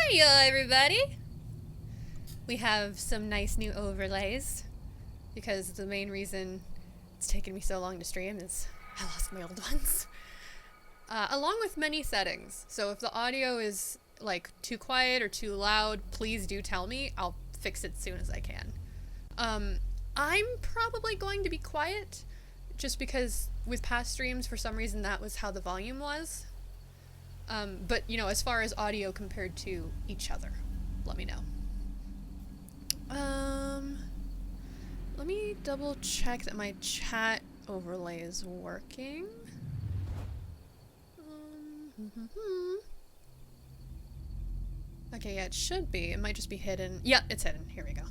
Hiya, everybody! We have some nice new overlays, because the main reason it's taken me so long to stream is I lost my old ones. Along with many settings. So if the audio is like too quiet or too loud, please do tell me. I'll fix it as soon as I can. I'm probably going to be quiet, just because with past streams, for some reason, that was how the volume was. But, you know, as far as audio compared to each other, let me know. Let me double check that my chat overlay is working. Okay, yeah, it should be. It might just be hidden. Yeah, it's hidden. Here we go.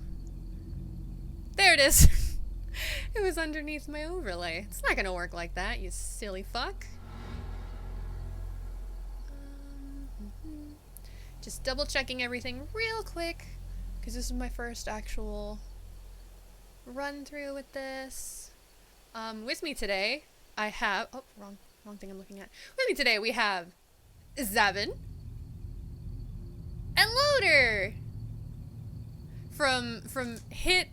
There it is! It was underneath my overlay. It's not gonna work like that, you silly fuck. Just double checking everything real quick, because this is my first actual run through with this. With me today, I have, oh, wrong thing I'm looking at. With me today, we have Zavin and Loader from hit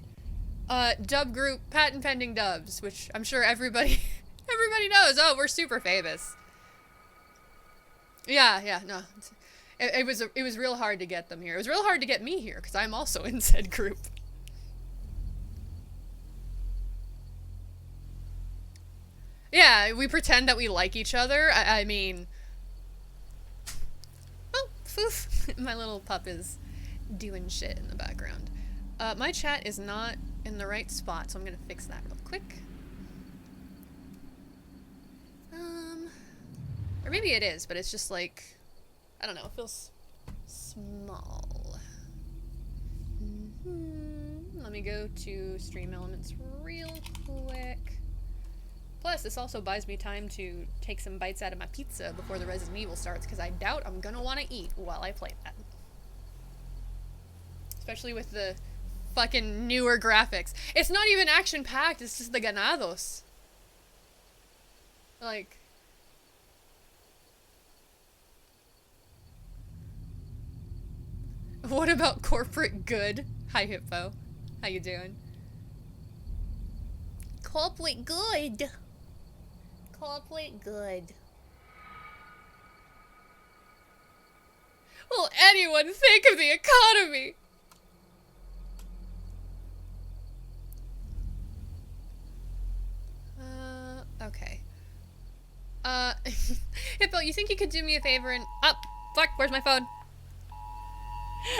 dub group Patent Pending Dubs, which I'm sure everybody knows. Oh, we're super famous. Yeah, no. It was real hard to get them here. It was real hard to get me here, because I'm also in said group. Yeah, we pretend that we like each other. I mean... Oh, foof. My little pup is doing shit in the background. My chat is not in the right spot, so I'm gonna fix that real quick. Or maybe it is, but it's just like... I don't know, it feels small. Let me go to Stream Elements real quick. Plus, this also buys me time to take some bites out of my pizza before the Resident Evil starts, because I doubt I'm gonna want to eat while I play that. Especially with the fucking newer graphics. It's not even action-packed, it's just the ganados. Like... What about corporate good? Hi, Hippo. How you doing? Corporate good. Corporate good. Will anyone think of the economy? Okay. Hippo, you think you could do me a favor and... Oh, fuck, where's my phone?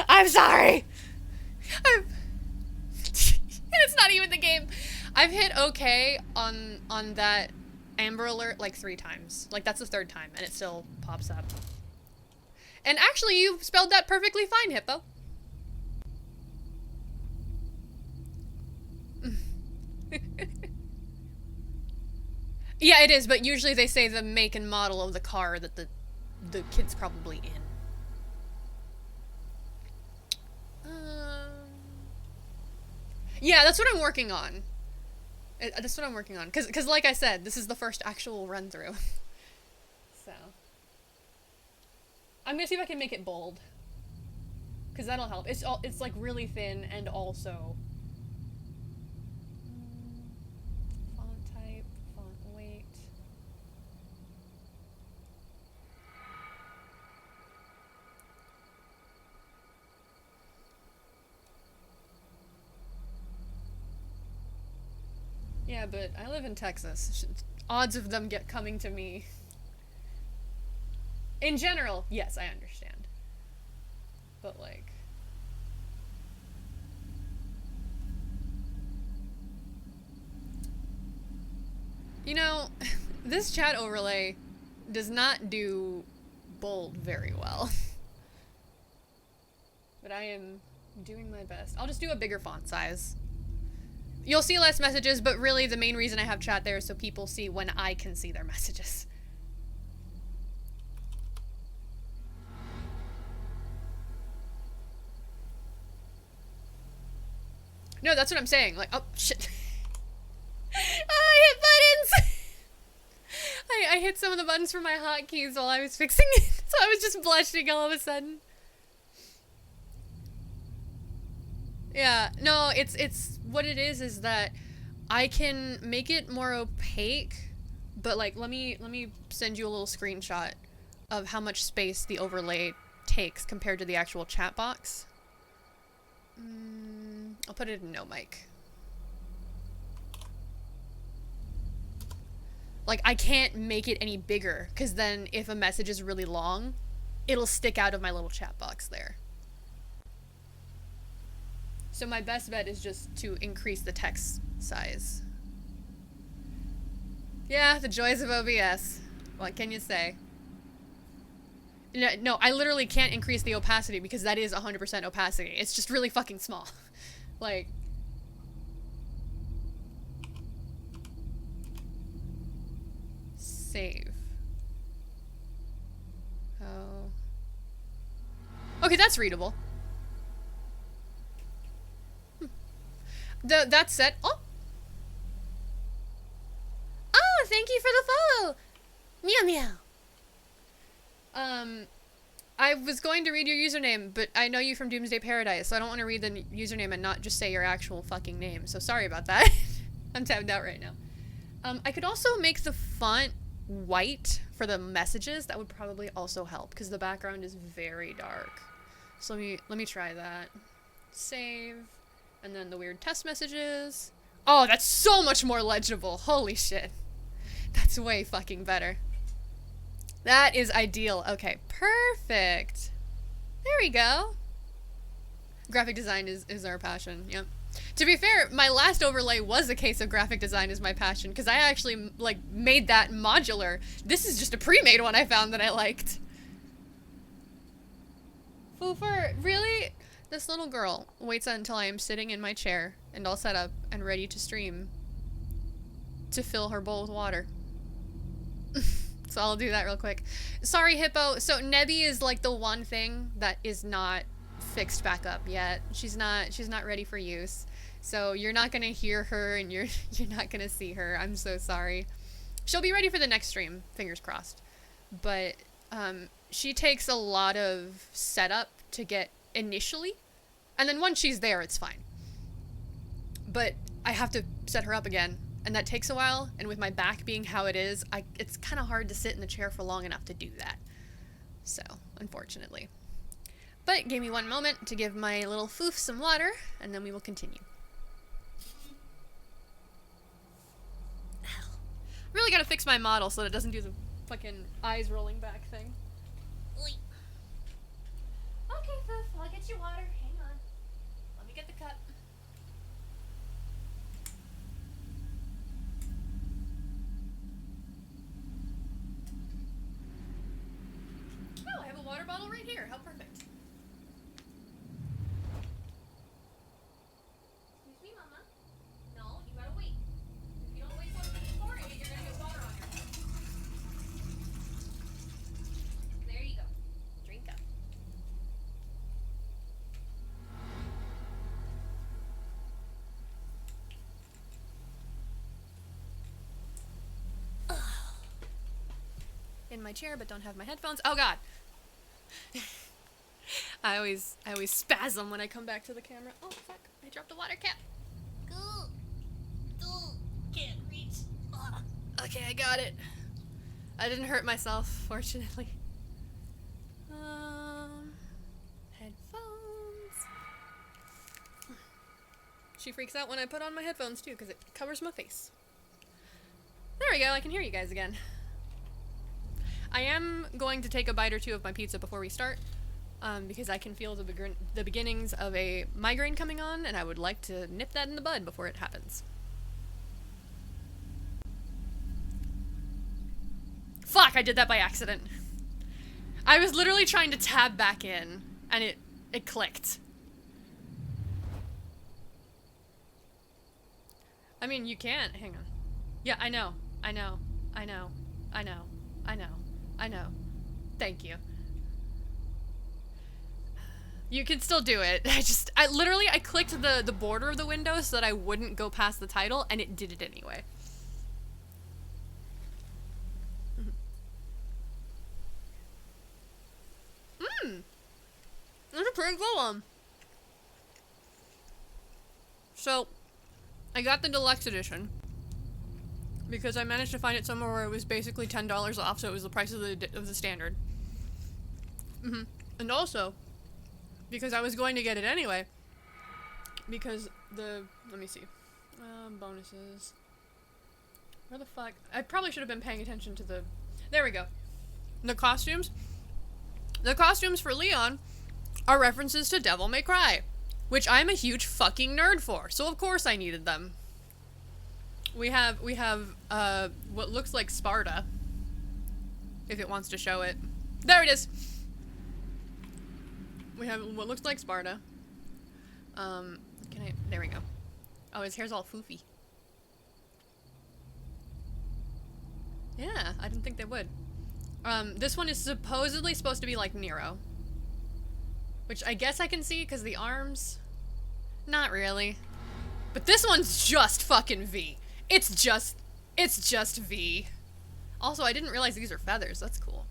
I'm sorry! It's not even the game. I've hit OK on that Amber Alert like 3 times. Like, that's the 3rd time, and it still pops up. And actually, you spelled that perfectly fine, Hippo. Yeah, it is, but usually they say the make and model of the car that the kid's probably in. Yeah, that's what I'm working on. That's what I'm working on. Cause like I said, this is the first actual run-through. So. I'm gonna see if I can make it bold. Cause that'll help. It's like really thin and also... Font type, font weight... Yeah, but I live in Texas. Odds of them coming to me. In general, yes, I understand. But like... You know, this chat overlay does not do bold very well. But I am doing my best. I'll just do a bigger font size. You'll see less messages, but really the main reason I have chat there is so people see when I can see their messages. No, that's what I'm saying. Like, oh, shit. Oh, I hit buttons! I hit some of the buttons for my hotkeys while I was fixing it, so I was just blushing all of a sudden. Yeah, no, it's what it is that I can make it more opaque, but like let me send you a little screenshot of how much space the overlay takes compared to the actual chat box. I'll put it in no mic. Like, I can't make it any bigger, because then if a message is really long, it'll stick out of my little chat box there. So my best bet is just to increase the text size. Yeah, the joys of OBS. What can you say? No, I literally can't increase the opacity because that is 100% opacity. It's just really fucking small. Like... Save. Oh. Okay, that's readable. That said... Oh! Oh, thank you for the follow! Meow meow. I was going to read your username, but I know you from Doomsday Paradise, so I don't want to read the username and not just say your actual fucking name, so sorry about that. I'm tabbed out right now. I could also make the font white for the messages. That would probably also help, because the background is very dark. So let me try that. Save. And then the weird test messages. Oh, that's so much more legible. Holy shit. That's way fucking better. That is ideal. Okay, perfect. There we go. Graphic design is our passion. Yep. To be fair, my last overlay was a case of graphic design is my passion, because I actually, like, made that modular. This is just a pre-made one I found that I liked. Foofer, really? This little girl waits until I am sitting in my chair and all set up and ready to stream to fill her bowl with water. So I'll do that real quick. Sorry, Hippo. So Nebby is like the one thing that is not fixed back up yet. She's not ready for use. So you're not gonna hear her and you're not gonna see her. I'm so sorry. She'll be ready for the next stream, fingers crossed. But she takes a lot of setup to get initially, and then once she's there, it's fine. But I have to set her up again, and that takes a while, and with my back being how it is, it's kind of hard to sit in the chair for long enough to do that. So, unfortunately. But give me one moment to give my little foof some water, and then we will continue. Really gotta fix my model so that it doesn't do the fucking eyes rolling back thing. Okay, Foof, I'll get you water. Hang on. Let me get the cup. Oh, I have a water bottle right here. How perfect. Excuse me, Mama. No, you gotta wait. If you don't wait till it's pouring it, you're gonna get water on your hands. There you go. Drink up. In my chair, but don't have my headphones. Oh God. I always spasm when I come back to the camera. Oh fuck! I dropped the water cap. Can't reach. Ugh. Okay, I got it. I didn't hurt myself, fortunately. Headphones. She freaks out when I put on my headphones too, because it covers my face. There we go. I can hear you guys again. I am going to take a bite or two of my pizza before we start, because I can feel the beginnings of a migraine coming on, and I would like to nip that in the bud before it happens. Fuck, I did that by accident. I was literally trying to tab back in, and it clicked. I mean, you can't. Hang on. Yeah, I know. Thank you. You can still do it. I clicked the border of the window so that I wouldn't go past the title, and it did it anyway. That's a pretty good one. So, I got the deluxe edition because I managed to find it somewhere where it was basically $10 off, so it was the price of the standard. And also, because I was going to get it anyway, because let me see, bonuses. Where the fuck? I probably should have been paying attention to there we go. The costumes. The costumes for Leon are references to Devil May Cry, which I'm a huge fucking nerd for, so of course I needed them. We have what looks like Sparta, if it wants to show it. There it is! We have what looks like Sparta. There we go. Oh, his hair's all foofy. Yeah, I didn't think they would. This one is supposedly supposed to be like Nero. Which I guess I can see because the arms... Not really. But this one's just fucking V. It's just V. Also, I didn't realize these are feathers. That's cool.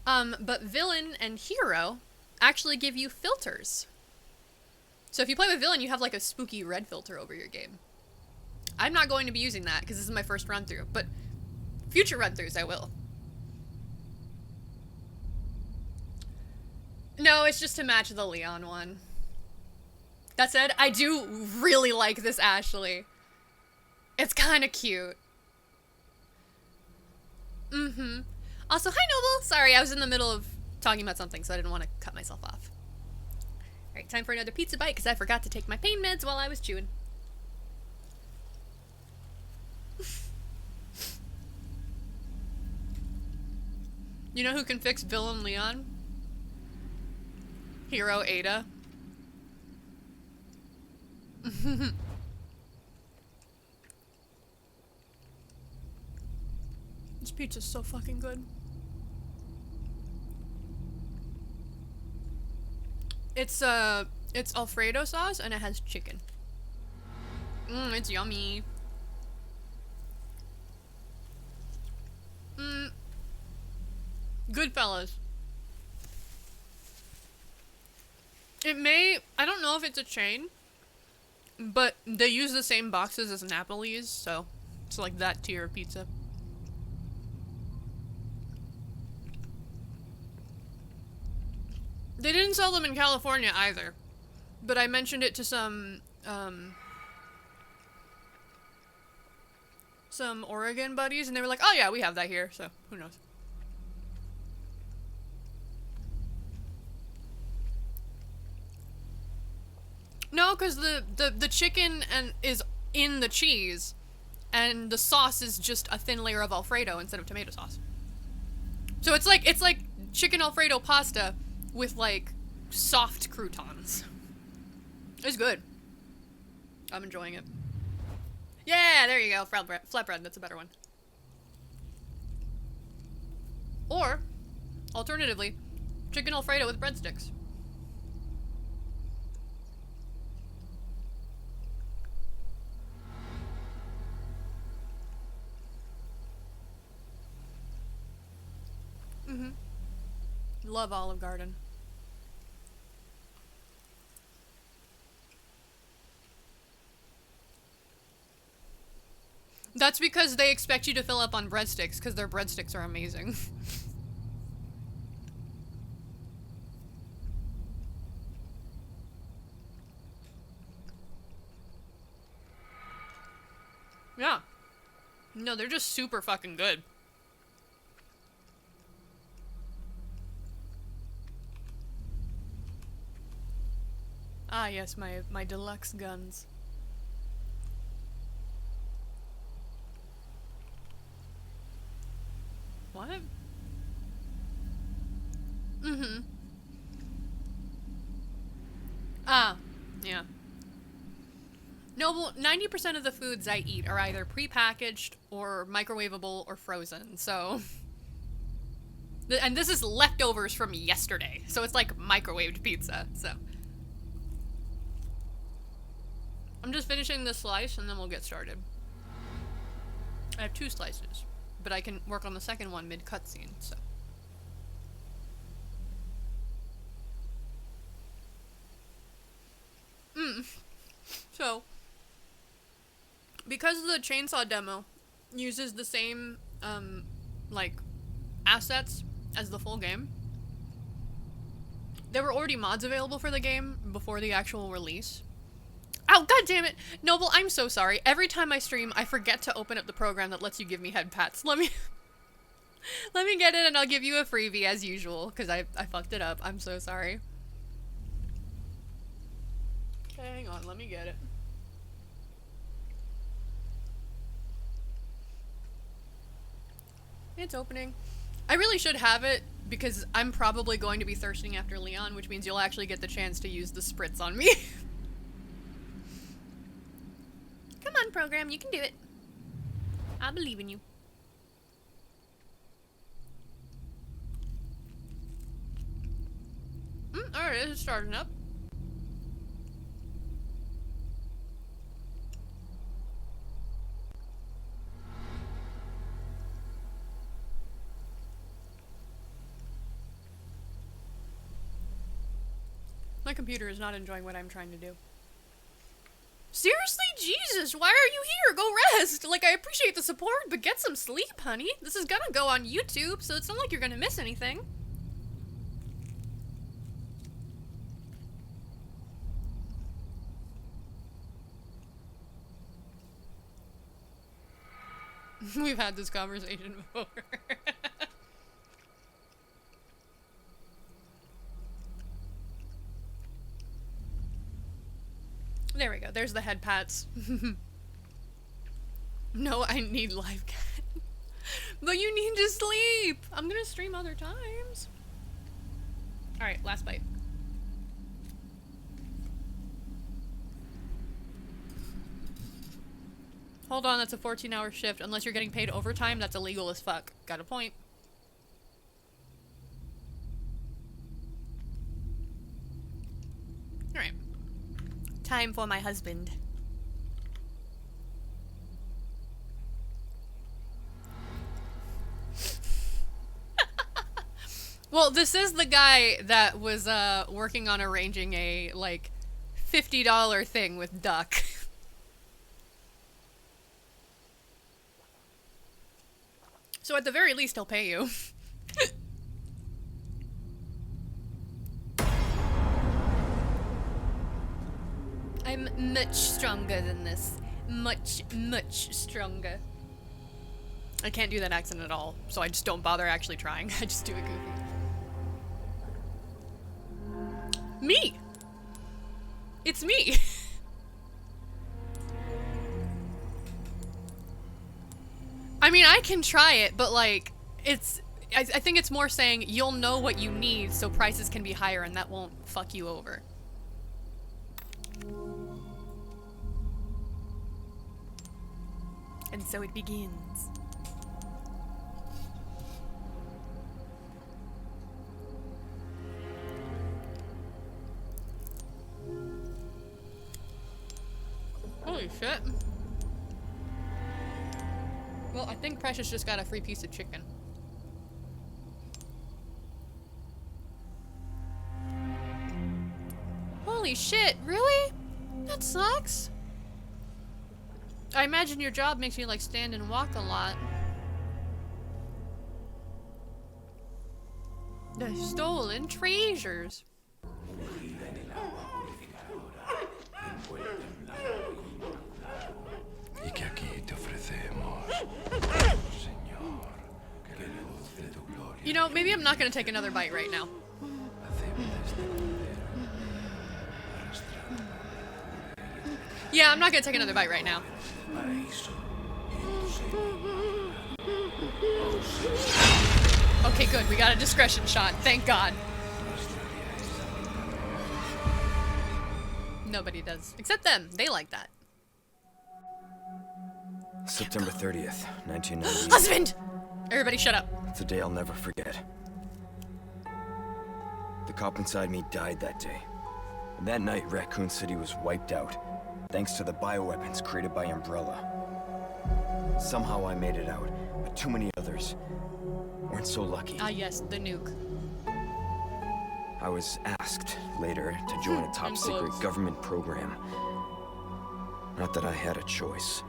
But villain and hero actually give you filters. So if you play with villain, you have like a spooky red filter over your game. I'm not going to be using that because this is my first run through, but future run throughs I will. No, it's just to match the Leon one. That said, I do really like this Ashley. It's kind of cute. Also, hi Noble! Sorry, I was in the middle of talking about something, so I didn't want to cut myself off. Alright, time for another pizza bite, because I forgot to take my pain meds while I was chewing. You know who can fix villain Leon? Hero Ada. This pizza's so fucking good. It's Alfredo sauce and it has chicken. It's yummy. Goodfellas. I don't know if it's a chain, but they use the same boxes as Napoli's, so it's like that tier of pizza. They didn't sell them in California either, but I mentioned it to some Oregon buddies, and they were like, oh yeah, we have that here, so who knows. No, because the chicken is in the cheese, and the sauce is just a thin layer of Alfredo instead of tomato sauce. So it's like chicken Alfredo pasta with like soft croutons. It's good. I'm enjoying it. Yeah, there you go. Flatbread, that's a better one. Or, alternatively, chicken Alfredo with breadsticks. Love Olive Garden. That's because they expect you to fill up on breadsticks, because their breadsticks are amazing. Yeah. No, they're just super fucking good. Ah, yes, my deluxe guns. What? Ah, yeah. No, 90% of the foods I eat are either pre-packaged or microwavable or frozen, so... And this is leftovers from yesterday, so it's like microwaved pizza, so... I'm just finishing this slice and then we'll get started. I have 2 slices, but I can work on the second one mid-cutscene, so... So, because the chainsaw demo uses the same, like, assets as the full game, there were already mods available for the game before the actual release. Oh, god damn it! Noble, I'm so sorry. Every time I stream, I forget to open up the program that lets you give me head pats. Let me get it and I'll give you a freebie as usual, because I fucked it up. I'm so sorry. Okay, hang on, let me get it. It's opening. I really should have it, because I'm probably going to be thirsting after Leon, which means you'll actually get the chance to use the spritz on me. Come on, program, you can do it. I believe in you. Alright, it's starting up. My computer is not enjoying what I'm trying to do. Seriously? Jesus, why are you here? Go rest! Like, I appreciate the support, but get some sleep, honey. This is gonna go on YouTube, so it's not like you're gonna miss anything. We've had this conversation before. There we go. There's the head pats. No, I need live cat. But you need to sleep. I'm gonna stream other times. Alright, last bite. Hold on, that's a 14-hour shift. Unless you're getting paid overtime, that's illegal as fuck. Got a point. Alright. Time for my husband. Well, this is the guy that was working on arranging a, like, $50 thing with Duck. So at the very least, he'll pay you. I'm much stronger than this. Much, much stronger. I can't do that accent at all, so I just don't bother actually trying. I just do it goofy. Me! It's me! I mean, I can try it, but like, it's... I think it's more saying you'll know what you need so prices can be higher and that won't fuck you over. And so it begins. Holy shit. Well, I think Precious just got a free piece of chicken. Holy shit, really? That sucks. I imagine your job makes you like stand and walk a lot. The stolen treasures. You know, maybe I'm not gonna take another bite right now. Yeah, I'm not gonna take another bite right now. Okay, good. We got a discretion shot. Thank God. Nobody does. Except them. They like that. September 30th, 1998. Husband! Everybody shut up. It's a day I'll never forget. The cop inside me died that day. And that night, Raccoon City was wiped out, thanks to the bioweapons created by Umbrella. Somehow I made it out, but too many others weren't so lucky. Ah yes, the nuke. I was asked later to join a top-secret government program. Not that I had a choice.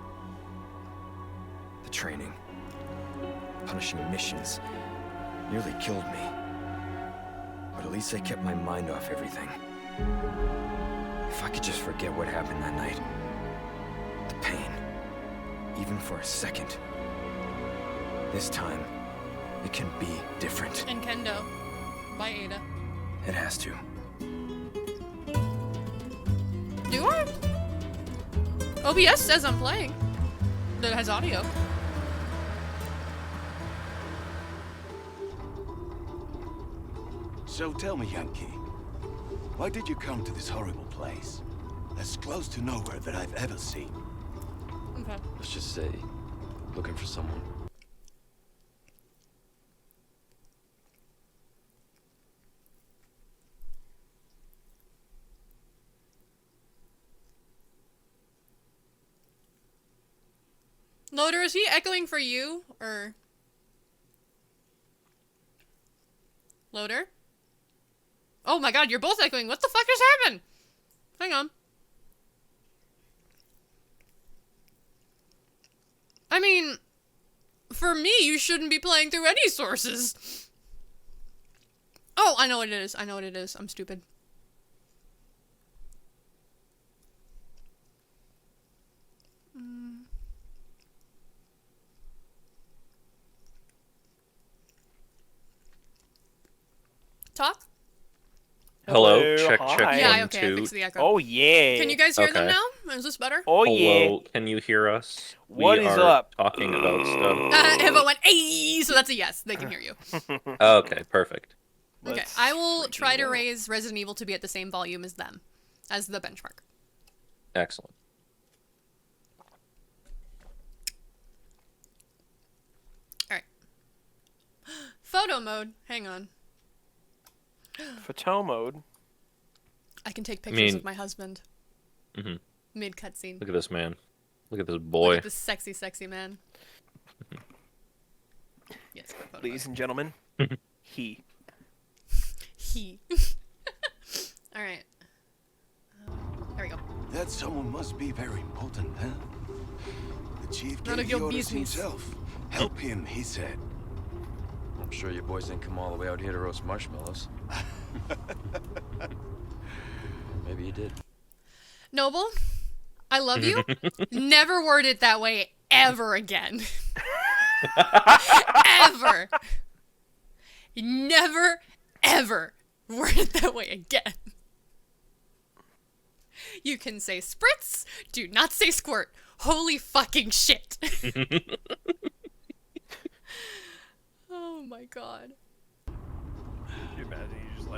The training, punishing missions, nearly killed me. But at least I kept my mind off everything. If I could just forget what happened that night. The pain. Even for a second. This time, it can be different. And Kendo by Ada. It has to. Do I? OBS says I'm playing. That has audio. So tell me, Yankee, why did you come to this horrible place? As close to nowhere that I've ever seen. Okay. Let's just say, looking for someone. Loader, is he echoing for you, or... Loader? Oh my god, you're both echoing. What the fuck just happened? Hang on. I mean, for me, you shouldn't be playing through any sources. Oh, I know what it is. I know what it is. I'm stupid. Talk? Hello, Hello, check, hi. check, Yeah, one, okay, I two. fixed the echo. Oh yeah. Can you guys hear them Okay. now? Is this better? Oh Hello, yeah. can you hear us? What we is are up? talking about stuff. Eva went, "Ay!" So that's a yes. They can hear you. Okay, perfect. Okay, Let's I will freaking try to go. raise Resident Evil to be at the same volume as them, as the benchmark. Excellent. All right. Photo mode. Hang on. Photo mode. I can take pictures mean- of my husband. Mhm. Mid cutscene. Look at this man. Look at this Look boy. at this sexy, sexy man. Yes, go photo Ladies and gentlemen. He. He. All right. There we go. That someone must be very important, huh? The chief None gave of your the orders business. himself. Help him, he said. I'm sure you boys didn't come all the way out here to roast marshmallows. Maybe you did. Noble, I love you. Never word it that way ever again. Ever. Never, ever word it that way again. You can say spritz, do not say squirt. Holy fucking shit. Oh my god. You imagine you just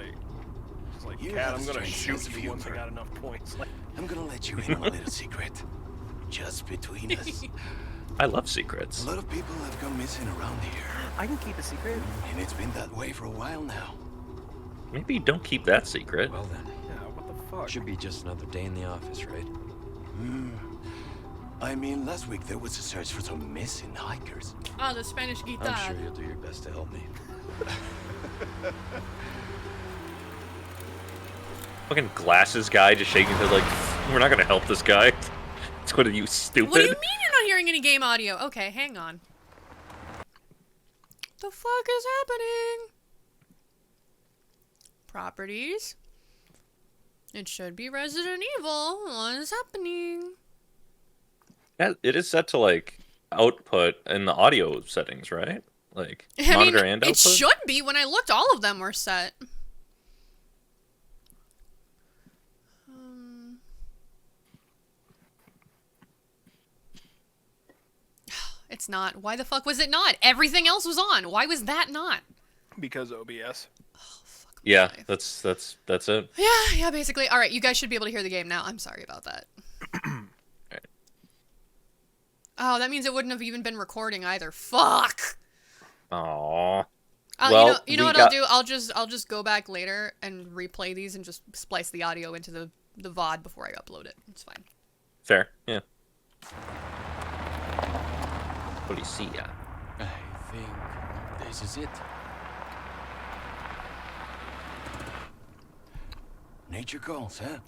like, You cat, have I'm a gonna strange shoot sense of you once I humor. got enough points. Like, I'm gonna let you in on a little secret. Just between us. I love A secrets. lot of people have gone missing around here. I can keep a secret. And it's been that way for a while now. Maybe don't keep that secret. Well then, Yeah, what the fuck? should be just another day in the office, right? I mean, last week there was a search for some missing hikers. Ah, the Spanish guitar. I'm sure you'll do your best to help me. Fucking glasses guy just shaking his head like, we're not gonna help this guy. It's what are you, stupid? What do you mean you're not hearing any game audio? Okay, hang on. The fuck is happening? Properties. It should be Resident Evil. What is happening? Yeah, it is set to like output in the audio settings, right? Like I monitor mean, and it output. should be. When I looked, all of them were set. It's not. Why the fuck was it not? Everything else was on. Why was that not? Because OBS. Yeah, life. that's it. Yeah, basically. All right, you guys should be able to hear the game now. I'm sorry about that. Oh, that means it wouldn't have even been recording either. Fuck. Aww. You know we what got- I'll do? I'll just go back later and replay these and just splice the audio into the VOD before I upload it. It's fine. Fair, yeah. Policia. I think this is it. Nature calls, huh?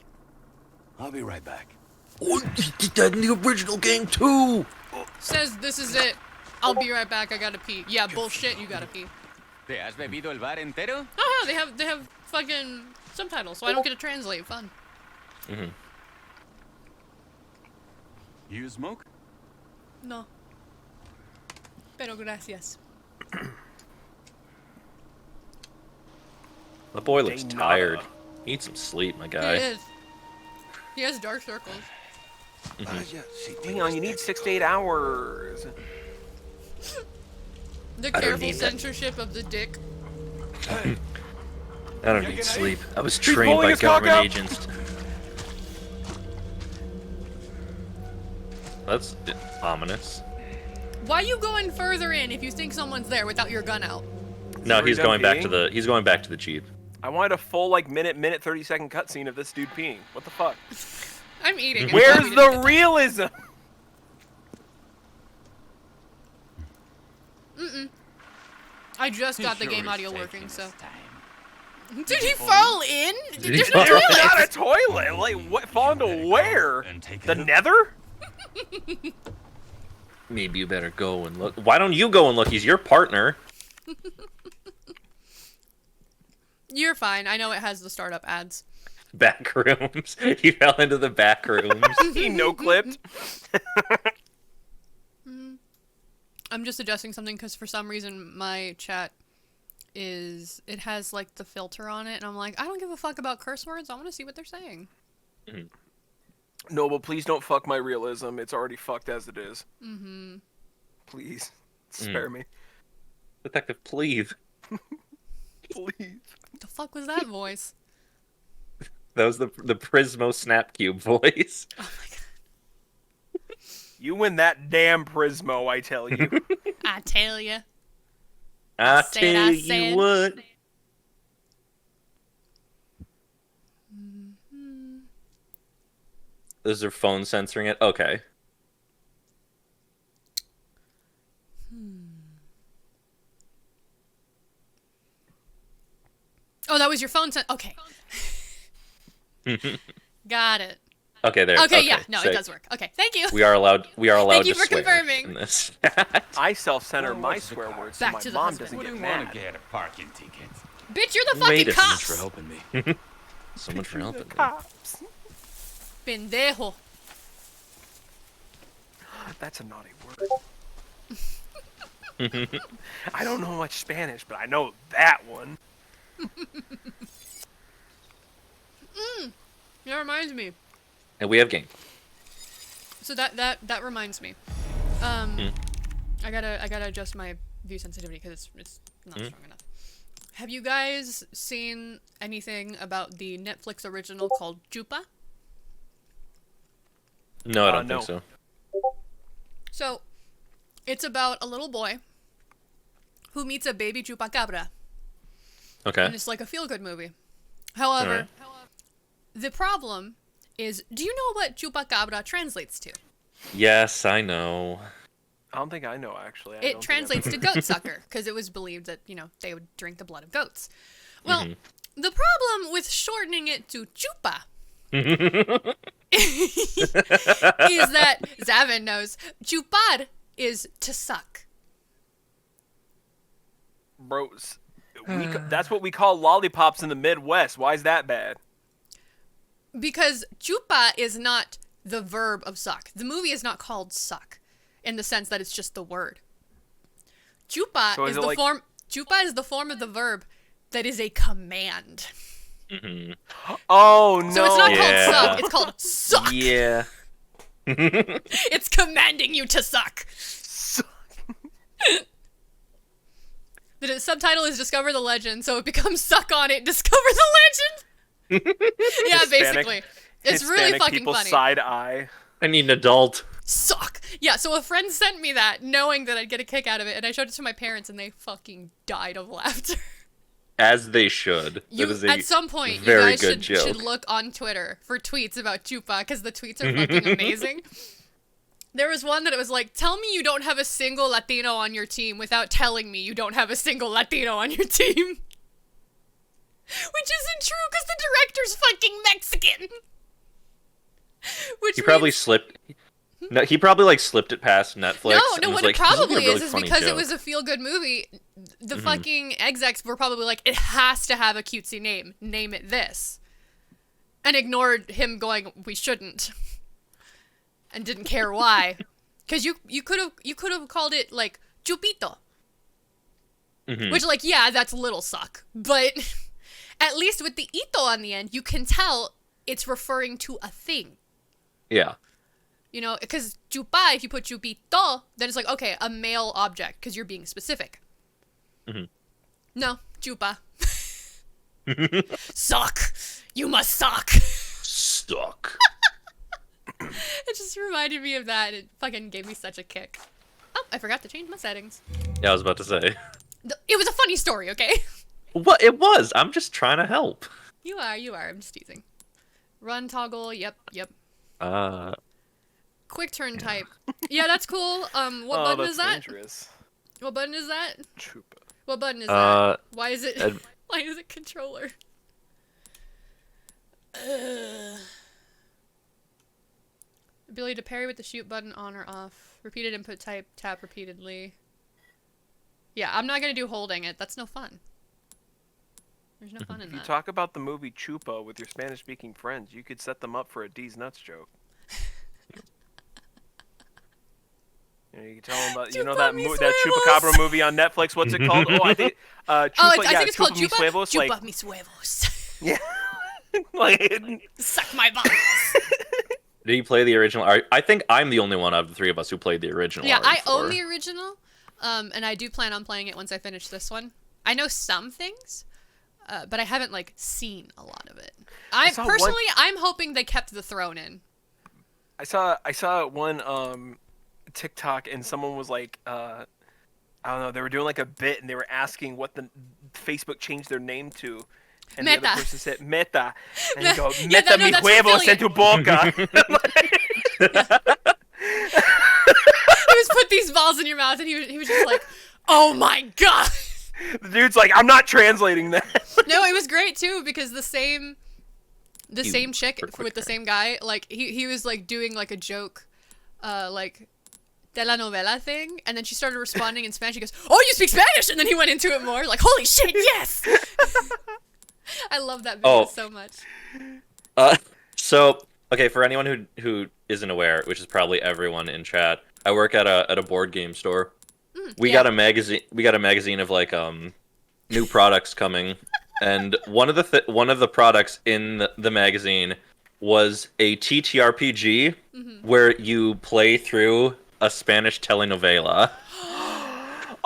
I'll be right back. Oh, he did that in the original game too. Says this is it. I'll be right back. I gotta pee. Yeah, bullshit. You gotta pee. ¿Te has bebido el bar entero? Oh, they have fucking subtitles, so I don't get to translate. Fun. Mhm. You smoke? No. Pero gracias. The boy looks Day tired. nada. He needs some sleep, my He guy. is. He has dark circles. Vaya, si Hang on, you need tienes 6 to 8 hours. The I don't careful need that. censorship of the dick. I don't need sleep. I was He's trained pulling by his cock government out. agents. That's ominous. Why you going further in if you think someone's there without your gun out? No, Is he's he going done back to peeing? the. He's going back to the jeep. I wanted a full, like, minute 30-second cutscene of this dude peeing. What the fuck? I'm eating. and Where's Bobby didn't the get that. realism? I just got the Sure game is audio taking working, its so. time. Did he fall in? Did he There's fall no in? toilet. Not a toilet! Like, what? Fall into where? And take The it up. nether? Maybe you better go and look. Why don't you go and look? He's your partner. You're fine. I know it has the startup ads. Back rooms. He fell into the back rooms. He no-clipped. I'm just adjusting something because for some reason my chat it has like the filter on it, and I'm like, I don't give a fuck about curse words. I want to see what they're saying. No, but please don't fuck my realism. It's already fucked as it is. Mm-hmm. Please. Spare me. Detective, please. Please. The fuck was that voice? That was the Prismo Snapcube voice. Oh my god. You win that damn Prismo, I tell you. I tell ya. I Said tell I you said. what. Is their phone censoring it? Okay. Oh, that was your phone. Okay. Got it. Okay, there. Okay, yeah. No, so it does work. Okay, thank you. We are allowed. We are allowed Thank you to for swear confirming. in this. I self-center Well, my what's the swear car? words so Back my to the mom husband. doesn't get Wouldn't want mad. to get a parking ticket. Bitch, you're the Wait fucking a cops. Thanks for helping me. So much for helping me. Cops. Pendejo. That's a naughty word. I don't know much Spanish, but I know that one. That reminds me. And we have game. So that reminds me. I gotta adjust my view sensitivity because it's not strong enough. Have you guys seen anything about the Netflix original called Chupa? No, I don't no. think so. So, it's about a little boy who meets a baby chupacabra, Okay. and it's like a feel-good movie. However, Alright. the problem is, do you know what chupacabra translates to? Yes, I know. I don't think I know, actually. I It don't think I translates know. to goat sucker because it was believed that, they would drink the blood of goats. Well, the problem with shortening it to chupa is that Zavin knows chupar is to suck. Bros, that's what we call lollipops in the Midwest. Why is that bad? Because chupa is not the verb of suck. The movie is not called suck in the sense that it's just the word. Chupa So is is it the like- form. Chupa is the form of the verb that is a command. Oh, no. So it's not Yeah. called suck. It's called suck. Yeah. It's commanding you to suck. The subtitle is Discover the Legend, so it becomes Suck on It, Discover the Legend. Yeah, basically. It's really Hispanic fucking people funny. side eye. I need an adult. Suck. Yeah, so a friend sent me that, knowing that I'd get a kick out of it, and I showed it to my parents, and they fucking died of laughter. As they should. That is a At some point, you very guys good should joke. look on Twitter for tweets about Chupa, because the tweets are fucking amazing. There was one that it was like, tell me you don't have a single Latino on your team without telling me you don't have a single Latino on your team. Which isn't true, because the director's fucking Mexican. Which He probably slipped. No, he probably like slipped it past Netflix. No, and no. was What like, it "This would be probably a really is funny because it joke." was a feel-good movie. The fucking execs were probably like, it has to have a cutesy name. Name it this, and ignored him going, we shouldn't, and didn't care why, because you could have called it like Chupito, which like yeah, that's a little suck, but at least with the ito on the end, you can tell it's referring to a thing. Yeah. You know, because chupa, if you put chupito, then it's like, okay, a male object, because you're being specific. No, chupa. Suck. You must suck. Stuck. It just reminded me of that. It fucking gave me such a kick. Oh, I forgot to change my settings. Yeah, I was about to say. It was a funny story, okay? What it was? I'm just trying to help. You are. I'm just teasing. Run toggle. Yep. Quick turn type. Yeah, that's cool. What button is that? Dangerous. What button is that? Chupa. What button is that? Why is it? Ed- Why is it controller? Ability to parry with the shoot button on or off. Repeated input type. Tap repeatedly. Yeah, I'm not gonna do holding it. That's no fun. There's no fun in If you that. talk about the movie Chupa with your Spanish-speaking friends, you could set them up for a D's nuts joke. You know, you can tell them about, you know that that Chupacabra movie on Netflix. What's it called? Oh, I think I think it's called Chupa Mis Chupa. Huevos, Chupa like, mis huevos. yeah, like, Suck my balls. Did you play the original? I think I'm the only one out of the three of us who played the original. Yeah, I RE4. own the original, and I do plan on playing it once I finish this one. I know some things, but I haven't like seen a lot of it. I'm hoping they kept the throne in. I saw one TikTok and someone was like, I don't know, they were doing like a bit and they were asking what the Facebook changed their name to. And Meta. the other person said Meta. And he goes, Yeah, Meta no, mis that's huevos en affiliate. tu boca. He was put these balls in your mouth, and he was just like, oh my god. The dude's like, I'm not translating that. No, it was great too because the same chick for quick with the turn. same guy, like he was like doing like a joke, like telenovela thing, and then she started responding in Spanish. She goes, "Oh, you speak Spanish!" And then he went into it more, like, "Holy shit, yes!" I love that video so much. So okay, for anyone who isn't aware, which is probably everyone in chat, I work at a board game store. We got a magazine. We got a magazine of like new products coming, and one of the products in the magazine was a TTRPG where you play through a Spanish telenovela.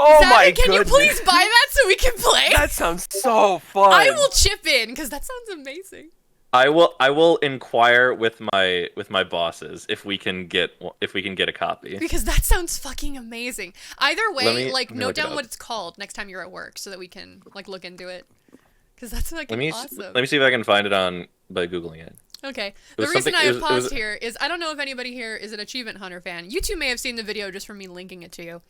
Oh my Can goodness. you please buy that so we can play? That sounds so fun. I will chip in because that sounds amazing. I will inquire with my bosses if we can get a copy. Because that sounds fucking amazing. Either way, Let me note look it down up. what it's called next time you're at work so that we can like look into it. Because that's fucking awesome. Let me see if I can find it by googling it. Okay. was The reason something- I it have was- it paused was- here is I don't know if anybody here is an Achievement Hunter fan. You two may have seen the video just from me linking it to you.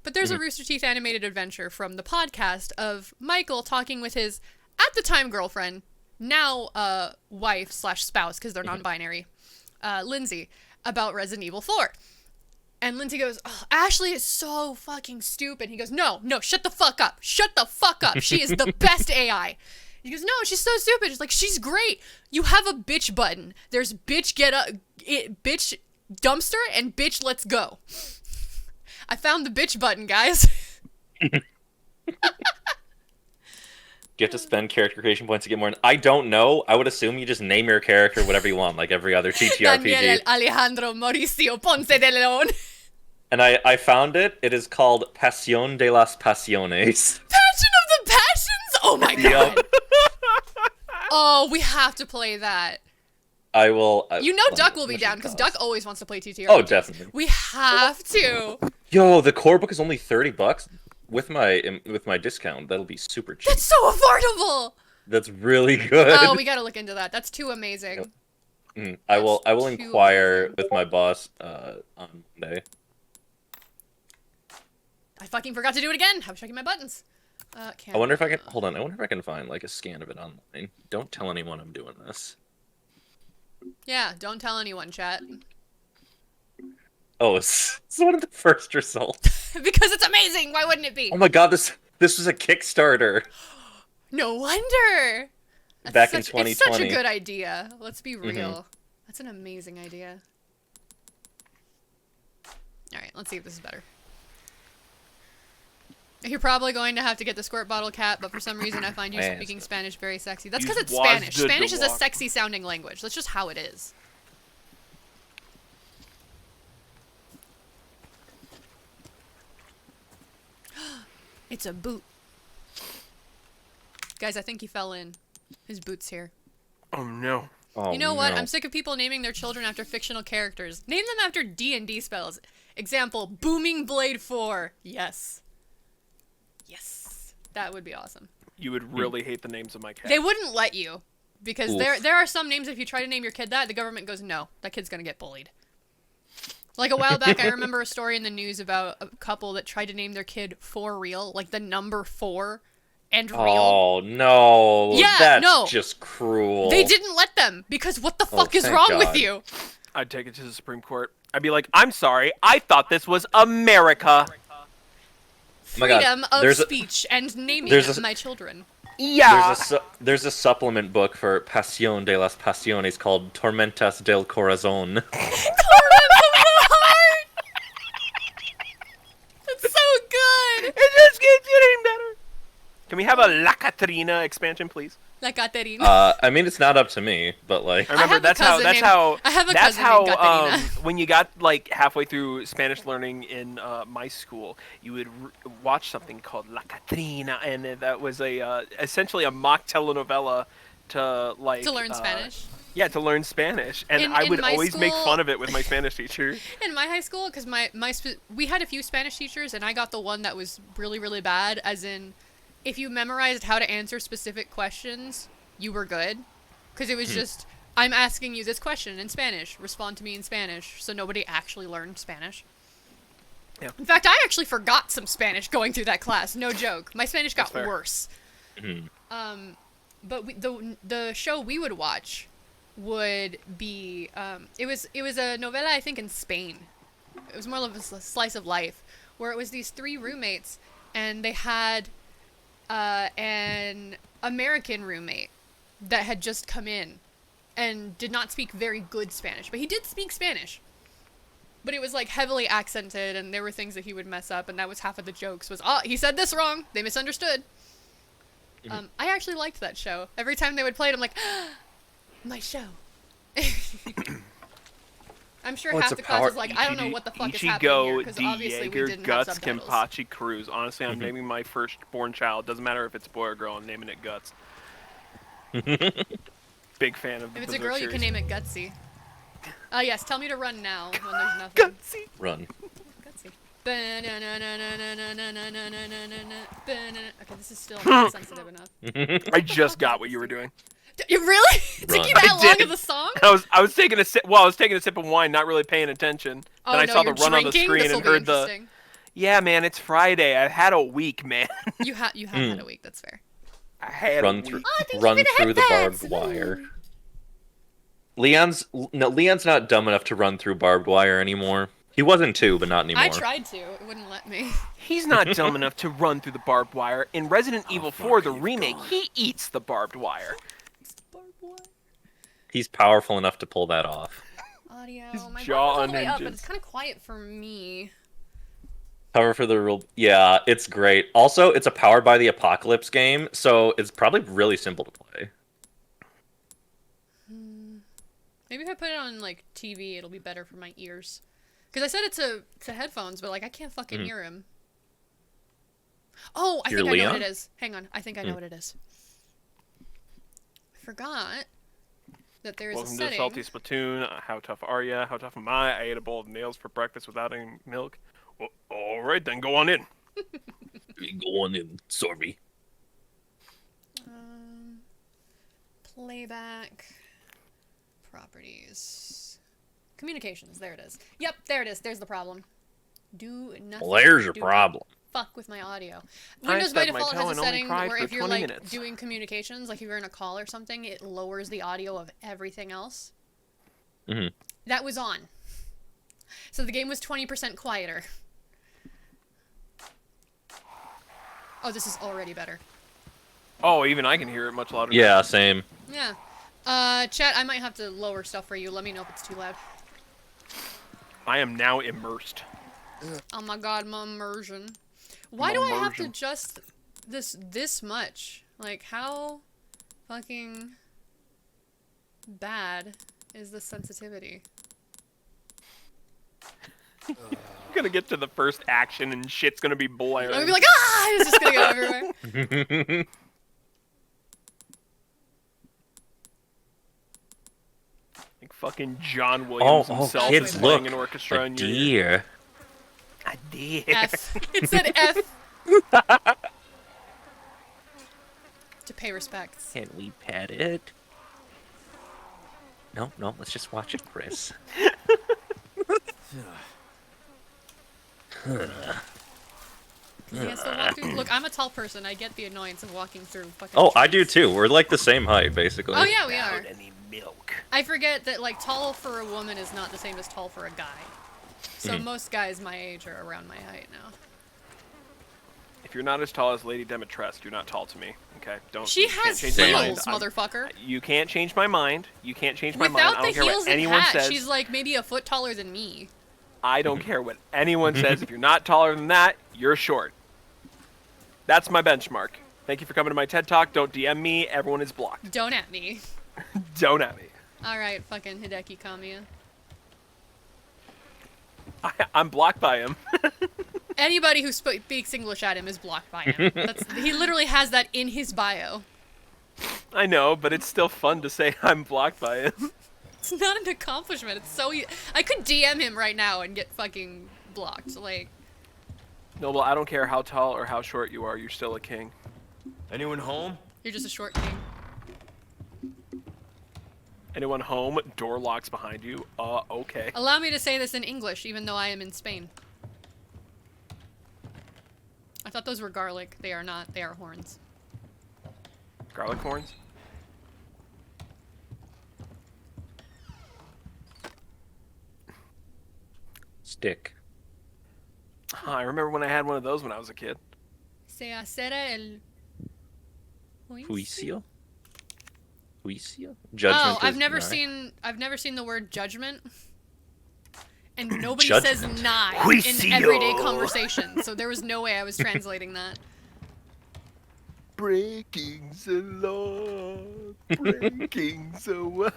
But there's a Rooster Teeth animated adventure from the podcast of Michael talking with his, at the time, girlfriend, now wife/spouse, because they're non-binary, Lindsay, about Resident Evil 4. And Lindsay goes, "Oh, Ashley is so fucking stupid." He goes, No, shut the fuck up. Shut the fuck up. She is the best AI. He goes, "No, she's so stupid." She's like, "She's great. You have a bitch button. There's bitch get up, bitch dumpster, and bitch let's go." I found the bitch button, guys. You have to spend character creation points to get more. I don't know. I would assume you just name your character whatever you want, like every other TTRPG. Daniel Alejandro Mauricio Ponce de Leon. And I found it. It is called Pasión de las Pasiones. Passion of the Passions? Oh my god. Yep. Oh, we have to play that. I will. You know let me- Duck will how be much down, it because cost? Duck always wants to play TTR. Oh, definitely. We have to. Yo, the core book is only $30 with my discount. That'll be super cheap. That's so affordable. That's really good. Oh, we gotta look into that. That's too amazing. I will too inquire amazing. with my boss on Monday. I fucking forgot to do it again. I was checking my buttons. I wonder if I can hold on. I wonder if I can find like a scan of it online. Don't tell anyone I'm doing this. Yeah, don't tell anyone, chat. Oh, it's one of the first results. Because it's amazing. Why wouldn't it be? Oh my god, this was a Kickstarter. No wonder. That's Back in It's such a 2020. good idea. Let's be real. That's an amazing idea. All right, let's see if this is better. You're probably going to have to get the squirt bottle cat, but for some reason I find you Yes. speaking Spanish very sexy. That's Use because it's was Spanish. good to Spanish is a walk. sexy sounding language. That's just how it is. It's a boot. Guys, I think he fell in. His boot's here. Oh no. Oh, You know what? no. I'm sick of people naming their children after fictional characters. Name them after D&D spells. Example, Booming Blade 4. Yes. Yes. That would be awesome. You would really hate the names of my cat. They wouldn't let you. Because Oof. there are some names, if you try to name your kid that, the government goes, no, that kid's gonna get bullied. Like a while back, I remember a story in the news about a couple that tried to name their kid For Real, like the number 4 and real. Oh no. Yeah, That's no. just cruel. They didn't let them, because what the Oh, fuck is thank wrong God. with you? I'd take it to the Supreme Court. I'd be like, I'm sorry, I thought this was America. my God, Freedom of there's a- speech and naming there's a- my children. Yeah. There's a supplement book for Pasión de las Pasiones called Tormentas del Corazón. That's so good! It just keeps getting better. Can we have a La Catrina expansion, please? La Caterina. I mean, it's not up to me, but like, I remember have a that's how cousin named- I have a that's cousin how named Caterina. when you got like halfway through Spanish learning in my school, you would watch something called La Catrina, and that was a essentially a mock telenovela to like To learn Spanish? Yeah, to learn Spanish, and In- I in would my always make school- fun of it with my Spanish teacher. In my high school, because we had a few Spanish teachers, and I got the one that was really, really bad, as in, if you memorized how to answer specific questions, you were good. Because it was just, I'm asking you this question in Spanish, respond to me in Spanish, so nobody actually learned Spanish. Yeah. In fact, I actually forgot some Spanish going through that class, no joke. My Spanish got That's fair. worse. But the show we would watch would be it was a novela, I think, in Spain. It was more of a slice of life, where it was these 3 roommates, and they had an American roommate that had just come in and did not speak very good Spanish, but he did speak Spanish. But it was like heavily accented, and there were things that he would mess up, and that was half of the jokes was, oh, he said this wrong, they misunderstood. I actually liked that show. Every time they would play it, I'm like, my show. I'm sure Oh, it's half a the class power- is like, I don't know what the fuck is happening here, Ichigo because obviously we didn't have Guts subtitles. Kenpachi Cruz. Honestly, I'm naming my firstborn child. Doesn't matter if it's a boy or girl. I'm naming it Guts. Big fan of the If it's a Berserk girl, you can series. name it Gutsy. Yes, tell me to run now when there's nothing. Gutsy. run. Gutsy. Okay, this is still not sensitive enough. I just got what you were doing. It really? It took you Run. that I long did. of the song? I was taking a sip. Well, I was taking a sip of wine, not really paying attention. Oh, then I no, saw the you're run on the drinking? screen This'll and be heard the. interesting. Yeah, man, it's Friday. I've had a week, man. You have had a week, that's fair. I had Run a through, week. run through the barbed wire. Leon's not dumb enough to run through barbed wire anymore. He wasn't too, but not anymore. I tried to. It wouldn't let me. He's not dumb enough to run through the barbed wire. In Resident Evil 4, the remake, he eats the barbed wire. He's powerful enough to pull that off. Audio. His My jaw volume's all the way up, but unhinges. it's kind of quiet for me. Power for the real. Yeah, it's great. Also, it's a Powered by the Apocalypse game, so it's probably really simple to play. Maybe if I put it on like TV, it'll be better for my ears. Because I said it to headphones, but like I can't fucking hear him. Oh, I Hear think I know Leon? what it is. Hang on, I think I know what it is. I forgot that there is Welcome a to the setting. Salty Splatoon. How tough are ya? How tough am I? I ate a bowl of nails for breakfast without any milk. Well, all right, then go on in. Go on in, sorry. Playback. Properties. Communications. There it is. Yep, there it is. There's the problem. Do nothing. Well, there's your do problem. Fuck with my audio. I Windows by stubbed my default toe has a and only setting cried where for if you're 20 like minutes. doing communications, like if you're in a call or something, it lowers the audio of everything else. that was on. So the game was 20% quieter. Oh, this is already better. Oh, even I can hear it much louder. Yeah, same. Yeah. Chat, I might have to lower stuff for you. Let me know if it's too loud. I am now immersed. Oh my god, my immersion. Why do I have to adjust this much? Like, how fucking bad is the sensitivity? I'm gonna get to the first action and shit's gonna be blaring. I'm gonna be like, ah! It's just gonna go everywhere. Like fucking John Williams himself kids, is playing look, an orchestra a in your ear. deer. A deer. F. It said F. To pay respects. Can we pet it? No, let's just watch it, Chris. He has to walk through. Look, I'm a tall person. I get the annoyance of walking through fucking Oh, I trees. do too. We're like the same height, basically. Oh yeah, we are. Without any milk. I forget that like tall for a woman is not the same as tall for a guy. So most guys my age are around my height now. If you're not as tall as Lady Demetress, you're not tall to me. Okay, don't. She you can't has change my mind. heels, motherfucker. You can't change my mind. You can't change my mind. I Without don't the care what heels and anyone hat, says. she's like maybe a foot taller than me. I don't care what anyone says. If you're not taller than that, you're short. That's my benchmark. Thank you for coming to my TED Talk. Don't DM me. Everyone is blocked. Don't at me. Don't at me. Alright, fucking Hideki Kamiya. I'm blocked by him. Anybody who speaks English at him is blocked by him. He literally has that in his bio. I know, but it's still fun to say I'm blocked by him. It's not an accomplishment. It's so I could DM him right now and get fucking blocked. Like, Noble, I don't care how tall or how short you are. You're still a king. Anyone home? you're just a short king. Anyone home? Door locks behind you. Okay. Allow me to say this in English, even though I am in Spain. I thought those were garlic. They are not. They are horns. Garlic horns? Stick. I remember when I had one of those when I was a kid. Se acera el Juicio? Juicio? Judgment. Oh, I've is never nigh. seen the word judgment. And nobody Judgment. says nigh Juicio. in everyday conversation, so there was no way I was translating that. Breaking the law. Breaking the law.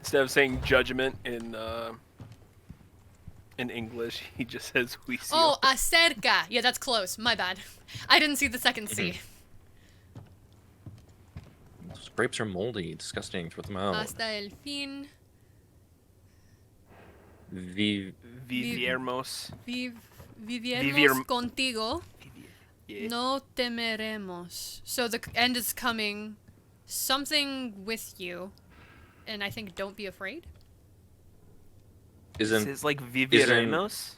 Instead of saying judgment in English, he just says juicio. Oh, acerca. Yeah, that's close. My bad. I didn't see the second C. Those grapes are moldy. Disgusting. Throw them out. Hasta el fin. Viviremos. Viviremos contigo. Yeah. No temeremos. So the end is coming. Something with you. And I think don't be afraid. This Isn't is like viviremos.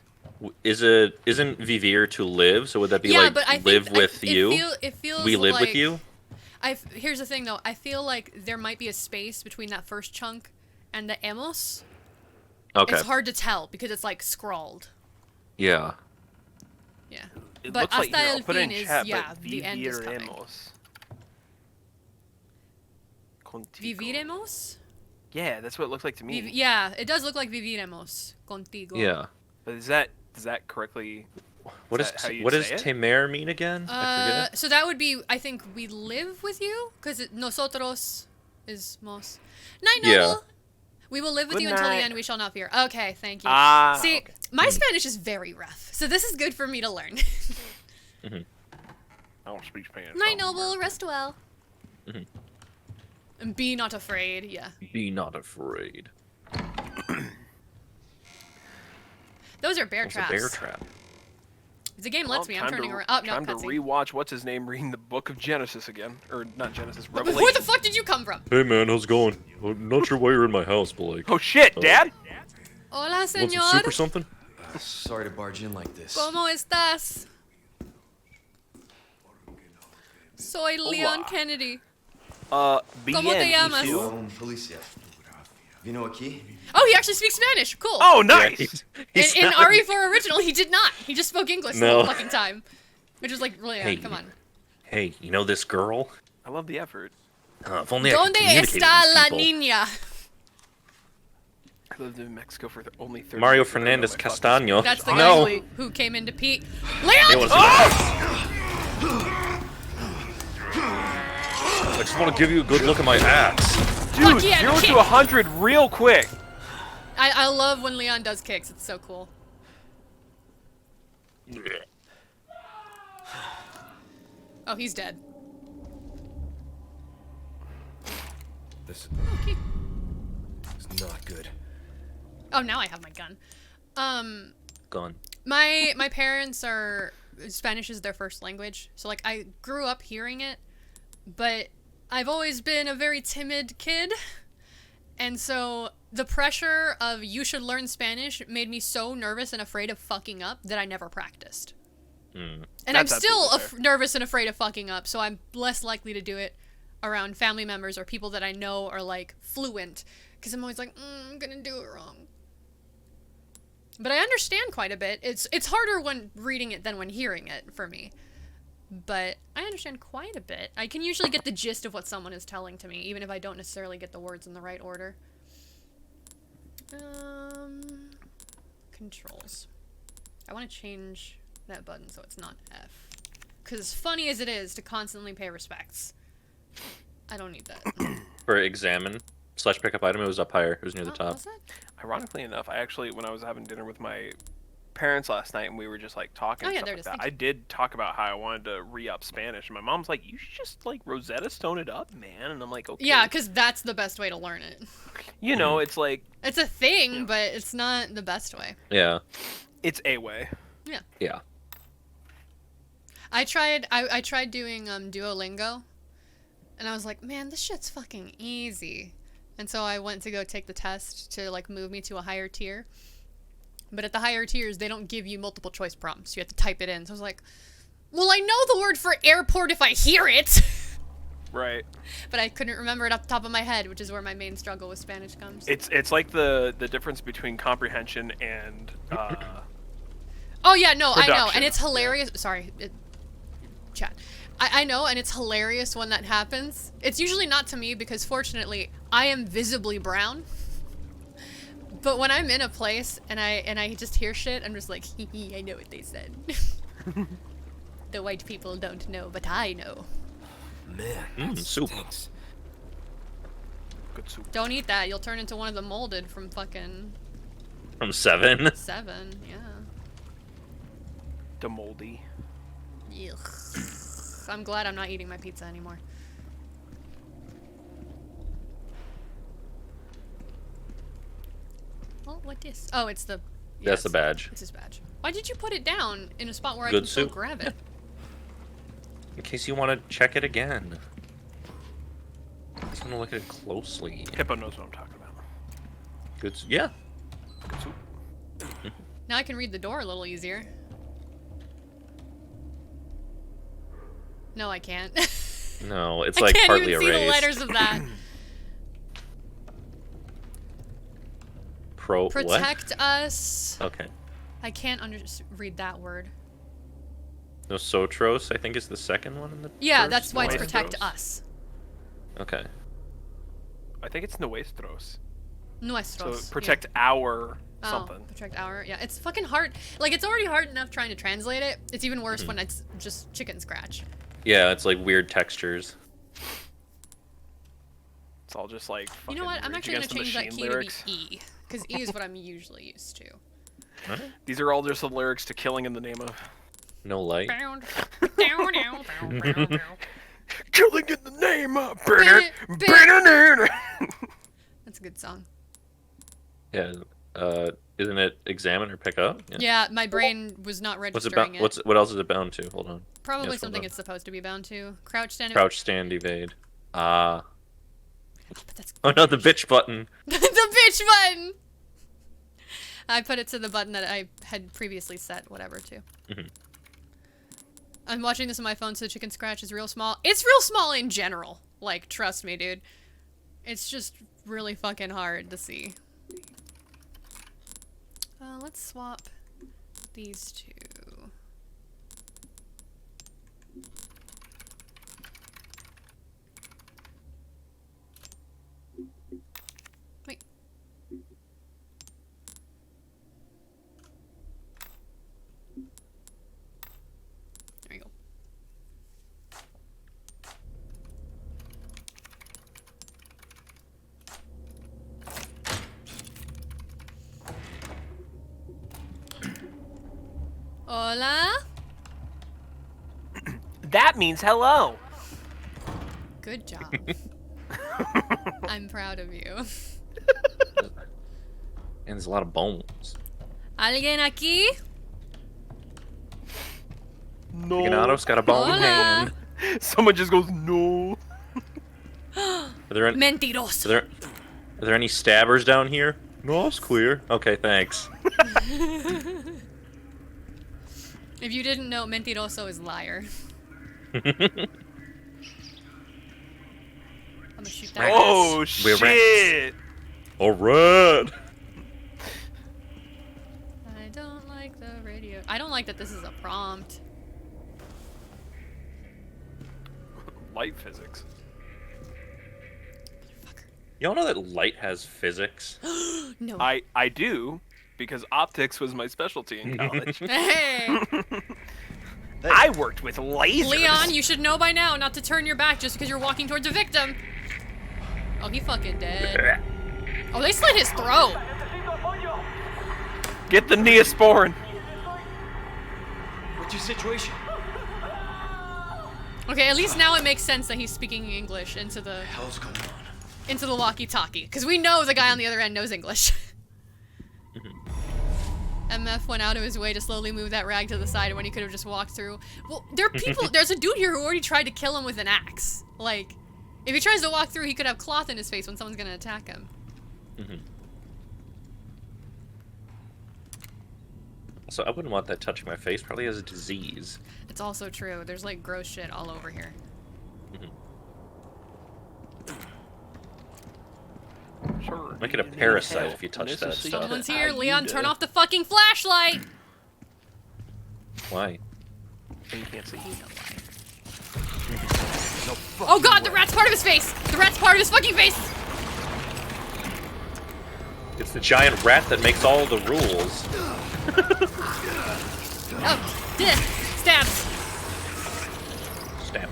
isn't vivir to live? So would that be Yeah, like but I live think with you? It feels We live like, with you? Here's the thing though. I feel like there might be a space between that first chunk and the emos. Okay. It's hard to tell because it's like scrawled. Yeah. Yeah. It But looks like hasta here, el I'll put it in fin is, chat, yeah, but the end is coming. viviremos. Contigo. Viviremos? Yeah, that's what it looks like to me. Yeah, it does look like viviremos contigo. Yeah. But is that correctly? What Is that how you'd what does say it? temer mean again? I forget. So that would be, I think, we live with you, because nosotros is mos. Night, Yeah. Noble. We will live with Good you until the night. end. We shall not fear. Okay, thank you. See, Okay. my Spanish is very rough, so this is good for me to learn. I don't speak Spanish. Night, Noble. Rest well. Mhm. And be not afraid. Yeah. Be not afraid. Those are bear It's a traps. bear trap. The game lets me. I'm turning around. Oh, no, Time to cutscene. rewatch what's his name reading the Book of Genesis again, or not Genesis, But Revelation. where the fuck did you come from? Hey man, how's it going? I'm not sure why you're in my house, but like, Oh shit, Dad! Hola, want some señor. soup or something? Sorry to barge in like this. ¿Cómo estás? Soy Leon Kennedy. Bien, ¿Cómo te llamas? monsieur. Felicia. Vino aquí? Oh, he actually speaks Spanish. Cool. Oh, nice! He's in not- RE4 original, he did not. He just spoke English the No. whole fucking time. Which is like, really, Hey. come on. Hey, you know this girl? I love the effort. If only I could ¿Dónde communicate with está these la people. niña? I lived in Mexico for only 30 Mario years. I don't know Fernandez my fucking Castaño. That's the No. guy who came in to pee. It Leon! was I just want to give you a good look at my axe. Dude, yeah, 0 kick. to 100 real quick. I love when Leon does kicks. It's so cool. Oh, he's dead. This Okay. is not good. Oh, now I have my gun. Gone. My parents are Spanish is their first language, so like I grew up hearing it, but I've always been a very timid kid, and so the pressure of you should learn Spanish made me so nervous and afraid of fucking up that I never practiced. And That's I'm still absolutely nervous and afraid of fucking up, so I'm less likely to do it around family members or people that I know are like fluent, because I'm always like, I'm gonna do it wrong. But I understand quite a bit. It's harder when reading it than when hearing it for me. But I understand quite a bit. I can usually get the gist of what someone is telling to me, even if I don't necessarily get the words in the right order. Controls. I want to change that button so it's not F. Because as funny as it is to constantly pay respects, I don't need that. For examine / pick up item, it was up higher. It was near the Oh, top. was that? Ironically enough, I actually, when I was having dinner with my parents last night and we were just like talking Oh, and yeah, stuff there like it is. that, Thank I you. did talk about how I wanted to re-up Spanish, and my mom's like, you should just like Rosetta Stone it up, man. And I'm like, okay. Yeah, because that's the best way to learn it. You know, it's like, It's a thing, but it's not the best way. Yeah. it's a way. Yeah. I tried doing Duolingo, and I was like, man, this shit's fucking easy. And so I went to go take the test to like move me to a higher tier. But at the higher tiers, they don't give you multiple choice prompts. You have to type it in. So I was like, well, I know the word for airport if I hear it. Right. But I couldn't remember it off the top of my head, which is where my main struggle with Spanish comes. It's like the difference between comprehension and Oh yeah, no, I know, Production. and it's hilarious. Sorry, chat. I know, and it's hilarious when that happens. It's usually not to me because fortunately I am visibly brown. But when I'm in a place and I just hear shit, I'm just like, hee hee, I know what they said. The white people don't know, but I know. Man, that soup. stinks. good soup. Don't eat that. You'll turn into one of the molded from fucking From 7. 7. Yeah. The moldy. Ugh. I'm glad I'm not eating my pizza anymore. Oh, what this? Oh, it's the. Yeah, That's the badge. It's his badge. Why did you put it down in a spot where I Good can still soup. grab it? In case you want to check it again. I just want to look at it closely. Hippo knows what I'm talking about. Good. Yeah. Good soup. Now I can read the door a little easier. No, I can't. No, it's I like can't partly even see erased. the letters of that. What? Protect us. Okay. I can't read that word. Nosotros, I think, is the second one in the. Yeah, first that's why it's one? protect Nuestros. us. Okay. I think it's nuestros. So Nuestros. protect our yeah. something. Oh, protect our. Yeah, it's fucking hard. Like, it's already hard enough trying to translate it. It's even worse Mm-hmm. when it's just chicken scratch. Yeah, it's like weird textures. It's all just like You know what? I'm Rage actually going to Against the change that Machine key lyrics. to be E. Because E is what I'm usually used to. These are all just the lyrics to Killing in the Name of. No light. Bound. Down, down, bound, bound, bound. Killing in the Name of. That's a good song. Yeah. Isn't it examine or pick up? Yeah, my brain was not What's it registering bound? it. What else is it bound to? Hold on. Probably Yes, hold something on. it's supposed to be bound to. Crouch, stand, Crouch, stand, evade. Ah. But that's Oh no, the bitch button. the bitch button! I put it to the button that I had previously set whatever to. Mhm. I'm watching this on my phone, so chicken scratch is real small. It's real small in general. Like, trust me, dude. It's just really fucking hard to see. Let's swap these two. Wait. There we go. Hola? That means hello. Good job. I'm proud of you. And there's a lot of bones. ¿Alguien aquí? No. Ganato's got a bone Hola. hand. Someone just goes, no. Are there, Mentiroso. are there any stabbers down here? No, it's clear. Okay, thanks. If you didn't know, mentiroso is liar. I'm gonna shoot that. Oh, We're shit. Alright. I don't like the radio. I don't like that this is a prompt. Light physics. Y'all know that light has physics? No. I do, because optics was my specialty in college. Hey! I worked with lasers. Leon, you should know by now not to turn your back just because you're walking towards a victim. Oh, he fucking dead. Oh, they slit his throat. Get the Neosporin. What's your situation? Okay, at least now it makes sense that he's speaking English into the Hell's going on? walkie-talkie, because we know the guy on the other end knows English. MF went out of his way to slowly move that rag to the side when he could have just walked through. Well, there are people. There's a dude here who already tried to kill him with an axe. Like, if he tries to walk through, he could have cloth in his face when someone's gonna attack him. So I wouldn't want that touching my face. Probably has a disease. It's also true. There's like gross shit all over here. Sure. Make it a parasite if you touch that stuff. Someone's here. Leon, turn off the fucking flashlight. Why? You can't see. Oh god, the rat's part of his face. The rat's part of his fucking face. It's the giant rat that makes all the rules. Oh, stabs. Stamp.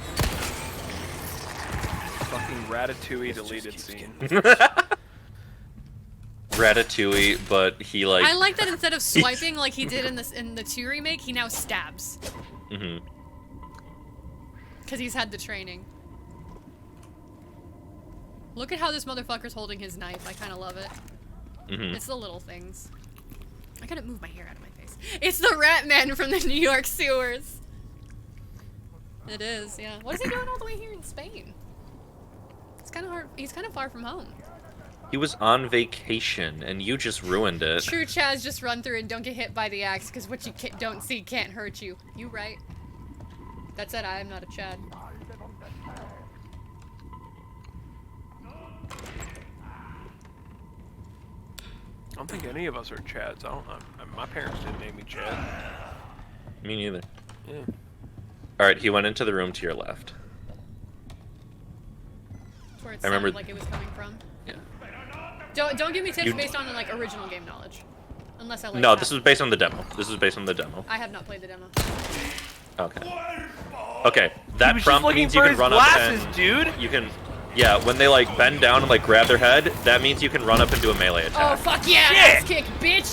Fucking Ratatouille deleted scene. Ratatouille, but he like. I like that instead of swiping like he did in the 2 remake, he now stabs. Because he's had the training. Look at how this motherfucker's holding his knife. I kind of love it. It's the little things. I gotta move my hair out of my face. It's the rat man from the New York sewers. It is, yeah. What is he doing all the way here in Spain? It's kind of hard. He's kind of far from home. He was on vacation, and you just ruined it. True Chaz, just run through and don't get hit by the axe, because what you don't see can't hurt you. You right. That said, I am not a Chad. I don't think any of us are Chads. My parents didn't name me Chad. Me neither. Yeah. Alright, he went into the room to your left. That's where it I remember- sounded like it was coming from. Yeah. Don't give me tips You- based on like original game knowledge. Unless I like No, that. this is based on the demo. This is based on the demo. I have not played the demo. Okay. Okay, He that was just prompt looking means you for can his run glasses, up and dude. you can. Yeah, when they like bend down and like grab their head, that means you can run up and do a melee Oh attack. fuck yeah! Shit. Ass kick, bitch!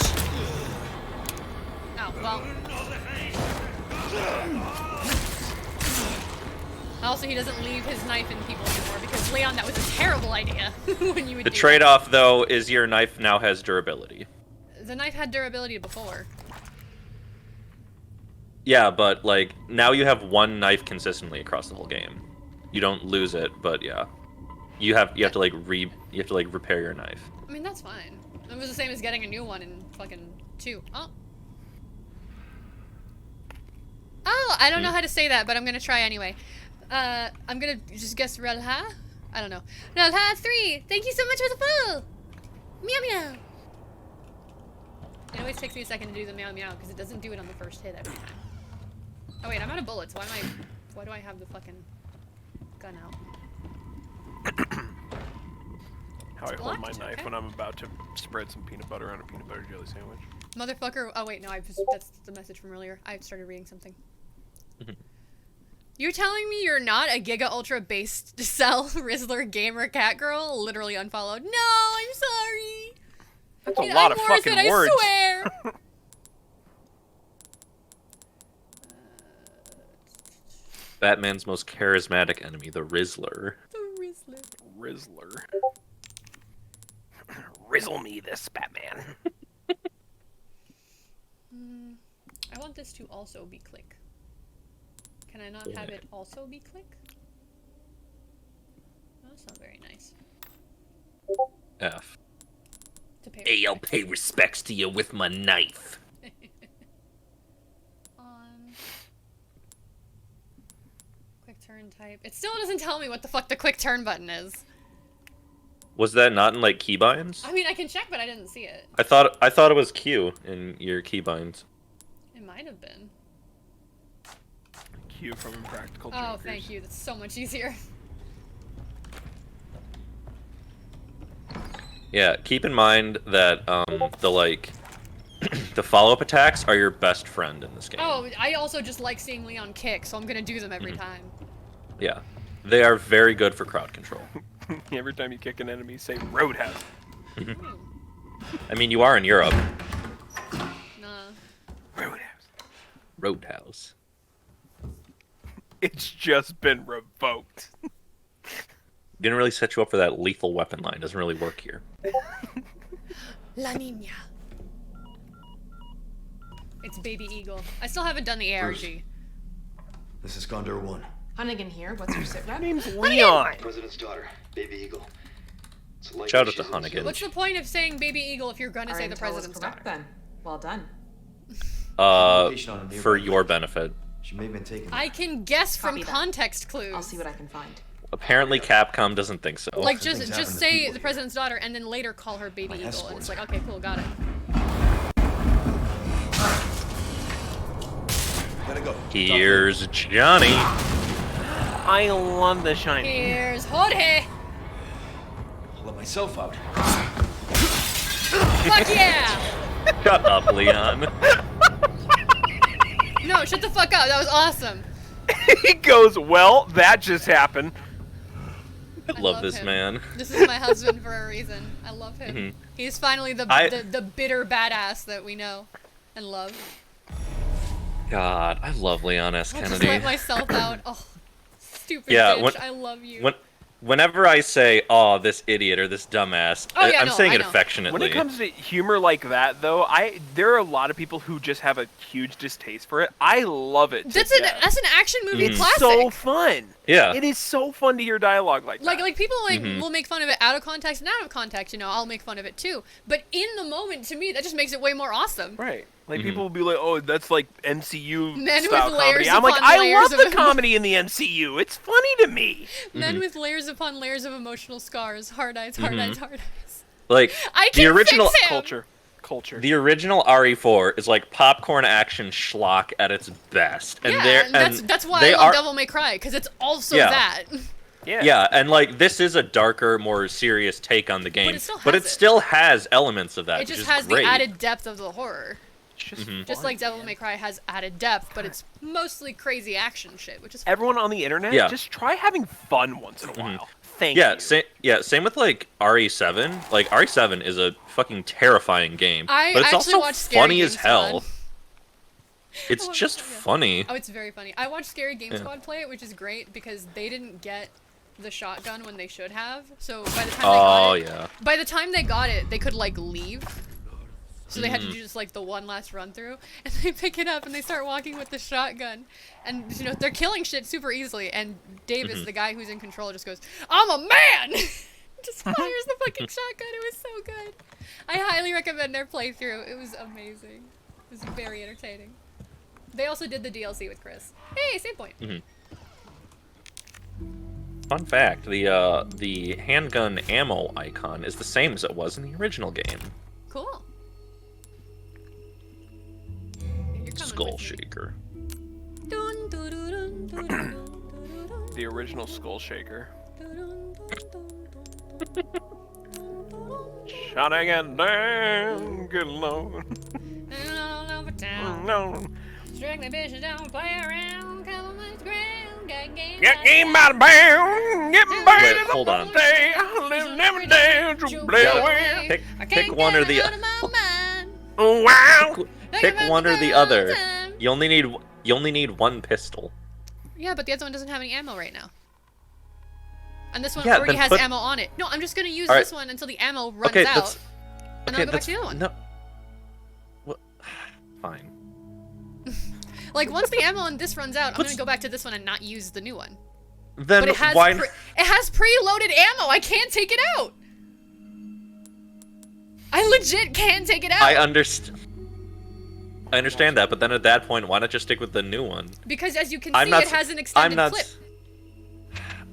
Oh well. Also, he doesn't leave his knife in people anymore because Leon, that was a terrible idea when you would The do trade-off though is your knife now has durability. that. The knife had durability before. Yeah, but like now you have one knife consistently across the whole game. You don't lose it, but yeah, you have to like repair your knife. I mean, that's fine. It was the same as getting a new one in fucking 2. Oh. Oh, I don't know how to say that, but I'm gonna try anyway. I'm gonna just guess Relha. I don't know. Relha 3. Thank you so much for the follow. Meow meow. It always takes me a second to do the meow meow because it doesn't do it on the first hit every time. Oh wait, I'm out of bullets. Why do I have the fucking gun out? How I hold my knife when I'm about to spread some peanut butter on a peanut butter jelly sandwich. Motherfucker. Oh wait, no, that's the message from earlier. I started reading something. You're telling me you're not a Giga Ultra based cell Rizzler gamer cat girl? Literally unfollowed. No, I'm sorry. That's a lot of fucking words. I swear. Batman's most charismatic enemy, the Rizzler. The Rizzler. Rizzler. Rizzle me this, Batman. I want this to also be click. Can I not have it also be click? Oh, that's not very nice. F. Hey, I'll pay respects to you with my knife. Quick turn type. It still doesn't tell me what the fuck the quick turn button is. Was that not in like keybinds? I mean, I can check, but I didn't see it. I thought it was Q in your keybinds. It might have been. Q from Impractical Oh, Jokers. thank you. That's so much easier. Yeah, keep in mind that the follow-up attacks are your best friend in this game. Oh, I also just like seeing Leon kick, so I'm gonna do them every time. Yeah, they are very good for crowd control. Every time you kick an enemy, say Roadhouse. I mean, you are in Europe. Nah. Roadhouse. Roadhouse. It's just been revoked. Didn't really set you up for that lethal weapon line. Doesn't really work here. La Niña. It's Baby Eagle. I still haven't done the ARG. Bruce. This is Gondor 1. Hunnigan here. What's your sit rep? Name's Leon. President's daughter, Baby Eagle. It's likely Shout out to she's in the Hunnigan. What's the point of saying Baby Eagle if you're gonna Our say the intel was president's correct daughter? then. Well done. Location on a nearby For your lake. benefit. She may have been taken. I can guess from Copy that. context clues. I'll see what I can find. Apparently, Capcom doesn't think so. Like Something's just happened to say people the here. president's daughter and then later call her Baby My Eagle, and escort. it's like, okay, cool, got it. Gotta go. Here's Johnny. I love the shiny. Here's Jorge. I'll let myself out. Fuck yeah! Shut up, Leon. No, shut the fuck up. That was awesome. He goes, well, that just happened. I love this him. man. This is my husband for a reason. I love him. Mhm. He's finally the bitter badass that we know and love. God, I love Leon S. I'll Kennedy. just let myself out. Oh, stupid Yeah, bitch. when- I love you. Whenever I say, "Oh, this idiot" or "this dumbass," Oh, yeah, I'm no, saying I it know. affectionately. When it comes to humor like that, though, there are a lot of people who just have a huge distaste for it. I love it. That's an action movie It's classic. so fun. Yeah. It is so fun to hear dialogue like that. Like people Mm-hmm. will make fun of it out of context and out of context. You know, I'll make fun of it too. But in the moment, to me, that just makes it way more awesome. Right. Like Mm-hmm. people will be like, "Oh, that's like MCU Men with style layers comedy." I'm like, upon "I layers love the of- comedy in the MCU. It's funny to me." Men with layers upon layers of emotional scars, hard eyes, hard eyes, hard eyes. Like I the can original fix him! Culture. The original RE4 is like popcorn action schlock at its best, and Yeah, and that's why I love Devil May Cry, because it's also Yeah. that. Yeah, and like this is a darker, more serious take on the game, But it still has it. elements of that. It just which has is great. the added depth of the horror. Just, Just like Devil May Cry has added depth, but it's mostly crazy action shit, which is everyone on the internet, Yeah. just try having fun once in a while. Thank Yeah, you. same with like RE7. Like RE7 is a fucking terrifying game, I but it's actually also watched Scary funny Game as hell. Squad. It's watched just it, yeah. funny. Oh, it's very funny. I watched Scary Game Yeah. Squad play it, which is great because they didn't get the shotgun when they should have. So by the time Oh they got it, yeah. by the time they got it, they could like leave. So they had Mm-hmm. to do just like the one last run through, and they pick it up and they start walking with the shotgun, and you know they're killing shit super easily. And Davis, Mm-hmm. the guy who's in control, just goes, "I'm a man!" Just fires the fucking shotgun. It was so good. I highly recommend their playthrough. It was amazing. It was very entertaining. They also did the DLC with Chris. Hey, save point. Mm-hmm. Fun fact: the handgun ammo icon is the same as it was in the original game. Cool. You're coming Skull with me. Shaker. Dun, dun, dun, dun, dun, dun, dun, dun, The original Skull Shaker. dun, dun, dun, dun, Shutting it down, good lord. dun. All over town. No. Strictly bitches don't play around. Cover much ground. Got game. Get game by the pound, get Wait, back to hold the on. day. I live never down to play away. Pick one or the other. Wow. Pick one or the other. You only need one pistol. Yeah, but the other one doesn't have any ammo right now. And this one Yeah, already then has put- ammo on it. No, I'm just gonna use All right. this one until the ammo runs Okay, out. that's And then okay. I'll go back to the other one. No. What? Fine. Like once the ammo on this runs out, I'm What's- gonna go back to this one and not use the new one. Then But it has why? it has preloaded ammo. I can't take it out. I legit can't take it out. I understand that, but then at that point, why not just stick with the new one? Because as you can I'm see, not it s- has an extended I'm not. clip.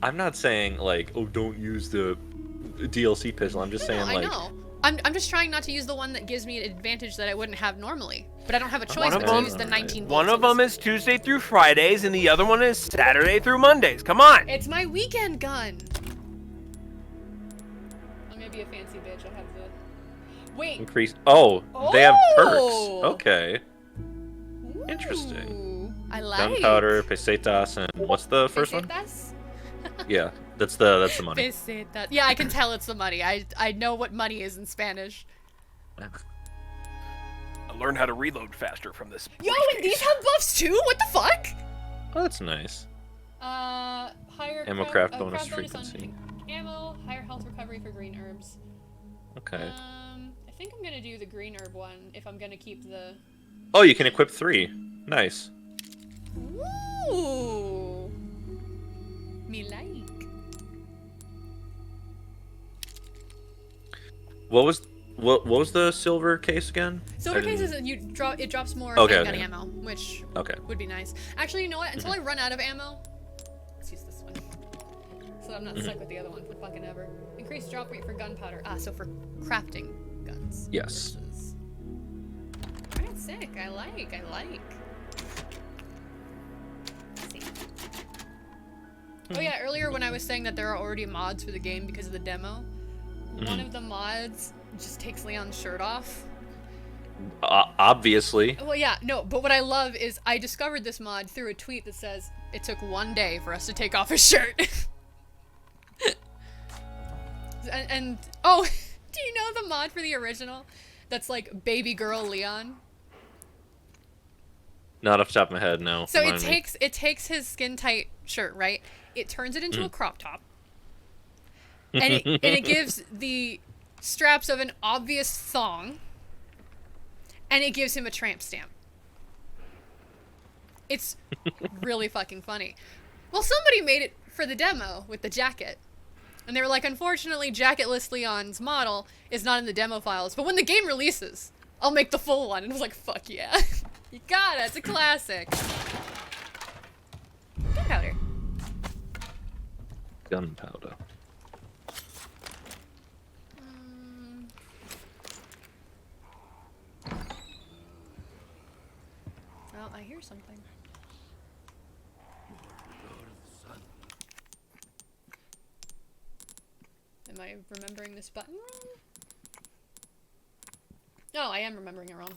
I'm not saying like, oh, don't use the DLC pistol. I'm just saying No, I like, know. I'm just trying not to use the one that gives me an advantage that I wouldn't have normally. But I don't have a choice One of but to them- use the 19 One bolts of on them this. is Tuesday through Fridays, and the other one is Saturday through Mondays. Come on. It's my weekend gun. I'm gonna be a fancy bitch. I have the. Wait. increase. Oh, they have perks. Oh! Okay. Interesting. Ooh, I like. Gunpowder, pesetas, and what's the first one? Pesetas? Yeah, that's the money. Pesetas. Yeah, I can tell it's the money. I know what money is in Spanish. I learned how to reload faster from this. Yo, and these have buffs too? What the fuck? Oh, that's nice. Higher Ammo craft bonus frequency. on ammo, higher health recovery for green herbs. Okay. I think I'm gonna do the green herb one if I'm gonna keep the. Oh, you can equip 3. Nice. Ooh. Me like. What was the silver case again? Silver I case didn't- is it drops more Okay, handgun okay. ammo, which Okay. would be nice. Actually, you know what? Until I run out of ammo, let's use this one. So I'm not stuck with the other one for fucking ever. Increased drop rate for gunpowder. So for crafting guns. Yes. versus- Alright, sick. I like. Let's see. Oh yeah, earlier when I was saying that there are already mods for the game because of the demo, one of the mods just takes Leon's shirt off. Obviously. Well, yeah, no, but what I love is I discovered this mod through a tweet that says, it took 1 day for us to take off his shirt. and oh, do you know the mod for the original? That's like baby girl Leon. Not off the top of my head, no. So Remind me. it takes his skin tight shirt, right? It turns it into a crop top. And it gives the straps of an obvious thong. And it gives him a tramp stamp. It's really fucking funny. Well, somebody made it for the demo with the jacket. And they were like, unfortunately, jacketless Leon's model is not in the demo files. But when the game releases, I'll make the full one. And I was like, fuck yeah. You got it. It's a classic. Gunpowder. Gunpowder. Oh, I hear something. Am I remembering this button wrong? No, I am remembering it wrong.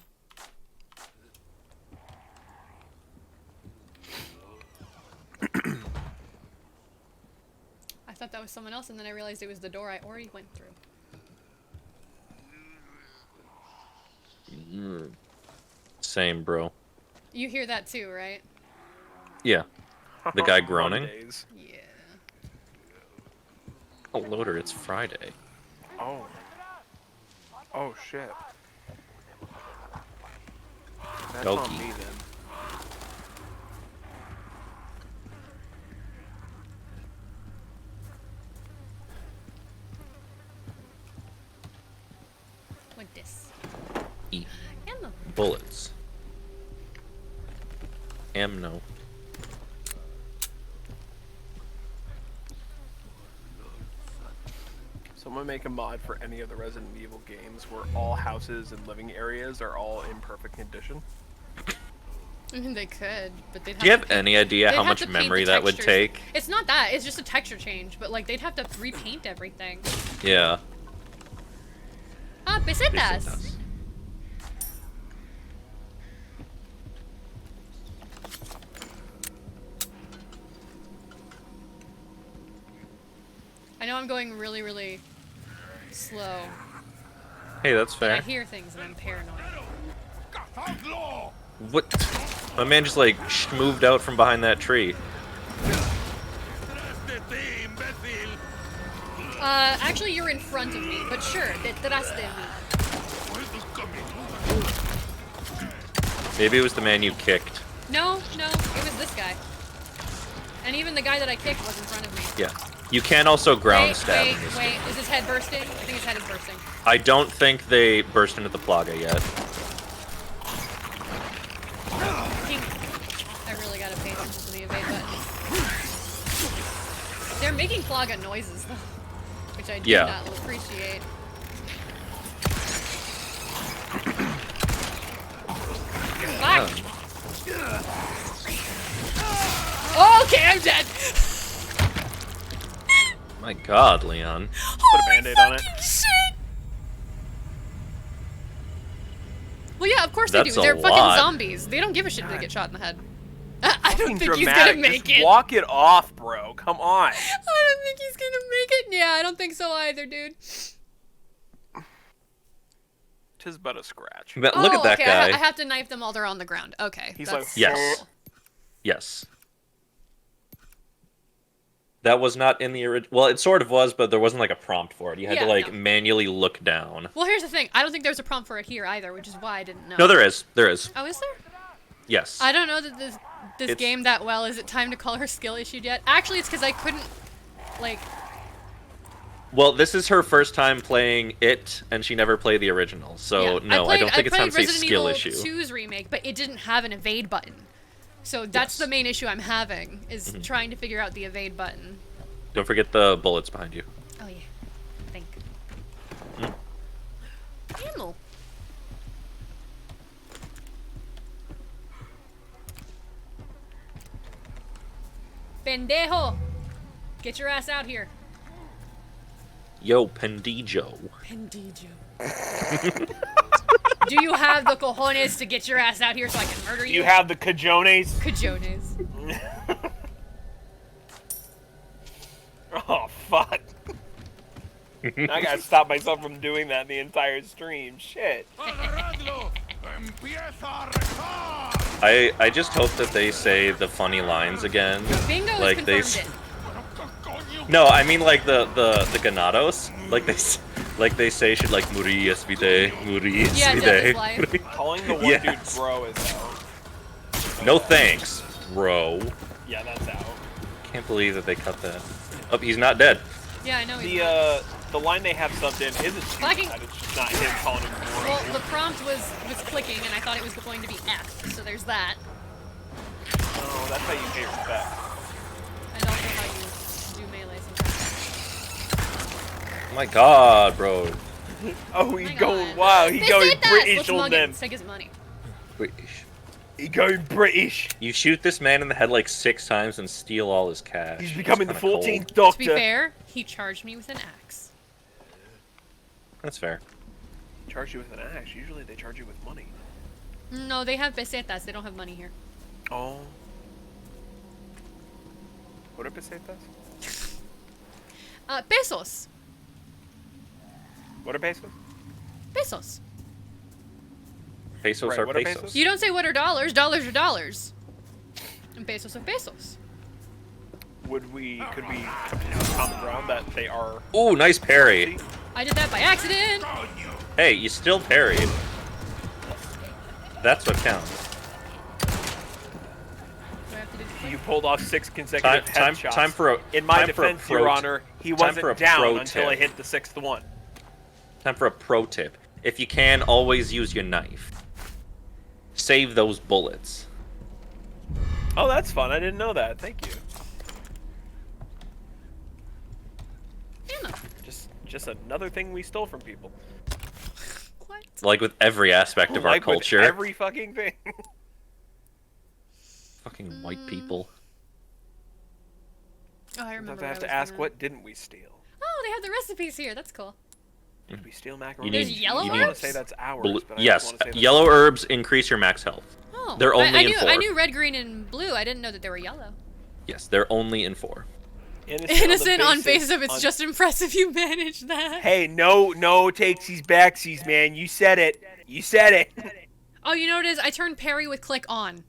I thought that was someone else, and then I realized it was the door I already went through. Same, bro. You hear that too, right? Yeah. The guy groaning. Mondays. Yeah. Oh, loader, it's Friday. Oh. Oh shit. That's on Dokie. me then. What this? E. Ammo. Bullets. Amno. Someone make a mod for any of the Resident Evil games where all houses and living areas are all in perfect condition. I mean, they could, but they'd have Do you have to paint- any idea they'd how have much to paint memory the that would textures. take? It's not that. It's just a texture change, but like they'd have to repaint everything. Yeah. Ah, pesetas. Pesetas. I know I'm going really, really slow. Hey, that's But I fair. hear things and I'm paranoid. What? My man just like moved out from behind that tree. Actually, you're in front of me, but sure, detrás de mí. Maybe it was the man you kicked. No, it was this guy. And even the guy that I kicked was in front of me. Yeah. You can also ground stab. Wait, in this wait, game. is his head bursting? I think his head is bursting. I don't think they burst into the plaga yet. I really gotta pay attention to the evade button. They're making plaga noises though, which I do Yeah. not appreciate. Fuck! Oh, okay, I'm dead. My God, Leon. Put a band-aid on it. Shit! Well, yeah, of course they That's do. a They're fucking lot. zombies. They don't give a shit if they get shot in the head. I don't Fucking think he's dramatic. gonna make Just it. walk it off, bro. Come on. I don't think he's gonna make it. Yeah, I don't think so either, dude. Tis but a scratch. But look at that okay, guy. I have to knife them while they're on the ground. Okay. He's that's like, Yes. Yes. That was not in the original. Well, it sort of was, but there wasn't like a prompt for it. You had to Yeah, like no. manually look down. Well, here's the thing. I don't think there's a prompt for it here either, which is why I didn't know. No, there is. There is. Oh, is there? Yes. I don't know that this It's- game that well. Is it time to call her skill issued yet? Actually, it's because I couldn't, like... Well, this is her first time playing it, and she never played the original. So, yeah. no, I don't think it's time to say Resident skill Evil issue. 2's remake, but it didn't have an evade button. So that's Yes. the main issue I'm having, is trying to figure out the evade button. Don't forget the bullets behind you. Oh, yeah. Think. Ammo. Pendejo! Get your ass out here. Yo, Pendijo. Pendijo. Do you have the cojones to get your ass out here so I can murder you? You have the cajones. Cajones. Oh, fuck. I gotta stop myself from doing that the entire stream. Shit. I just hope that they say the funny lines again. Bingo Like has they confirmed it. No, I mean like the ganados. Like they say should like muri esvide, muri Yeah, death is esvide. life. Calling the one Yes. dude bro is out. No thanks, bro. Yeah, that's out. Can't believe that they cut that. Oh, he's not dead. Yeah, I know he's not. The line they have subbed in isn't too Fucking- bad. It's just not him calling him bro. Well, the prompt was clicking, and I thought it was going to be F, so there's that. No, that's how you pay respect. And also how you do melee sometimes. Oh my God, bro. Oh, he's my going God. wow. He going Pesetas! British Let's on mug them. it. Take his money. British. He going British. You shoot this man in the head like 6 times and steal all his cash. He's becoming the That's kinda 14th cold. Doctor. To be fair, he charged me with an axe. That's fair. Charge you with an axe. Usually they charge you with money. No, they have pesetas. They don't have money here. Oh. What are pesetas? Pesos. What are pesos? Pesos. Pesos Right, are what are pesos. pesos? You don't say what are dollars. Dollars are dollars. And pesos are pesos. Could we come to common ground that they are? Ooh, nice parry. I did that by accident. Hey, you still parried. That's what counts. Do I have to do this You pulled off 6 consecutive headshots. Time for a In my time for a defense, pro Your t- Honor, he time for a wasn't down pro until I tip. hit the 6th one. Time for a pro tip. If you can, always use your knife. Save those bullets. Oh, that's fun. I didn't know that. Thank you. Ammo. Just just another thing we stole from people. What? Like with every aspect of our Like with culture. every fucking thing. Fucking white people. Oh, I Sometimes remember. I have what to was ask, gonna- what didn't we steal? Oh, they have the recipes here. That's cool. Did we steal macaroni? You need- There's yellow you I need- want to say that's ours, Blue, but I yes, just want to say yellow herbs increase your max health. Oh, They're only I in knew, 4. I knew red, green, and blue. I didn't know that they were yellow. Yes, they're only in 4. Innocent on face of it's on- just impressive you managed that. Hey, no takesies backsies, man. You said it. You said it. Oh, you know what it is? I turned parry with click on.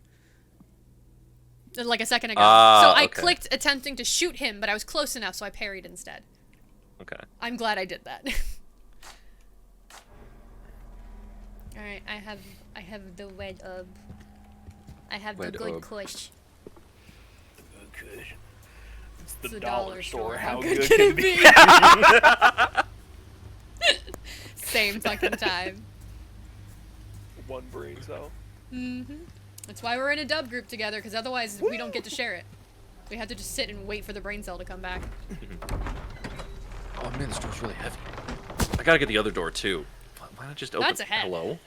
Like a second ago. Ah, so I okay. clicked attempting to shoot him, but I was close enough, so I parried instead. Okay. I'm glad I did that. Alright, I have the red herb. I have Red the good herb. kush. Good. It's the It's a dollar store. How good good can can it be? Same fucking time. One brain cell. That's why we're in a dub group together, because otherwise we don't get to share it. We have to just sit and wait for the brain cell to come back. Oh man, this door's really heavy. I gotta get the other door too. Why not just open? That's a head. Hello.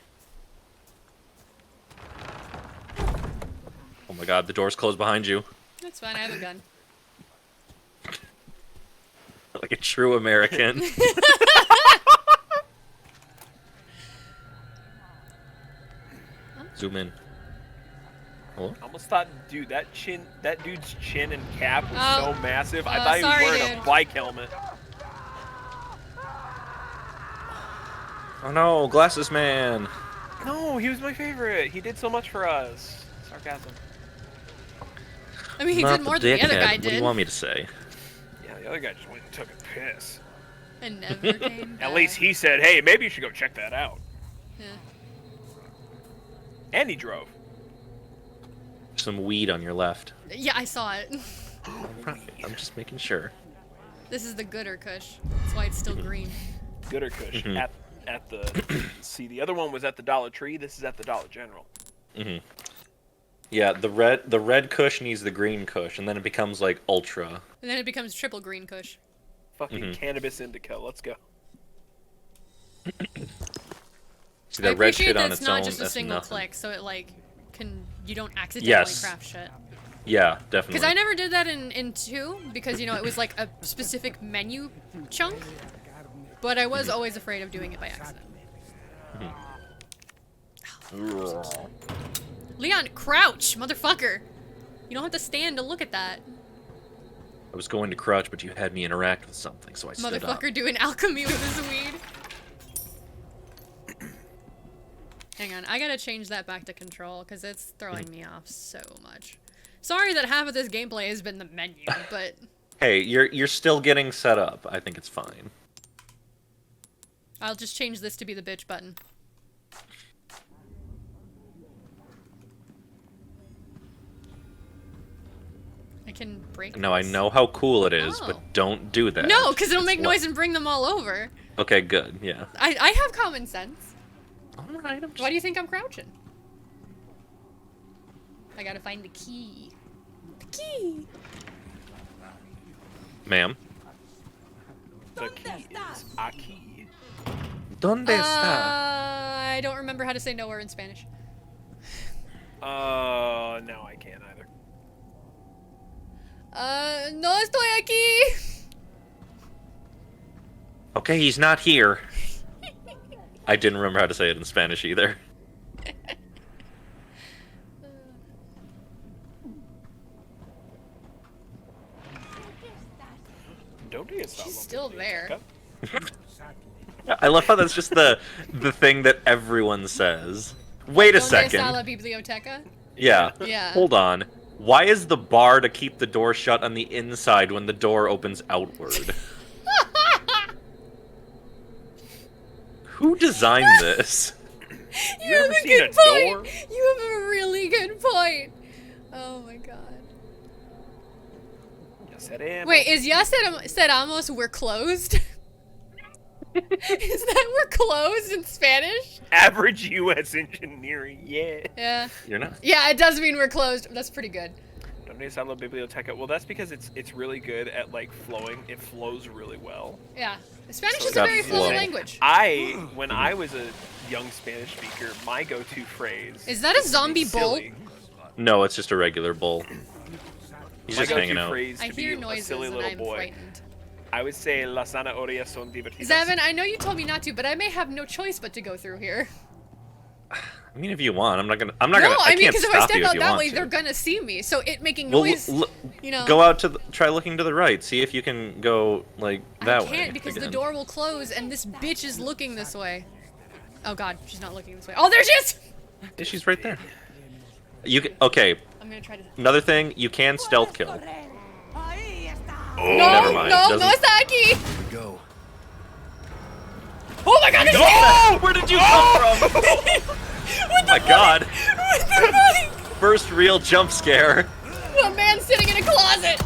Oh my god, the door's closed behind you. That's fine, I have a gun. Like a true American. Zoom in. Oh, I almost thought, dude, that dude's chin and cap was Oh. so massive. I thought he sorry, was wearing dude. a bike helmet. oh no, glasses man. No, he was my favorite. He did so much for us. Sarcasm. I mean, he Not did more than the other dickhead. guy What do did. you want me to say? Yeah, the other guy just went and took a piss. And never came back. At least he said, hey, maybe you should go check that out. Yeah. And he drove. Some weed on your left. Yeah, I saw it. Right, I'm just making sure. This is the gooder kush. That's why it's still green. Gooder Kush Mhm. at the see, the other one was at the Dollar Tree. This is at the Dollar General. Mhm. Yeah, the red Kush needs the green Kush, and then it becomes like ultra. And then it becomes triple green kush. Fucking Mhm. cannabis indica. Let's go. See I that red appreciate shit that on it's its not own. just a That's single nothing. click, so it like you don't accidentally Yes. craft shit. Yeah, definitely. Because I never did that in 2, because, you know, it was like a specific menu chunk. But I was always afraid of doing it by accident. Leon, crouch, motherfucker! You don't have to stand to look at that. I was going to crouch, but you had me interact with something, so I stood up. Motherfucker doing alchemy with his weed. Hang on, I gotta change that back to control, because it's throwing me off so much. Sorry that half of this gameplay has been the menu, but... Hey, you're still getting set up. I think it's fine. I'll just change this to be the bitch button. I can break No, I this. know how cool it is, Oh. but don't do that. No, because it'll It's make what- noise and bring them all over. Okay, good. Yeah. I have common sense. All right. I'm just... Why do you think I'm crouching? I gotta find the key. The key! Ma'am. The key is a key. ¿Dónde está? I don't remember how to say nowhere in Spanish. No, I can't either. No estoy aquí! Okay, he's not here. I didn't remember how to say it in Spanish either. Don't you stop. She's still there. I love how that's just the thing that everyone says. Wait a ¿Dónde second. está la biblioteca? Yeah. Yeah. Hold on. Why is the bar to keep the door shut on the inside when the door opens outward? Who designed this? You ever have a seen good a point! door? You have a really good point! Oh my god. Wait, is Ya cerramos we're closed? Is that we're closed in Spanish? Average U.S. engineering, yeah. Yeah. You're not. Yeah, it does mean we're closed. That's pretty good. Donde está la biblioteca? Well, that's because it's really good at like flowing. It flows really well. Yeah. Spanish So is a got very flow. fluid language. When I was a young Spanish speaker, my go-to phrase Is that a to be zombie bull? silly. No, it's just a regular bull. He's My just hanging go-to out. phrase I to hear be a noises silly and little I'm boy. frightened. I would say las zanahorias son divertidas. Zevin, I know you told me not to, but I may have no choice but to go through here. I mean, if you want, I'm not gonna. No, I mean, can't because if I stop step you if out you that want way, to. they're gonna see me. So it making Well, noise, you know. Go out to try looking to the right. See if you can go like that way. I can't because the again. door will close and this bitch is looking this way. Oh god, she's not looking this way. Oh, there she is! Yeah, she's right there. You can, okay. I'm gonna try to. Another thing, you can stealth kill. No, never mind. no, Doesn't- no está aquí! Go. Oh my god, it's Oh, where did you come from? Oh my god. What the First real jump scare. fuck? A man sitting in a closet!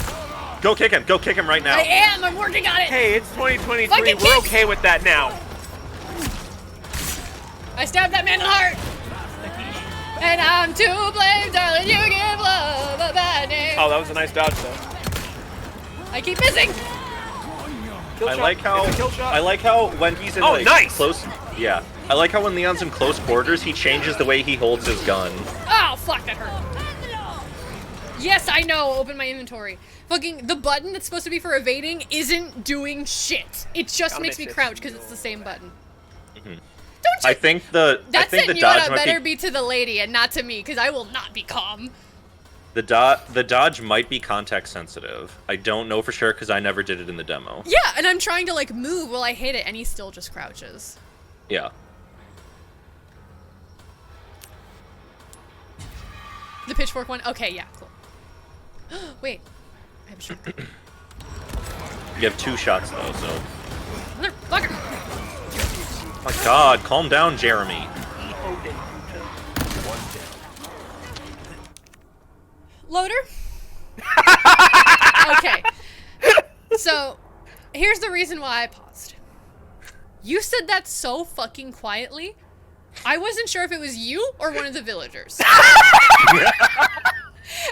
Go kick him. Go kick him right now. I am, I'm working on it! Hey, it's 2023. Fucking We're kick! okay with that now. I stabbed that man in the heart! And I'm to blame, darling, you give love a bad name. Oh, that was a nice dodge, though. I keep missing! Kill I shot. like how It's a kill shot. I like how when he's in Oh, like nice! close. Yeah, I like how when Leon's in close quarters, he changes the way he holds his gun. Oh, fuck, that hurt. Yes, I know, open my inventory. Fucking, the button that's supposed to be for evading isn't doing shit. It just makes me crouch because it's the same button. Don't you? I think the That dodge senora might better be be to the lady and not to me, because I will not be calm. the dodge might be context sensitive. I don't know for sure because I never did it in the demo. Yeah, and I'm trying to, like, move while I hit it, and he still just crouches. Yeah. The pitchfork one? Okay, yeah, cool. Wait. I have a shotgun. You have 2 shots though, so. Motherfucker! Oh my god, calm down, Jeremy. Loader? Okay. So, here's the reason why I paused. You said that so fucking quietly, I wasn't sure if it was you or one of the villagers.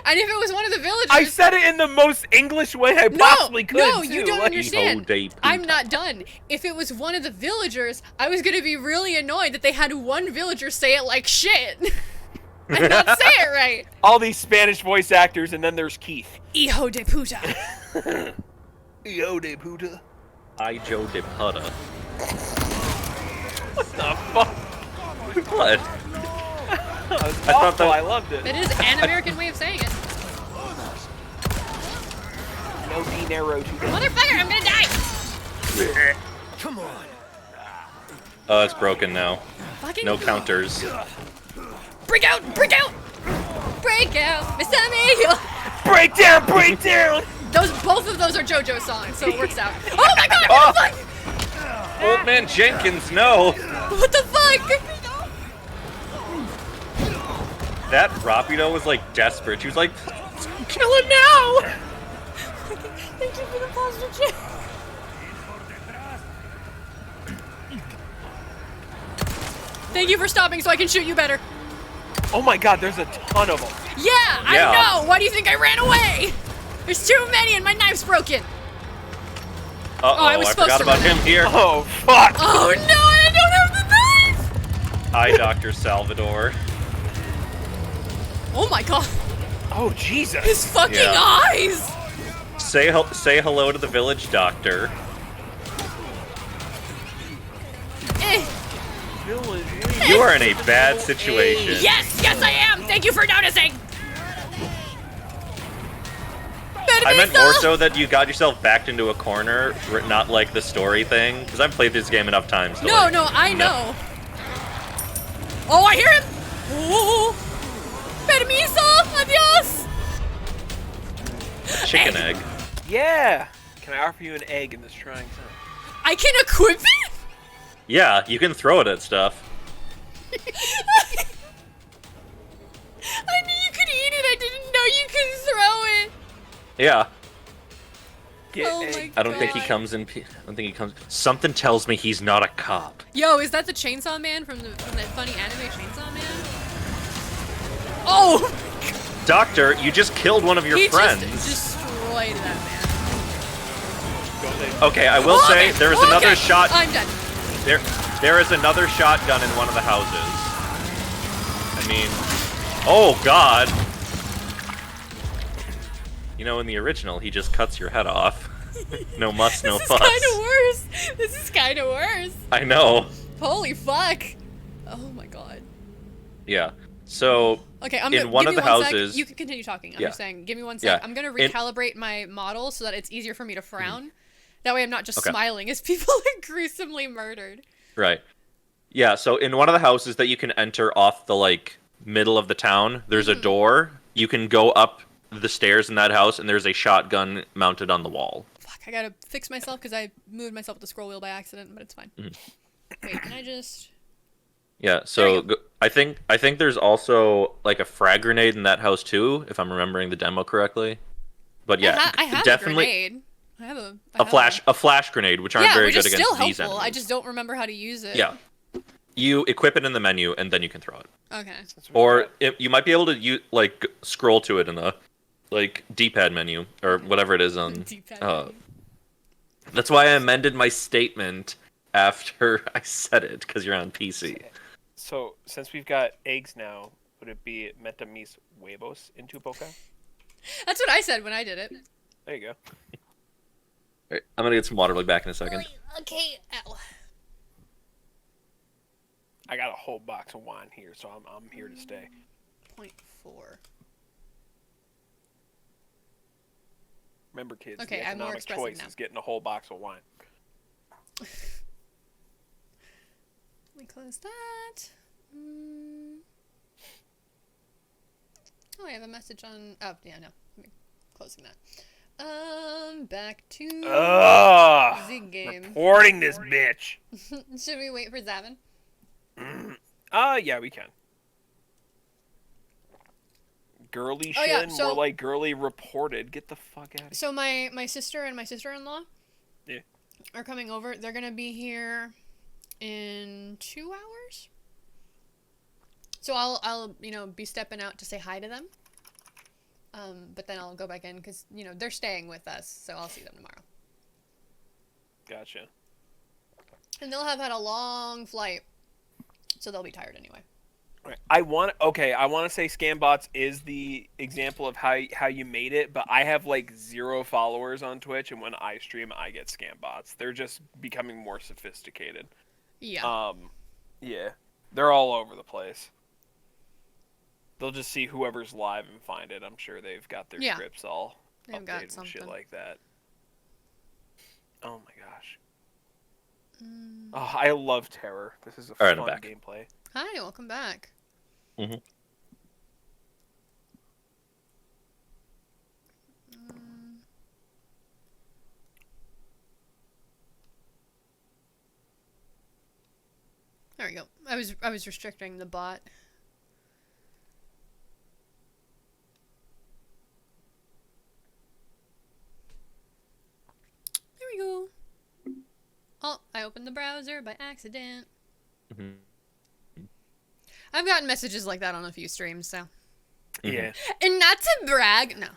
And if it was one of the villagers... I said it in the most English way I possibly could, No, too. you don't Like, understand. de I'm puta. not done. If it was one of the villagers, I was gonna be really annoyed that they had one villager say it like shit. And not say it right. all these Spanish voice actors, and then there's Keith. Hijo de puta. Yo de puta. I Joe de Puta. What the fuck? What? That was I thought awful. that- I loved it. That is an American way of saying it. No dinero to Motherfucker, I'm gonna die. Come on. Oh, it's broken now. Fucking No counters. break out, break out, break out, Mr. Amigo. break down, break down. Both of those are JoJo songs, so it works out. Oh my god, what the fuck? Old man Jenkins, no! What the fuck? That Rapido was like desperate. She was like, kill him now! Thank you for the posture check. Thank you for stopping so I can shoot you better. Oh my god, there's a ton of them. Yeah, I know. Why do you think I ran away? There's too many and my knife's broken. Uh-oh, I was I supposed forgot to about run. him here. Oh, fuck. Oh no, I don't have the knife. Hi, Dr. Salvador. Oh my god, Oh, Jesus. his fucking Yeah. eyes. Say hello to the village doctor. Eh. You are in a bad situation. Yes, yes I am. Thank you for noticing. I meant more so that you got yourself backed into a corner, not like the story thing. Because I've played this game enough times. To No, like, no, I know. Oh, I hear him. Oh. Permiso, adios. Chicken egg. Yeah. Can I offer you an egg in this trying time? I can equip it? Yeah, you can throw it at stuff. I knew you could eat it. I didn't know you could throw it. Yeah. Get Oh egg. my I don't think he God. comes in. I don't think he comes. Something tells me he's not a cop. Yo, is that the Chainsaw Man from that funny anime Chainsaw Man? Oh! Doctor, you just killed one of your friends. Just destroyed that man. Okay, I will say there is another shot. I'm dead. There is another shotgun in one of the houses. I mean, oh god. You know, in the original, he just cuts your head off. No muss, no fuss. This is kind of worse. I know. Holy fuck. Oh my god. Yeah. So, okay, in one of the houses... You can continue talking. I'm Yeah. just saying, give me 1 sec. Yeah. I'm going to recalibrate my model so that it's easier for me to frown. That way I'm not just smiling as people are gruesomely murdered. Right. Yeah, so in one of the houses that you can enter off the, like, middle of the town, there's a door. You can go up the stairs in that house, and there's a shotgun mounted on the wall. Fuck, I gotta fix myself because I moved myself with the scroll wheel by accident, but it's fine. Wait, can I just... Yeah, so I think there's also, like, a frag grenade in that house, too, if I'm remembering the demo correctly. But yeah, I have definitely... a grenade. I have a flash grenade, which aren't very good against still these helpful. enemies. I just don't remember how to use it. Yeah. You equip it in the menu, and then you can throw it. Okay. Or you might be able to scroll to it in the D-pad menu or whatever it is on. D-pad menu. That's why I amended my statement after I said it, because you're on PC. So since we've got eggs now, would it be meta mis huevos in tu boca? That's what I said when I did it. There you go. Right, I'm gonna get some water. I'll be back in a second. Okay. Ow. I got a whole box of wine here, so I'm here to stay. 0.4. Remember, kids, Okay, the I'm more economic expressive choice now. is getting a whole box of wine. Let me close that. Oh, I have a message on... Oh, yeah, no. I'm closing that. Back to the game. Reporting this bitch. Should we wait for Zavin? Yeah, we can. Girly Shin, more like girly reported. Get the fuck out of here. So my sister and my sister-in-law Yeah. are coming over. They're gonna be here in 2 hours. So I'll be stepping out to say hi to them. But then I'll go back in because they're staying with us, so I'll see them tomorrow. Gotcha. And they'll have had a long flight, so they'll be tired anyway. Right. I want to say Scambots is the example of how you made it, but I have like 0 followers on Twitch, and when I stream, I get Scambots. They're just becoming more sophisticated. Yeah. Yeah. They're all over the place. They'll just see whoever's live and find it. I'm sure they've got their scripts all updated and shit like that. Oh my gosh. Oh, I love Terror. This is a fun gameplay. Hi, welcome back. Mm-hmm. There we go. I was restricting the bot. There we go. Oh, I opened the browser by accident. Mm-hmm. I've gotten messages like that on a few streams, so. Yeah. And not to brag, no.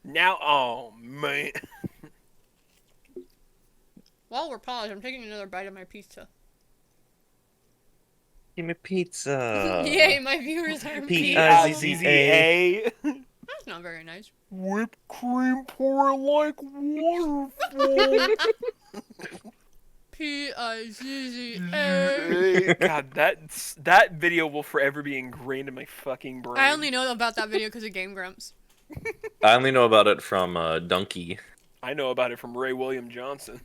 Now, oh man. While we're paused, I'm taking another bite of my pizza. Give me pizza. Yay, my viewers are P-I-Z-Z-A. That's not very nice. Whipped cream pour like waterfall. P-I-Z-Z-A. God, that video will forever be ingrained in my fucking brain. I only know about that video because of Game Grumps. I only know about it from Donkey. I know about it from Ray William Johnson.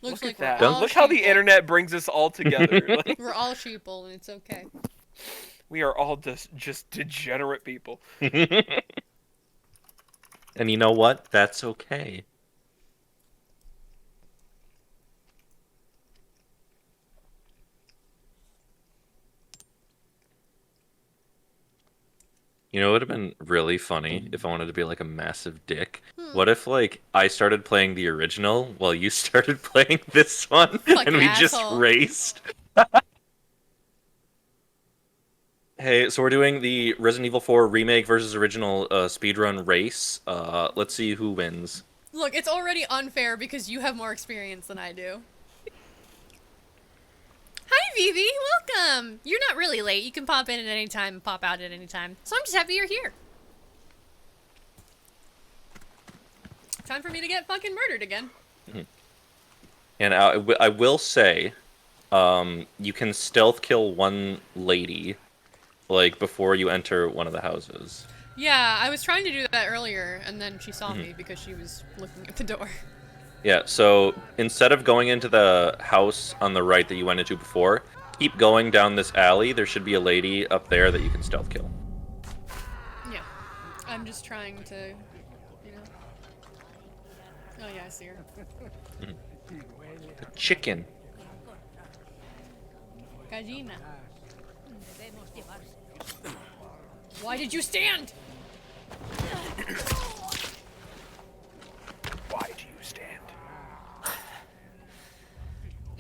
Look at that. Look how the internet brings us all together. Like, we're all sheeple, and it's okay. We are all just degenerate people. And you know what? That's okay. You know, it would have been really funny if I wanted to be like a massive dick. What if like I started playing the original while you started playing this one, and we just raced? Hey, so we're doing the Resident Evil 4 remake versus original speedrun race. Let's see who wins. Look, it's already unfair because you have more experience than I do. Hi, Vivi. Welcome. You're not really late. You can pop in at any time and pop out at any time. So I'm just happy you're here. Time for me to get fucking murdered again. And I will say, you can stealth kill one lady, like, before you enter one of the houses. Yeah, I was trying to do that earlier, and then she saw me because she was looking at the door. Yeah, so instead of going into the house on the right that you went into before, keep going down this alley. There should be a lady up there that you can stealth kill. Yeah. I'm just trying to, you know. Oh yeah, I see her. The chicken. Gallina. Why did you stand? Why do you stand?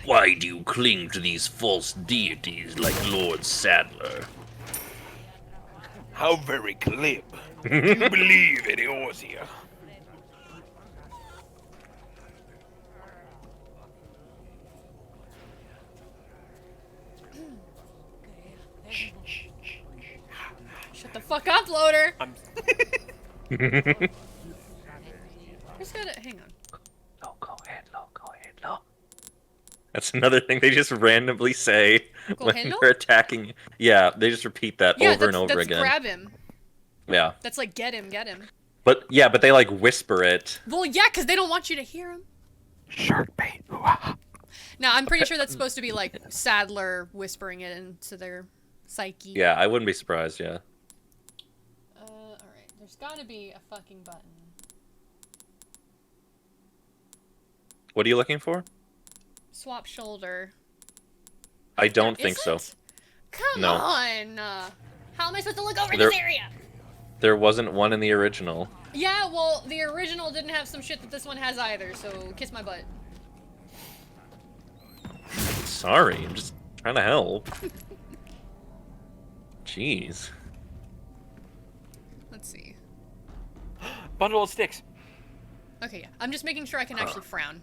Why do you cling to these false deities like Lord Sadler? How very glib. Do you believe in Eorzea? Shut the fuck up, loader! I'm... Just gotta, hang on. Go ahead, low. That's another thing they just randomly say when hello? they're attacking you. Yeah, they just repeat that over and over that's again. grab him. Yeah. That's like get him, get him. But they like whisper it. Well, yeah, because they don't want you to hear him. Shark bait. Now, I'm pretty sure that's supposed to be like Sadler whispering it into their psyche. Yeah, I wouldn't be surprised, yeah. Alright. There's gotta be a fucking button. What are you looking for? Swap shoulder. I don't think so. Come No. on! How am I supposed to look over this area? There wasn't one in the original. Yeah, well, the original didn't have some shit that this one has either, so kiss my butt. Sorry, I'm just trying to help. Jeez. Let's see. Bundle of sticks. Okay, yeah. I'm just making sure I can actually frown.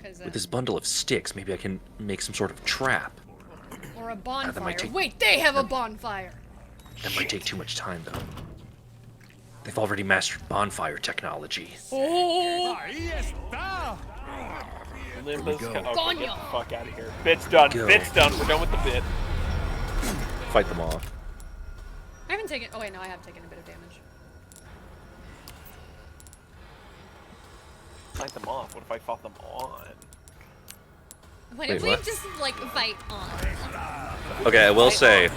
With this bundle of sticks, maybe I can make some sort of trap. Or a bonfire. take- Wait, they have a bonfire! That might take too much time, though. They've already mastered bonfire technology. Oh! Limbus. Okay, get the Coño. fuck out of here. Bit's done. Go. Bit's done. We're done with the bit. Fight them off. I haven't taken. Oh, wait, no, I have taken a bit of damage. Fight them off. What if I fought them on? Wait, Wait, if we what? just, like, fight on. Okay, I will say,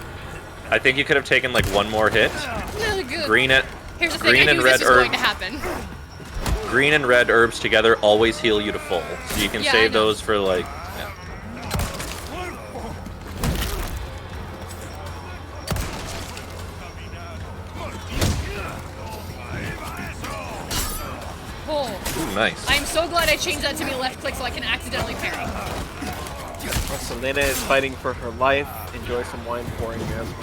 I think you could have taken like one more hit. No, good. Green it. Here's the thing, green I and knew red this was going to herbs. happen. Green and red herbs together always heal you to full. So you can Yeah, I save know. those for like. Yeah. Oh, Ooh, nice. I'm so glad I changed that to be left click so I can accidentally parry. Selena is fighting for her life. Enjoy some wine pouring, Jasmine.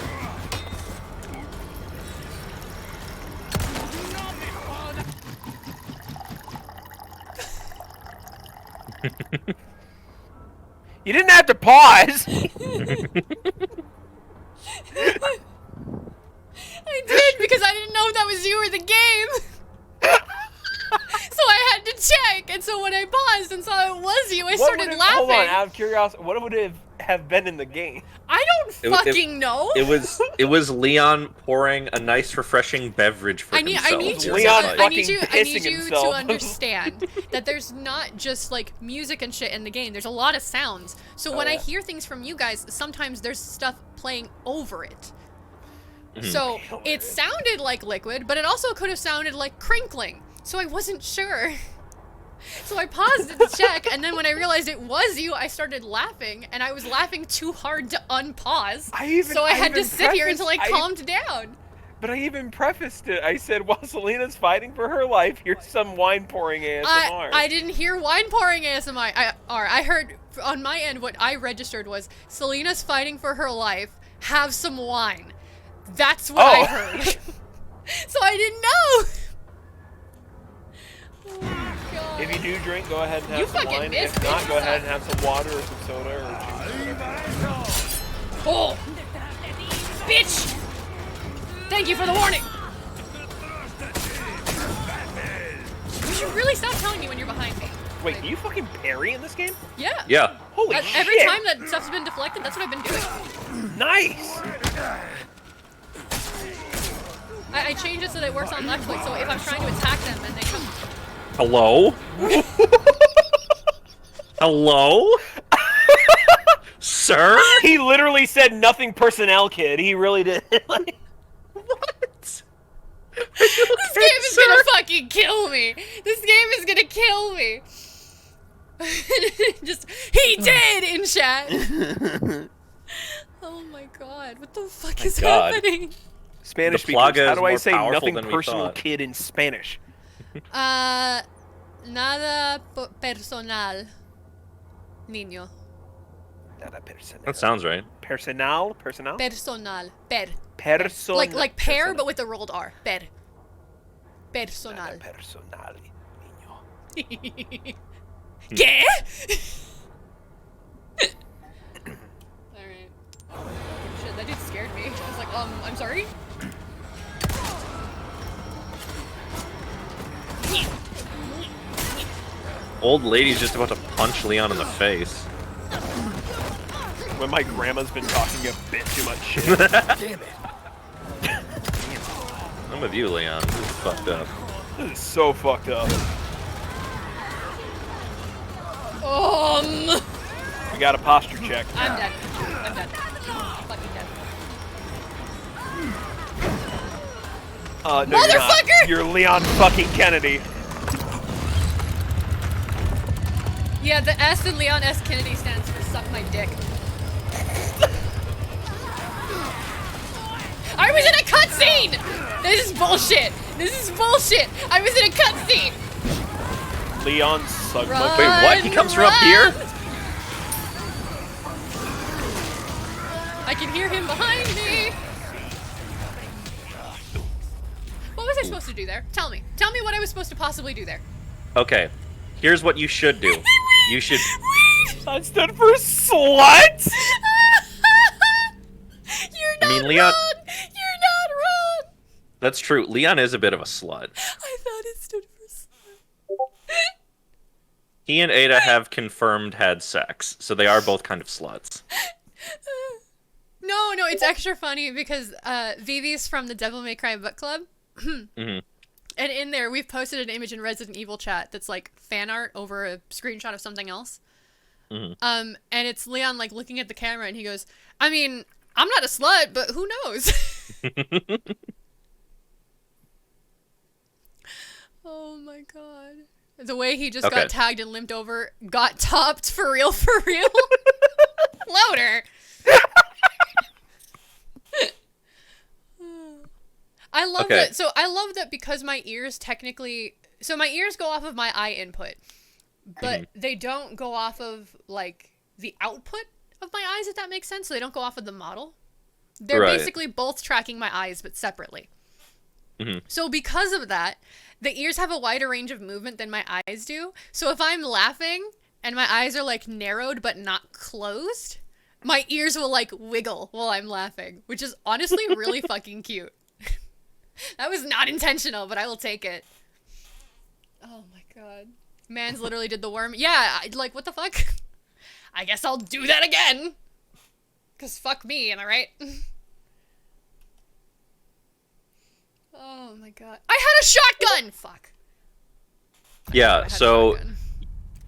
You didn't have to pause. I did because I didn't know if that was you or the game. So I had to check, and so when I paused and saw it was you, I started laughing. Hold on, out of curiosity, what would it have been in the game? I don't fucking know. It was Leon pouring a nice, refreshing beverage for himself. I need you Leon to, fucking I pissing need you to himself. understand that there's not just like music and shit in the game. There's a lot of sounds. So when I yeah. hear things from you guys, sometimes there's stuff playing over it. So it sounded like liquid, but it also could have sounded like crinkling. So I wasn't sure. So I paused it to check, and then when I realized it was you, I started laughing, and I was laughing too hard to unpause. So I had to sit here until I calmed down. But I even prefaced it. I said, while Selena's fighting for her life, here's some wine pouring ASMR. I didn't hear wine pouring ASMR. I heard, on my end, what I registered was Selena's fighting for her life, have some wine. That's what I heard. So I didn't know. Oh my God. If you do drink, go ahead and have You some fucking wine. missed, If not, bitch. go ahead and have some water or some soda or juice. Oh, bitch! Thank you for the warning. You should really stop telling me when you're behind me. Wait, can you fucking parry in this game? Yeah. Yeah. Holy shit! Every time that stuff's been deflected, that's what I've been doing. Nice! I changed it so that it works on left click, so if I'm trying to attack them and they come... Hello? Hello? Sir? He literally said nothing personnel, kid. He really did. What? This game is gonna fucking kill me! This game is gonna kill me! Just, he did in chat! Oh my God, what the fuck is God. happening? Spanish The plaga speakers, how is do I more say powerful nothing than we personal, thought. kid in Spanish? Nada personal, niño. Nada personal. That sounds right. Personal? Personal. Person. Like pear, but with a rolled R. Personal. Nada personal, niño. ¿Qué? Alright. Shit, that dude scared me. I was like, I'm sorry? Old lady's just about to punch Leon in the face. When my grandma's been talking a bit too much shit. Damn it. I'm with you, Leon. This is fucked up. This is so fucked up. We got a posture check. I'm dead. I'm dead. Fucking dead. No, Motherfucker! You're Leon fucking Kennedy. Yeah, the S in Leon S. Kennedy stands for suck my dick. I was in a cutscene! This is bullshit! This is bullshit! I was in a cutscene! Leon sucked my Wait, what? He comes from up here? I can hear him behind me! What was I supposed to do there? Tell me. Tell me what I was supposed to possibly do there. Okay, here's what you should do. You should... That stood for slut? You're not Leon... wrong! You're not wrong! That's true. Leon is a bit of a slut. I thought it stood for slut. He and Ada have confirmed had sex, so they are both kind of sluts. No, it's extra funny because Vivi's from the Devil May Cry book club. Mm-hmm. And in there, we've posted an image in Resident Evil chat that's like fan art over a screenshot of something else. Mm-hmm. And it's Leon like looking at the camera and he goes, I mean, I'm not a slut, but who knows? Oh my God. The way he just got tagged and limped over, got topped for real, for real. Louder. I love that. So I love that because my ears technically, so my ears go off of my eye input, but they don't go off of like the output of my eyes, if that makes sense. So they don't go off of the model. They're basically both tracking my eyes, but separately. So because of that, the ears have a wider range of movement than my eyes do. So if I'm laughing and my eyes are like narrowed but not closed, my ears will like wiggle while I'm laughing, which is honestly really fucking cute. That was not intentional, but I will take it. Oh my God. Mans literally did the worm. Yeah, like, what the fuck? I guess I'll do that again. Because fuck me, am I right? Oh my God. I had a shotgun! Fuck. Yeah, so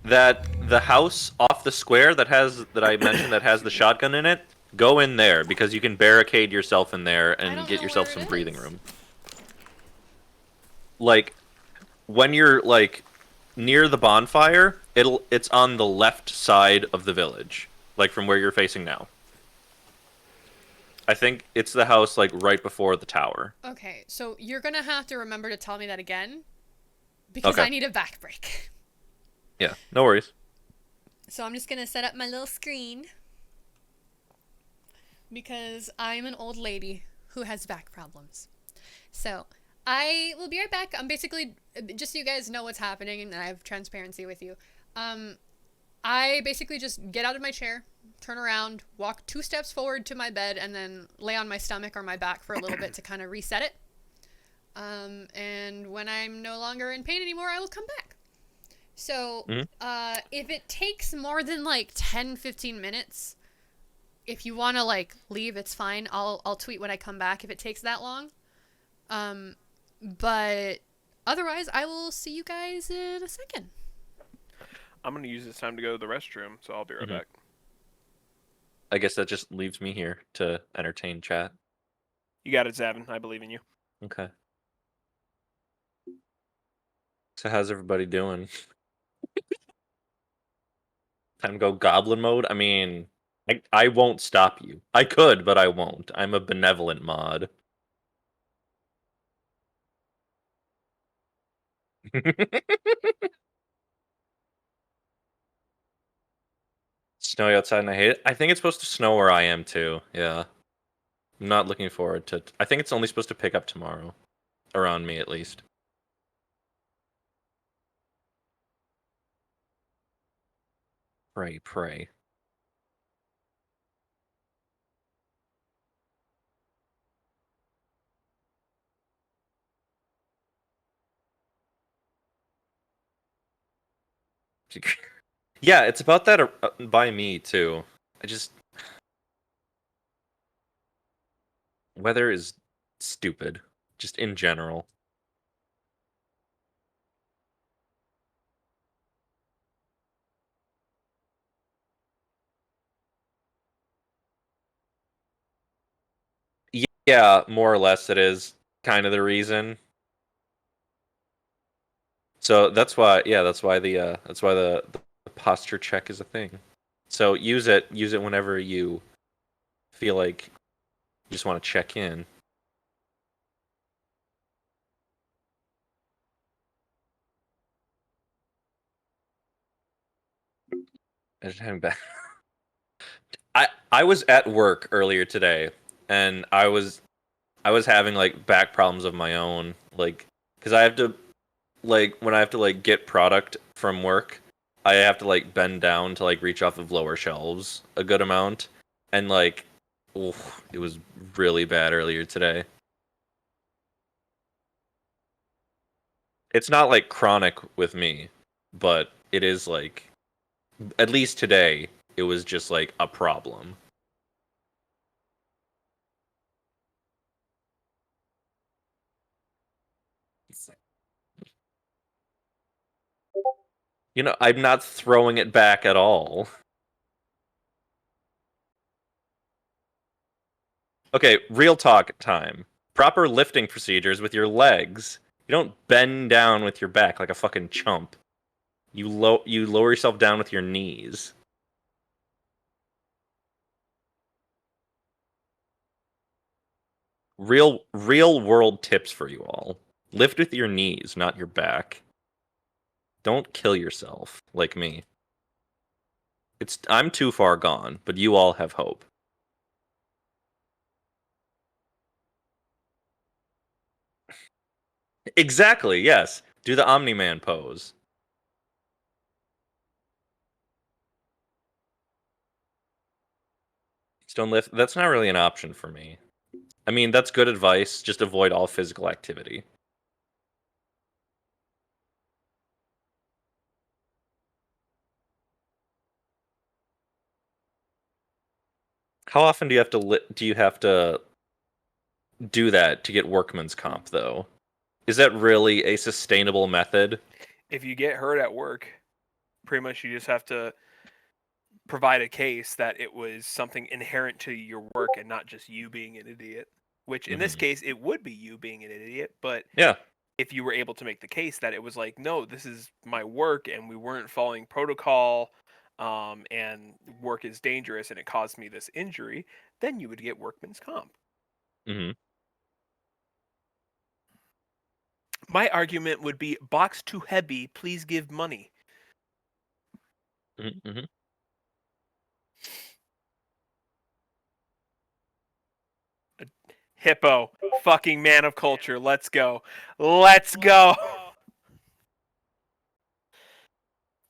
that the house off the square that I mentioned that has the shotgun in it, go in there because you can barricade yourself in there and get yourself some breathing room. Like when you're like near the bonfire, it's on the left side of the village, like from where you're facing now. I think it's the house like right before the tower. Okay, so you're gonna have to remember to tell me that again because I need a back break. Yeah, no worries. So I'm just gonna set up my little screen. because I'm an old lady who has back problems. So I will be right back. I'm basically, just so you guys know what's happening and I have transparency with you. I basically just get out of my chair, turn around, walk 2 steps forward to my bed, and then lay on my stomach or my back for a little bit to kind of reset it. And when I'm no longer in pain anymore, I will come back. So, if it takes more than like 10, 15 minutes, if you want to like leave, it's fine. I'll tweet when I come back if it takes that long. But otherwise, I will see you guys in a second. I'm gonna use this time to go to the restroom, so I'll be right back. I guess that just leaves me here to entertain chat. You got it, Zavin. I believe in you. Okay. So how's everybody doing? Time to go goblin mode? I mean, I won't stop you. I could, but I won't. I'm a benevolent mod. Snowy outside and I hate it. I think it's supposed to snow where I am too. Yeah. I'm not looking forward to I think it's only supposed to pick up tomorrow. Around me at least. Pray. Yeah, it's about that by me too. I just weather is stupid, just in general. Yeah, more or less it is kind of the reason. So that's why the posture check is a thing. So use it whenever you feel like you just want to check in. I was at work earlier today and I was having like back problems of my own, like cuz I have to like when I have to like get product from work, I have to like bend down to like reach off of lower shelves a good amount, and like it was really bad earlier today. It's not like chronic with me, but it is like at least today it was just like a problem. You know, I'm not throwing it back at all. Okay, real talk time. Proper lifting procedures with your legs. You don't bend down with your back like a fucking chump. You lower yourself down with your knees. Real world tips for you all. Lift with your knees, not your back. Don't kill yourself like me. I'm too far gone, but you all have hope. Exactly, yes. Do the Omni-Man pose. Stone lift, that's not really an option for me. I mean, that's good advice, just avoid all physical activity. How often do you have to do that to get workman's comp though? Is that really a sustainable method? If you get hurt at work, pretty much you just have to provide a case that it was something inherent to your work and not just you being an idiot. Which in this case, it would be you being an idiot, but yeah, if you were able to make the case that it was like, no, this is my work and we weren't following protocol, and work is dangerous and it caused me this injury, then you would get workman's comp. Mm-hmm. My argument would be, box too heavy, please give money. Mm-hmm. Hippo. Fucking man of culture. Let's go. Let's go.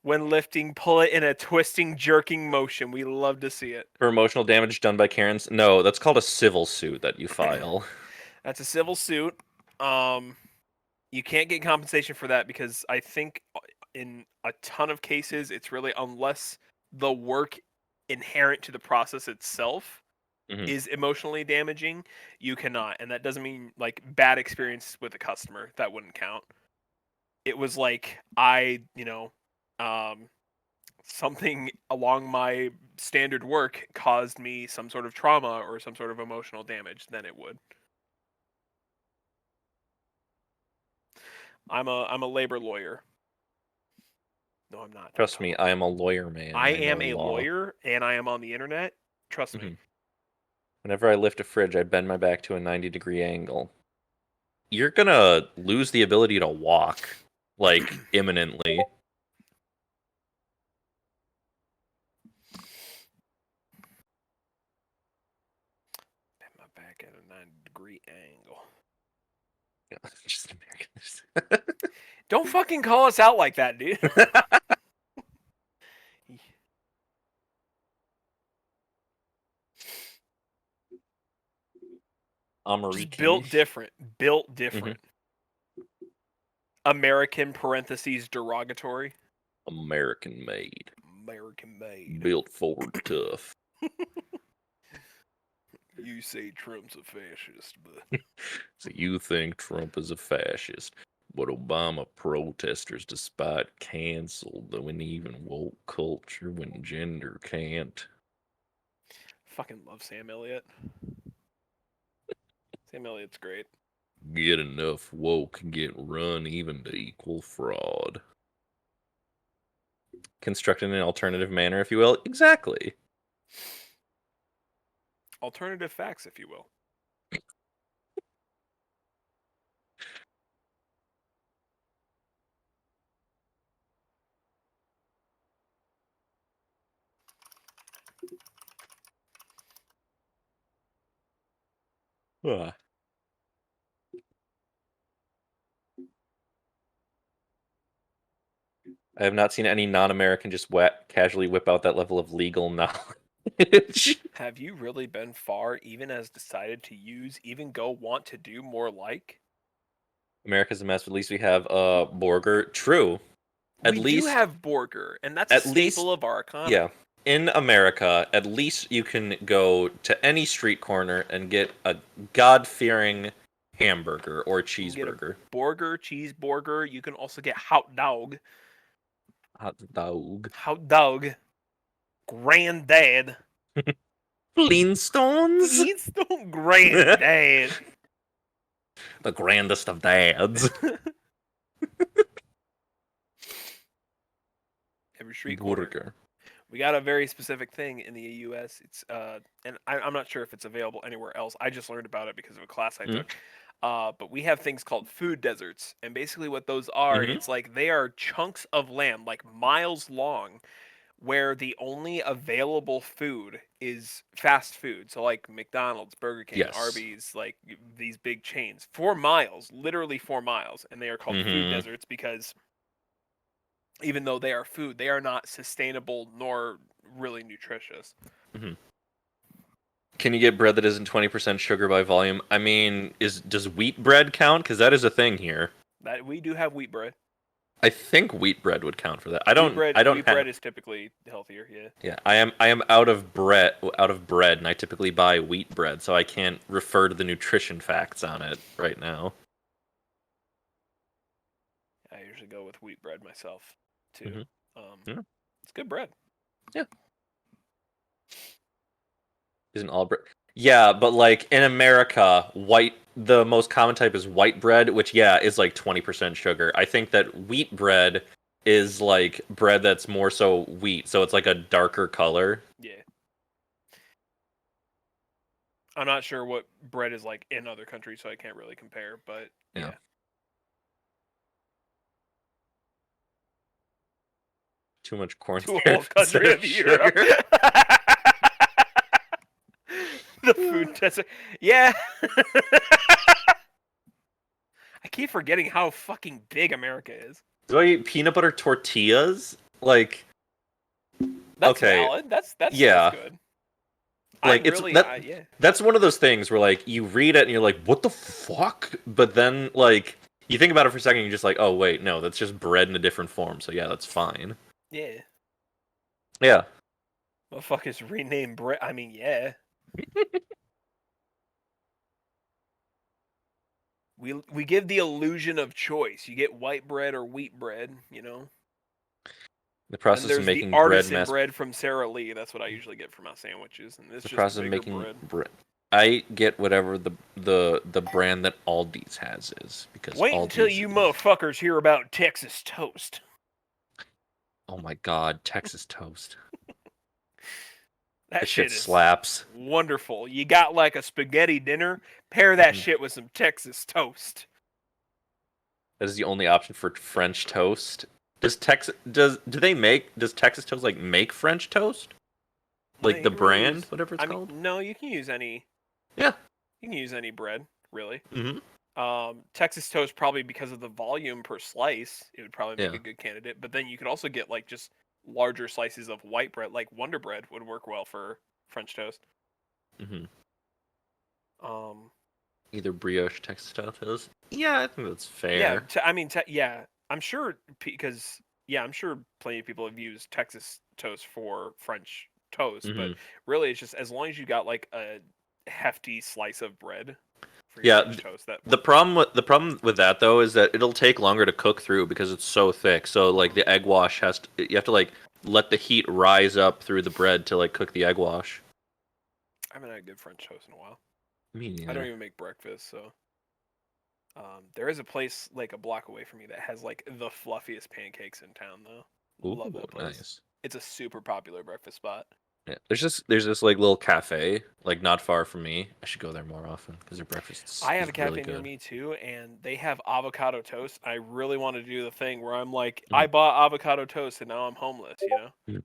When lifting, pull it in a twisting, jerking motion. We love to see it. For emotional damage done by Karens? No, that's called a civil suit that you file. That's a civil suit. You can't get compensation for that because I think in a ton of cases, it's really unless the work inherent to the process itself is emotionally damaging, you cannot. And that doesn't mean like bad experience with a customer. That wouldn't count. It was like something along my standard work caused me some sort of trauma or some sort of emotional damage, then it would. I'm a labor lawyer. No, I'm not. Trust me, I am a lawyer, man. I am know a law. lawyer, and I am on the internet. Trust me. Whenever I lift a fridge, I bend my back to a 90-degree angle. You're gonna lose the ability to walk, like, imminently. Bend my back at a 90-degree angle. Just Americans. Don't fucking call us out like that, dude. Just built different. Built different. American parentheses derogatory. American made. American made. Built forward tough. You say Trump's a fascist, but So you think Trump is a fascist, but Obama protesters despite canceled when even woke culture when gender can't. fucking love Sam Elliott. Sam Elliott's great. Get enough woke, get run even to equal fraud. Construct in an alternative manner, if you will. Exactly. Alternative facts, if you will. Ah. I have not seen any non-American just casually whip out that level of legal knowledge. Have you really been far, even as decided to use, even go want to do more like? America's a mess, but at least we have Borger. True. At We least do have Borger, and that's a at staple least- of our economy. Yeah. In America, at least you can go to any street corner and get a God-fearing hamburger or You can get a cheeseburger. burger, cheeseburger. You can also get hot dog. Hot dog. Hot dog. Granddad. Flintstones? Flintstone granddad. The grandest of dads. Every street corner. Burger. We got a very specific thing in the U.S. It's and I'm not sure if it's available anywhere else. I just learned about it because of a class I took. But we have things called food deserts, and basically what those are, it's like they are chunks of land, like miles long, where the only available food is fast food. So like McDonald's, Burger King, Yes. Arby's, like these big chains. 4 miles, literally 4 miles, and they are called food deserts because even though they are food, they are not sustainable nor really nutritious. Can you get bread that isn't 20% sugar by volume? I mean, does wheat bread count? Because that is a thing here. That we do have wheat bread. I think wheat bread would count for that. I don't. Wheat I don't have. bread is typically healthier. Yeah. Yeah, I am out of bread, and I typically buy wheat bread, so I can't refer to the nutrition facts on it right now. I usually go with wheat bread myself too. Yeah. It's good bread. Yeah. Isn't all bread? Yeah, but like in America, the most common type is white bread, which is like 20% sugar. I think that wheat bread is like bread that's more so wheat, so it's like a darker color. Yeah. I'm not sure what bread is like in other countries, so I can't really compare, but yeah. Too much corn. To a whole country of Europe. The food food. Yeah. I keep forgetting how fucking big America is. Do I eat peanut butter tortillas? Like, That's okay, valid. That's yeah. good. Like, I'm it's really, that. That's one of those things where like you read it and you're like, what the fuck? But then like you think about it for a second, and you're just like, oh wait, no, that's just bread in a different form. So yeah, that's fine. Yeah. Yeah. Motherfuckers rename bread. I mean, yeah. We give the illusion of choice. You get white bread or wheat bread, you know. The process and there's of making the artisan bread, bread from Sara Lee. That's what I usually get for my sandwiches, and it's the just process of bigger making bread. I get whatever the brand that Aldi's has is because Wait Aldi's until you motherfuckers hear about Texas toast. Oh my god, Texas toast. That shit shit is slaps. wonderful. You got like a spaghetti dinner, pair that shit with some Texas toast. That is the only option for French toast. Does Texas toast like make French toast? Like the brand, whatever it's called? No, you can use any. Yeah. You can use any bread, really. Mm-hmm. Texas toast, probably because of the volume per slice, it would probably make a good candidate. But then you could also get like just larger slices of white bread, like Wonder Bread would work well for French toast. Mm-hmm. Either brioche Texas toast. Yeah, I think that's fair. Yeah, I'm sure because I'm sure plenty of people have used Texas toast for French toast, but really it's just as long as you got like a hefty slice of bread for your French toast. The problem with that though is that it'll take longer to cook through because it's so thick. So like the egg wash you have to like let the heat rise up through the bread to like cook the egg wash. I haven't had good French toast in a while. Me neither. I don't even make breakfast, so there is a place like a block away from me that has like the fluffiest pancakes in town though. Ooh, love that place. Nice. It's a super popular breakfast spot. Yeah, there's this like little cafe like not far from me. I should go there more often because their breakfast. I have a cafe really near good. me too, and they have avocado toast. I really want to do the thing where I'm like, I bought avocado toast and now I'm homeless, you know.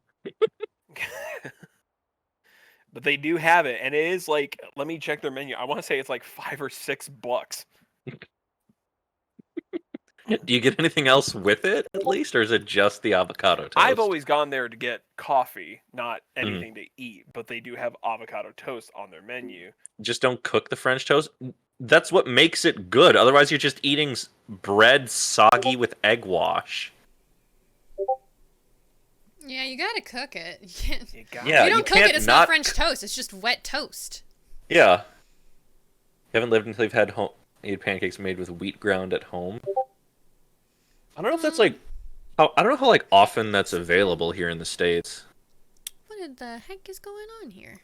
But they do have it, and it is like, let me check their menu. I want to say it's like $5 or $6. Do you get anything else with it at least, or is it just the avocado toast? I've always gone there to get coffee, not anything to eat, but they do have avocado toast on their menu. Just don't cook the French toast. That's what makes it good. Otherwise, you're just eating bread soggy with egg wash. Yeah, you gotta cook it. You don't cook it, it's not French toast. It's just wet toast. Yeah. You haven't lived until you've had pancakes made with wheat ground at home. I don't know if that's like... I don't know how like often that's available here in the States. What the heck is going on here?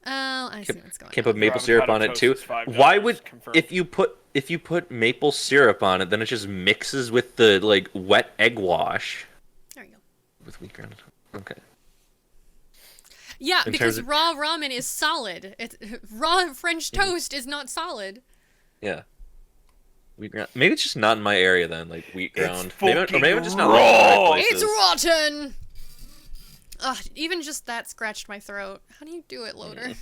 Oh, I see what's going on. Can't put maple syrup on it too. Why would... If you put maple syrup on it, then it just mixes with the like wet egg wash. There you go. With wheat ground. Okay. Yeah, because raw ramen is solid. Raw French toast is not solid. Yeah. Wheat ground. Maybe it's just not in my area then, like wheat ground. Maybe it's just not in the right places. It's rotten. Ugh, even just that scratched my throat. How do you do it, Loader?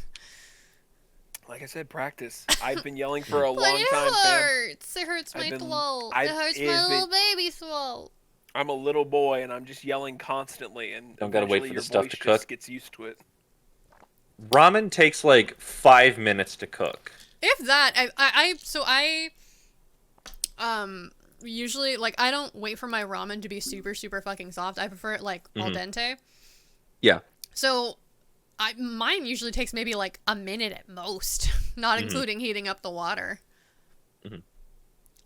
Like I said, practice. I've been yelling for a long time, fam. It hurts my throat. It hurts my little baby throat. I'm a little boy, and I'm just yelling constantly, and don't gotta wait for the stuff to cook. Just gets used to it. Ramen takes like 5 minutes to cook. If that, I usually like I don't wait for my ramen to be super fucking soft. I prefer it like al dente. Yeah. So, mine usually takes maybe like a minute at most, not including heating up the water.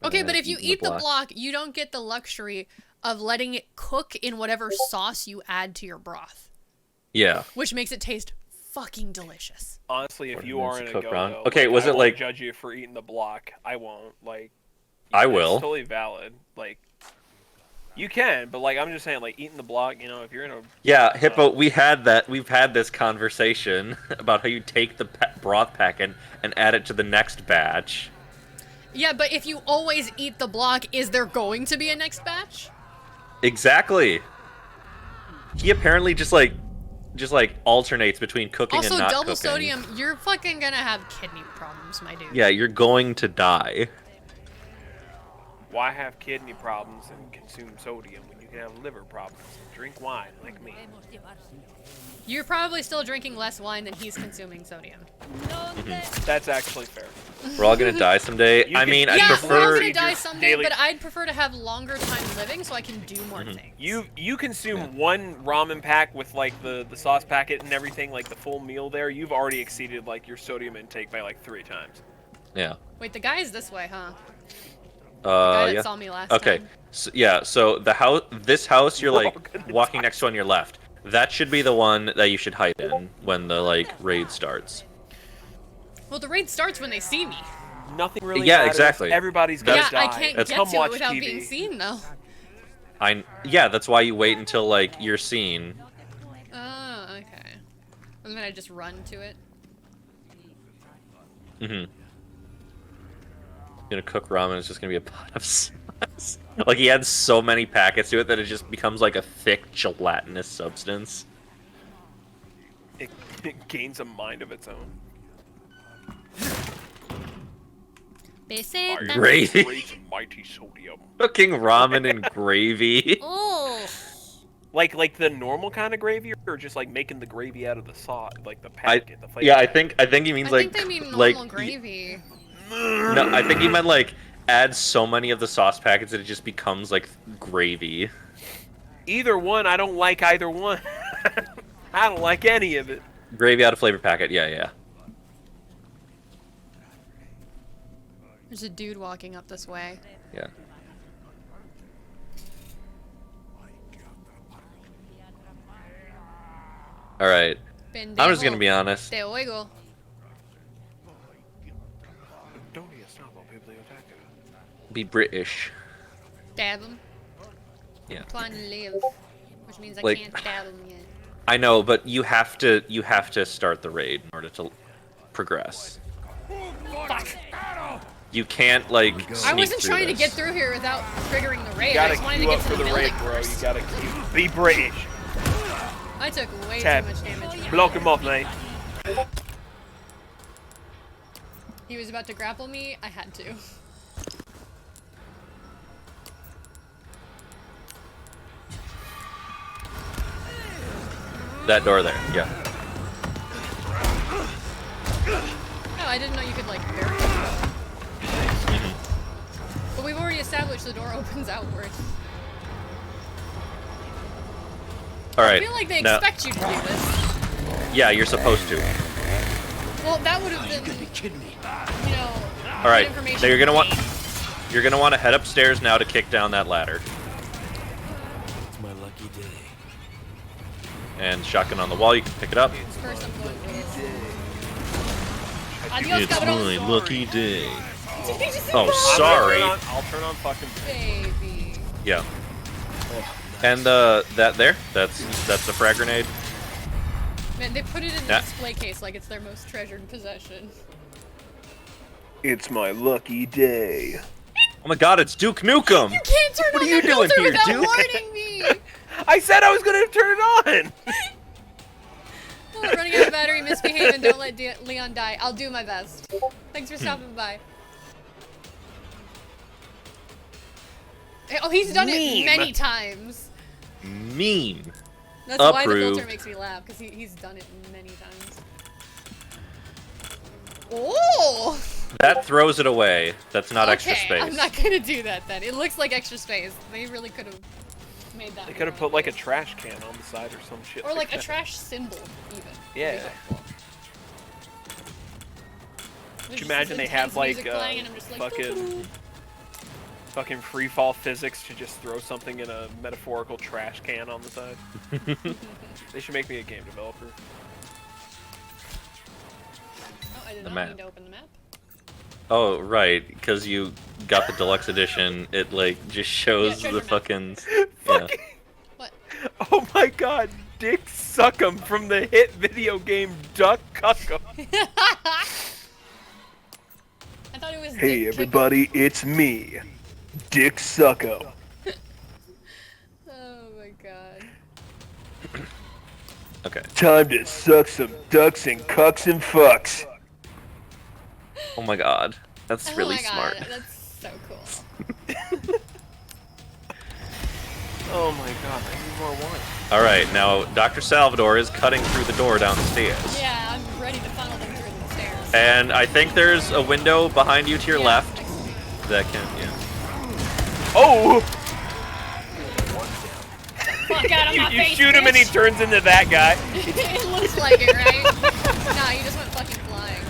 Okay, but if you eat the block, you don't get the luxury of letting it cook in whatever sauce you add to your broth. Yeah. Which makes it taste fucking delicious. Honestly, if you are in a go-go, okay, was it like... judge you for eating the block. I won't. Like, I will. It's totally valid. Like, you can, but like I'm just saying, like eating the block. You know, if you're in a Hippo, we've had this conversation about how you take the broth packet and add it to the next batch. Yeah, but if you always eat the block, is there going to be a next batch? Exactly. He apparently just like just like alternates between cooking Also, and not double cooking. sodium, you're fucking gonna have kidney problems, my dude. Yeah, you're going to die. Why have kidney problems and consume sodium when you can have liver problems? Drink wine like me. You're probably still drinking less wine than he's consuming sodium. That's actually fair. We're all gonna die someday. You I can- mean, I Yeah, we're all prefer. gonna die someday, daily- but I'd prefer to have longer time living so I can do more things. You consume one ramen pack with like the sauce packet and everything, like the full meal there. You've already exceeded like your sodium intake by like 3 times. Yeah. Wait, the guy is this way, huh? The guy that Yeah. saw me last Okay. time. So, yeah. So the house, this house, you're We're like all gonna walking next to on your left. That should be the one that you should hide in when the like raid starts. Well, the raid starts when they see me. Nothing really Yeah, matters. exactly. Everybody's gonna Yeah, die. I can't That's- get Come to watch it without TV. being seen, though. Yeah, that's why you wait until like you're seen. Oh, okay. And then I just run to it. Mm-hmm. Gonna cook ramen. It's just gonna be a pot of sauce. Like he adds so many packets to it that it just becomes like a thick gelatinous substance. It gains a mind of its own. Gravy. Great mighty sodium. Cooking ramen and gravy. Oh. Like the normal kind of gravy, or just like making the gravy out of the sauce, like the packet, the flavor. Yeah, I packet? think he means I like think they mean normal like gravy. no, I think he meant like add so many of the sauce packets that it just becomes like gravy. Either one, I don't like either one. I don't like any of it. Gravy out of flavor packet. Yeah. There's a dude walking up this way. Yeah. All right. I'm just gonna be honest. Te oigo. Be British. Stab him. Yeah. Trying to live. Which means I Like- can't stab him yet. I know, but you have to start the raid in order to progress. Fuck. You can't like. I sneak wasn't through trying to this. get through here without triggering the raid. You I gotta just wanted to queue get up to for the the building raid, bro. You first. gotta queue. Be British. I took way Tab. too much damage. Block him off, mate. He was about to grapple me. I had to. That door there. Yeah. Oh, I didn't know you could like barricade it. But we've already established the door opens outward. All right. I feel like they now- expect you to do this. Yeah, you're supposed to. Well, that would have been, you know, All right. information Now gained. you're gonna want to head upstairs now to kick down that ladder. It's my lucky day. And shotgun on the wall. You can pick it up. First, I'm going for this. Adios, It's cabrón. my lucky day. Did he just say Oh, that? sorry. I'll turn on fucking. Baby. Yeah. And that there, that's the frag grenade. Man, they put it in the Yeah. display case like it's their most treasured possession. It's my lucky day. Oh my God, it's Duke Nukem. You can't turn What on are you the doing filter here, without Duke? warning me. I said I was gonna turn it on. Oh, running out of battery, misbehave, and don't let Leon die. I'll do my best. Thanks for stopping by. Oh, he's done it Meme. many times. Meme. That's why the Approve. filter makes me laugh, because he's done it many times. Oh! That throws it away. That's not extra Okay, space. I'm not gonna do that then. It looks like extra space. They really could have made that. They could have more put like a obvious. trash can on the side or some shit. Or like a that. trash symbol, even. Yeah. Could you imagine they have like fucking free fall physics to just throw something in a metaphorical trash can on the side? They should make me a game developer. Oh, I did The not map. mean to open the map. Oh right, because you got the deluxe edition. It like just shows treasure the map. fucking. Yeah. What? Oh my god, Dick Suckum from the hit video game Duck Cuckum. I thought it was. Hey Dick everybody, it's me, Dick Suckum. Oh my god. Okay. Time to suck some ducks and cucks and fucks. Oh my god. That's Oh really my smart. God, that's so cool. Oh my god, I need more wine. Alright, now Dr. Salvador is cutting through the door down the stairs. Yeah, I'm ready to funnel them through the stairs. And I think there's a window behind you to your Yeah, left I see. that can, yeah. Oh! Fuck out of my You face, shoot him and he bitch. turns into that guy. It looks like it, right? Nah, you just went fucking flying.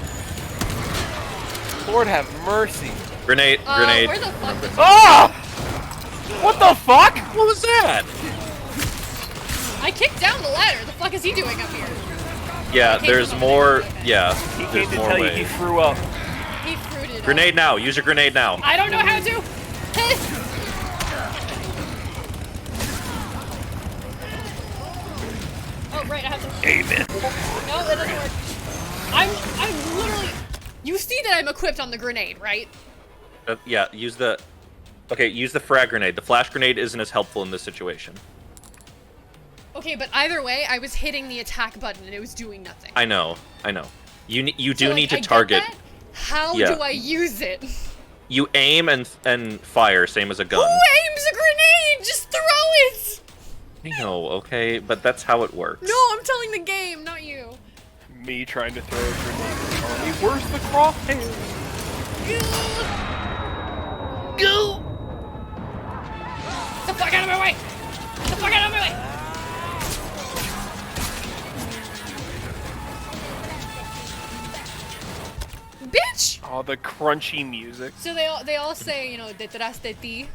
Lord have mercy. Grenade, grenade. Where the fuck did Oh! What the fuck? What was that? I kicked down the ladder. The fuck is he doing up here? Yeah, came there's from more, over there. yeah, He there's came to more tell you he ways. threw up. He fruited up. Grenade now, use your grenade now. I don't know how to. Oh, right, I have to. Amen. No, that doesn't work. I'm literally. You see that I'm equipped on the grenade, right? Yeah, use the, okay, use the frag grenade. The flash grenade isn't as helpful in this situation. Okay, but either way, I was hitting the attack button and it was doing nothing. I know. You do So, like, need to I get target. that. How Yeah. do I use it? You aim and fire, same as a gun. Who aims a grenade? Just throw it! I know, okay, but that's how it works. No, I'm telling the game, not you. Me trying to throw a grenade on me. Where's the crosshair? Go! Get the fuck out of my way! Get the fuck out of my way! Bitch! Oh, the crunchy music. So they all say, you know, detrás de ti.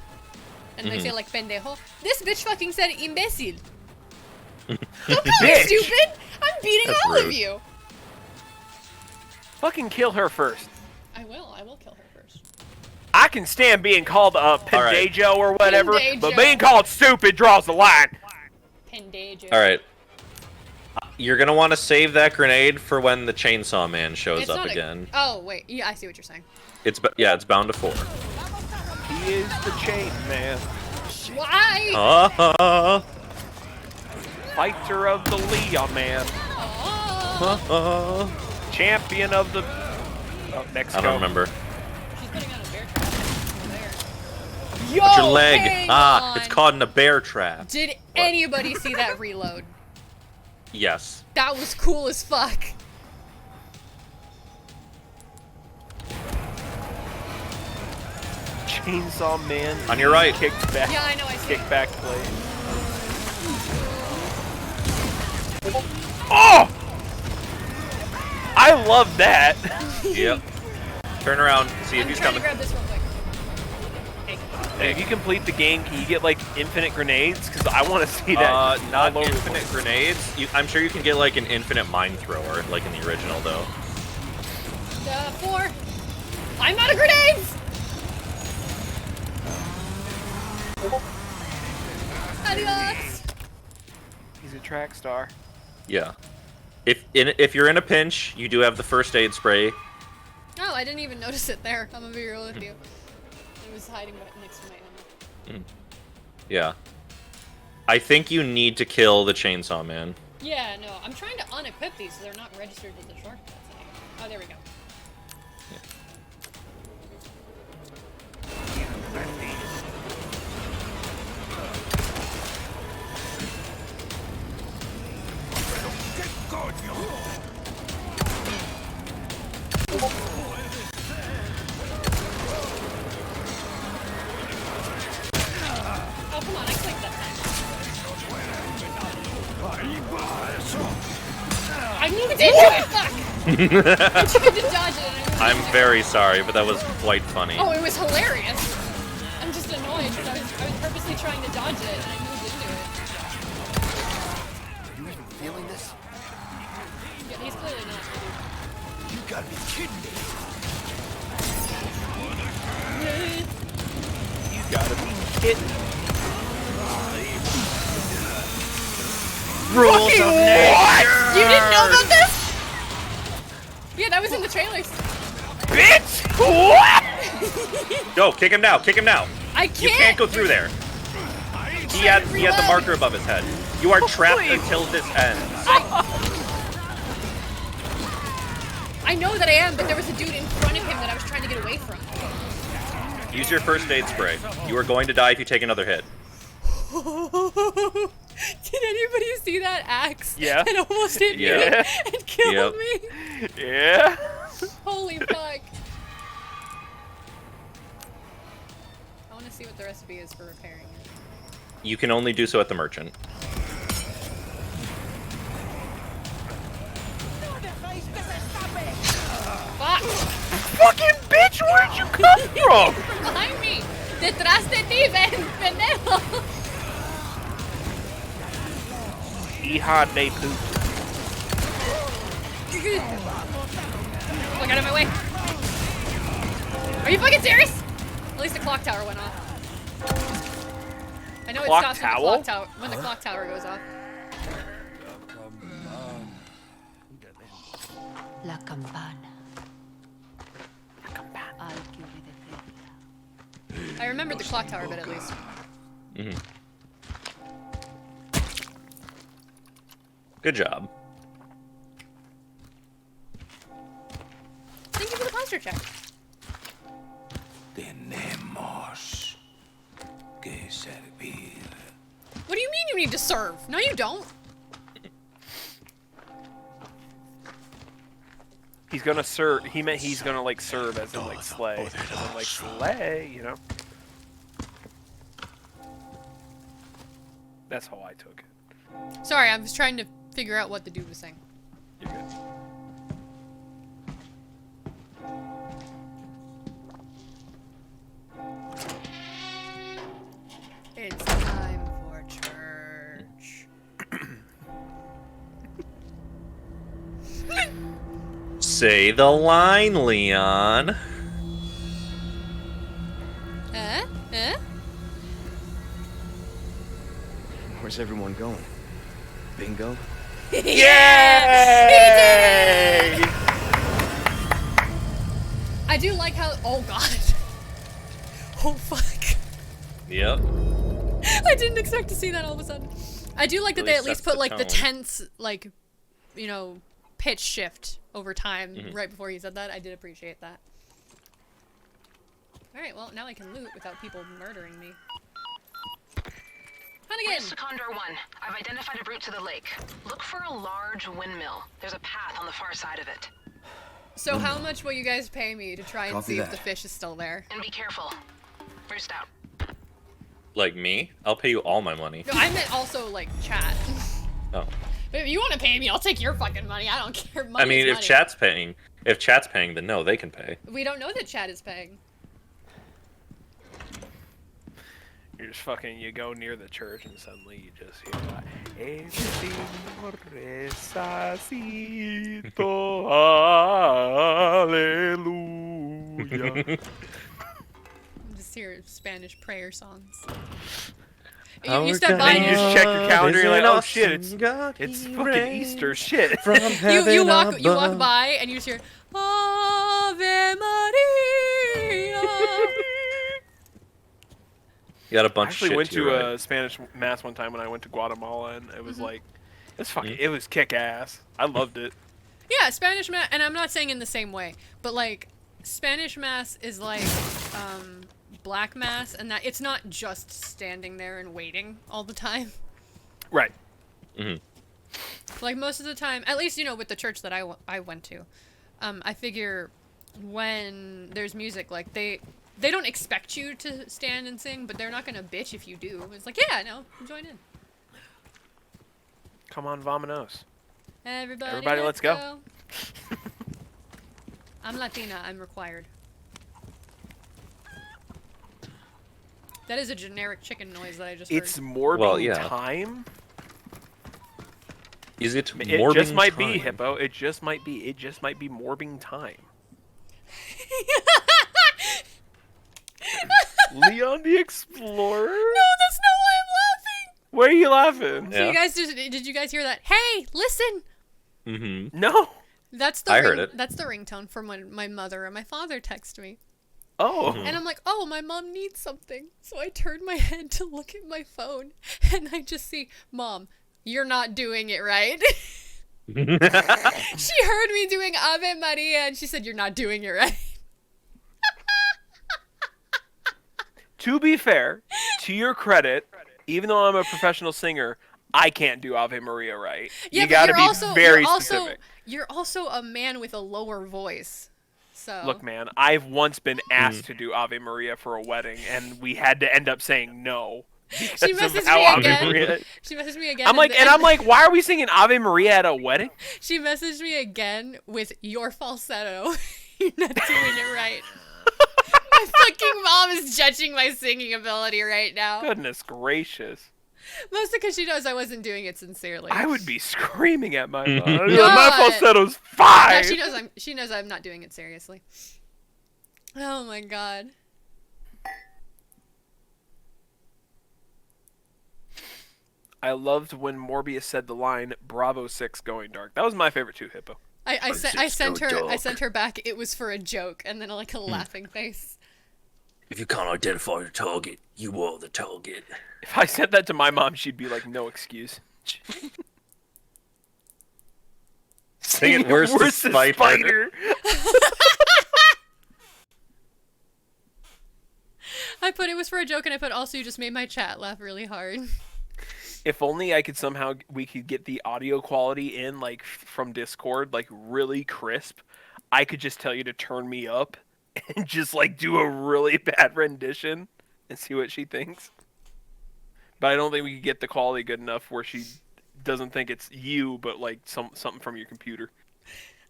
And they say like pendejo. This bitch fucking said imbécil. Don't call me Bitch. stupid! I'm beating That's all of rude. you. Fucking kill her first. I will kill her first. I can stand being called a pendejo or whatever, but Pendejo. being called stupid draws the line. Pendejo. Alright. You're gonna want to save that grenade for when the chainsaw man shows It's up not again. Oh, wait. Yeah, I see what you're saying. It's bound to 4. He is the chain man. Why? Fighter of the Leon man. Champion of the Mexico. I don't remember. She's putting on a bear trap over there. Yo, What's your leg? hang It's on. caught in a bear trap. Did anybody see that reload? Yes. That was cool as fuck. Chainsaw man. On your right. Kicked back. Yeah, I know, I see. Kick back play. Oh! I love that. Yep. Turn around, see if I'm he's trying coming. to grab this real quick. Hey, if you complete the game, can you get like infinite grenades? Because I want to see that. Not all over the infinite place. grenades. I'm sure you can get like an infinite mine thrower, like in the original though. 4. I'm out of grenades! Adios! He's a track star. Yeah. If you're in a pinch, you do have the first aid spray. Oh, I didn't even notice it there. I'm gonna be real with you. It was hiding right next to my ammo. Yeah. I think you need to kill the chainsaw man. Yeah, no, I'm trying to unequip these so they're not registered with the shortcuts anymore. Oh, there we go. Oh, come on, I clicked that time. I moved into it! Fuck! I tried to dodge it and I moved I'm into it. very sorry, but that was quite funny. Oh, it was hilarious. I'm just annoyed because I was purposely trying to dodge it and I moved into it. Are you even feeling this? Yeah, he's clearly not. You gotta be kidding me. You gotta be kidding. Rules of nature! You didn't know about this? Yeah, that was in the trailers. Bitch! What? Go, kick him now, kick him now. I can't. You can't go through there. He had the marker above his head. You are trapped Please. until this ends. I I know that I am, but there was a dude in front of him that I was trying to get away from. Use your first aid spray. You are going to die if you take another hit. Did anybody see that axe? Yeah. It almost hit me Yeah. and killed me. Yeah. Holy fuck. I want to see what the recipe is for repairing it. You can only do so at the merchant. Fuck! Fucking bitch, where'd you come from? Behind me! Detrás de ti, pendejo! Hija de poop. Look out of my way! Are you fucking serious? At least the clock tower went off. I know it Clock stops tower? when the clock tower goes off. La campana. I'll give you the I remembered the clock tower bit at least. Mm-hmm. Good job. Thank you for the posture check. Tenemos que servir. What do you mean you need to serve? No, you don't. He's gonna serve. He meant he's gonna like serve as in like slay, as in like slay. You know. That's how I took it. Sorry, I was trying to figure out what the dude was saying. You're good. It's time for church. Say the line, Leon. Where's everyone going? Bingo? Yay! I do like how. Oh god. Oh fuck. Yep. I didn't expect to see that all of a sudden. I do like that they at least put like the tense, like, you know, pitch shift over time right before he said that. I did appreciate that. Alright, well, now I can loot without people murdering me. Hunnigan! Condor 1. I've identified a route to the lake. Look for a large windmill. There's a path on the far side of it. So how much will you guys pay me to try and Copy see if that. the fish is still there? And be careful. Roost out. Like me? I'll pay you all my money. No, I meant also, like, chat. Oh. But if you want to pay me, I'll take your fucking money. I don't care. I mean, Money's if chat's paying, then no, they can pay. We don't know that chat is paying. You're just fucking. You go near the church and suddenly you just hear like, "Despacito, hallelujah." Just hear Spanish prayer songs. You step by And you just check your calendar. You're like, "Oh shit, it's fucking Easter shit." you walk by and you just hear Ave Maria. You got a I bunch actually of shit went to right. a Spanish mass one time when I went to Guatemala, and it was like, it's fucking, it was kick ass. I loved it. Yeah, Spanish mass, and I'm not saying in the same way, but like Spanish mass is like black mass, and that it's not just standing there and waiting all the time. Right. Like most of the time, at least with the church that I went to, I figure when there's music, like they don't expect you to stand and sing, but they're not gonna bitch if you do. It's like, yeah, no, join in. Come on, vamonos. Everybody let's go. I'm Latina. I'm required. That is a generic chicken noise that I just heard. It's morbing Well, yeah. time. Is it It morbing just might time? be, Hippo. It just might be. It just might be morbing time. Leon the Explorer? No, that's not why I'm laughing. Why are you laughing? So you guys did you guys hear that? Hey, listen. No. That's the I heard it. That's the ringtone from when my mother and my father text me. Oh. And I'm like, oh, my mom needs something. So I turned my head to look at my phone, and I just see, Mom, you're not doing it right. She heard me doing Ave Maria and she said, "You're not doing it right." To be fair, to your credit, even though I'm a professional singer, I can't do Ave Maria right. Yeah, you but gotta you're be also, very you're also, specific. You're also a man with a lower voice. So Look, man, I've once been asked to do Ave Maria for a wedding, and we had to end up saying no. She Because of messaged how me Ave again. Maria... She messaged me again. I'm like, why are we singing Ave Maria at a wedding? She messaged me again with your falsetto. You're not doing it right. My fucking mom is judging my singing ability right now. Goodness gracious. Mostly because she knows I wasn't doing it sincerely. I would be screaming at my mom. No, My falsetto's 5! No, she knows I'm not doing it seriously. Oh my god. I loved when Morbius said the line, "Bravo 6 going dark." That was my favorite too, Hippo. I sent her back. It was for a joke, and then like a laughing face. If you can't identify the target, you are the target. If I said that to my mom, she'd be like, "No excuse." Sing it worse to Spider. I put it was for a joke, and I put also you just made my chat laugh really hard. If only I could somehow we could get the audio quality in like from Discord like really crisp. I could just tell you to turn me up and just like do a really bad rendition and see what she thinks. But I don't think we could get the quality good enough where she doesn't think it's you, but like something from your computer.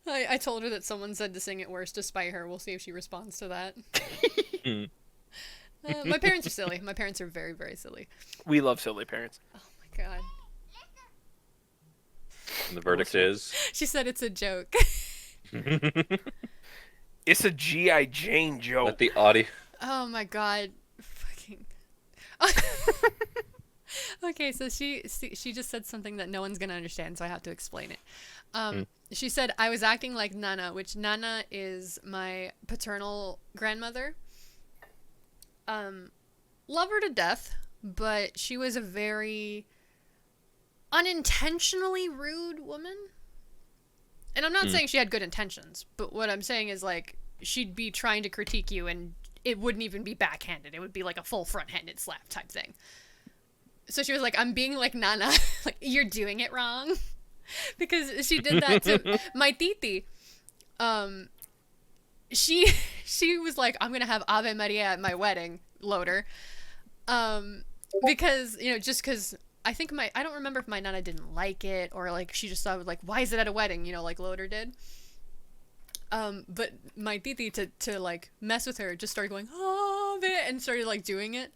I told her that someone said to sing it worse to spite her. We'll see if she responds to that. My parents are silly. My parents are very, very silly. We love silly parents. Oh my god. And the verdict is? She said it's a joke. It's a G.I. Jane joke. Let the audio... Oh my god. Fucking... Okay, so she just said something that no one's gonna understand, so I have to explain it. She said, I was acting like Nana, which Nana is my paternal grandmother. Love her to death, but she was a very unintentionally rude woman. And I'm not saying she had good intentions, but what I'm saying is, like, she'd be trying to critique you and it wouldn't even be backhanded. It would be like a full front-handed slap type thing. So she was like, I'm being like Nana. Like, you're doing it wrong. Because she did that to my titi. She was like, I'm going to have Ave Maria at my wedding, loader. Because, you know, just because I think I don't remember if my Nana didn't like it or like she just thought it was like, why is it at a wedding? You know, like loader did. But my titi to like mess with her just started going, Ave, and started like doing it.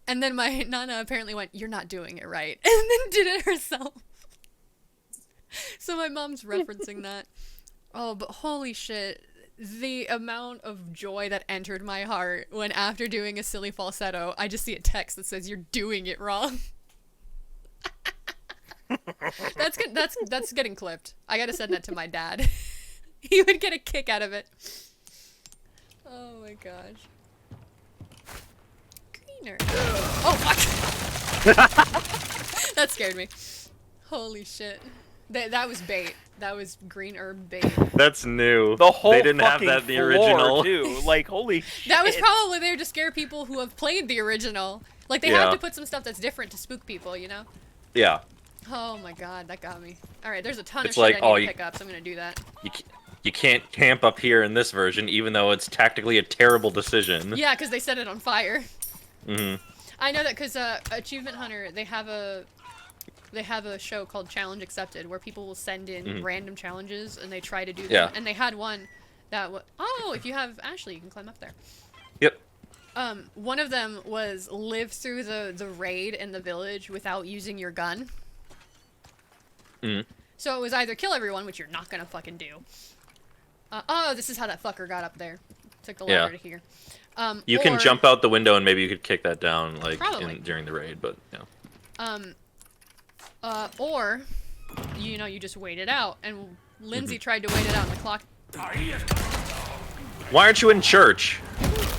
And then my Nana apparently went, you're not doing it right. And then did it herself. So my mom's referencing that. Oh, but holy shit. The amount of joy that entered my heart when after doing a silly falsetto, I just see a text that says, you're doing it wrong. That's good. That's getting clipped. I gotta send that to my dad. He would get a kick out of it. Oh my gosh. Greener. Oh fuck. That scared me. Holy shit. That was bait. That was green herb bait. That's new. The whole they didn't have fucking that in the floor, original. too. Like, holy shit. That was probably there to scare people who have played the original. Like, they have to put some stuff that's different to spook people, you know? Yeah. Oh my god, that got me. Alright, there's a ton It's of shit like, I need to pick up, so I'm gonna do that. You can't camp up here in this version, even though it's tactically a terrible decision. Yeah, because they set it on fire. Mm-hmm. I know that because Achievement Hunter, they have a show called Challenge Accepted where people will send in random challenges and they try to do them. Yeah. And they had one that oh, if you have Ashley, you can climb up there. Yep. One of them was live through the raid in the village without using your gun. So it was either kill everyone, which you're not gonna fucking do. Oh, this is how that fucker got up there. Took the ladder to here. You can jump out the window and maybe you could kick that down like during the raid, but yeah. Or, you know, you just wait it out. And Lindsay tried to wait it out and the clock... Why aren't you in church?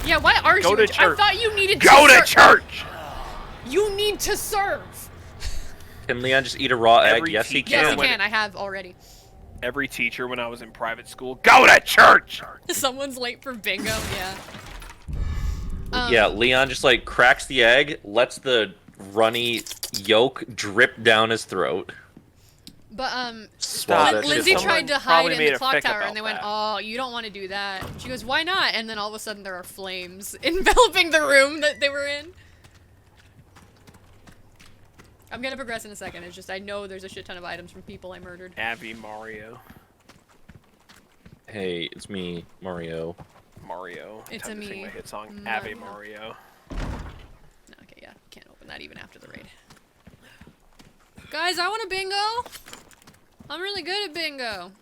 Yeah, why aren't you in church? I thought you needed to Go to church! You need to serve! Can Leon just eat a raw egg? Every Yes, he teacher can. Yes, he can. I have already. Every teacher when I was in private school, go to church! Someone's late for bingo. Yeah. Yeah, Leon just like cracks the egg, lets the runny yolk drip down his throat. But Swallow that Lindsay shit. tried to Someone hide in probably made the a clock fic tower, about and they went, that. "Oh, you don't want to do that." She goes, "Why not?" And then all of a sudden, there are flames enveloping the room that they were in. I'm gonna progress in a second. It's just I know there's a shit ton of items from people I murdered. Abby Mario. Hey, it's me, Mario. Mario. It's Time a to sing me. my hit song, Mario. Ave Mario. Okay, yeah, can't open that even after the raid. Guys, I want a bingo. I'm really good at bingo.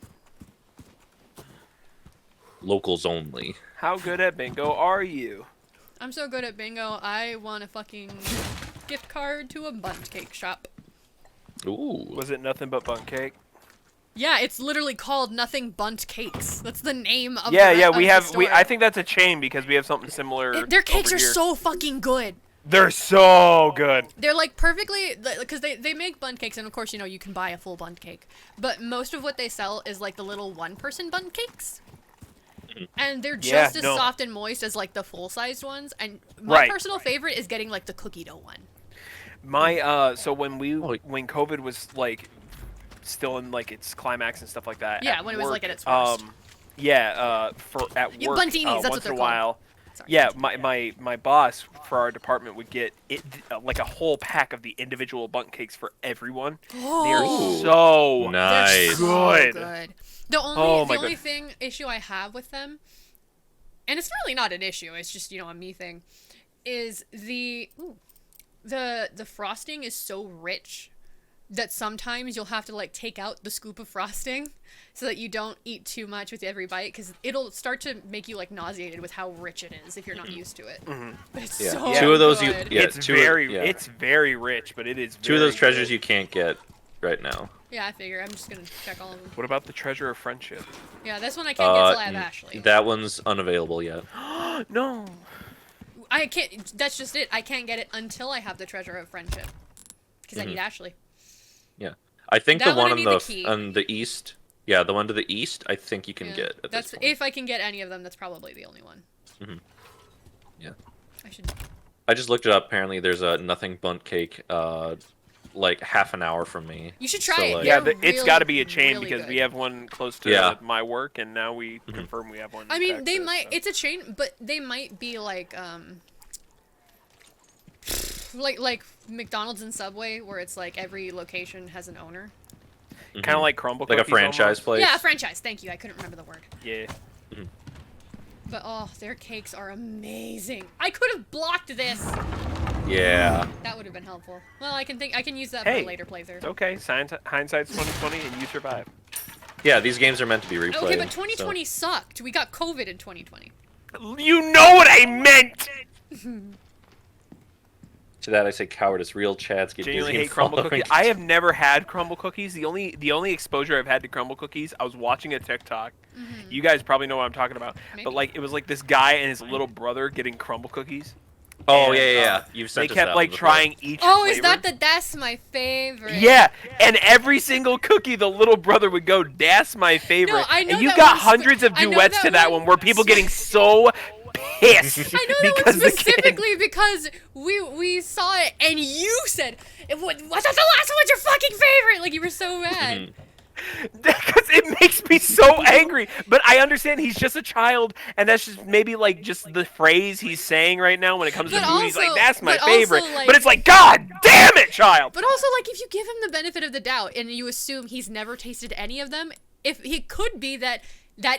Locals only. How good at bingo are you? I'm so good at bingo. I want a fucking gift card to a bundt cake shop. Ooh. Was it nothing but bun cake? Yeah, it's literally called Nothing Bundt Cakes. That's the name of Yeah, the yeah, of we the have. store. I think that's a chain because we have something similar. Their cakes over are here. so fucking good. They're so good. They're like perfectly, because they make bundt cakes, and of course, you know, you can buy a full bundt cake. But most of what they sell is like the little one-person bundt cakes. And they're just as soft and moist as like the full-sized ones. And my personal favorite is getting like the cookie dough one. My so when COVID was like still in like its climax and stuff like that. Yeah, when it was like at its worst. For at work, buntinis, that's what once they're in a while. Yeah, my boss for our department would get it like a whole pack of the individual bundt cakes for everyone. They're so nice. Good. The only issue I have with them, and it's really not an issue, it's just, you know, a me thing, is the frosting is so rich that sometimes you'll have to like take out the scoop of frosting so that you don't eat too much with every bite, because it'll start to make you like nauseated with how rich it is if you're not used to it. But it's so two of those good. It's very rich, but it is two of those treasures you can't get right now. Yeah, I figure. I'm just gonna check all of them. What about the treasure of friendship? Yeah, this one I can't get till I have Ashley. That one's unavailable yet. No. I can't. That's just it. I can't get it until I have the treasure of friendship, because I need Ashley. Yeah, I think That the one I need the key. on the east. Yeah, the one to the east. I think you can get. At That's this point. if I can get any of them. That's probably the only one. Yeah. I should. I just looked it up. Apparently, there's a nothing bundt cake. Like half an hour from me. You should try it. Like, Yeah, They're it's got to be a really, chain really because good. we have one close to my work, and now we confirm we have one. In I mean, they Texas, might. so. It's a chain, but they might be like like McDonald's and Subway, where it's like every location has an owner. Kind of like Crumble like a Cookies franchise almost. place. Yeah, a franchise. Thank you. I couldn't remember the word. Yeah. But oh, their cakes are amazing. I could have blocked this. Yeah. That would have been helpful. Well, I can use that Hey, for a later playthrough. it's okay. Hindsight's 20/20, and you survive. Yeah, these games are meant to be replayed. Okay, but 2020 sucked. We got COVID in 2020. You know what I meant. To that I say cowardice. Real Chads get Genuinely busy hate crumble following. cookies. I have never had crumble cookies. The only exposure I've had to crumble cookies, I was watching a TikTok. You guys probably know what I'm talking about. Maybe. But like, it was like this guy and his little brother getting crumble cookies. Oh And, yeah. You've sent They us kept that like one before. trying each. Oh, flavor. is that that's my favorite? Yeah, and every single cookie, the little brother would go, "That's my favorite." No, I know and you that got one hundreds of I know duets that to that one one where people getting so pissed. I know that one because the kid- specifically because we saw it and you said, "What's the last one? What's your fucking favorite?" Like you were so mad. Because it makes me so angry. But I understand he's just a child, and that's just maybe like just the phrase he's saying right now when it comes to But movies. also- Like, that's my but also, favorite. like- But it's like, God damn it, child! But also, like, if you give him the benefit of the doubt and you assume he's never tasted any of them, if he could be that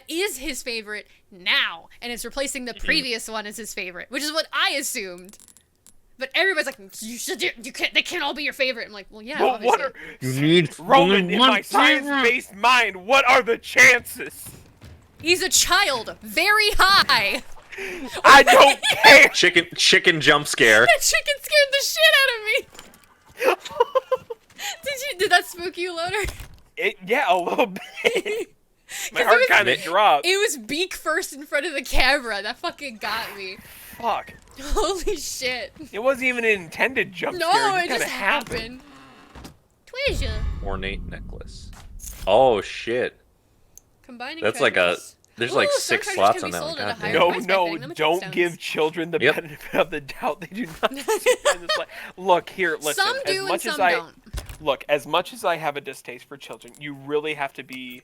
is his favorite now, and it's replacing the previous one as his favorite, which is what I assumed. But everybody's like, you can't. They can't all be your favorite. I'm like, well, yeah. Well, obviously. what are You need Roman only in one my science-based mind? What are the chances? He's a child, very high. I don't care. Chicken jump scare. That chicken scared the shit out of me. Did that spook you, Loader? Yeah, a little bit. My 'Cause heart it was- kind of dropped. It was beak first in front of the camera. That fucking got me. Fuck. Holy shit. It wasn't even an intended jump No, scare. it just kinda happened. Treasure. Ornate necklace. Oh shit. Combining That's like a. treasures. There's Ooh, like some 6 treasures slots can on be that one. sold at a God higher damn. No, price by no, paying them with don't gemstones. give children the Yep. benefit of the doubt. They do not. find this Look here, listen. Some do as and much some as I don't. look, as much as I have a distaste for children, you really have to be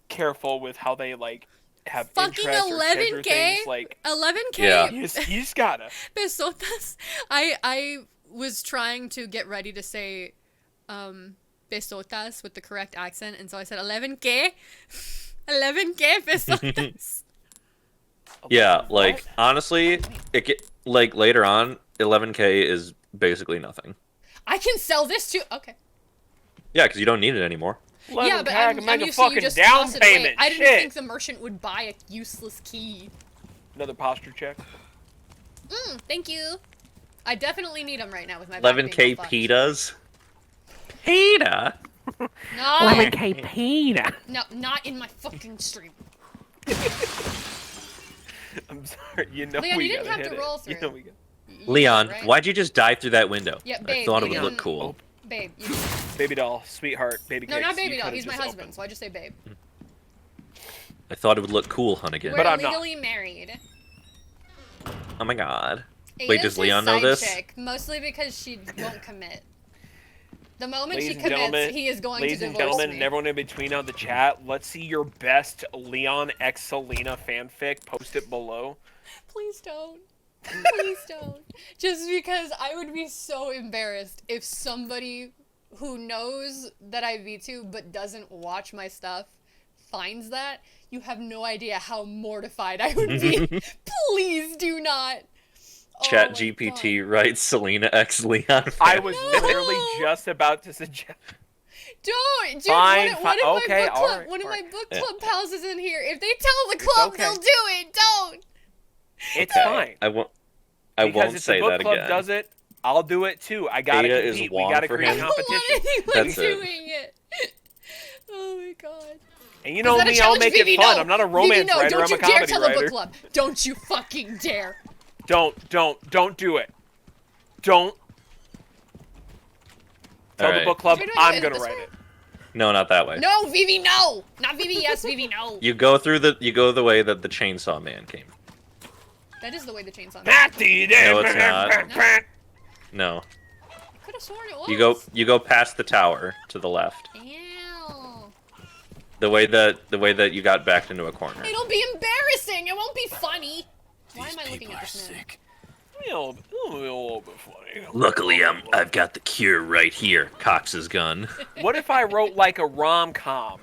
careful with how they like have Fucking interests or treasure 11K? things. Like 11K Yeah. you just gotta. pesotas. I was trying to get ready to say pesotas with the correct accent, and so I said 11K. 11K pesotas. Yeah, What? like honestly, like later on, 11K is basically nothing. I can sell this too. Okay. Yeah, because you don't need it anymore. Yeah, but I I'm can make a used to you fucking just down toss it away. payment. I didn't Shit. think the merchant would buy a useless key. Another posture check. Thank you. I definitely need them right now with my back being 11K all fucked. pitas. Pita. No, 11K Pina. no, not in my fucking stream. I'm sorry. You know Leon, we you didn't gotta have to hit it. roll through. You know we got. You Leon, did, right? why'd you just dive through that window? Yeah, I babe, thought it would Leon. look cool. Babe, you... Baby doll, sweetheart, baby No, cakes. not baby you doll. could've He's my just husband, opened. so I just say babe. I thought it would look cool, Hunnigan. We're But I'm not. legally married. Oh my god. Ada's Wait, does his Leon know side this? chick, mostly because she won't commit. The moment Ladies she and commits, gentlemen, he is going ladies to and divorce gentlemen, me. and everyone in between on the chat, let's see your best Leon x Selena fanfic. Post it below. Please don't. Please don't. Just because I would be so embarrassed if somebody who knows that I V2 but doesn't watch my stuff finds that. You have no idea how mortified I would be. Please do not. Chat Oh my GPT writes Selena X Leon. I was literally just about to suggest. Don't, dude. Fine, one of fine, my okay, book club, alright, one of my alright. book Yeah. club pals is in here. If they tell the club, okay. they'll do it. Don't. It's fine. I won't Because won't if say the book that club again. does it, I'll do it too. I gotta Beta is compete. We Wong gotta for create him. a I don't want competition. anyone That's it. doing it. Oh my god. And you Is know that a me, I'll challenge? make Vivi, it fun. no. I'm not a Vivi, romance no. writer. Don't I'm you a dare comedy tell the writer. book club. Don't you fucking dare. Don't do it. Don't. Tell the Alright. book club Should we do it I'm gonna this write way? it. No, not that way. No, Vivi, no. Not Vivi, yes, Vivi, no. You go the way that the Chainsaw Man came. That is the way the chainsaw. No, it's not. No. Could have sworn it was. You go past the tower to the left. Ew. The way that you got backed into a corner. It'll be embarrassing. It won't be funny. Why am I looking at this man? It'll be a little bit funny. Luckily, I've got the cure right here. Cox's gun. What if I wrote like a rom-com?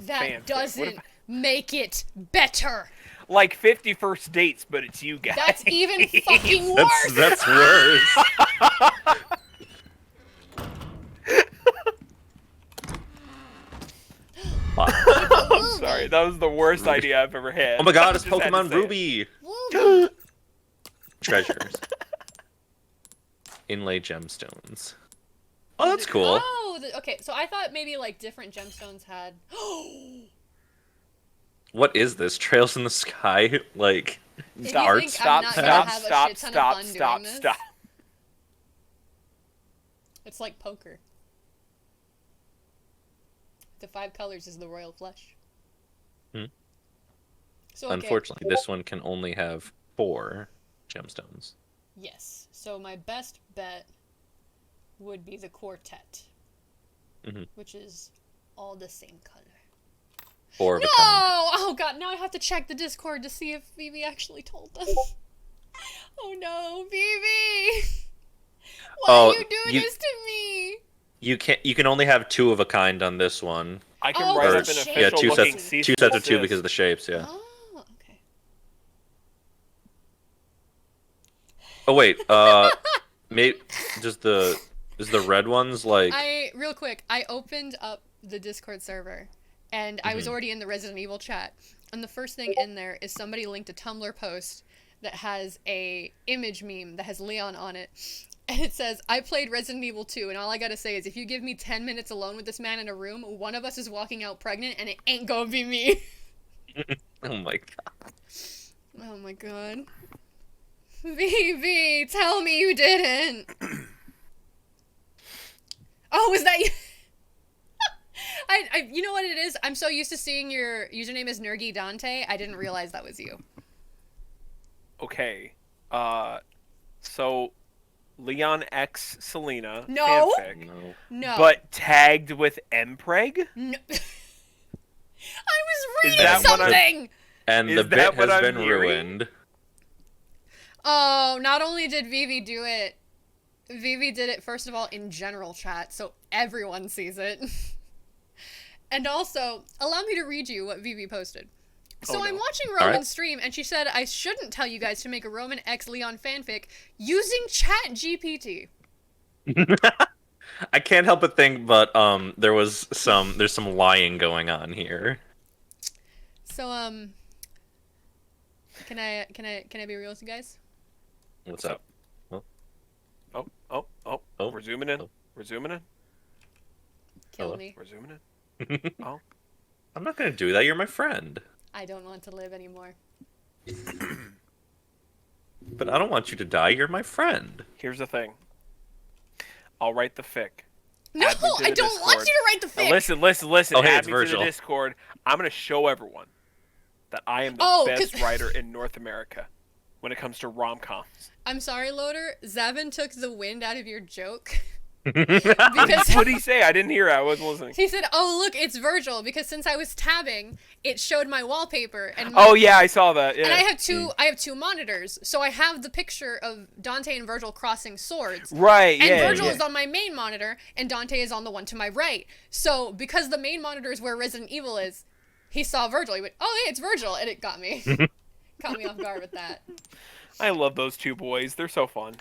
That Fanfic. What doesn't if- make it better. Like 50 First Dates, but it's you guys. That's even fucking worse. That's worse. I'm sorry, that was the worst idea I've ever had. Oh my god, it's Just had to Pokemon say it. Ruby! Woo. Treasures. Inlay gemstones. Oh, that's cool. Oh, okay. So I thought maybe like different gemstones had. What is this? Trails in the sky? Like, If you art? think I'm not gonna have a shit ton of fun doing this, it's like poker. The 5 colors is the royal flush. Hmm. So okay. Unfortunately, this one can only have 4 gemstones. Yes. So my best bet would be the quartet, which is all the same color. 4 of a No! kind. Oh god, now I have to check the Discord to see if Vivi actually told them. Oh no, Vivi! Why are you doing this to me? You can only have 2 of a kind on this one. I can Oh, write or- up an official Yeah, two looking sets. cease 2 and sets of 2 desist. because of the shapes. Yeah. Oh, okay. Oh wait. Is the red ones like? Real quick, I opened up the Discord server, and I was already in the Resident Evil chat, and the first thing in there is somebody linked a Tumblr post that has a image meme that has Leon on it, and it says, "I played Resident Evil 2, and all I gotta say is if you give me 10 minutes alone with this man in a room, one of us is walking out pregnant, and it ain't gonna be me." Oh my god. Oh my god. Vivi, tell me you didn't. Oh, is that you? You know what it is? I'm so used to seeing your username as Nergy Dante, I didn't realize that was you. Okay. So Leon X Selena No. fanfic. No. No. But tagged with Mpreg? No. I was Is reading that what I'm- something! And Is the that bit what has I'm been hearing? ruined. Oh, not only did Vivi do it, Vivi did it first of all in general chat, so everyone sees it. And also, allow me to read you what Vivi posted. So Oh, no. I'm watching All Roman right. stream, and she said I shouldn't tell you guys to make a Roman X Leon fanfic using Chat GPT. I can't help but think, but there's some lying going on here. So can I be real with you guys? What's up? Oh. Oh. We're zooming in. Oh. We're zooming in. Kill Hello. me. We're zooming in. Oh. I'm not gonna do that. You're my friend. I don't want to live anymore. But I don't want you to die. You're my friend. Here's the thing. I'll write the fic. No, Add me to I the don't want Discord. you to write the Now fic. listen. Oh, hey, Add it's me to Virgil. the Discord. I'm gonna show everyone that I am the Oh, best 'cause- writer in North America when it comes to rom-coms. I'm sorry, Loader. Zavin took the wind out of your joke. What Because did he say? I didn't hear it. I wasn't listening. he said, "Oh, look, it's Virgil." Because since I was tabbing, it showed my wallpaper and Oh yeah, I saw that. Yeah. and I have two monitors, so I have the picture of Dante and Virgil crossing swords. Right. And Yeah. Virgil yeah. is on my main monitor, and Dante is on the one to my right. So because the main monitor is where Resident Evil is, he saw Virgil. He went, "Oh, hey, it's Virgil," and it got me, caught me off guard with that. I love those two boys. They're so fun.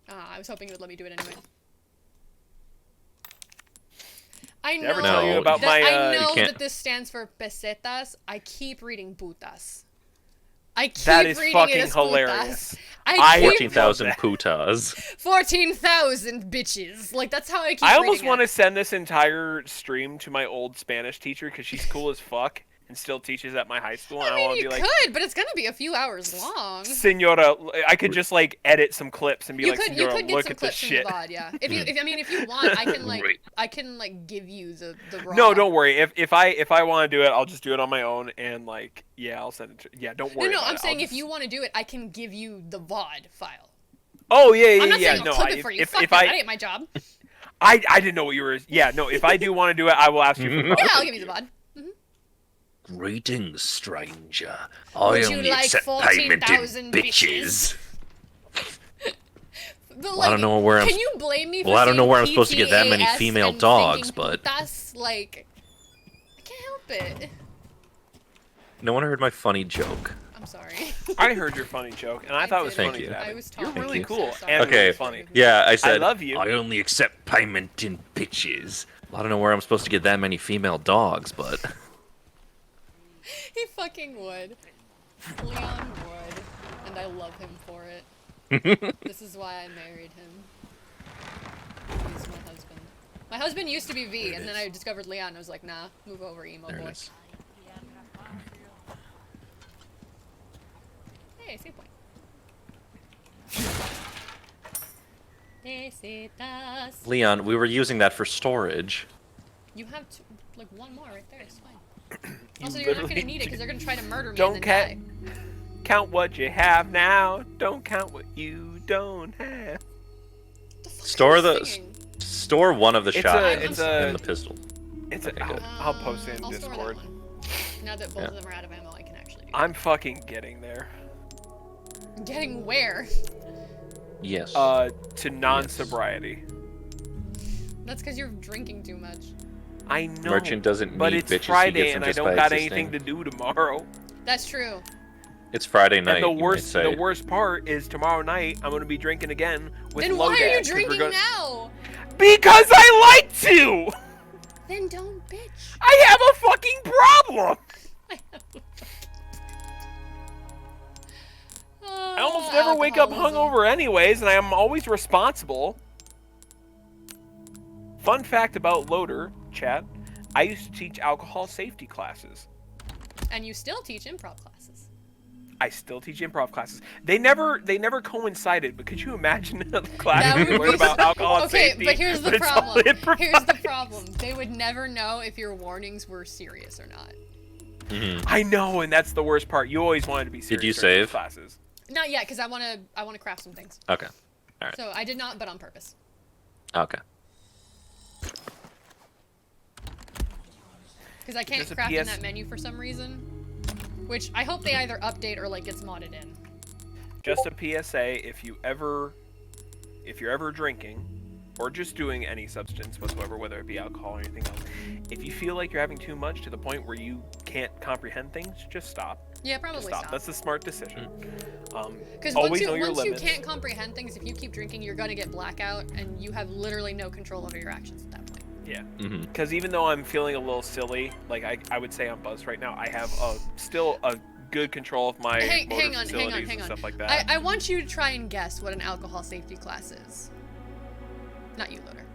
I was hoping it would let me do it anyway. I know, Never tell you about that, my, I You know can't- that this stands for pesetas. I keep reading putas. I keep That is reading fucking it as hilarious. putas. I I keep 14,000 love that. putas. 14,000 bitches. Like, that's how I keep I almost reading want to it. send this entire stream to my old Spanish teacher because she's cool as fuck and still teaches at my high school. And I I mean, want to you be like, could, but it's gonna be a few hours long. Senora, I could just like edit some clips and be You like, could Senora, get look some at this clips from shit. the VOD, yeah. If you want, Right. I can give you the raw. No, don't worry. If I want to do it, I'll just do it on my own and like, yeah, I'll send it. Yeah, don't worry. No, about I'm it. saying I'll if just- you want to do it, I can give you the VOD file. Oh yeah, I'm not yeah. saying No, I'll clip it for you. Fuck if that, I, that ain't my job. I didn't know what you were. Yeah, no. If I do want to do it, I will ask you for. Yeah, I'll give you the VOD. Greetings, stranger. I Would you only like accept payment in 14,000 bitches. But, Well, I don't know where I'm. Can you blame me for Well, I don't know saying where I'm supposed to get that many PTAS female and dogs, thinking but that's like, I can't help it. no one heard my funny joke. I'm sorry. I heard your funny joke, and I thought it was Thank funny. you. Zabby. I was You're talking. really you. cool So sorry. and Okay. really funny. Yeah, I I said. love you. I only accept payment in bitches. I don't know where I'm supposed to get that many female dogs, but He fucking would. Leon would, and I love him for it. This is why I married him. He's my husband. My husband used to be V, and then I discovered Leon. And I was like, nah, move over, emo there boy. it is. Hey, save point. Besitas. Leon, we were using that for storage. You have like one more right there. It's fine. Also, You you're not literally gonna need it because they're gonna try to murder me Don't and then die. count what you have now. Don't count what you don't have. The fuck Store are you the singing? store one of the It's shotguns a- and the pistol. It's Okay, a, good. I'll post it in I'll store that Discord. one. Now that both Yeah. of them are out of ammo, I can actually do I'm fucking getting there. that. Getting where? Yes. To non-sobriety. That's because you're drinking too much. I know. Merchant doesn't but need it's bitches, he Friday gets them and I just don't by got existing. anything to do tomorrow. That's true. It's Friday night. And the you might worst, say. the worst part is tomorrow night I'm gonna be drinking again with Then why are you Lodad, 'cause we're drinking gonna- now? Because I like to. Then don't bitch. I have a fucking problem. I almost never wake up hungover anyways, and I'm always responsible. Fun fact about Loader, chat. I used to teach alcohol safety classes. And you still teach improv classes. I still teach improv classes. They never coincided, but could you imagine a class That where you would learn be about alcohol and okay, safety? but here's the it's all problem. Here's the improvised? problem. They would never know if your warnings were serious or not. I know, and that's the worst part. You always wanted to be serious. Did you during those save? classes? Not yet, because I wanna craft some things. Okay. All right. So I did not, but on purpose. Okay. Because I can't There's a craft in PS that menu for some reason. Which I hope they either update or like gets modded in. Just a PSA: if you're ever drinking, or just doing any substance whatsoever, whether it be alcohol or anything else, if you feel like you're having too much to the point where you can't comprehend things, just stop. Yeah, probably Just stop. That's a smart decision. Because Always once know your you limits. can't comprehend things, if you keep drinking, you're gonna get blackout, and you have literally no control over your actions at that point. Yeah. Because even though I'm feeling a little silly, like I would say I'm buzzed right now, I have still a good control of my motor facilities and stuff like that. I want you to try and guess what an alcohol safety class is. Not you, Loader.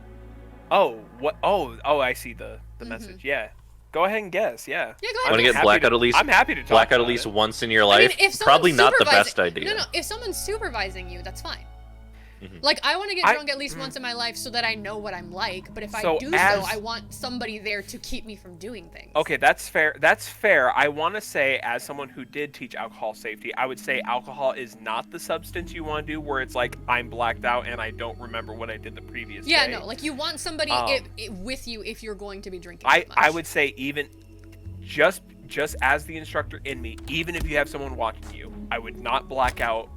Oh, what? Oh, I see the message. Yeah. Go ahead and guess. Yeah. Yeah, go Want ahead. to get blackout at least? I'm happy to talk blackout about at least it. once in your I life. mean, if someone's Probably not the supervising- best idea. No, if someone's supervising you, that's fine. Like, I want to get drunk at least once in my life so that I know what I'm like, but if I do so, I want somebody there to keep me from doing things. Okay, that's fair. That's fair. I want to say, as someone who did teach alcohol safety, I would say alcohol is not the substance you want to do where it's like, I'm blacked out and I don't remember what I did the previous Yeah, day. no, like, you want somebody with you if you're going to be drinking that much. I would say even just as the instructor in me, even if you have someone watching you, I would not black out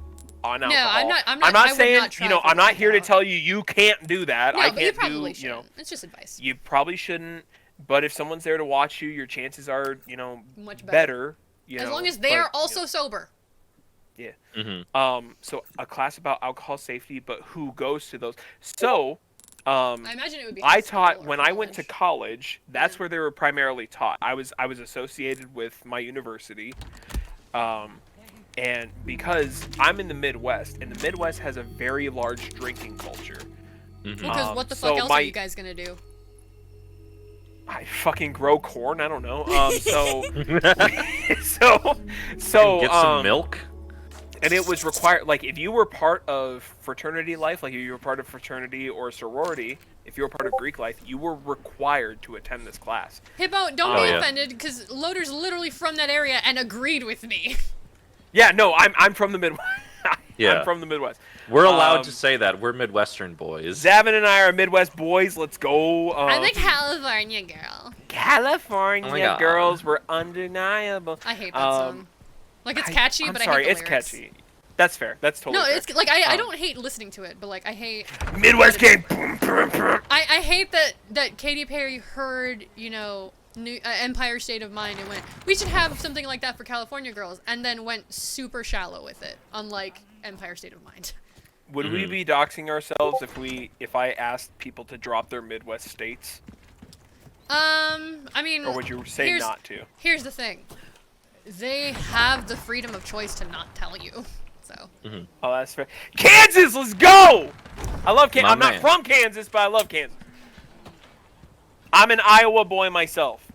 on alcohol. No, I'm not I would saying, not try I'm not here to tell you can't do that. No, I but you can't probably do, shouldn't. It's just advice. You probably shouldn't, but if someone's there to watch you, your chances are, Much better. As long as they are also sober. Yeah. So a class about alcohol safety, but who goes to those? So, I imagine it would be. I taught when I went to college. That's where they were primarily taught. I was associated with my university, and because I'm in the Midwest, and the Midwest has a very large drinking culture. Because what the fuck else are you guys gonna do? I fucking grow corn. I don't know. So get some milk. And it was required, like, if you were part of fraternity life, like if you were part of fraternity or sorority, if you were part of Greek life, you were required to attend this class. Hippo, don't be offended, because Loader's literally from that area and agreed with me. Yeah, no, I'm from the Midwest. Yeah. I'm from the Midwest. We're allowed to say that. We're Midwestern boys. Zavin and I are Midwest boys. Let's go. I'm a California girl. California girls were undeniable. I hate that song. Like, it's catchy, I'm but sorry, I hate the it's lyrics. catchy. That's fair. That's totally fair. No, it's like I don't hate listening to it, but like I hate Midwest game. I hate that Katy Perry heard, New Empire State of Mind and went, we should have something like that for California girls, and then went super shallow with it, unlike Empire State of Mind. Would we be doxing ourselves if I asked people to drop their Midwest states? I mean, or would you say not to? Here's the thing. They have the freedom of choice to not tell you. So. Oh, that's fair. Kansas, let's go! I love Kansas. I'm Man. not from Kansas, but I love Kansas. I'm an Iowa boy myself.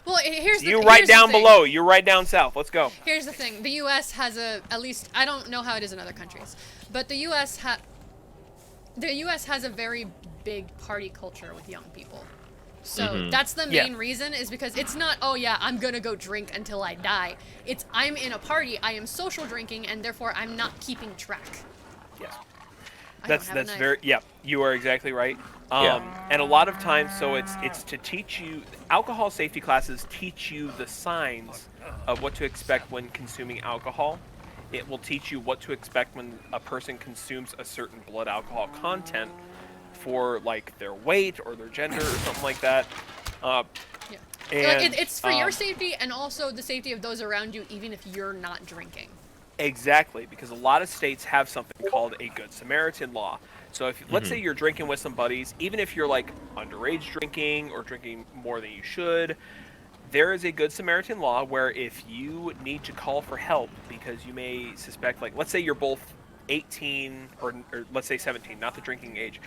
Well, here's the You right here's the down thing. below. You're right down south. Let's go. Here's the thing. The U.S. has at least, I don't know how it is in other countries, but the U.S. has a very big party culture with young people. So that's the main reason, is because it's not, oh yeah, I'm gonna go drink until I die. It's, I'm in a party, I am social drinking, and therefore I'm not keeping track. Yes. I That's don't have a knife. very, yeah, you are exactly right. Yeah. And a lot of times, so it's to teach you, alcohol safety classes teach you the signs of what to expect when consuming alcohol. It will teach you what to expect when a person consumes a certain blood alcohol content for like their weight or their gender or something like that. Yeah. And, Like, it's for your safety and also the safety of those around you, even if you're not drinking. Exactly, because a lot of states have something called a Good Samaritan law. So if let's say you're drinking with some buddies, even if you're like underage drinking or drinking more than you should, there is a Good Samaritan law where if you need to call for help because you may suspect, like, let's say you're both 18 or let's say 17, not the drinking age,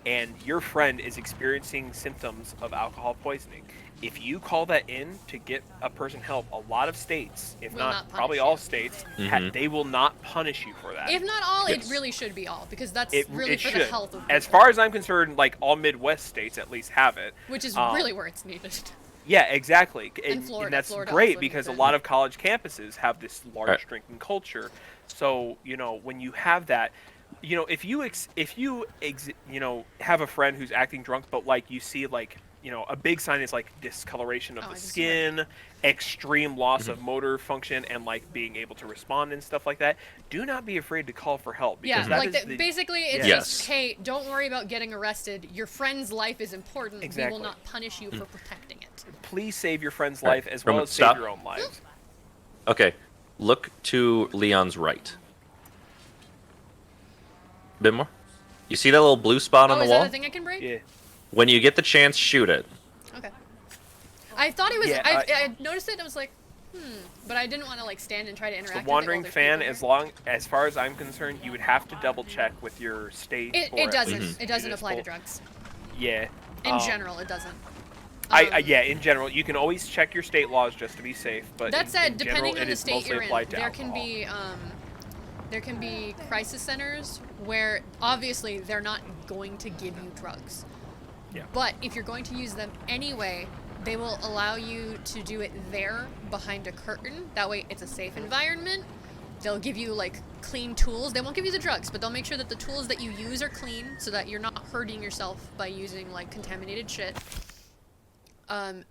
and your friend is experiencing symptoms of alcohol poisoning, if you call that in to get a person help, a lot of states, if not probably all states, they will not punish you for that. If not all, it really should be all, because that's really for the health of people. As far as I'm concerned, like all Midwest states at least have it. Which is really where it's needed. Yeah, exactly. And Florida, and that's Florida great also because needs a lot of college campuses have this large drinking culture. So, you know, when you have that, you know, if you have a friend who's acting drunk, but like you see like, you know, a big sign is like discoloration of the skin, extreme loss of motor function, and like being able to respond and stuff like that. Do not be afraid to call for help. Because basically, it's just, hey, don't worry about getting arrested. Your friend's life is important. Exactly. We will not punish you for protecting it. Please save your friend's life as well as save your own lives. Okay, look to Leon's right. Bit more. You see that little blue spot on the is wall? that a thing I can break? Yeah. When you get the chance, shoot it. Okay. I thought it was. Yeah, I noticed it. And I was like, but I didn't want to like stand and try to interact. The wandering fan, as far as I'm concerned, you would have to double check with your state. It doesn't. It doesn't apply to drugs. Yeah. In general, it doesn't. Yeah, in general, you can always check your state laws just to be safe. But that said, in depending general, on the state you're in, there alcohol. can be crisis centers where obviously they're not going to give you drugs. Yeah. But if you're going to use them anyway, they will allow you to do it there behind a curtain. That way it's a safe environment. They'll give you like clean tools. They won't give you the drugs, but they'll make sure that the tools that you use are clean so that you're not hurting yourself by using like contaminated shit.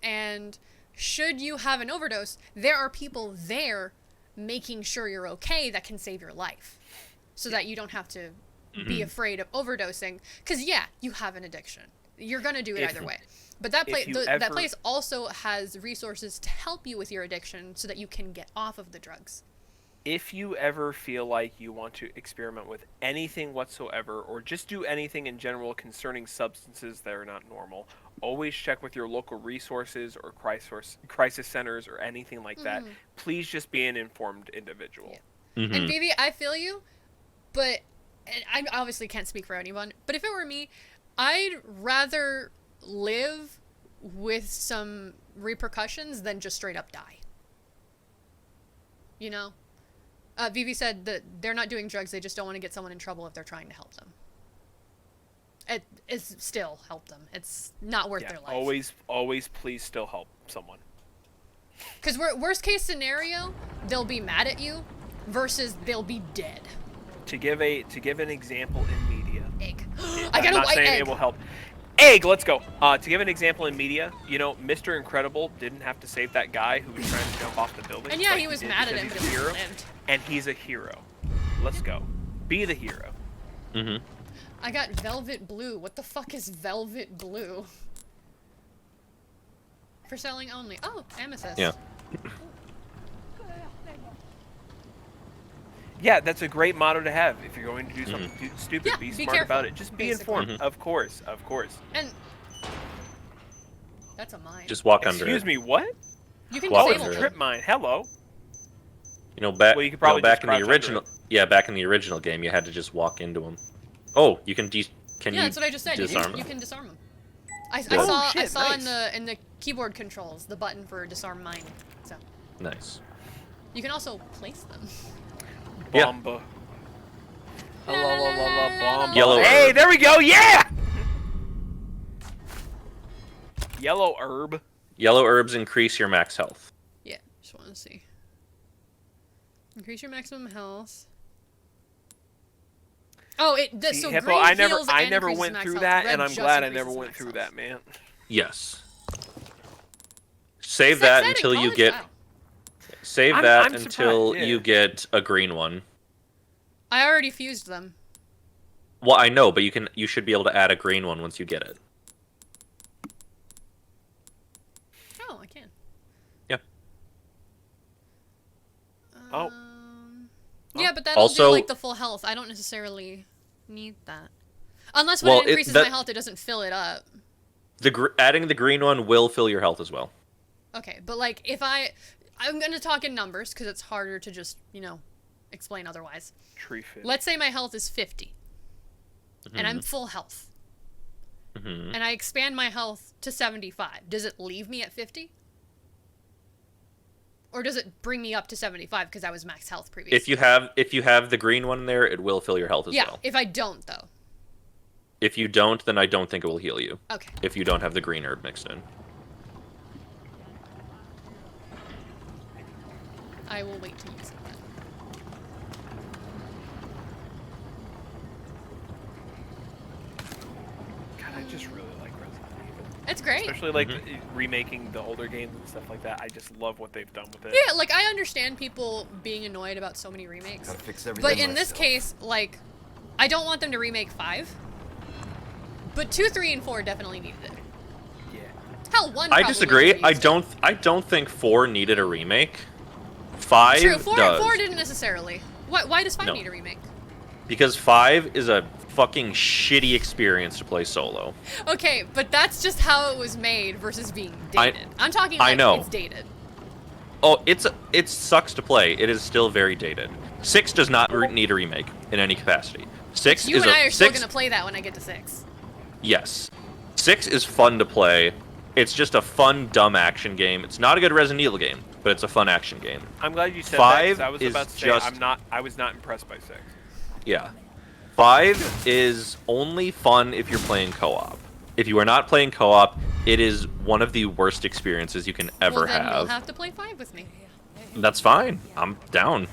And should you have an overdose, there are people there making sure you're okay that can save your life so that you don't have to be afraid of overdosing. Because, yeah, you have an addiction. You're going to do it either way. But that place also has resources to help you with your addiction so that you can get off of the drugs. If you ever feel like you want to experiment with anything whatsoever, or just do anything in general concerning substances that are not normal, always check with your local resources or crisis centers or anything like that. Please just be an informed individual. Yeah. And Vivi, I feel you, but I obviously can't speak for anyone, but if it were me, I'd rather live with some repercussions than just straight up die. You know? Vivi said that they're not doing drugs, they just don't want to get someone in trouble if they're trying to help them. It is still help them. It's not worth their life. Always please still help someone. Because worst case scenario, they'll be mad at you versus they'll be dead. To give an example in media. Egg. I got a white egg. I'm not saying it will help. Egg, let's go. To give an example in media, you know, Mr. Incredible didn't have to save that guy who was trying to jump off the building. And yeah, he was mad at him, but he's a hero, lived. and he's a hero. Let's go. Be the hero. I got velvet blue. What the fuck is velvet blue? For selling only. Oh, amethyst. Yeah. Yeah, that's a great motto to have. If you're going to do something stupid, be smart careful, about it. Just be informed. Of course. And that's a mine. Just walk under it. Excuse me, what? You can Oh, disable it's a them. trip mine. Hello. You know, back you could probably back just in the crouch original. under Yeah, back in the original game, you had to just walk into them. Oh, you can Yeah, that's what I just said. Disarm You can disarm them. I shit, saw nice. in the keyboard controls the button for disarm mine. So Nice. you can also place them. Bomba. Bomba. Yellow Hey, herb. there we go. Yeah. Yellow herb. Yellow herbs increase your max health. Yeah, just want to see. Increase your maximum health. Oh, so Hippo, green I heals never and increases went max through health. that, Red and I'm just glad I increases never went max through health. that, man. Yes. Save Sex that ed in until you college? get. Wow. Save I'm that surprised, until yeah. you get a green one. I already fused them. Well, I know, but you should be able to add a green one once you get it. Oh, I can. Yeah. Yeah, but that'll Also- do like the full health. I don't necessarily need that. Unless when it increases my health, it doesn't fill it up. Adding the green one will fill your health as well. Okay, but like if I'm gonna talk in numbers because it's harder to just explain otherwise. Tree fit. Let's say my health is 50, and I'm full health. and I expand my health to 75, does it leave me at 50? Or does it bring me up to 75 because I was max health previously? If you have the green one there, it will fill your health as well. If I don't though. If you don't, then I don't think it will heal you. Okay. If you don't have the green herb mixed in. I will wait to use it then. God, I just really like Resident Evil. It's great. Especially like remaking the older games and stuff like that. I just love what they've done with it. Yeah, like I understand people being annoyed about so many remakes. Gotta fix everything But in this myself. case, like, I don't want them to remake 5. But 2, 3, and 4 definitely needed it. Yeah. Hell, 1 I probably disagree. could've used it. I don't think 4 needed a remake. 5 True, 4 does. didn't necessarily. Why does 5 No. need a remake? Because 5 is a fucking shitty experience to play solo. Okay, but that's just how it was made versus being dated. I'm talking I like know. it's dated. Oh, it sucks to play. It is still very dated. 6 does not need a remake in any capacity. 6 You is and I are still 6 gonna play that when I get to 6. Yes. 6 is fun to play. It's just a fun, dumb action game. It's not a good Resident Evil game, but it's a fun action game. I'm glad you said 5 that. 'Cause I was is about to say just- I was not impressed by 6. Yeah. 5 is only fun if you're playing co-op. If you are not playing co-op, it is one of the worst experiences you can ever Well, then have. you'll have to play 5 with me. That's fine. I'm down.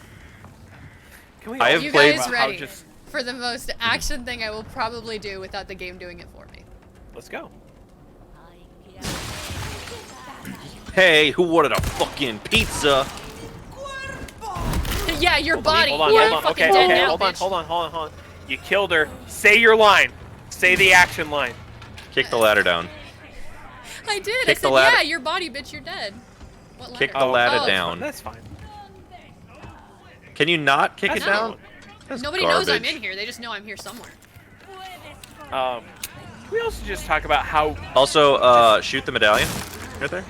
Can we I all have You played- guys about how ready for the most action thing I will probably do without the game doing it for me? Let's go. Hey, who ordered a fucking pizza? Yeah, your body. Hold on, You're hold on. fucking Okay, dead okay, now, hold on, bitch. hold on, hold on, hold on. You killed her. Say your line. Say the action line. Kick the ladder down. I did. Kick I the said, ladder- yeah, your body, bitch, you're dead. What Kick ladder? the ladder Oh, down. That's fine. Can you not kick That's it down? That's Nobody knows I'm garbage. in here. They just know I'm here somewhere. Can we also just talk about how Also, shoot the medallion. Right there.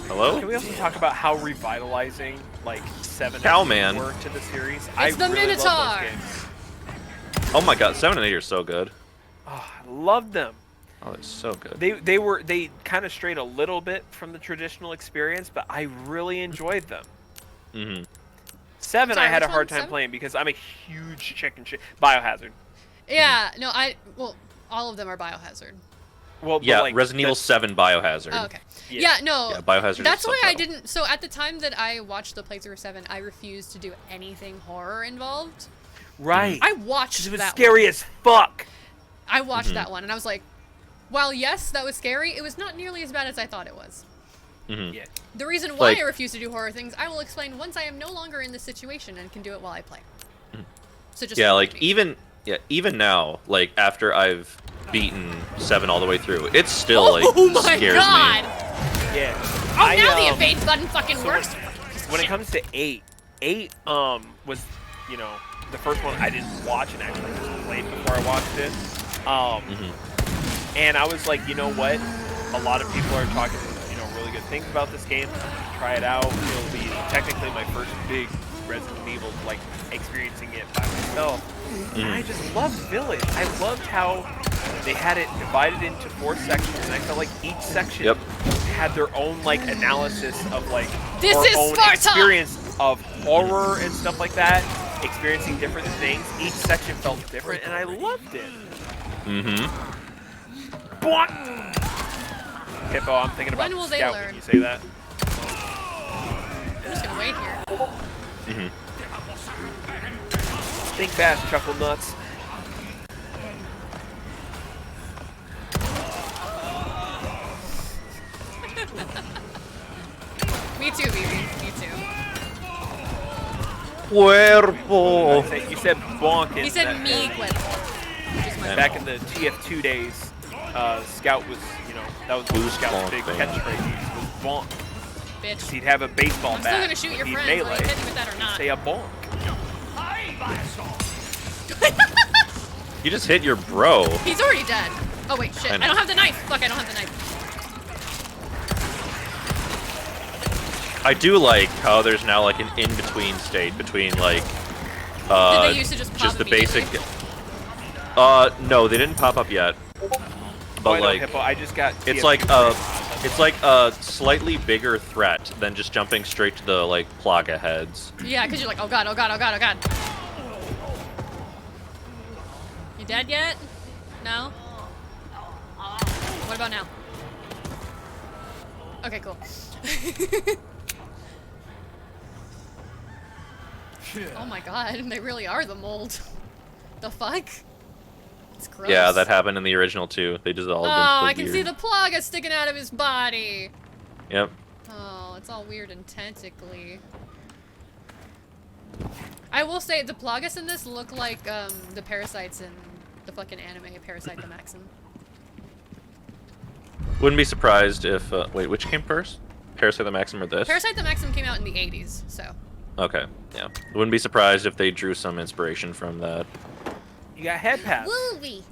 Hello? Can we also talk about how revitalizing like 7 and 8 Cowman. were to the series? It's the really Minotaur. love those games. Oh my god, 7 and 8 are so good. Oh, I loved them. Oh, they're so good. They kind of strayed a little bit from the traditional experience, but I really enjoyed them. Mm-hmm. 7 Sorry, I had a which hard one? time 7? playing because I'm a huge chicken shit. Biohazard. Yeah, no, well, all of them are Biohazard. Well, but, Yeah, like, Resident Evil the- 7 Biohazard. Oh, okay. Yeah. Yeah, no. Yeah, Biohazard is That's why I subtitle. didn't. So at the time that I watched the playthrough of 7, I refused to do anything horror involved. Right. I watched It was that scary one. as fuck. I watched that one and I was like, while yes, that was scary, it was not nearly as bad as I thought it was. Mm-hmm. Yeah. The reason why Like- I refuse to do horror things, I will explain once I am no longer in this situation and can do it while I play. So just Yeah, forgive like me. even now, like after I've beaten 7 all the way through, it still like Oh my scares god! Yeah. Oh, now the evade button fucking so works. When it comes to 8 was, you know, the first one I didn't watch and actually just played before I watched it. And I was like, you know what? A lot of people are talking, you know, really good things about this game. Try it out. It'll be technically my first big Resident Evil, like, experiencing it by myself. And I just loved Village. I loved how they had it divided into 4 sections, and I felt like each section had their own, like, analysis of, like, This our is own Sparta! experience of horror and stuff like that, experiencing different things. Each section felt different, and I loved it. Mm-hmm. Hippo, I'm thinking about When will the they scout learn? when you say that. I'm just gonna wait here. Mm-hmm. Think fast, chuckle nuts. Me too, baby. Me too. Cuerpo. You said bonk. He in said that- me cuerpo. Which is my Back in the TF2 days, Scout was, you know, that was one of Who's Scout's bonk, big man? catchphrases was bonk. bitch. He'd have a baseball I'm bat. still gonna shoot when your he'd friends, melee, whether you hit me with that or not. Say a bonk. You just hit your bro. He's already dead. Oh wait, shit. I I know. don't have the knife. Fuck, I don't have the knife. I do like how there's now like an in-between state between like Did they used to just pop the basic. immediately? No, they didn't pop up yet. But I know, like, Hippo, I just got. it's TF2 like a slightly bigger threat than just jumping straight to the like Plaga heads. Yeah, because you're like, oh god, oh god, oh god, oh god. You dead yet? No? What about now? Okay, cool. Oh my god, they really are the mold. The fuck? It's gross. Yeah, that happened in the original too. They dissolved Oh, into the I can see gear. the Plaga sticking out of his body. Yep. Oh, it's all weird and tentacly. I will say, the Plagas in this look like the parasites in the fucking anime Parasite the Maxim. Wouldn't be surprised if wait, which came first? Parasite the Maxim or this? Parasite the Maxim came out in the 80s, so. Okay, yeah. Wouldn't be surprised if they drew some inspiration from that. You got head pads. Wooey.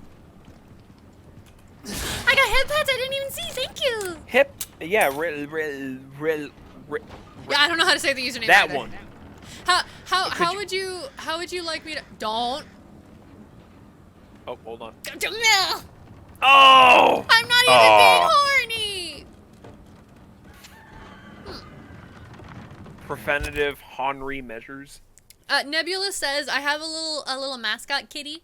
I got head pads I didn't even see, thank you! Yeah, Yeah, I don't know how to say the username that either. one. How would you like me to don't Oh, hold on. no. Oh! I'm not even being horny! Preventative Henry measures. Nebula says, I have a little mascot kitty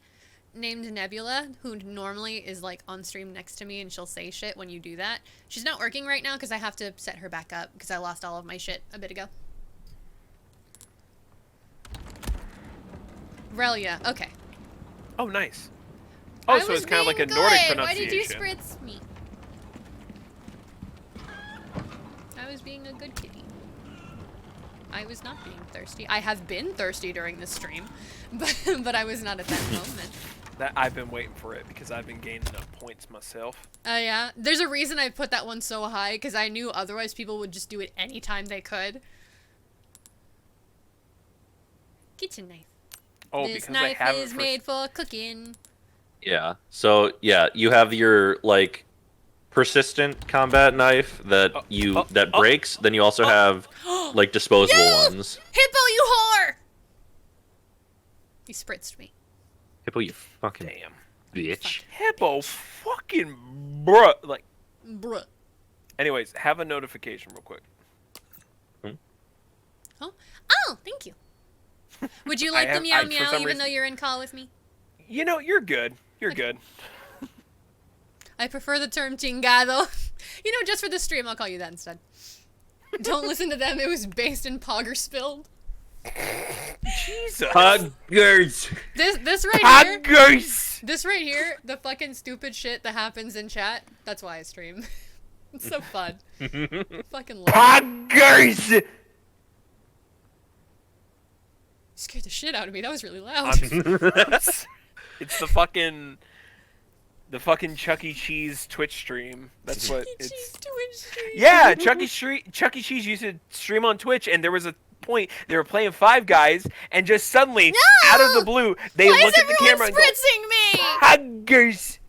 named Nebula, who normally is like on stream next to me and she'll say shit when you do that. She's not working right now because I have to set her back up because I lost all of my shit a bit ago. Relia, okay. Oh, nice. Oh, so it's kind of like a Nordic pronunciation. Why did you spritz me? I was being a good kitty. I was not being thirsty. I have been thirsty during this stream, but I was not at that moment. That I've been waiting for it because I've been gaining up points myself. Oh yeah? There's a reason I put that one so high, because I knew otherwise people would just do it anytime they could. Kitchen knife. Oh, this because knife I have is made for cooking. Yeah. So yeah, you have your like persistent combat knife that breaks. Then you also have like disposable ones. Hippo, you whore! He spritzed me. Hippo, you fucking damn bitch. Hippo, fucking bruh. Like, bruh. Anyways, have a notification real quick. Oh, thank you. Would you like the meow meow even though you're in call with me? You know, you're good. You're good. I prefer the term chingado. You know, just for the stream, I'll call you that instead. Don't listen to them. It was based in Pogger Spilled. Jesus. Poggers. This right here. Poggers. This right here, the fucking stupid shit that happens in chat. That's why I stream. It's so fun. Fucking love it. Poggers. You scared the shit out of me. That was really loud. It's the fucking Chuck E. Cheese Twitch stream. That's what it's. Twitch stream. Yeah, Chuck E. Cheese used to stream on Twitch, and there was a point they were playing Five Guys, and just suddenly, out of the blue, they look at the camera and go, spritzing me? Poggers.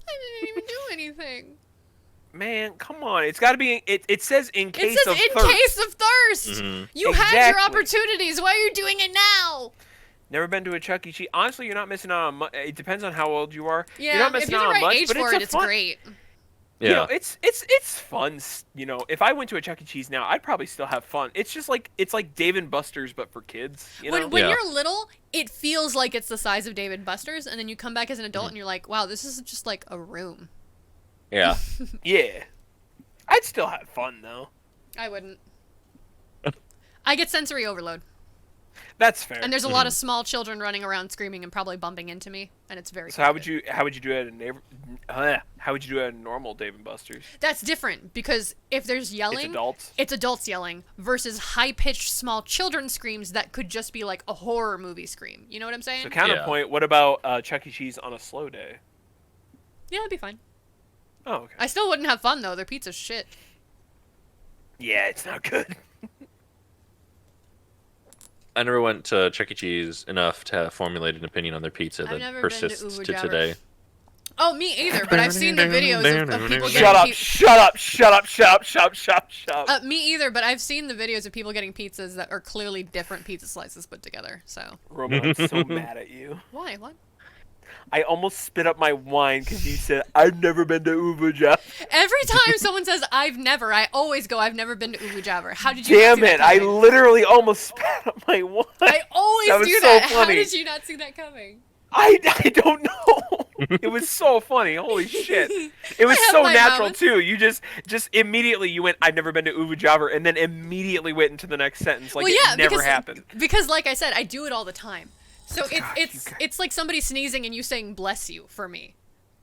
I didn't even do anything. Man, come on! It's got to be. It says in case it says of in thirst. case of thirst. Mm-hmm. You had your opportunities. Why are you doing it now? Never been to a Chuck E. Cheese. Honestly, you're not missing out on much. It depends on how old you are. Yeah, you're not missing if you're out the on right much, age but for it's it's fun. great. Yeah. You know, it's fun. You know, if I went to a Chuck E. Cheese now, I'd probably still have fun. It's just like Dave & Buster's, but for kids. You know? When you're little, it feels like it's the size of Dave & Buster's, and then you come back as an adult and you're like, wow, this is just like a room. Yeah. Yeah. I'd still have fun though. I wouldn't. I get sensory overload. That's fair. And there's a lot of small children running around screaming and probably bumping into me, and it's very. So how would you do it at how would you do it at a normal Dave & Buster's? That's different because if there's yelling, adults? It's adults yelling versus high-pitched small children screams that could just be like a horror movie scream. You know what I'm saying? So counterpoint, what about Chuck E. Cheese on a slow day? Yeah, it'd be fine. Oh, okay. I still wouldn't have fun though. Their pizza's shit. Yeah, it's not good. I never went to Chuck E. Cheese enough to have formulated an opinion on their pizza that persists to today. Oh, me either, but I've seen the videos of people getting Shut up. Me either, but I've seen the videos of people getting pizzas that are clearly different pizza slices put together, so. Roman, I'm so mad at you. Why? What? I almost spit up my wine because you said, I've never been to Uvu Java. Every time someone says I've never, I always go, I've never been to Uvu Java. How did you not Damn see that it, I coming? literally almost spat up my wine. I always That was do so that. How funny. did you not see that coming? I don't know. It was so funny. Holy shit. It was I have so my natural moments. too. You just immediately you went, I've never been to Uvu Java, and then immediately went into the next sentence like Well, yeah, it never because, happened. Because like I said, I do it all the time. So God, it's like somebody sneezing and you saying bless you for me.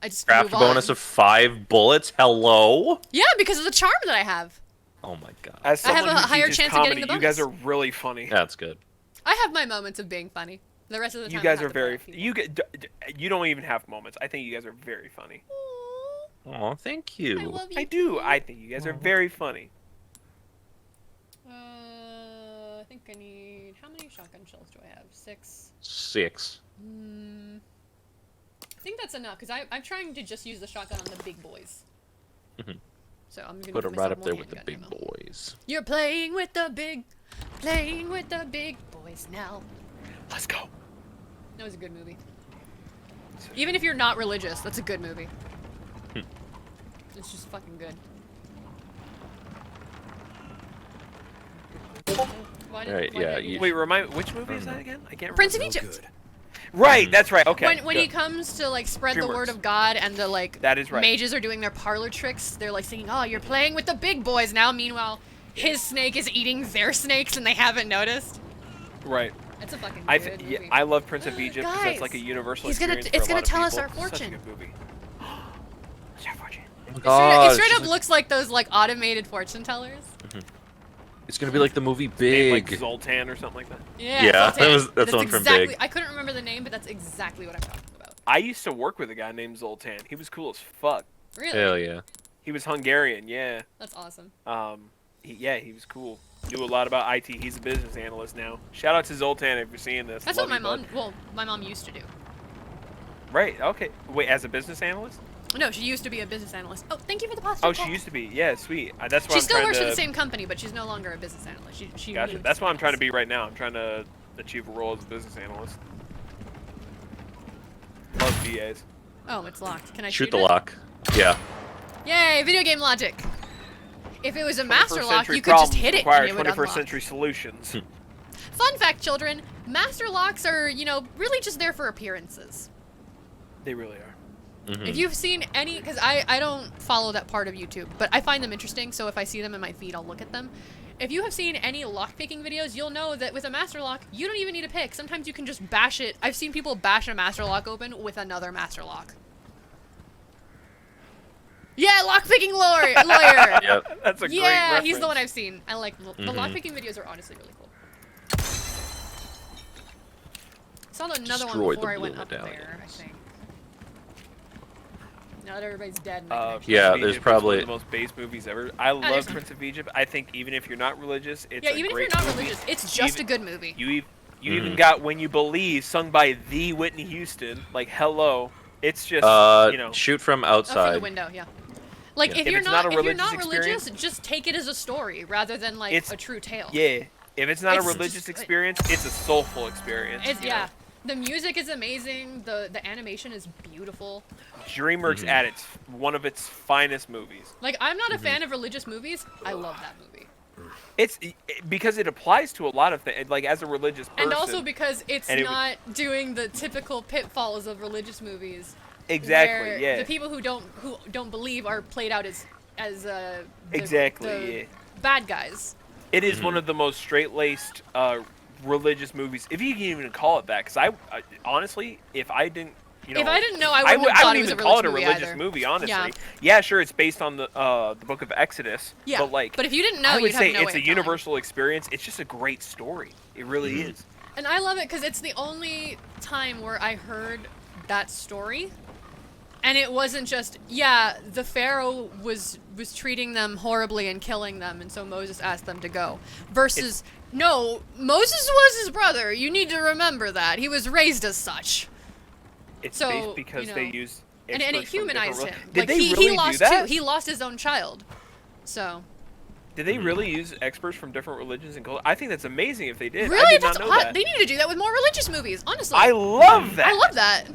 I just Craft move on. bonus of 5 bullets. Hello. Yeah, because of the charm that I have. Oh my god. As I have someone a who higher teaches chance of comedy, getting the you guys are bonus. really funny. That's good. I have my moments of being funny. The rest of the time You guys I have are to very. play You don't even have moments. I think you guys are very funny. Oh, thank you. I love you. I do. I think you guys are very funny. I think I need. How many shotgun shells do I have? 6. 6. I think that's enough because I'm trying to just use the shotgun on the big boys. So I'm gonna Put give them right myself up there more with the handgun big ammo. boys. You're playing with the big boys now. Let's go. That was a good movie. Even if you're not religious, that's a good movie. It's just fucking good. Right, yeah, you- Wait, remind me, which movie is that again? I can't remember. Prince of Egypt. Right, that's right. Okay. When he comes to like spread the word DreamWorks. of God and the like That is right. mages are doing their parlor tricks, they're like singing, "Oh, you're playing with the big boys now." Meanwhile, his snake is eating their snakes and they haven't noticed. Right. It's a fucking I good yeah, movie. I love Prince of Egypt because Guys, that's like a universal he's gonna- experience it's for a gonna lot of tell us people. our fortune. Such a good movie. What's our fortune? It straight up looks like those like automated fortune tellers. It's gonna be like the movie Named, Big. like Zoltan or something like that. Yeah, Zoltan. that's the one from exactly, Big. I couldn't remember the name, but that's exactly what I'm talking about. I used to work with a guy named Zoltan. He was cool as fuck. Really? Hell yeah. He was Hungarian, yeah. That's awesome. He was cool. Knew a lot about IT. He's a business analyst now. Shout out to Zoltan if you're seeing this. That's Love what my you, bud. mom. Well, my mom used to do. Right. Okay. Wait, as a business analyst? No, she used to be a business analyst. Oh, thank you for the positive Oh, call. she used to be. Yeah, sweet. That's why She I'm still trying works to... for the same company, but she's no longer a business analyst. She Gotcha. moved That's what I'm somewhere trying to else. be right now. I'm trying to achieve a role as a business analyst. Love VAs. Oh, it's locked. Can I Shoot shoot the it? lock. Yeah. Yay, video game logic. If it was a master 21st lock, century you could just problems hit it require and it would 21st unlock. century solutions. Fun fact, children, master locks are, really just there for appearances. They really are. If you've seen any, because I don't follow that part of YouTube, but I find them interesting, so if I see them in my feed, I'll look at them. If you have seen any lockpicking videos, you'll know that with a master lock, you don't even need a pick. Sometimes you can just bash it. I've seen people bash a master lock open with another master lock. Yeah, lockpicking lawyer. Yep. That's a great Yeah, reference. he's the one I've seen. I like the lockpicking videos are honestly really cool. Saw another one Destroy before the I went blue up there, I medallions. think. Now that everybody's dead. And I can actually- Yeah, Prince of there's Egypt is probably- one of the most base movies ever. I love there's- Prince of Egypt. I think even if you're not religious, it's Yeah, a even if great you're not movie. religious, it's just a good movie. You even got When You Believe, sung by the Whitney Houston. Like, hello. It's just, Shoot from Up from outside. the window, yeah. Like Yeah. if If you're it's not a if you're religious not experience- religious, just take it as a story rather than like It's- a true tale. Yeah. If it's not It's a just religious good. experience, it's a soulful experience. It's you know? yeah. The music is amazing. The animation is beautiful. DreamWorks at one of its finest movies. Like I'm not a fan of religious movies. I love that movie. It's because it applies to a lot of things. Like as a religious person. And also because it's And it not doing the typical pitfalls of religious movies. Exactly, where yeah. The people who don't believe are played out as Exactly, the yeah. bad guys. It is one of the most straight-laced religious movies, if you can even call it that. Because I honestly, if I didn't, If I didn't know, I wouldn't have I thought wouldn't it was even a call it a religious religious either. movie. Honestly, Yeah. yeah, sure, it's based on the Book of Exodus. Yeah, but like, but if you didn't know, I would you'd say have no it's way a of telling. universal experience. It's just a great story. It really is. And I love it because it's the only time where I heard that story. And it wasn't just, yeah, the Pharaoh was treating them horribly and killing them, and so Moses asked them to go. Versus, no, Moses was his brother. You need to remember that. He was raised as such. It's So, based because you they know, use And it experts from different humanized him. Did Like they he really lost do that? He lost his own child. So Did they really use experts from different religions and cultures? I think that's amazing if they did. I really, did that's not know odd. that. They need to do that with more religious movies. Honestly, I love that. I love that.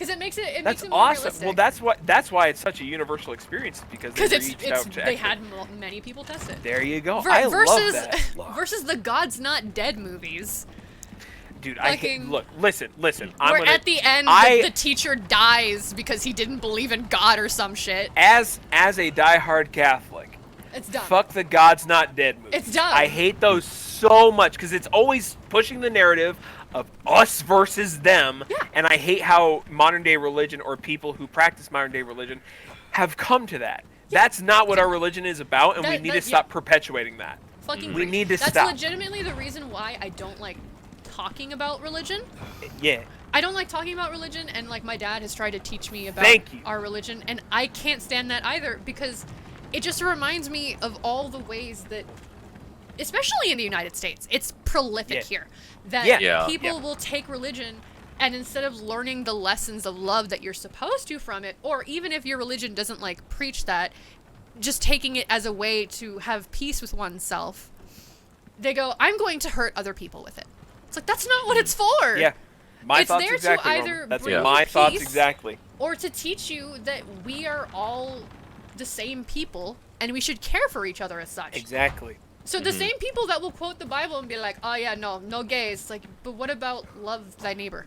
Because it makes it That's more awesome. realistic. Well, that's why it's such a universal experience because they reached out to they had many people test it. There you go. I love that. Versus the God's Not Dead movies. Dude, listen. Where at the end the teacher dies because he didn't believe in God or some shit. As a diehard Catholic, it's dumb. Fuck the God's Not Dead movies. It's dumb. I hate those so much because it's always pushing the narrative of us versus them, and I hate how modern day religion or people who practice modern day religion have come to that. That's not what our religion is about, and we need to stop perpetuating that. Fucking we need to That's stop. legitimately the reason why I don't like talking about religion. Yeah. I don't like talking about religion, and like my dad has tried to teach me about our religion, and I can't stand that either because it just reminds me of all the ways that, especially in the United States, it's prolific here. That people will take religion and instead of learning the lessons of love that you're supposed to from it, or even if your religion doesn't like preach that, just taking it as a way to have peace with oneself, they go, I'm going to hurt other people with it. It's like, that's not what it's for. Yeah. It's there to either bring my peace thoughts exactly. or to teach you that we are all the same people and we should care for each other as such. Exactly. So the same people that will quote the Bible and be like, oh yeah, no gays. It's like, but what about love thy neighbor?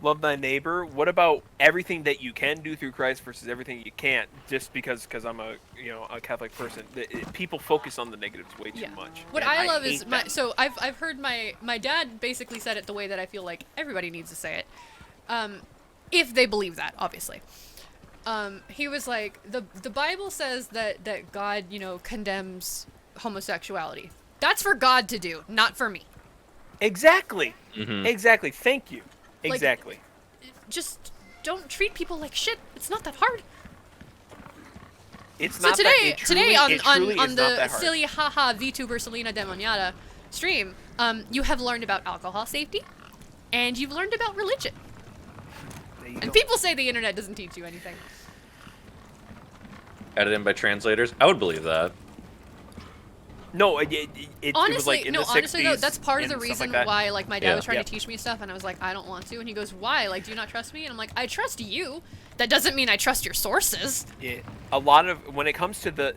Love thy neighbor. What about everything that you can do through Christ versus everything you can't? Just because I'm a Catholic person, people focus on the negatives way too much. What I love is so I've heard my dad basically said it the way that I feel like everybody needs to say it, if they believe that, obviously. He was like, the Bible says that God condemns homosexuality. That's for God to do, not for me. Exactly. Exactly. Thank you. Exactly. Just don't treat people like shit. It's not that hard. It's so not today, that, truly, on the silly haha VTuber Selena Demoniata stream, you have learned about alcohol safety, and you've learned about religion. And people say the internet doesn't teach you anything. Added in by translators? I would believe that. No, it honestly, was like in the 60s honestly though, that's part of the reason why like my dad was trying to teach me stuff, and I was like, I don't want to, and he goes, why? Like, do you not trust me? And I'm like, I trust you. That doesn't mean I trust your sources. Yeah, a lot of when it comes to times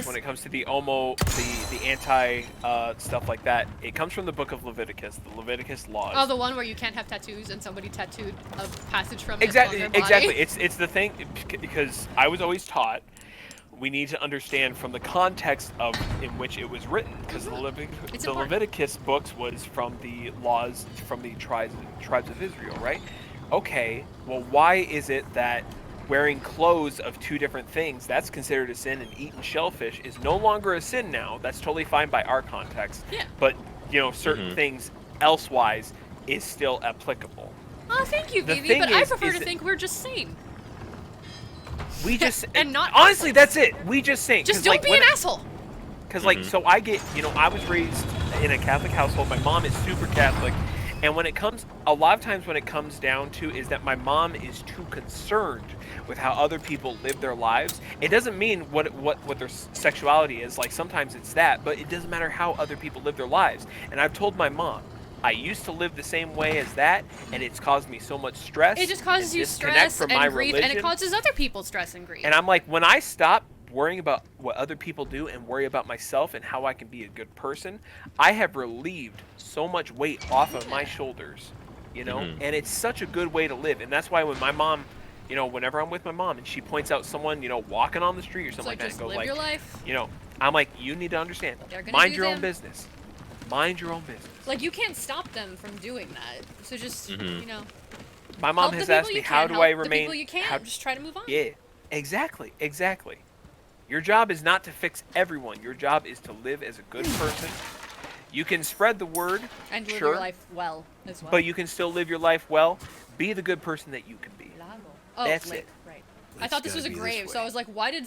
when it comes to the the anti stuff like that, it comes from the book of Leviticus, the Leviticus laws. Oh, the one where you can't have tattoos and somebody tattooed a passage from it exactly, on their body. exactly. It's the thing because I was always taught we need to understand from the context of in which it was written, because the Leviticus books was from the laws from the tribes of Israel, right? Okay, well, why is it that wearing clothes of two different things, that's considered a sin, and eating shellfish is no longer a sin now? That's totally fine by our context. Yeah. But, certain things elsewise is still applicable. Oh, thank you, Vivi, but I prefer to think we're just sane. We just... and not honestly, assholes. that's it. We just sane. Just don't be an asshole. Because, so I get, I was raised in a Catholic household. My mom is super Catholic. And a lot of times when it comes down to is that my mom is too concerned with how other people live their lives. It doesn't mean what their sexuality is. Like, sometimes it's that, but it doesn't matter how other people live their lives. And I've told my mom, I used to live the same way as that, and it's caused me so much stress. It just causes you stress and grief, and it causes other people stress and grief. And I'm like, when I stop worrying about what other people do and worry about myself and how I can be a good person, I have relieved so much weight off of my shoulders, and it's such a good way to live. And that's why when my mom, whenever I'm with my mom and she points out someone, walking on the street or something like that, and go live your life. I'm like, you need to understand, mind your own business. Mind your own business. Like, you can't stop them from doing that. So just, My mom has asked me, how do I remain... the people you can, just try to move on. Yeah, exactly. Your job is not to fix everyone. Your job is to live as a good person. You can spread the word, and live your life well as well. But you can still live your life well. Be the good person that you can be. Oh, that's lake, it. Right. I thought this was a grave, so I was like, why did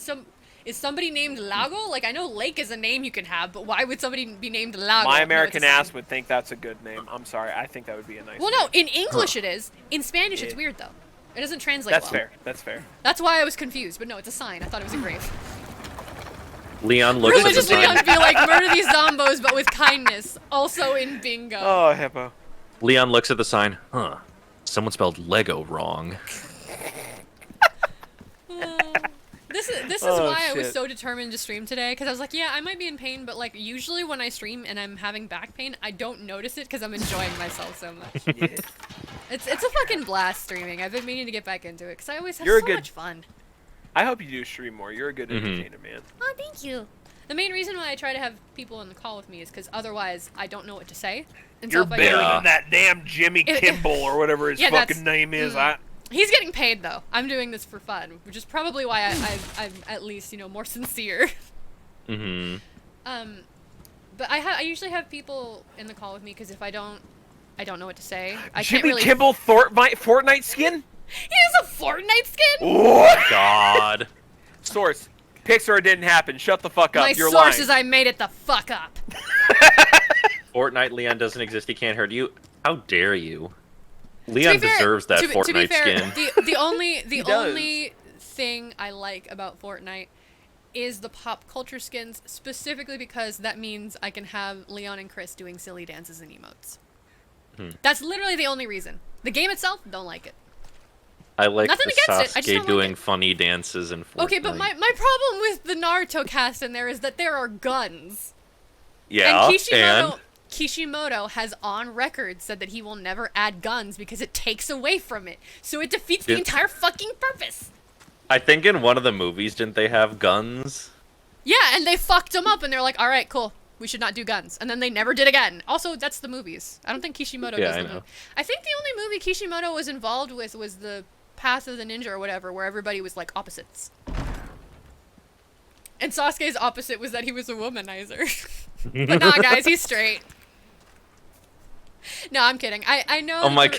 is somebody named Lago? Like, I know Lake is a name you can have, but why would somebody be named Lago? My American ass would think that's a good name. I'm sorry. I think that would be a nice name. No, in English it is. In Spanish it's weird, though. It doesn't translate well. That's fair. That's why I was confused, but no, it's a sign. I thought it was a grave. Leon looks at the sign. Leon be like, murder these zombos, but with kindness. Also in bingo. Oh, hippo. Leon looks at the sign. Huh. Someone spelled Lego wrong. This is why I was so determined to stream today, because I was like, yeah, I might be in pain, but like usually when I stream and I'm having back pain, I don't notice it because I'm enjoying myself so much. Yeah. It's a fucking blast streaming. I've been meaning to get back into it because I always have so much fun. I hope you do stream more. You're a good entertainer, man. Oh, thank you. The main reason why I try to have people on the call with me is because otherwise I don't know what to say. And You're so better than that damn Jimmy Kimball or whatever his fucking name is. He's getting paid though. I'm doing this for fun, which is probably why I'm at least more sincere. Mm-hmm. But I usually have people in the call with me because if I don't know what to say. I Jimmy can't really... Kimball Fortnite skin? He has a Fortnite skin? What? God. Source. Pixar didn't happen. Shut the fuck up. My You're source lying. is I made it the fuck up. Fortnite Leon doesn't exist. He can't hurt you. How dare you? Leon deserves that Fortnite to be fair, skin. The only thing I like about Fortnite is the pop culture skins, specifically because that means I can have Leon and Chris doing silly dances and emotes. That's literally the only reason. The game itself, don't like it. I like Nothing the against it, I just Sasuke don't doing like it. funny dances in Fortnite. Okay, but my problem with the Naruto cast in there is that there are guns. Yeah, And Kishimoto has on record said that he will never add guns because it takes away from it. So it defeats the entire fucking purpose. I think in one of the movies, didn't they have guns? Yeah, and they fucked them up, and they're like, all right, cool. We should not do guns. And then they never did again. Also, that's the movies. I don't think Kishimoto does the movie. I think the only movie Kishimoto was involved with was the Path of the Ninja or whatever, where everybody was like opposites. And Sasuke's opposite was that he was a womanizer. But nah, guys, he's straight. No, I'm kidding. I know. Oh my.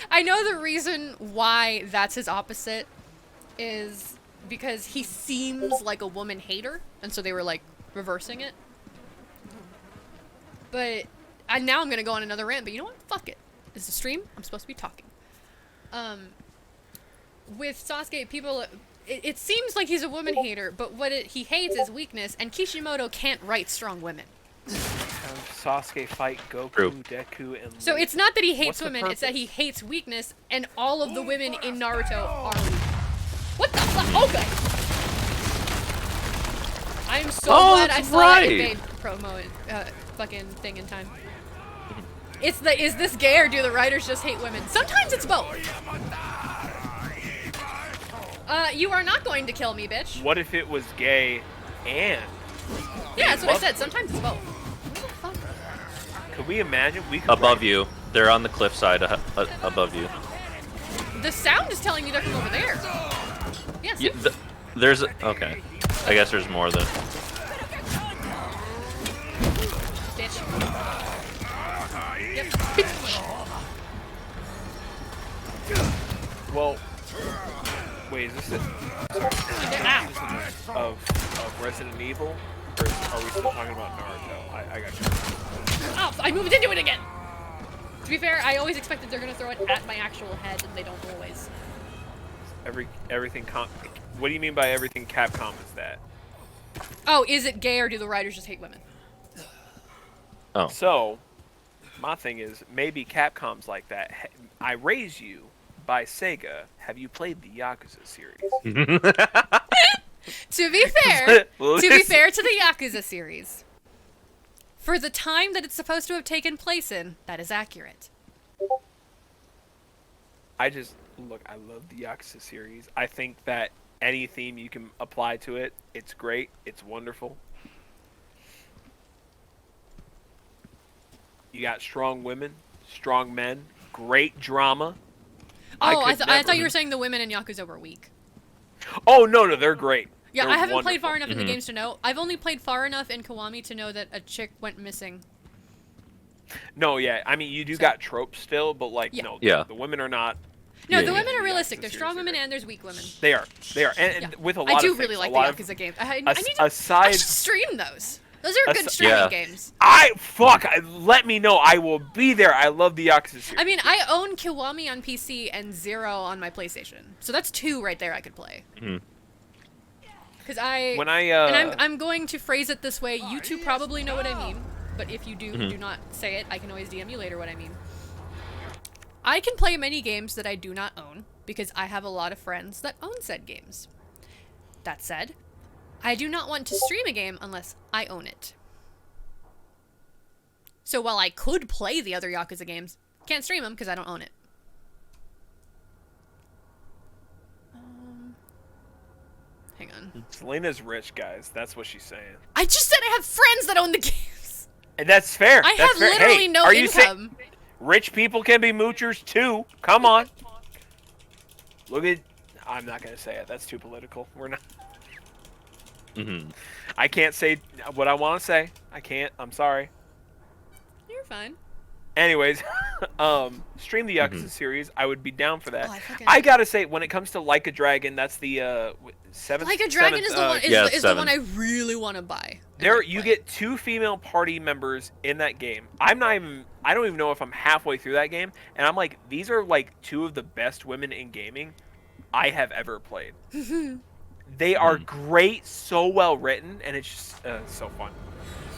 I know the reason why that's his opposite is because he seems like a woman hater, and so they were like reversing it. But now I'm gonna go on another rant. But you know what? Fuck it. It's a stream. I'm supposed to be talking. With Sasuke, people. It seems like he's a woman hater, but what he hates is weakness, and Kishimoto can't write strong women. Sasuke fight Goku, Deku, and... So it's not that he hates women, it's that he hates weakness, and all of the women in Naruto are weak. What the fuck? Oh, good! I'm so glad I saw that invade promo fucking thing in time. It's the, is this gay or do the writers just hate women? Sometimes it's both. You are not going to kill me, bitch. What if it was gay and... Yeah, that's what I said. Sometimes it's both. Could we imagine we could above you? They're on the cliffside above you. The sound is telling me they're from over there. Yes. Yeah, there's okay. I guess there's more than. Bitch. Yep. Well, wait, is this of Resident Evil? Or are we still talking about Naruto? I got you. Oh, I moved into it again! To be fair, I always expected they're gonna throw it at my actual head, and they don't always. Everything what do you mean by everything Capcom is that? Oh, is it gay or do the writers just hate women? Oh. So, my thing is, maybe Capcom's like that. I Raise You by Sega. Have you played the Yakuza series? To be fair to the Yakuza series, for the time that it's supposed to have taken place in, that is accurate. I love the Yakuza series. I think that any theme you can apply to it, it's great. It's wonderful. You got strong women, strong men, great drama. Oh, I thought you were saying the women in Yakuza were weak. Oh, no, they're great. Yeah, they're I haven't wonderful. played far enough in the games to know. I've only played far enough in Kiwami to know that a chick went missing. No, yeah, I mean, you do got tropes still, but like, no, the women are not. No, the women are realistic. There's strong women and there's weak women. They are, and with a lot of I do things, really like the Yakuza games. I should stream those. Those are good streaming games. Let me know. I will be there. I love the Yakuza series. I mean, I own Kiwami on PC and Zero on my PlayStation. So that's 2 right there I could play. Because I'm going to phrase it this way. You two probably know what I mean. But if you do not say it, I can always DM you later what I mean. I can play many games that I do not own because I have a lot of friends that own said games. That said, I do not want to stream a game unless I own it. So while I could play the other Yakuza games, can't stream them because I don't own it. Hang on. Selena's rich, guys. That's what she's saying. I just said I have friends that own the games. And that's fair. I that's have fair. literally Hey, no are you income. Rich people can be moochers too. Come on. Look at. I'm not gonna say it. That's too political. We're not. I can't say what I want to say. I can't. I'm sorry. You're fine. Anyways, stream the Yakuza series. I would be down for that. Oh, I gotta say, when it comes to Like a Dragon, that's the seventh. Like a Dragon is the one. Is the one I really want to buy. There, you get 2 female party members in that game. I don't even know if I'm halfway through that game, and I'm like, these are like 2 of the best women in gaming I have ever played. They are great, so well written, and it's just so fun.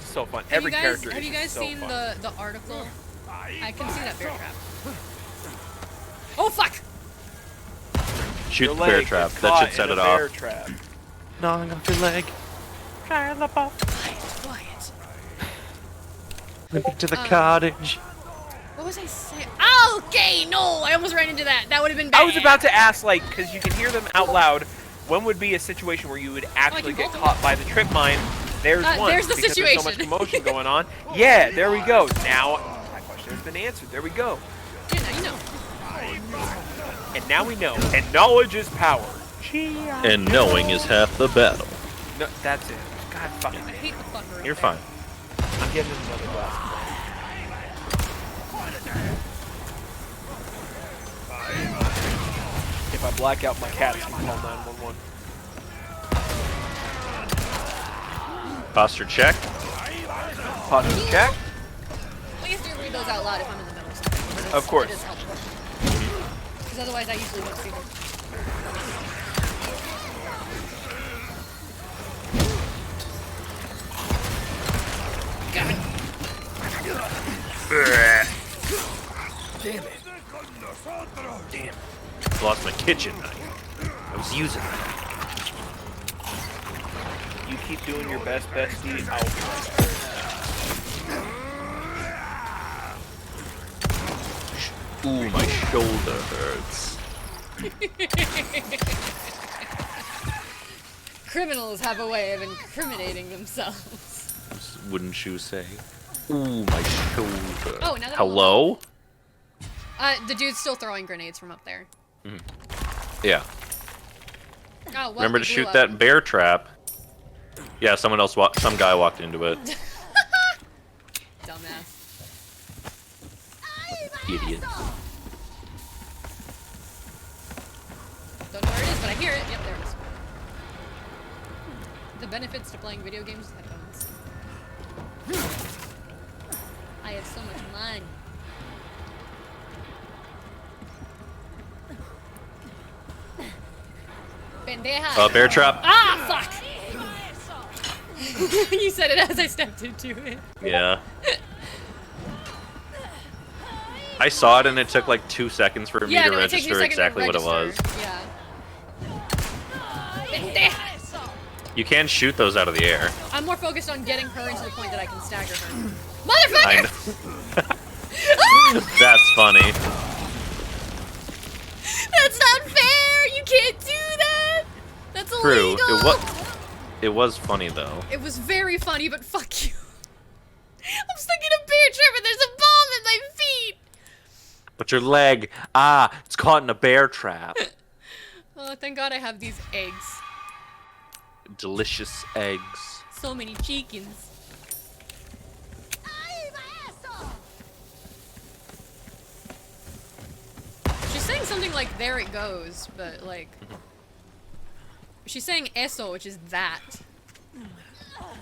So fun. Every character. Have you guys so seen fun. the article? I can see that bear trap. Oh fuck! Shoot Your the bear leg trap. is That caught should set in it a bear off. Trap. Gnawing off your leg. Quiet. Limping to the cottage. What was I saying? Okay, no, I almost ran into that. That would have been bad. I was about to ask, like, because you can hear them out loud. When would be a situation where you would actually get caught by the trip mine? There's one. There's the because situation. There's so much commotion going on. Yeah, there we go. Now, my question has been answered. There we go. Yeah, now you know. And now we know. And knowledge is power. And knowing is half the battle. No, that's it. God fucking. I hate the fucker. You're fine. I'm getting another glass. If I black out, my cat's gonna call 911. Posture check. Posture check. Please do read those out loud if I'm in the middle of something. Of course. It is helpful. Because otherwise I usually don't see them. Damn it. Damn. Lost my kitchen knife. I was using it. You keep doing your best, bestie. Ooh, my shoulder hurts. Criminals have a way of incriminating themselves. Wouldn't you say? Ooh, my shoulder. Oh, now that I'm Hello? The dude's still throwing grenades from up there. Yeah. Oh, well, Remember he to blew shoot up. that bear trap. Yeah, some guy walked into it. Dumbass. Idiot. Don't know where it is, but I hear it. Yep, there it is. The benefits to playing video games with headphones. I have so much money. Pendeja. Bear trap. Ah, fuck! You said it as I stepped into it. Yeah. I saw it and it took like 2 seconds for me to no, it takes me a register second to exactly what it was. register. Yeah. Pendeja. You can shoot those out of the air. I'm more focused on getting her into the point that I can stagger her. I Motherfucker! know. That's funny. That's not fair! You can't do that! That's True. illegal! It was funny though. It was very funny, but fuck you. I'm stuck in a bear trap and there's a bomb at my feet! But your leg, it's caught in a bear trap. Oh, thank God I have these eggs. Delicious eggs. So many chickens. She's saying something like, there it goes, but like... She's saying eso, which is that.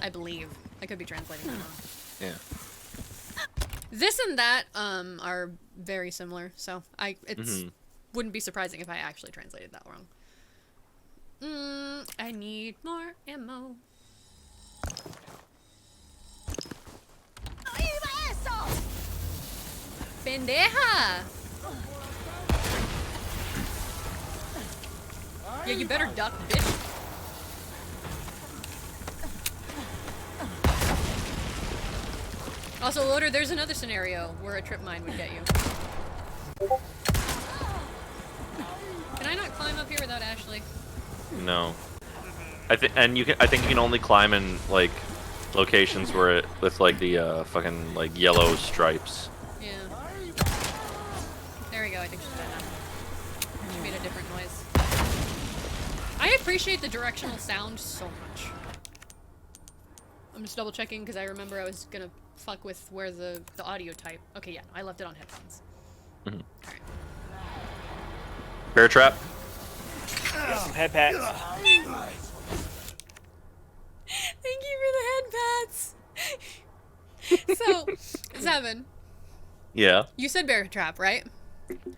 I believe. I could be translating that wrong. Yeah. This and that are very similar, so wouldn't be surprising if I actually translated that wrong. I need more ammo. Pendeja! Yeah, you better duck, bitch. Also, Loader, there's another scenario where a trip mine would get you. Can I not climb up here without Ashley? No. I think you can only climb in like locations where with like the fucking like yellow stripes. Yeah. There we go. I think she's dead now. She made a different noise. I appreciate the directional sound so much. I'm just double checking because I remember I was gonna fuck with where the audio type. Okay, yeah, I left it on headphones. Mm-hmm. Alright. Bear trap. Some head pats. Thank you for the head pats. So, Seven. Yeah. You said bear trap, right?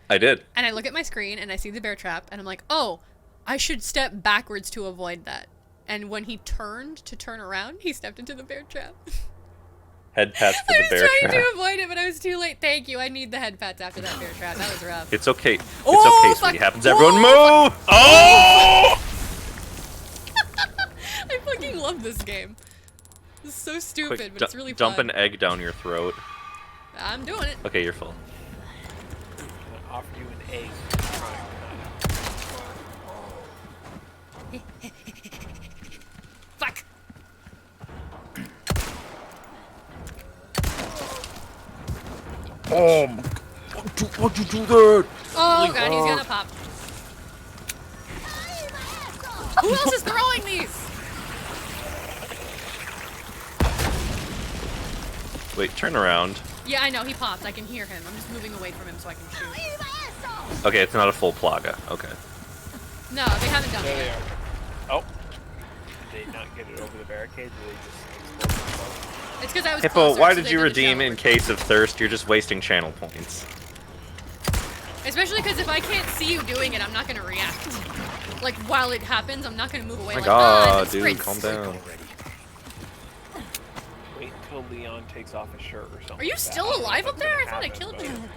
I did. And I look at my screen and I see the bear trap and I'm like, oh, I should step backwards to avoid that. And when he turned to turn around, he stepped into the bear trap. Head pats for the bear I was trap. trying to avoid it, but I was too late. Thank you. I need the head pats after that bear trap. That was rough. It's okay. It's Oh, okay. fuck. Sweetie happens. Everyone move! Oh! I fucking love this game. This is so stupid, Quick, but it's really fun. dump an egg down your throat. I'm doing it. Okay, you're full. I'm gonna offer you an egg. Fuck. Oh, why'd you do that? Oh god, he's gonna pop. Who else is throwing these? Wait, turn around. Yeah, I know, he popped. I can hear him. I'm just moving away from him so I can shoot. Okay, it's not a full plaga. Okay. No, they haven't done There it they yet. are. Oh. Did they not get it over the barricade? Did they just explode themselves? It's because I was Hippo, closer, why so did they you did the redeem show. in case of thirst? You're just wasting channel points. Especially because if I can't see you doing it, I'm not gonna react. Like, while it happens, I'm not gonna move away Oh my like, god, ah, dude, calm down. Wait until Leon takes off his shirt or something. Are you like that. still I don't know alive if up that's there? I gonna thought I happen, killed you.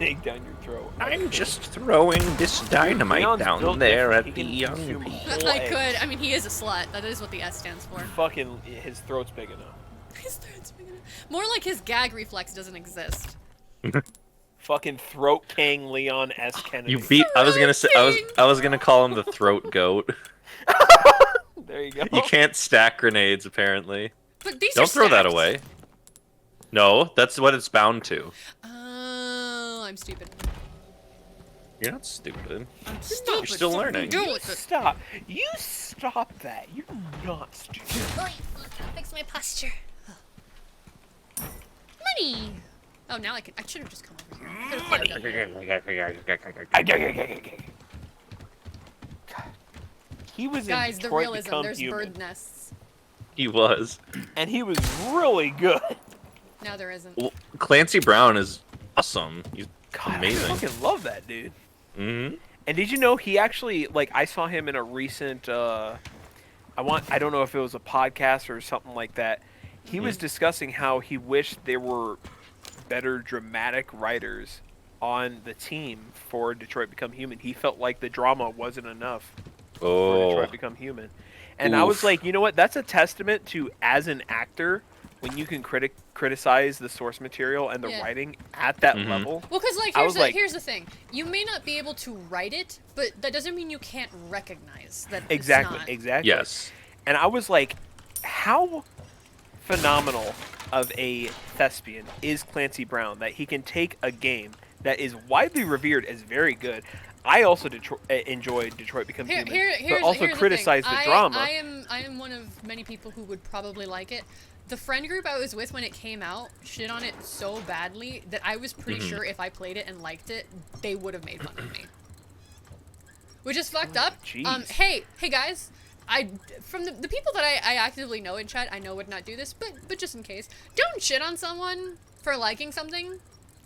Dig down your throat. I'm just throwing this dynamite Leon's down built there different. at He the can young consume people. whole I eggs. could. I mean, he is a slut. That is what the S stands for. Fucking, his throat's big enough. His throat's big enough. More like his gag reflex doesn't exist. Fucking throat king Leon S. Kennedy. You beat. I was gonna say. I was gonna call him the throat goat. There you go. You can't stack grenades apparently. But these Don't are throw that stacked. away. No, that's what it's bound to. Oh, I'm stupid. You're not stupid. I'm stupid. You're still learning. Deal with it. Stop. You stop that. You're not stupid. Fix my posture. Money. Oh, now I can. I should have just come over here. He was Guys, in the Detroit realism. Become There's Human, bird nests. He was. and he was really good. Now there isn't. Well, Clancy Brown is awesome. He's God, amazing. I fucking love that dude. Mm-hmm. And did you know he actually, like, I saw him in a recent, I don't know if it was a podcast or something like that. He was discussing how he wished there were better dramatic writers on the team for Detroit Become Human. He felt like the drama wasn't enough for Detroit Become Human. And I was Oof. like, you know what? That's a testament to, as an actor, when you can criticize the source material and the Yeah. writing at that level. Well, because like I here's was like- here's the thing. You may not be able to write it, but that doesn't mean you can't recognize that. Exactly, It's not. exactly. Yes. And I was like, how phenomenal of a thespian is Clancy Brown that he can take a game that is widely revered as very good. I also enjoyed Detroit Become Human, but also here's criticize the thing. drama. I am one of many people who would probably like it. The friend group I was with when it came out shit on it so badly that I was pretty sure if I played it and liked it, they would have made fun of me. Which is fucked up. jeez. Hey guys, from the people that I actively know in chat, I know would not do this, but just in case, don't shit on someone for liking something.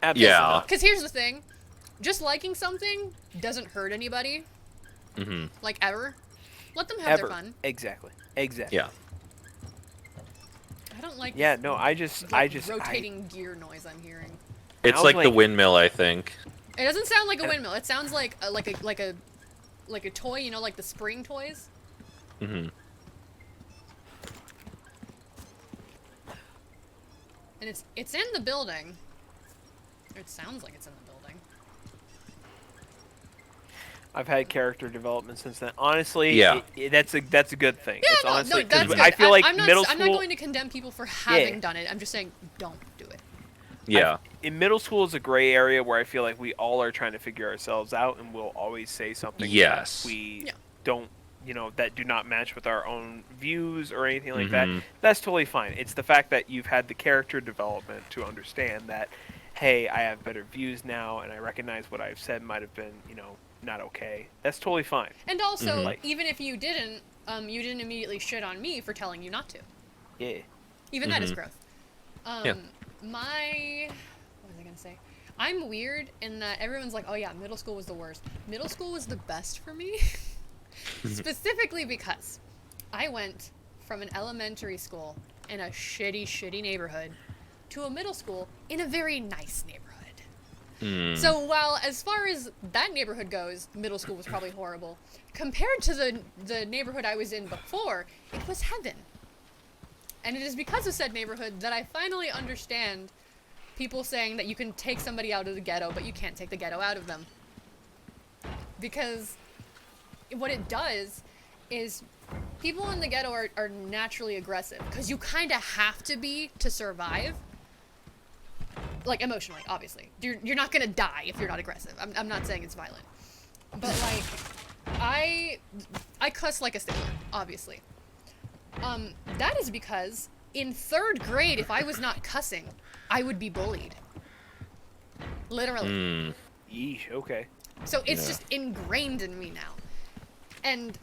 Absolutely Yeah. not. Because here's the thing, just liking something doesn't hurt anybody. Mm-hmm. Like ever. Let them have Ever. their fun. Exactly. Yeah. I don't like. Yeah, no, I just rotating gear noise I'm hearing. It's was like the like- windmill, I think. It doesn't sound like a windmill. It sounds like a toy, you know, like the spring toys. Mm-hmm. And it's in the building. It sounds like it's in the building. I've had character development since then. Honestly, Yeah. that's a good thing. Yeah, It's honestly, that's good. I feel like I'm not, middle I'm school. not going to condemn people for having done it. I'm just saying, don't do it. Yeah. In middle school is a gray area where I feel like we all are trying to figure ourselves out, and we'll always say something Yes. that we Yeah. don't, that do not match with our own views or anything like Mhm. that. That's totally fine. It's the fact that you've had the character development to understand that, hey, I have better views now, and I recognize what I've said might have been, not okay. That's totally fine. And also, Like- even if you didn't immediately shit on me for telling you not to. Yeah. Even that is Mhm. growth. Yeah. What was I gonna say? I'm weird in that everyone's like, oh yeah, middle school was the worst. Middle school was the best for me. Specifically because I went from an elementary school in a shitty neighborhood to a middle school in a very nice neighborhood. So while as far as that neighborhood goes, middle school was probably horrible. Compared to the neighborhood I was in before, it was heaven. And it is because of said neighborhood that I finally understand people saying that you can take somebody out of the ghetto, but you can't take the ghetto out of them. Because what it does is people in the ghetto are naturally aggressive, because you kind of have to be to survive. Like, emotionally, obviously. You're not gonna die if you're not aggressive. I'm not saying it's violent. But, like, I cuss like a stickler, obviously. That is because in 3rd grade, if I was not cussing, I would be bullied. Literally. Yeesh, okay. So it's just ingrained in me now. And,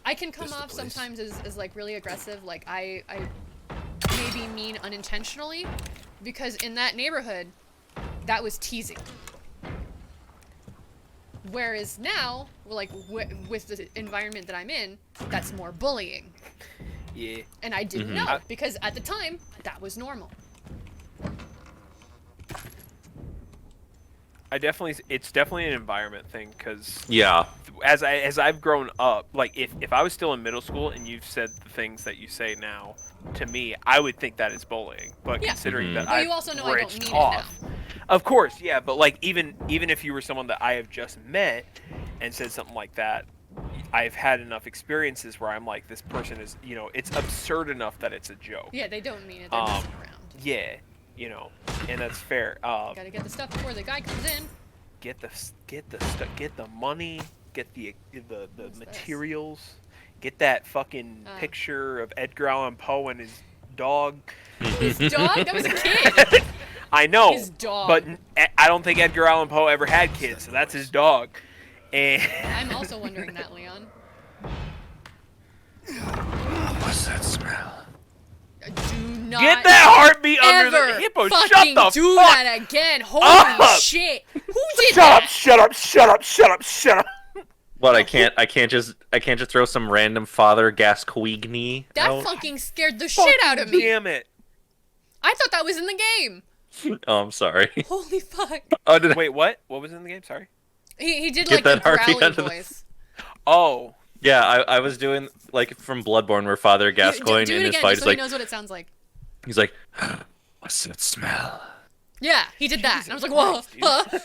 I can come off sometimes as like, really aggressive. Like, I maybe mean unintentionally. Because in that neighborhood, that was teasing. Whereas now, like, with the environment that I'm in, that's more bullying. Yeah. And I didn't know, because at the time, that was normal. It's definitely an environment thing, because Yeah. as I've grown up, like if I was still in middle school and you've said the things that you say now to me, I would think that is bullying. But considering that Well, I've you also know I don't branched mean it off, of course, yeah. But like even if you were someone that I have just met and said something like that, I've had enough experiences where I'm like, this person is, it's absurd enough that it's a joke. Yeah, they don't mean it. They're messing around. Yeah, and that's fair. Gotta get the stuff before the guy comes in. Get the money, get the materials, get that fucking picture of Edgar Allan Poe and his dog. His dog? That was a kid. I know, His dog. but I don't think Edgar Allan Poe ever had kids, so that's his dog. And I'm also wondering that, Leon. What's that smell? Do not get that heartbeat under the hippo. Shut fucking the do fuck that again. Holy up. shit. Who did Shut that? up! Shut up! Shut up! Shut up! Shut up! What, I can't just throw some random Father Gascoigne That out? fucking scared the shit out of me. Damn it! I thought that was in the game. Oh, I'm sorry. Holy fuck. Oh, did Wait, what? What was in the game? Sorry. He did Get like the that heartbeat growly under the- voice. Oh. Yeah, I was doing like from Bloodborne where Father Gascoigne Do in it his again, fight just is so he like knows what it sounds like. he's like, what's that smell? Yeah, he did that. And I was like, whoa. Huh? I thought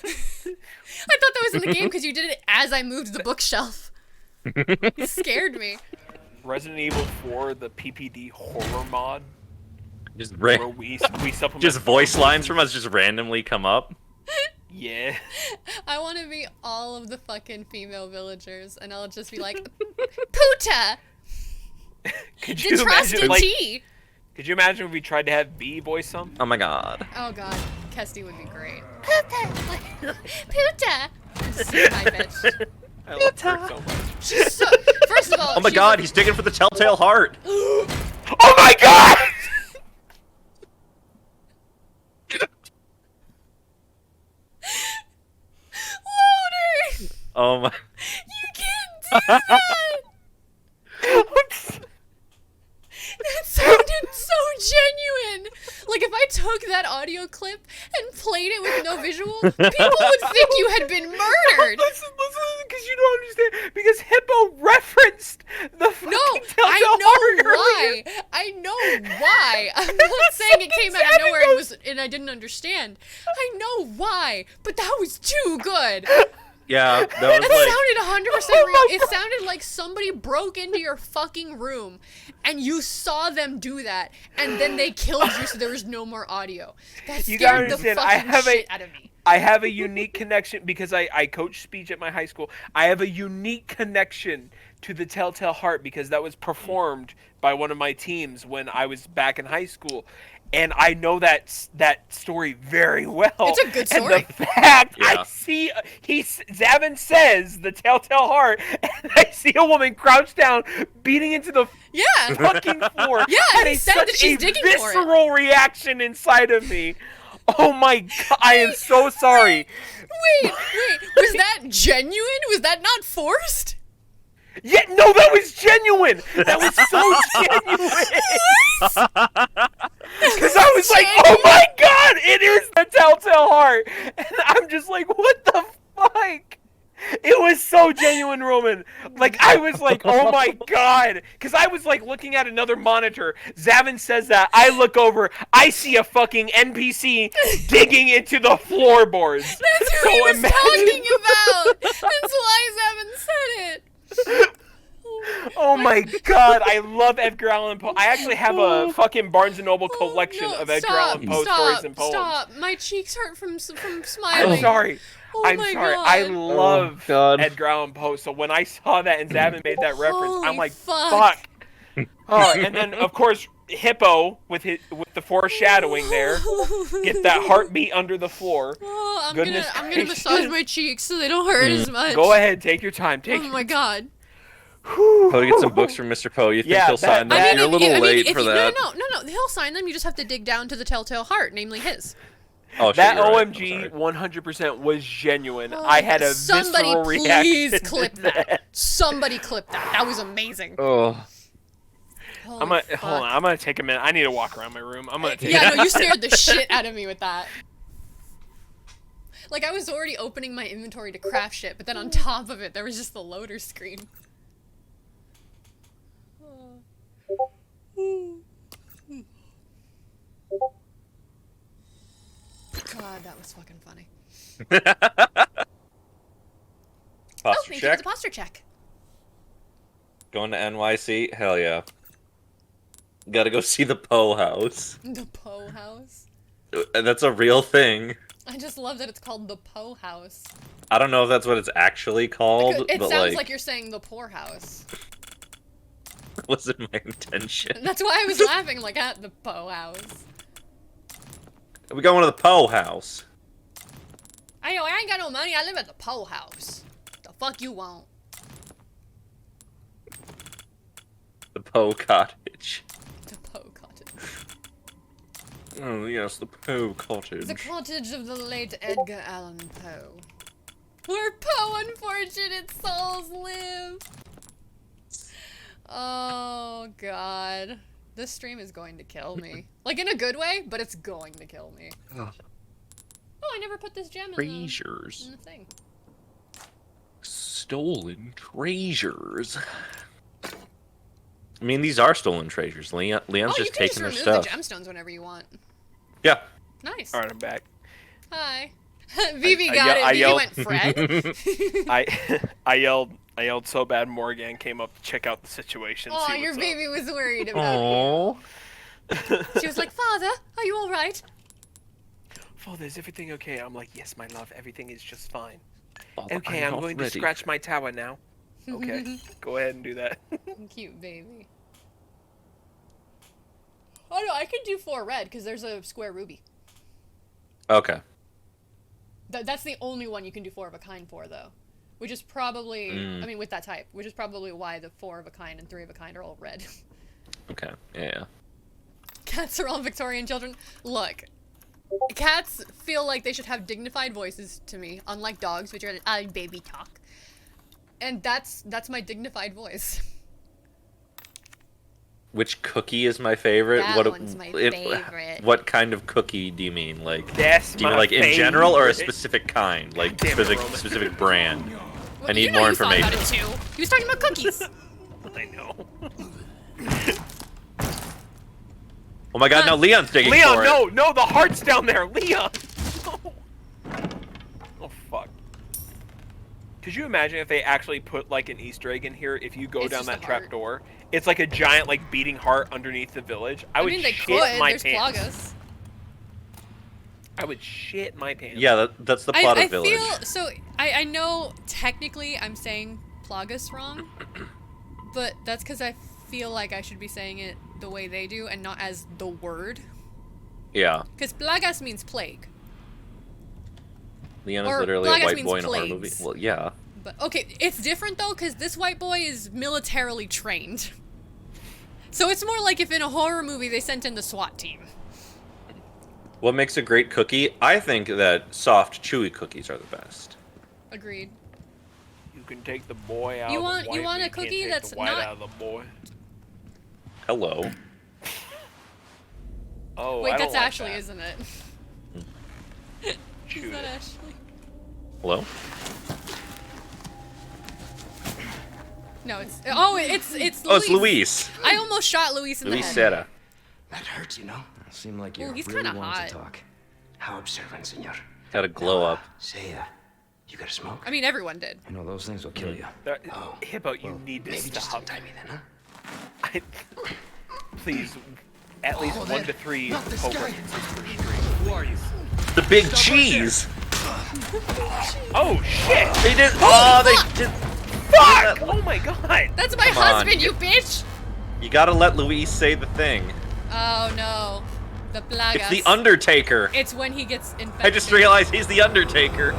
that was in the game because you did it as I moved the bookshelf. It scared me. Resident Evil 4, the PPD horror mod. Just where we supplement just voice lines from us just randomly come up. Yeah. I want to be all of the fucking female villagers, and I'll just be like, Puta! Could you imagine, Detrusty! Could you imagine if we tried to have B voice some? Oh my god. Oh god, Kesty would be great. Puta! Puta! So high pitched. I love her so much. So, first of all, Oh my god, he's digging for the telltale heart. Oh my god! Loader! Oh my. You can't do that! That sounded so genuine! Like, if I took that audio clip and played played it with no visual, people would think you had been murdered. Listen, because you don't understand. Because Hippo referenced the fucking Telltale Heart earlier. I know why. I'm not saying it came out of nowhere and I didn't understand. I know why, but that was too good. Yeah, that It was sounded 100% real. It sounded like somebody broke into your fucking room and you saw them do that, and then they killed you so there was no more audio. That scared the fucking shit out of me. I have a unique connection because I coach speech at my high school. I have a unique connection to the Telltale Heart because that was performed by one of my teams when I was back in high school. And I know that story very well. It's a good story. And the fact I see, Zavin says the Telltale Heart, and I see a woman crouched down, beating into the fucking floor. Yeah, and he said that she's digging for it. visceral reaction inside of me. Oh my god, I am so sorry. Wait, was that genuine? Was that not forced? Yeah, no, that was genuine. That was so genuine. Because I was like, oh my god, it is the Telltale Heart. And I'm just like, what the fuck? It was so genuine, Roman. Like, I was like, oh my god. Because I was like looking at another monitor. Zavin says that. I look over. I see a fucking NPC digging into the floorboards. That's what he was talking about. That's why Zavin said it. Oh my god, I love Edgar Allan Poe. I actually have a fucking Barnes & Noble collection of Edgar Allan Poe stories and poems. Stop! My cheeks hurt from smiling. I'm sorry. I'm sorry. God. I love Edgar Allan Poe. So when I saw that and Zavin made that reference, I'm like, fuck. Oh, and then of course Hippo with the foreshadowing there, get that heartbeat under the floor. Oh, I'm gonna massage my cheeks so they don't hurt as much. Go ahead, take your time. Oh my god. Poe, get some books from Mr. Poe. You think he'll sign them? You're a little late for that. No. He'll sign them. You just have to dig down to the Telltale Heart, namely his. Oh, that right. OMG 100% was genuine. I had a visceral reaction. Somebody please clip that. Somebody clip that. That was amazing. Oh. Hold on. I'm gonna take a minute. I need to walk around my room. I'm gonna take. Yeah, no, you scared the shit out of me with that. Like I was already opening my inventory to craft shit, but then on top of it, there was just the loader screen. God, that was fucking funny. Posture thank check. you for the posture check. Going to NYC? Hell yeah. Gotta go see the Poe house. The Poe house? That's a real thing. I just love that it's called the Poe house. I don't know if that's what it's actually called, It but sounds like you're saying the poorhouse. That wasn't my intention. That's why I was laughing, like, at the Poe house. We going to the Poe house. I ain't got no money. I live at the Poe house. The fuck you want? The Poe cottage. The Poe cottage. Oh, yes, the Poe cottage. The cottage of the late Edgar Allan Poe. Where Poe unfortunate souls live. Oh, God. This stream is going to kill me. Like, in a good way, but it's going to kill me. Oh, I never put this gem in the thing. Stolen treasures. I mean, these are stolen treasures. Leon's just taking their stuff. You can just remove the gemstones whenever you want. Yeah. Nice. Alright, I'm back. Hi. Vivi got it. Vivi went, Fred? I yelled so bad Morgan came up to check out the situation. Oh, your baby was worried about you. She was like, Father, are you alright? Father, is everything okay? I'm like, yes, my love, everything is just fine. Father, okay, I'm going to scratch my tower now. Okay, go ahead and do that. Cute baby. Oh no, I could do 4 red because there's a square ruby. Okay. That's the only one you can do 4 of a kind for, though. Which is probably, I mean, with that type, which is probably why the 4 of a kind and 3 of a kind are all red. Okay, yeah. Cats are all Victorian children. Look, cats feel like they should have dignified voices to me, unlike dogs, which are baby talk. And that's my dignified voice. which cookie is my favorite? That one's my favorite. What kind of cookie do you mean? Like, That's do you mean my like in general or a favorite. specific kind? Like Damn it, specific brand? Well, I need you know more you thought information. about it too. He was talking about cookies. I know. Oh my god, now Leon's digging Leon, for it. no, the heart's down there, Leon. No. Oh fuck. Could you imagine if they actually put like an Easter egg in here? If you go It's down just that a trap heart. door, it's like a giant like beating heart underneath the village. I would mean, they shit could. my There's pants. Plagas. I would shit my pants. Yeah, that's the plot I of Village. feel so. I know technically I'm saying Plagas wrong, but that's because I feel like I should be saying it the way they do and not as the word. Yeah. Because Plagas means plague. Leon is Or literally Plagas a white means boy in a horror movie. plagues. Well, yeah. But okay, it's different though because this white boy is militarily trained. So it's more like if in a horror movie they sent in the SWAT team. What makes a great cookie? I think that soft, chewy cookies are the best. Agreed. You can take the boy out. You of want- the you white, want but a can't cookie take that's the white not- out of the boy. Hello. Oh, Wait, I that's don't like Ashley, that. isn't it? Shoot Is that it. Ashley? Hello. No, it's it's Oh, it's Luis. Luis. I almost shot Luis in the Luis head. Serra. That hurts, you know? Seem like Ooh, you he's really kinda wanted hot. to talk. How observant, senor. Had a glow up. Say, you got a smoke? I mean, everyone did. You know, those things will kill you. Hippo, you need to Maybe just stop. untie me then, huh? Please, at least 1 to 3 poke references per stream. Who are you? The big cheese. Oh shit! They did. Oh, they did. Fuck! Oh my god! That's my Come on. husband, you bitch! You gotta let Luis say the thing. Oh no, the Plagas. It's the Undertaker. It's when he gets infected. I just realized he's the Undertaker.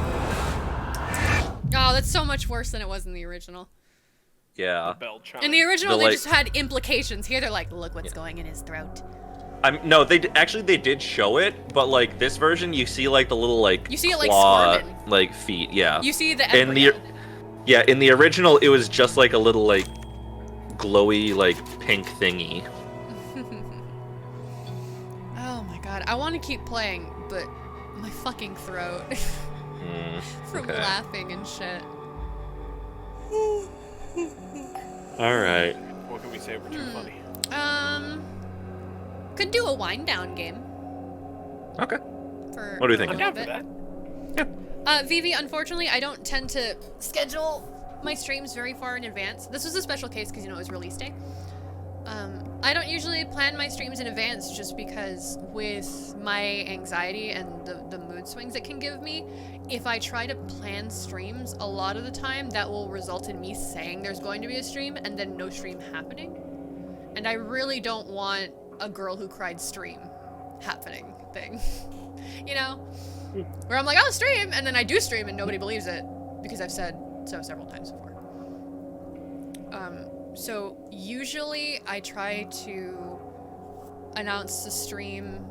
Oh, that's so much worse than it was in the original. Yeah. Bell chime. In the original, The, they like- just had implications. Here, they're like, look what's going in his throat. No, actually they did show it, but like this version, you see like the little like You see it, like, claw, squirming. like feet. Yeah. You see the in the embryo. yeah, in the original, it was just like a little like glowy like pink thingy. Oh my god, I want to keep playing, but my fucking throat from okay. laughing and shit. All right. What can we say? We're too funny. Could do a wind down game. Okay. For What do you think? a I'm little down for bit. that. Vivi, unfortunately, I don't tend to schedule my streams very far in advance. This was a special case because, you know, it was release day. I don't usually plan my streams in advance just because with my anxiety and the mood swings it can give me, if I try to plan streams, a lot of the time that will result in me saying there's going to be a stream and then no stream happening. And I really don't want a girl who cried stream happening thing. You know? Where I'm like, I'll stream, and then I do stream and nobody believes it because I've said so several times before. So usually I try to announce the stream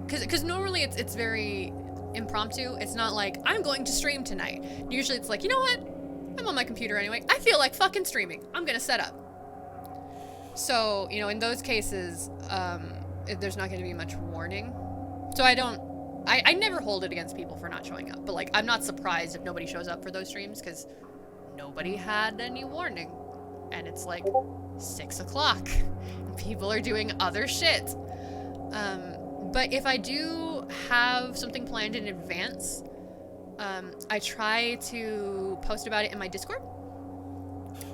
because normally it's very impromptu. It's not like I'm going to stream tonight. Usually it's like, you know what? I'm on my computer anyway. I feel like fucking streaming. I'm gonna set up. So, you know, in those cases, there's not gonna be much warning. So I never hold it against people for not showing up, but like I'm not surprised if nobody shows up for those streams because nobody had any warning. And it's like 6 o'clock. People are doing other shit. But if I do have something planned in advance, I try to post about it in my Discord,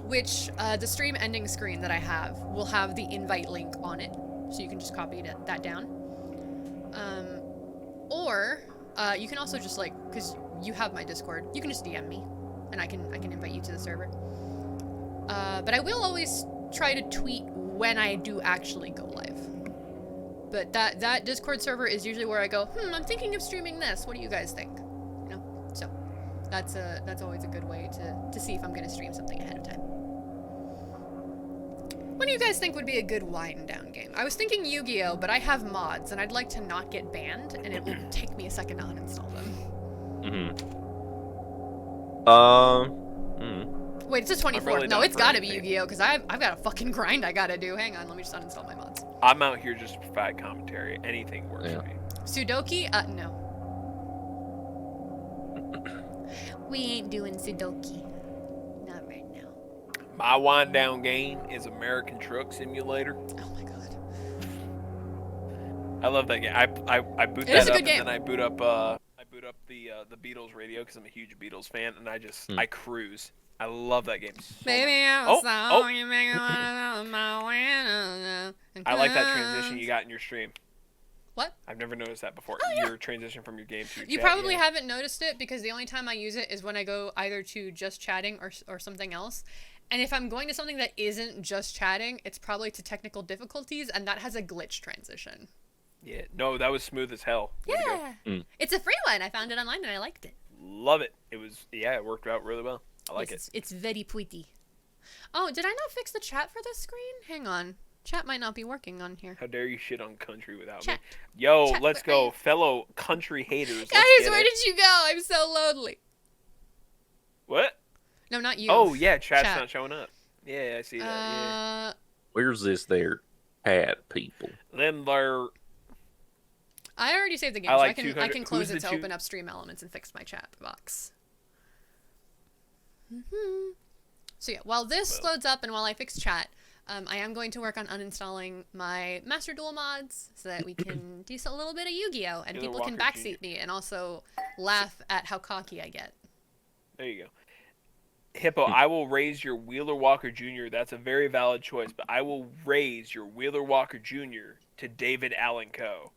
which the stream ending screen that I have will have the invite link on it, so you can just copy that down. Or you can also just like, because you have my Discord, you can just DM me, and I can invite you to the server. But I will always try to tweet when I do actually go live. But that Discord server is usually where I go, I'm thinking of streaming this. What do you guys think? You know? So that's always a good way to see if I'm gonna stream something ahead of time. What do you guys think would be a good wind down game? I was thinking Yu-Gi-Oh, but I have mods and I'd like to not get banned, and it will take me a second to uninstall them. Wait, it's a 24. really No, down it's for gotta be anything. Yu-Gi-Oh! Because I've got a fucking grind I gotta do. Hang on, let me just uninstall my mods. I'm out here just to provide commentary. Anything works Yeah. for me. Sudoku? No. We ain't doing Sudoku. Not right now. My wind down game is American Truck Simulator. Oh my god. I love that game. I boot It that is a up good game. and then I boot up the Beatles radio because I'm a huge Beatles fan and I cruise. I love that game. So Baby, much. you make it my way. I like that transition you got in your stream. What? I've never noticed that before. Oh, yeah. Your transition from your game to your You chat, probably yeah. haven't noticed it because the only time I use it is when I go either to just chatting or something else. And if I'm going to something that isn't just chatting, it's probably to technical difficulties, and that has a glitch transition. Yeah, no, that was smooth as hell. Way to go. Yeah. It's a free one. I found it online and I liked it. Love it. It worked out really well. I like Yes, it. It's very pretty. Oh, did I not fix the chat for this screen? Hang on. Chat might not be working on here. How dare you shit on country without Chat. me? Yo, Chat, let's where are go, you? fellow country haters. Guys, let's get where it. did you go? I'm so lonely. What? No, not you. Oh yeah, chat's Chat. not showing up. Yeah, I see that. Yeah. Where's this there hat, people? Then there. I already saved the game, I so like I can 200 close who's it the to two- open up stream elements and fix my chat box. So yeah, while this loads up and while I fix chat, I am going to work on uninstalling my Master Duel mods so that we can do a little bit of Yu-Gi-Oh! And You're the people can Walker backseat me and also laugh at how cocky I get. There you go. Hippo, I will raise your Wheeler Walker Jr. That's a very valid choice, but I will raise your Wheeler Walker Jr. to David Allen Coe.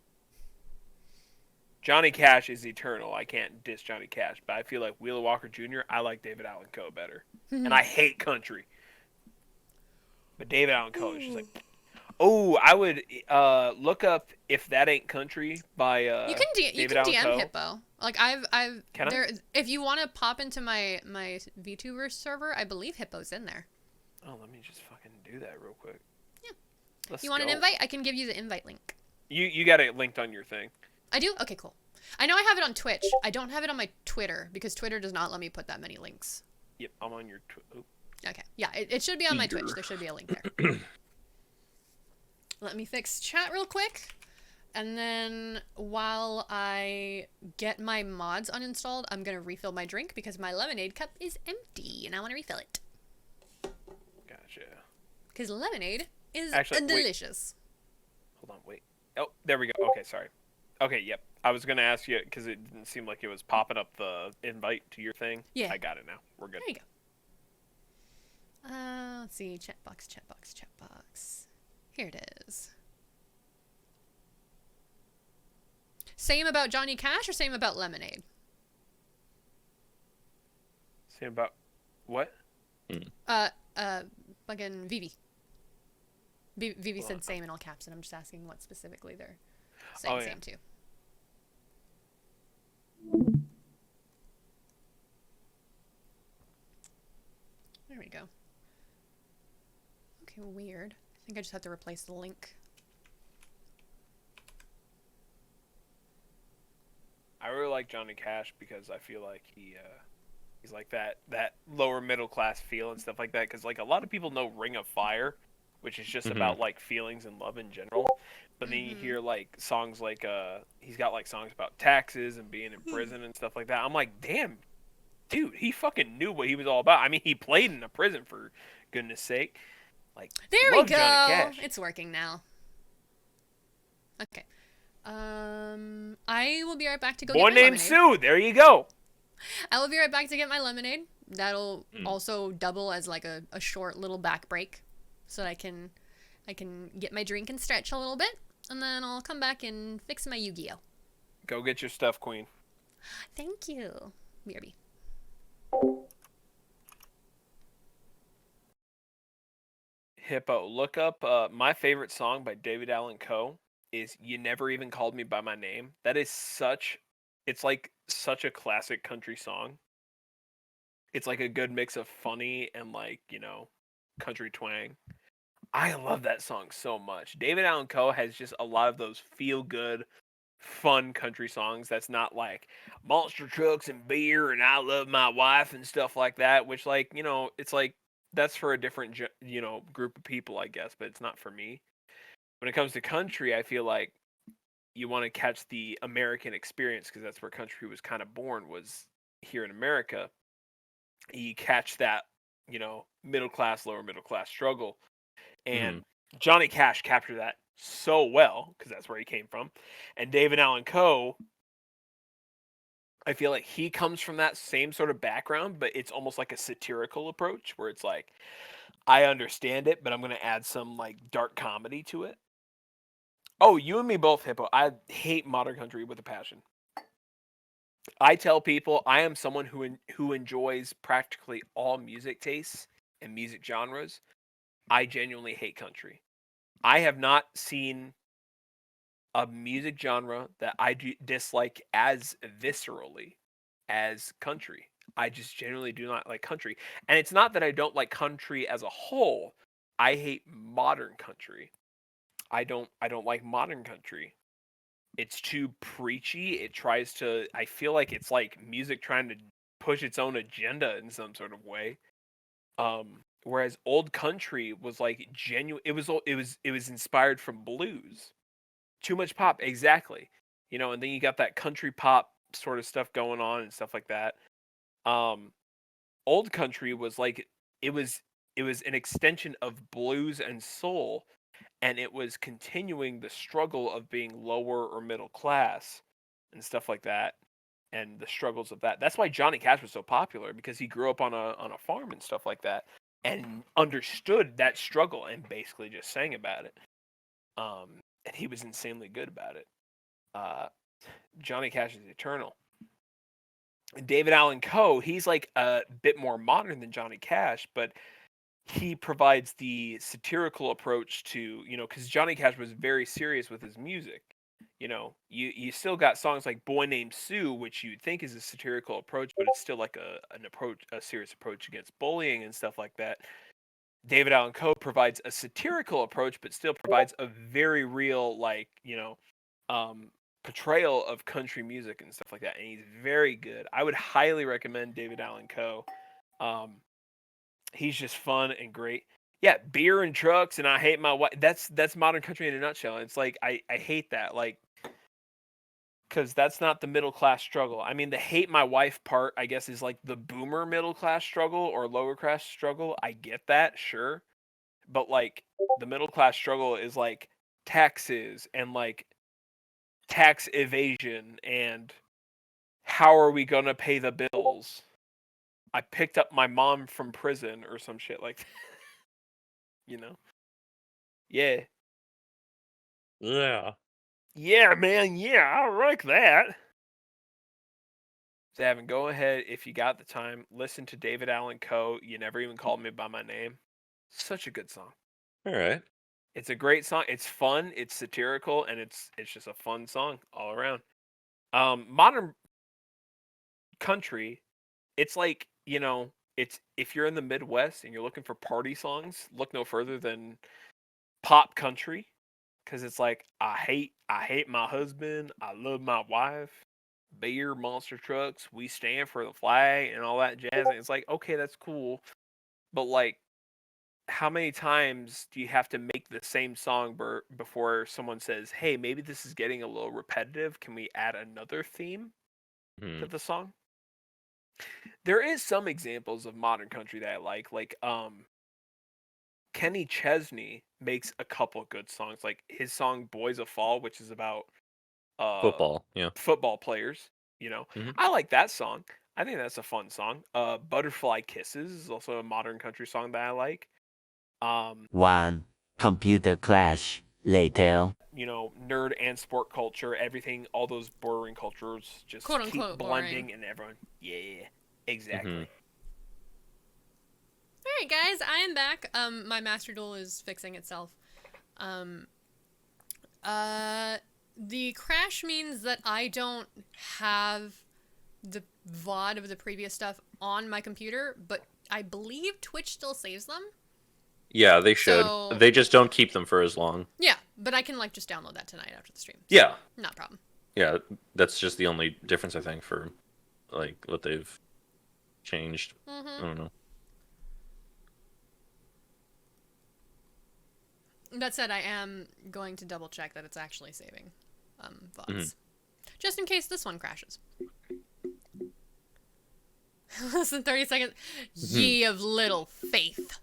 Johnny Cash is eternal. I can't diss Johnny Cash, but I feel like Wheeler Walker Jr., I like David Allen Coe better. And I hate country. But David Allen Coe is just like... Oh, I would look up If That Ain't Country by You can David DM Allen Coe. Hippo. Like I've Can I? there. If you want to pop into my VTuber server, I believe Hippo's in there. Oh, let me just fucking do that real quick. Yeah. Let's You want an go. invite? I can give you the invite link. You got it linked on your thing. I do? Okay, cool. I know I have it on Twitch. I don't have it on my Twitter because Twitter does not let me put that many links. Yep, I'm on your... Okay. Yeah, it should be on my Twitch. There should be a link there. Let me fix chat real quick. And then while I get my mods uninstalled, I'm going to refill my drink because my lemonade cup is empty and I want to refill it. Gotcha. Because lemonade is Actually, wait. delicious. Hold on, wait. Oh, there we go. Okay, sorry. Okay, yep. I was going to ask you, because it didn't seem like it was popping up the invite to your thing. Yeah. I got it now. We're good. There you go. Let's see. Chat box, chat box, chat box. Here it is. Same about Johnny Cash or same about Lemonade? Same about... What? Fucking Vivi. Vivi said same in all caps, and I'm just asking what specifically they're saying Oh, yeah. same to. There we go. Okay, weird. I think I just have to replace the link. I really like Johnny Cash because I feel like he's like that lower middle class feel and stuff like that. Because like a lot of people know Ring of Fire, which is just about like feelings and love in general. But then you hear like songs like he's got like songs about taxes and being in prison and stuff like that. I'm like, damn, dude, he fucking knew what he was all about. I mean, he played in a prison for goodness sake. Like, There we love go. Johnny Cash. It's working now. Okay. I will be right back to go Boy get my named lemonade. Sue. There you go. I will be right back to get my lemonade. That'll also double as like a short little back break, so that I can get my drink and stretch a little bit, and then I'll come back and fix my Yu-Gi-Oh. Go get your stuff, Queen. Thank you. BRB. Hippo, look up my favorite song by David Allen Coe is You Never Even Called Me By My Name. That is it's like such a classic country song. It's like a good mix of funny and like, you know, country twang. I love that song so much. David Allen Coe has just a lot of those feel good, fun country songs that's not like monster trucks and beer and I love my wife and stuff like that, which like, you know, it's like that's for a different you know, group of people, I guess, but it's not for me. When it comes to country, I feel like you want to catch the American experience because that's where country was kind of born, was here in America. You catch that, you know, middle class, lower middle class struggle. And Johnny Cash captured that so well because that's where he came from. And David Allan Coe, I feel like he comes from that same sort of background, but it's almost like a satirical approach where it's like, I understand it, but I'm going to add some like dark comedy to it. Oh, you and me both, Hippo. I hate modern country with a passion. I tell people I am someone who enjoys practically all music tastes and music genres. I genuinely hate country. I have not seen a music genre that I dislike as viscerally as country. I just generally do not like country. And it's not that I don't like country as a whole. I hate modern country. I don't like modern country. It's too preachy. It tries to, I feel like it's like music trying to push its own agenda in some sort of way. Whereas old country was like genuine. It was inspired from blues. Too much pop, exactly. You know, and then you got that country pop sort of stuff going on and stuff like that. Old country was like it was an extension of blues and soul, and it was continuing the struggle of being lower or middle class and stuff like that, and the struggles of that. That's why Johnny Cash was so popular, because he grew up on a farm and stuff like that, and understood that struggle and basically just sang about it. And he was insanely good about it. Johnny Cash is eternal. David Allan Coe, he's like a bit more modern than Johnny Cash, but he provides the satirical approach to, you know, because Johnny Cash was very serious with his music. You know, you still got songs like Boy Named Sue, which you'd think is a satirical approach, but it's still like a serious approach against bullying and stuff like that. David Allan Coe provides a satirical approach, but still provides a very real, like, you know, portrayal of country music and stuff like that. And he's very good. I would highly recommend David Allan Coe. He's just fun and great. Yeah, beer and trucks, and I hate my wife. That's modern country in a nutshell. It's like I hate that, like, because that's not the middle class struggle. I mean, the hate my wife part, I guess, is like the boomer middle class struggle or lower class struggle. I get that, sure, but like the middle class struggle is like taxes and like tax evasion and how are we gonna pay the bills? I picked up my mom from prison or some shit like that. You know? Yeah. Yeah. Yeah, man. Yeah, I like that. Zavin, go ahead. If you got the time, listen to David Allan Coe. You Never Even Called Me by My Name. Such a good song. All right. It's a great song. It's fun. It's satirical, and it's just a fun song all around. Modern country, it's like, you know, it's if you're in the Midwest and you're looking for party songs, look no further than pop country, because it's like I hate my husband, I love my wife, beer, monster trucks, we stand for the flag, and all that jazz. And it's like, okay, that's cool, but like, how many times do you have to make the same song before someone says, hey, maybe this is getting a little repetitive, can we add another theme to the song? There is some examples of modern country that I like Kenny Chesney makes a couple good songs, like his song Boys of Fall, which is about Football, yeah. football players, you know. I like that song. I think that's a fun song. Butterfly Kisses is also a modern country song that I like. One computer clash later. You know, nerd and sport culture, everything, all those bordering cultures just Quote, keep unquote, blending, boring. and everyone, yeah, exactly. All right, guys, I am back. My Master Duel is fixing itself. The crash means that I don't have the VOD of the previous stuff on my computer, but I believe Twitch still saves them. Yeah, they should. So, they just don't keep them for as long. yeah, but I can like just download that tonight after the stream. So Yeah. not a problem. Yeah, that's just the only difference, I think, for like what they've changed. I don't know. That said, I am going to double check that it's actually saving VODs. Just in case this one crashes. Less than 30 seconds. Ye of little faith.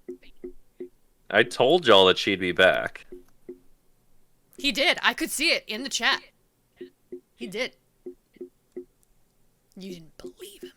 I told y'all that she'd be back. He did. I could see it in the chat. He did. You didn't believe him.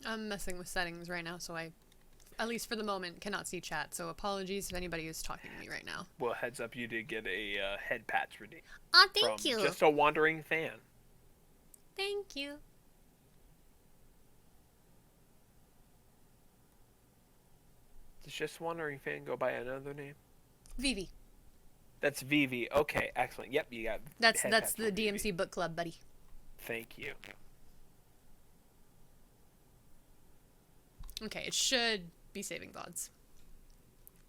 I'm messing with settings right now, so I, at least for the moment, cannot see chat. So apologies if anybody is talking to me right now. Well, heads up, you did get a head patch redeemed. Oh, thank you. Just a wandering fan. Thank you. Does just wandering fan go by another name? Vivi. That's Vivi. Okay, excellent. Yep, you got. That's the DMC Vivi. Book Club, buddy. Thank you. Okay, it should be saving VODs.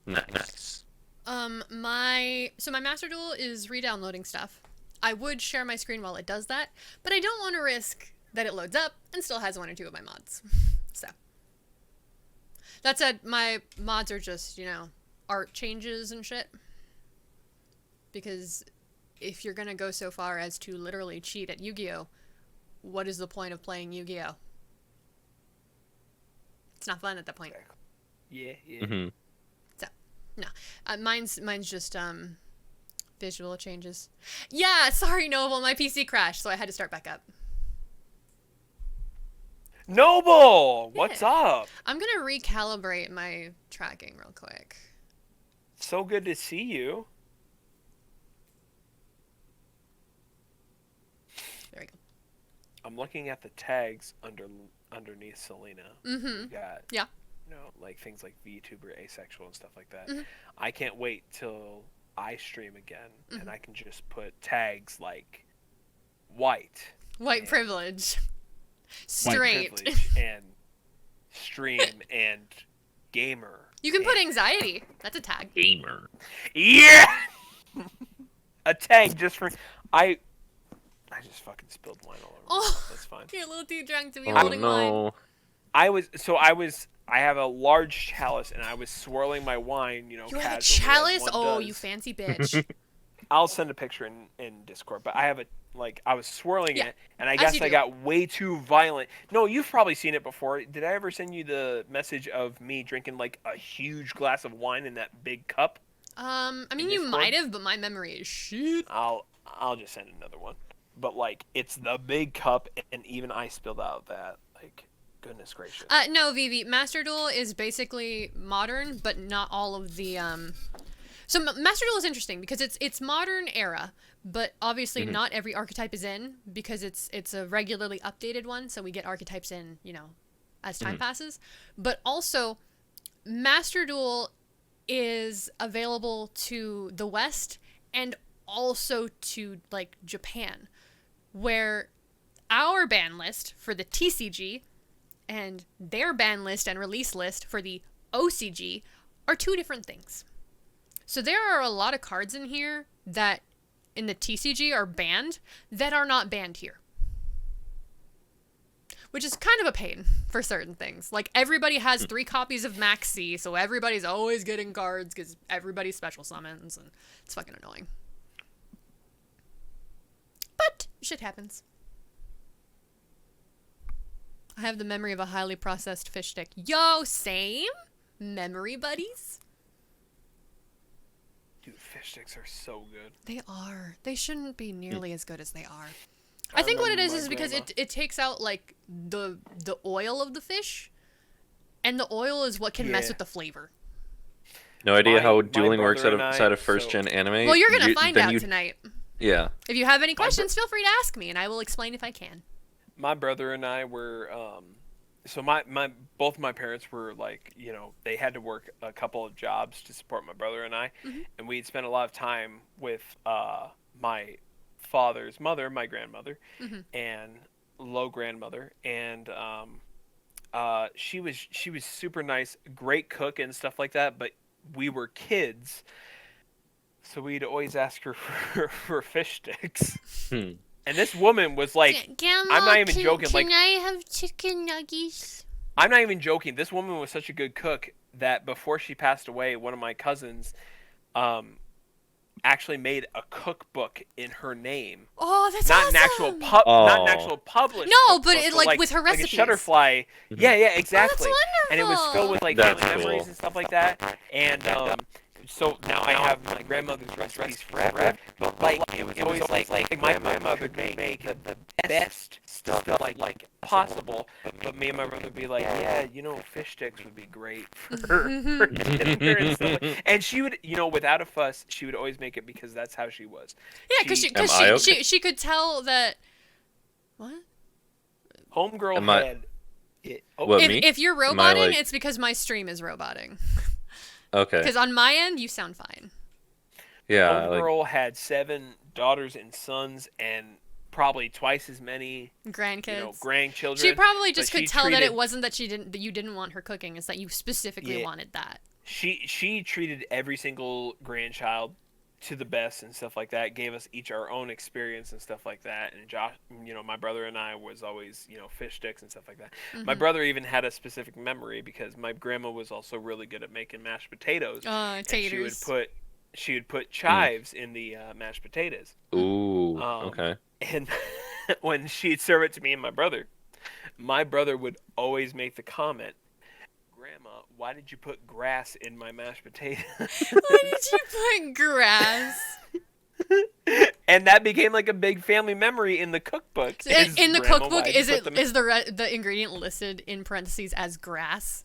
Nice. My Master Duel is re-downloading stuff. I would share my screen while it does that, but I don't want to risk that it loads up and still has 1 or 2 of my mods. So. That said, my mods are just, you know, art changes and shit. Because if you're gonna go so far as to literally cheat at Yu-Gi-Oh!, what is the point of playing Yu-Gi-Oh? It's not fun at that point. Yeah. So, no. Mine's just, visual changes. Yeah, sorry, Noble, my PC crashed, so I had to start back up. Noble! What's up? I'm gonna recalibrate my tracking real quick. So good to see you. There we go. I'm looking at the tags underneath Selena. Mm-hmm. We got, yeah. You know, like things like VTuber, asexual, and stuff like that. I can't wait till I stream again, and I can just put tags like white privilege, white straight, privilege, and stream and gamer. You can put anxiety. That's a tag. Gamer. Yeah. A tag just for I just fucking spilled wine all over. Oh, that's fine. You're a little too drunk to be holding wine. I have a large chalice and I was swirling my wine, you know, You have a casually, chalice? as one Oh, does. you fancy bitch. I'll send a picture in Discord, but I have I was swirling it, and I as guess you I do. got way too violent. No, you've probably seen it before. Did I ever send you the message of me drinking like a huge glass of wine in that big cup? I mean, you might have, but my memory is shit. I'll just send another one. But like, it's the big cup, and even I spilled out that. Like, goodness gracious. No, Vivi. Master Duel is basically modern, but not all of the So Master Duel is interesting because it's modern era, but obviously not every archetype is in because it's a regularly updated one, so we get archetypes in, you know, as time passes. But also, Master Duel is available to the West and also to like Japan, where our ban list for the TCG and their ban list and release list for the OCG are 2 different things. So there are a lot of cards in here that in the TCG are banned that are not banned here. Which is kind of a pain for certain things. Like, everybody has 3 copies of Max C, so everybody's always getting cards because everybody special summons, and it's fucking annoying. But shit happens. I have the memory of a highly processed fish stick. Yo, same? Memory buddies? Dude, fish sticks are so good. They are. They shouldn't be nearly as good as they are. I think what it remember is my because grandma. it takes out like the oil of the fish, and the oil is what can mess Yeah. with the flavor. No idea how my dueling works brother and outside I, of first gen anime. Well, you're gonna find then out you- tonight. Yeah. If you have any questions, feel free to ask me, and I will explain if I can. My brother and I were so my both my parents were like, you know, they had to work a couple of jobs to support my brother and I, and we'd spent a lot of time with my father's mother, my grandmother, and low grandmother, and she was super nice, great cook and stuff like that, but we were kids, so we'd always ask her for fish sticks. And this woman was like, I'm not even joking. Like, I have chicken nuggets? I'm not even joking. This woman was such a good cook that before she passed away, one of my cousins actually made a cookbook in her name. Oh, that's not awesome. Not an actual published. No, but cookbook, it like with her like recipes. a Shutterfly. Yeah, exactly. wonderful. And it was filled with like That's family memories cool. and stuff like that. And so now I have my grandmother's recipes forever. But like it was always like my mother would make the best stuff like possible. But me and my brother would be like, yeah, you know, fish sticks would be great for dinner and stuff. And she would, you know, without a fuss, she would always make it because that's how she was. Yeah, because Am I okay? she could tell that. What? Homegirl Am I- had it. Oh, What, If, me? if you're Am I, roboting, like- it's because my stream is roboting. Okay. Because on my end, you sound fine. Yeah. Like, Homegirl had 7 daughters and sons and probably twice as many, Grandkids. you know, grandchildren. She probably but just she could tell that treated- it wasn't that you didn't want her cooking. It's that you specifically Yeah. wanted that. She treated every single grandchild to the best and stuff like that. Gave us each our own experience and stuff like that. And Josh, you know, my brother and I was always, you know, fish sticks and stuff like that. My brother even had a specific memory because my grandma was also really good at making mashed potatoes. And Taters. she would put chives in the mashed potatoes. ooh. Okay. And when she'd serve it to me and my brother would always make the comment, "Grandma, why did you put grass in my mashed potatoes?" Why did you put grass? And that became like a big family memory in the cookbook. In the "Grandma, cookbook, why'd you is put it them-" is the ingredient listed in parentheses as grass?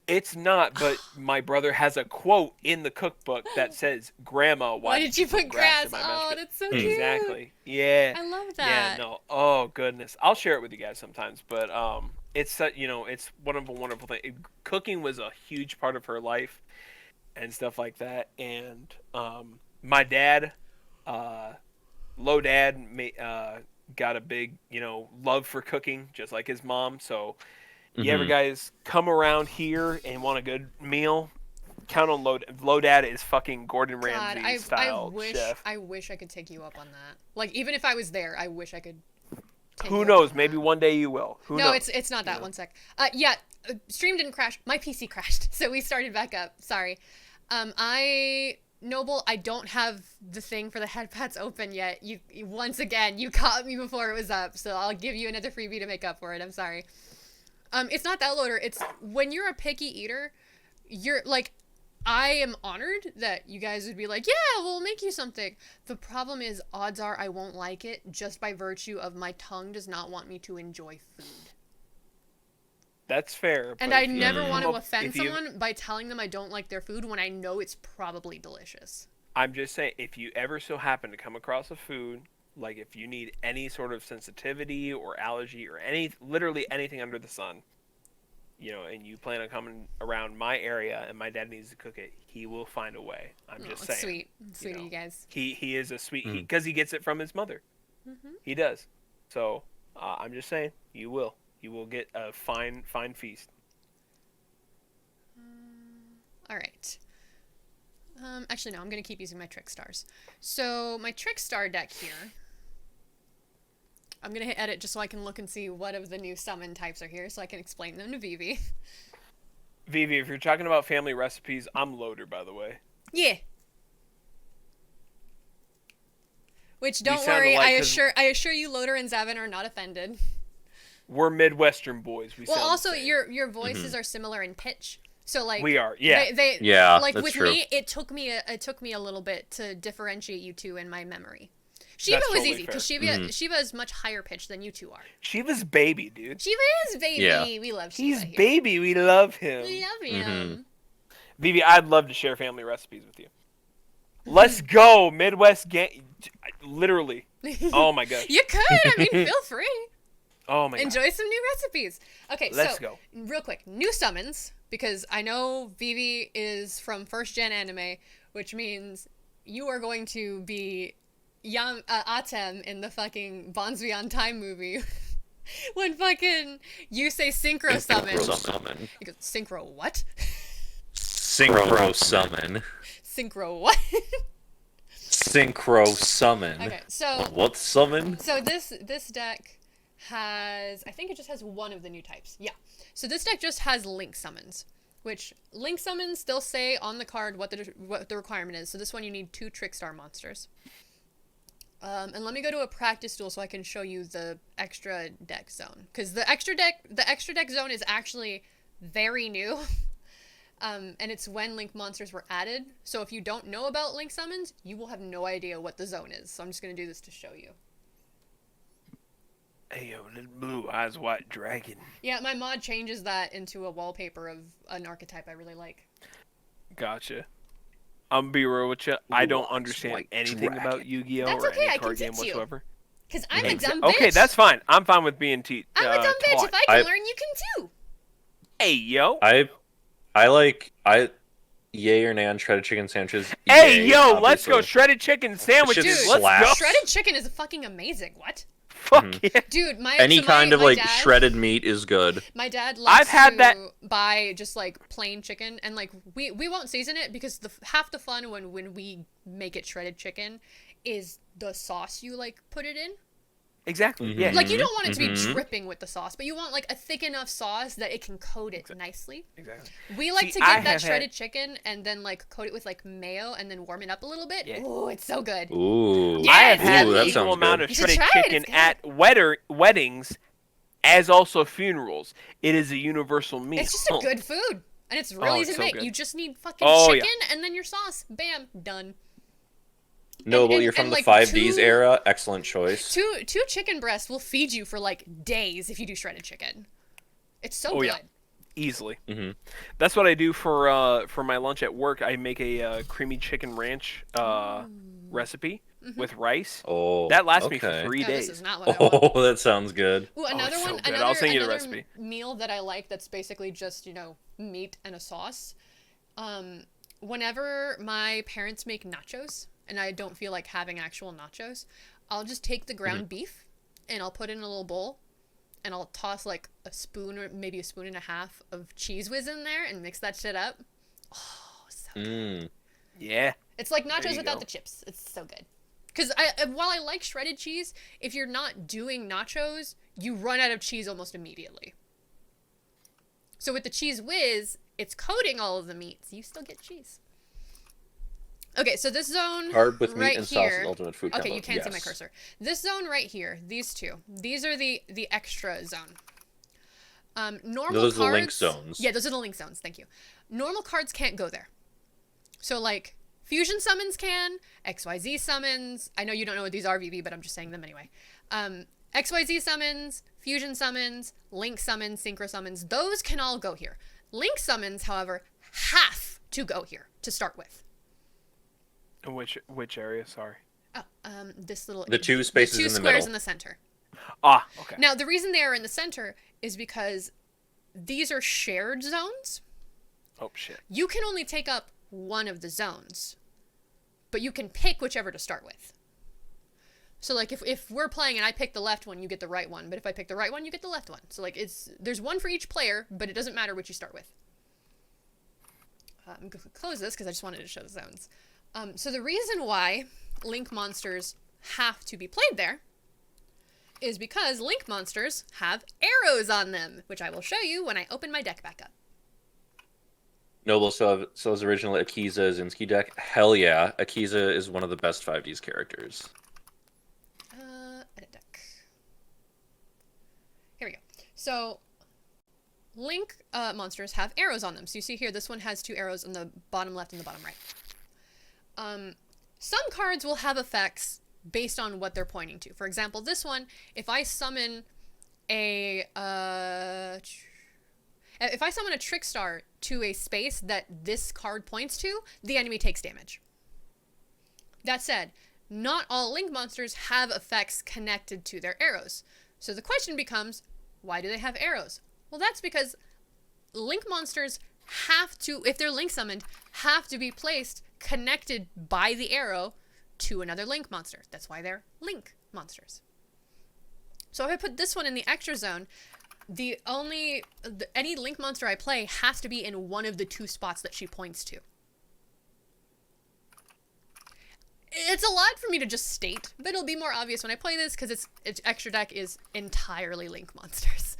It's not, but my brother has a quote in the cookbook that says, "Grandma, why did you put grass in my mashed Oh, potatoes?" that's so cute. Exactly. Yeah. I love that. Yeah. No. Oh goodness. I'll share it with you guys sometimes, but it's you know, it's one of a wonderful thing. Cooking was a huge part of her life and stuff like that. And my dad, low dad, got a big, you know, love for cooking, just like his mom. So, you ever guys come around here and want a good meal? Count on Low Dad is fucking Gordon God, Ramsay style chef. I wish I could take you up on that. Like, even if I was there, I wish I could. Take you Who up knows? on Maybe that. one day you will. Who No, knows? it's not that. One sec. Yeah, stream didn't crash. My PC crashed, so we started back up. Sorry. Noble, I don't have the thing for the headpads open yet. You once again, you caught me before it was up, so I'll give you another freebie to make up for it. I'm sorry. It's not that loader. It's when you're a picky eater, you're like, I am honored that you guys would be like, yeah, we'll make you something. The problem is, odds are I won't like it just by virtue of my tongue does not want me to enjoy food. That's fair. And but I if you never come want to up- offend if you- someone by telling them I don't like their food when I know it's probably delicious. I'm just saying, if you ever so happen to come across a food, like if you need any sort of sensitivity or allergy or literally anything under the sun, you know, and you plan on coming around my area and my dad needs to cook it, he will find a way. I'm just saying. Sweet. Sweet of you guys. He is a sweet, because he gets it from his mother. He does. So, I'm just saying, you will. You will get a fine feast. All right. Actually, no, I'm going to keep using my Trick Stars. So, my Trick Star deck here. I'm going to hit edit just so I can look and see what of the new summon types are here so I can explain them to Vivi. Vivi, if you're talking about family recipes, I'm Loader, by the way. Yeah. Which, don't sound worry, alike 'cause- I assure you Loader and Zavin are not offended. We're Midwestern boys. We Well, sound the also, same. your voices are similar in pitch. So, like... We are, yeah. Yeah, like, that's with true. me, it took me a little bit to differentiate you two in my memory. Shiva That's was totally easy because fair. Shiva is much higher pitched than you two are. Shiva's baby, dude. Shiva is baby. Yeah. We love Shiva. He's here. baby. We love him. We love him. Vivi, I'd love to share family recipes with you. Let's go, Midwest gang. Literally. Oh my gosh. You could. I mean, feel free. Oh my god. Enjoy some new recipes. Okay, Let's so go. real quick, new summons, because I know Vivi is from first gen anime, which means you are going to be Atem in the fucking Bonds Beyond Time movie. When fucking you say synchro summon. You go, synchro what? Synchro summon. Synchro what? Synchro summon. Okay, so What summon? So this deck has, I think it just has one of the new types. Yeah. So this deck just has link summons, which link summons still say on the card what the requirement is. So this one you need 2 Trickstar monsters. And let me go to a practice duel so I can show you the extra deck zone, because the extra deck zone is actually very new. And it's when link monsters were added. So if you don't know about link summons, you will have no idea what the zone is. So I'm just going to do this to show you. Hey, yo, little blue eyes white dragon. Yeah, my mod changes that into a wallpaper of an archetype I really like. Gotcha. I'm gonna be real with you. I don't understand anything about Yu-Gi-Oh That's or okay, any I card can game teach you. whatsoever. Because I'm a dumb bitch. Okay, that's fine. I'm fine with being I'm a dumb bitch. taught. If I can learn, you can too. Hey, yo. Yay or nay on shredded chicken sandwiches. Hey, Yay, yo, let's obviously. go. Shredded chicken sandwiches. Dude, Let's slaps. go. Shredded chicken is fucking amazing. What? Fuck yeah. Dude, Any kind of my like dad, shredded meat is good. My dad likes I've had to that- buy just like plain chicken, and like we won't season it because half the fun when we make it shredded chicken is the sauce you like put it in. Exactly. Yeah. Like you don't want it to be dripping with the sauce, but you want like a thick enough sauce that it can coat it nicely. Exactly. We like See, to I get that have shredded chicken and then like coat it with like mayo and then warm it up a little bit. Yeah. Ooh, it's so good. Ooh. Yeah, I have had Ooh, an that equal sounds amount good. of You should shredded try it, chicken it's at weddings, as also funerals. It is a universal meal. It's just a good food, and it's really easy it's to so make. good. You just need fucking Oh, yeah. chicken and then your sauce. Bam, done. Noble, and- you're from and, the like, 5Ds two- era. Excellent choice. Two chicken breasts will feed you for like days if you do shredded chicken. It's so good. Yeah. Easily. That's what I do for my lunch at work. I make a creamy chicken ranch recipe with rice. Oh, That lasts me for okay. 3 No, days. this is not what I want. Oh, that sounds good. Ooh, another it's so one. good. Another, I'll send you the another recipe. meal that I like that's basically just meat and a sauce. Whenever my parents make nachos and I don't feel like having actual nachos, I'll just take the ground beef and I'll put it in a little bowl and I'll toss like a spoon or maybe a spoon and a half of cheese whiz in there and mix that shit up. Oh, so good. Yeah. It's like There nachos you without go. the chips. It's so good. Because while I like shredded cheese, if you're not doing nachos, you run out of cheese almost immediately. So with the cheese whiz, it's coating all of the meats. You still get cheese. Okay, so this zone Hard with meat right and here. sauce is ultimate food Okay, combo. you can't see my Yes. cursor. This zone right here, these two, these are the extra zone. Normal Those are the cards, link zones. Yeah, those are the link zones. Thank you. Normal cards can't go there. So like fusion summons can, XYZ summons. I know you don't know what these are, VB, but I'm just saying them anyway. XYZ summons, fusion summons, link summons, synchro summons. Those can all go here. Link summons, however, have to go here to start with. Which area? Sorry. Oh, this little The two spaces two in the squares middle. in the center. Ah, okay. Now the reason they are in the center is because these are shared zones. Oh shit. You can only take up one of the zones, but you can pick whichever to start with. So like if we're playing and I pick the left one, you get the right one, but if I pick the right one, you get the left one. So like there's one for each player, but it doesn't matter which you start with. I'm going to close this because I just wanted to show the zones. So the reason why Link monsters have to be played there is because Link monsters have arrows on them, which I will show you when I open my deck back up. Noble, so is original Akiza Zinski deck. Hell yeah, Akiza is one of the best 5Ds characters. Edit deck. Here we go. So Link monsters have arrows on them. So you see here, this one has 2 arrows on the bottom left and the bottom right. Some cards will have effects based on what they're pointing to. For example, this one, if I summon a trick star to a space that this card points to, the enemy takes damage. That said, not all link monsters have effects connected to their arrows. So the question becomes, why do they have arrows? Well, that's because link monsters have to, if they're link summoned, have to be placed connected by the arrow to another link monster. That's why they're link monsters. So if I put this one in the extra zone, any link monster I play has to be in one of the 2 spots that she points to. It's a lot for me to just state, but it'll be more obvious when I play this because its extra deck is entirely link monsters.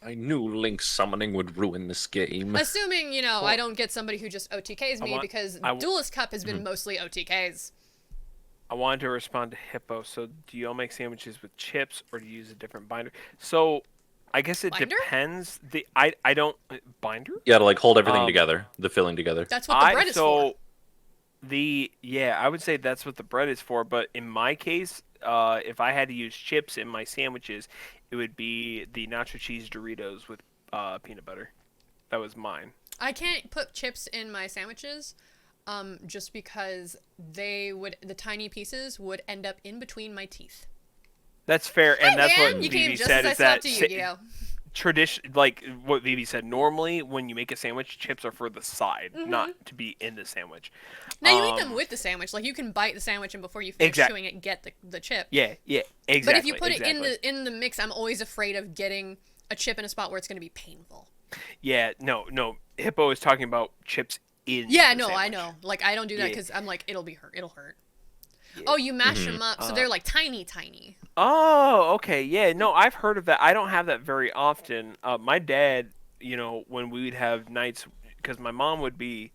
I knew link summoning would ruin this game. Assuming, I don't get somebody who just OTKs me because Duelist Cup has been Mm-hmm. mostly OTKs. I wanted to respond to Hippo. So, do you all make sandwiches with chips, or do you use a different binder? So, I guess it depends. I don't binder. Yeah, to like hold everything together, the filling together. That's what the bread is for. I would say that's what the bread is for. But in my case, if I had to use chips in my sandwiches, it would be the nacho cheese Doritos with peanut butter. That was mine. I can't put chips in my sandwiches. Just because the tiny pieces would end up in between my teeth. That's fair, and that's what you Vivi came just said. as Is I that slapped you, Yu-Gi-Oh. Tradition, like what Vivi said? Normally, when you make a sandwich, chips are for the side, not to be in the sandwich. Now you eat them with the sandwich. Like you can bite the sandwich and before you finish chewing it, get the chip. Yeah, exactly. But if you put it in the mix, I'm always afraid of getting a chip in a spot where it's going to be painful. Yeah, no. Hippo is talking about chips in. Yeah, the no, sandwich. I know. Like I don't do that because I'm like it'll hurt. Yeah. Oh, you mash them up, so they're like tiny. Oh, okay. Yeah, no, I've heard of that. I don't have that very often. My dad, when we would have nights, because my mom would be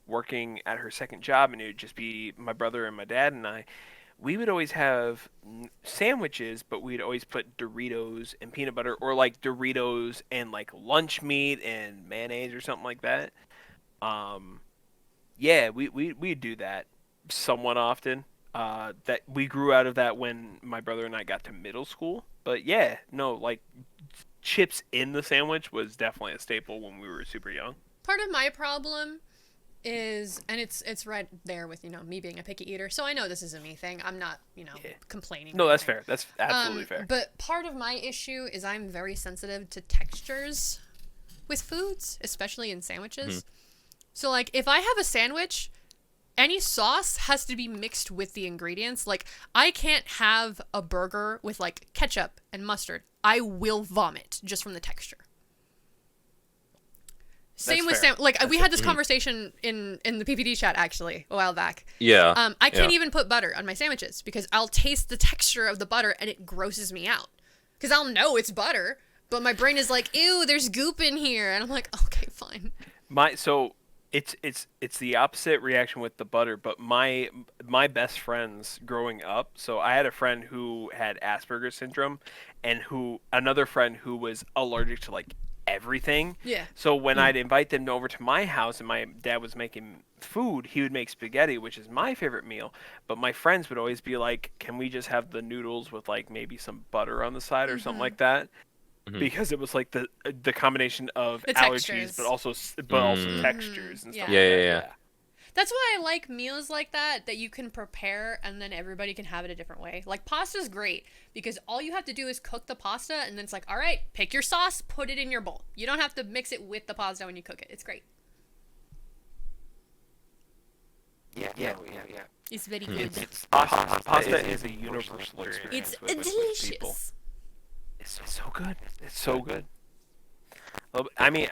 working at her second job, and it would just be my brother and my dad and I. We would always have sandwiches, but we'd always put Doritos and peanut butter, or like Doritos and like lunch meat and mayonnaise or something like that. Yeah, we'd do that somewhat often. That we grew out of that when my brother and I got to middle school. But yeah, no, like chips in the sandwich was definitely a staple when we were super young. Part of my problem is, and it's right there with me being a picky eater, so I know this is a me thing. I'm not complaining. No, that's fair. That's absolutely fair. But part of my issue is I'm very sensitive to textures with foods, especially in sandwiches. So like if I have a sandwich, any sauce has to be mixed with the ingredients. Like, I can't have a burger with, like, ketchup and mustard. I will vomit just from the texture. Same with we had this conversation in the PPD chat, actually, a while back. Yeah. I can't even put butter on my sandwiches because I'll taste the texture of the butter and it grosses me out. Because I'll know it's butter, but my brain is like, ew, there's goop in here. And I'm like, okay, fine. It's the opposite reaction with the butter, but my best friends growing up, so I had a friend who had Asperger's syndrome and another friend who was allergic to like everything. Yeah. So when I'd invite them over to my house and my dad was making food, he would make spaghetti, which is my favorite meal, but my friends would always be like, can we just have the noodles with like maybe some butter on the side or something like that? Because it was like the combination of allergies, but also textures and stuff. Yeah. That's why I like meals like that you can prepare and then everybody can have it a different way. Like pasta's great because all you have to do is cook the pasta and then it's like, all right, pick your sauce, put it in your bowl. You don't have to mix it with the pasta when you cook it. It's great. Yeah. It's very good. Pasta is a universal experience. It's delicious. It's so good. It's so good. I mean,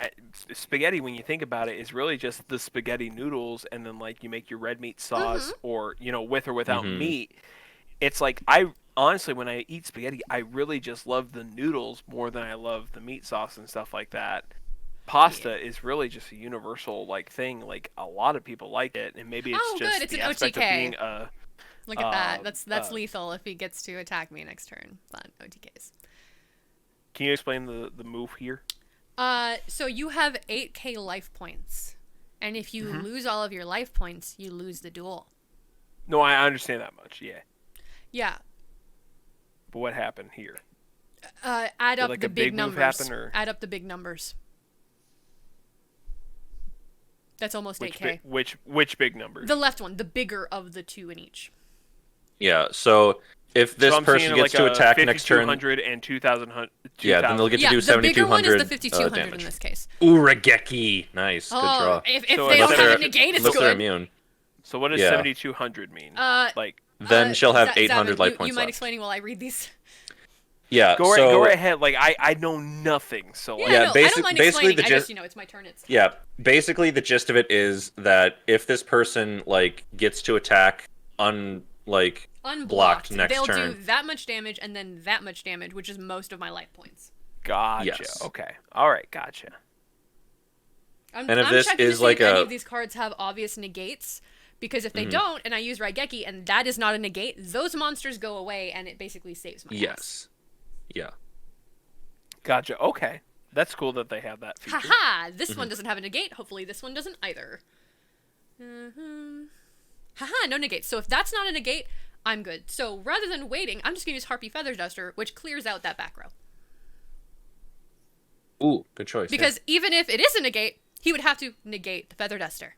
spaghetti, when you think about it, is really just the spaghetti noodles, and then like you make your red meat sauce, or with or without meat. It's like honestly, when I eat spaghetti, I really just love the noodles more than I love the meat sauce and stuff like that. Pasta is really just a universal like thing. Like a lot of people like it, and maybe it's just it's the an aspect OTK. of being a. Look at that. That's lethal if he gets to attack me next turn. Fun OTKs. Can you explain the move here? So you have 8k life points, and if you lose all of your life points, you lose the duel. No, I understand that much. Yeah. Yeah. But what happened here? Add up like the a big big move numbers. happen, or- Add up the big numbers. That's almost 8K. Which big numbers? The left one, the bigger of the two in each. Yeah. So if this So I'm person seeing gets like to a attack next turn, 5200 and 2000. yeah, then they'll get to do the bigger one 7200 is the 5200 damage. in this case. Ooh, Regeki. Nice. Good Oh, draw. if So they unless don't have they're- a negate, it's Unless they're good. immune. So what does Yeah. 7200 mean? Like Then she'll have Zavin, 800 life you points mind left. explaining while I read these? Yeah. go so, right ahead. Like I know nothing. So like, Yeah, no, I basic- don't mind basically explaining. the I gist- just, it's my turn. It's Yeah, basically the gist of it is that if this person like gets to attack blocked unblocked. next They'll turn, do that much damage and then that much damage, which is most of my life points. gotcha. Yes. Okay. All right. Gotcha. I'm And if this checking is to see like if any a- of these cards have obvious negates, because if they Mhm. don't, and I use Raigeki, and that is not a negate, those monsters go away, and it basically saves my ass. yes, yeah, Gotcha. Okay. That's cool that they have that feature. Haha! This Mm-hmm. one doesn't have a negate. Hopefully, this one doesn't either. Haha! No negate. So if that's not a negate, I'm good. So rather than waiting, I'm just gonna use Harpy Feather Duster, which clears out that back row. Ooh, good choice. yeah. Because even if it is a negate, he would have to negate the Feather Duster.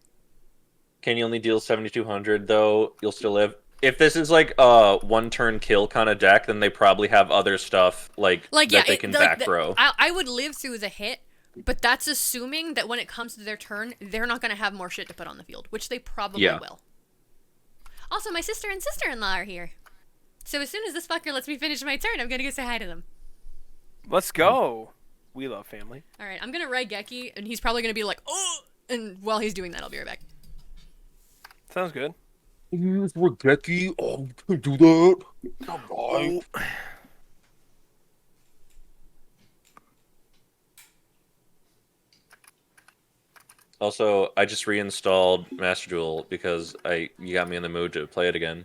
Can you only deal 7200 though? You'll still live. If this is like a one-turn kill kind of deck, then they probably have other stuff that they can back row. I would live through the hit, but that's assuming that when it comes to their turn, they're not going to have more shit to put on the field, which they probably will. Also, my sister and sister-in-law are here. So as soon as this fucker lets me finish my turn, I'm going to go say hi to them. Let's go. We love family. All right, I'm going to Raigeki, and he's probably going to be like, oh! And while he's doing that, I'll be right back. Sounds good. Use Regeki. Oh, can do that. Come on. Also, I just reinstalled Master Duel because you got me in the mood to play it again.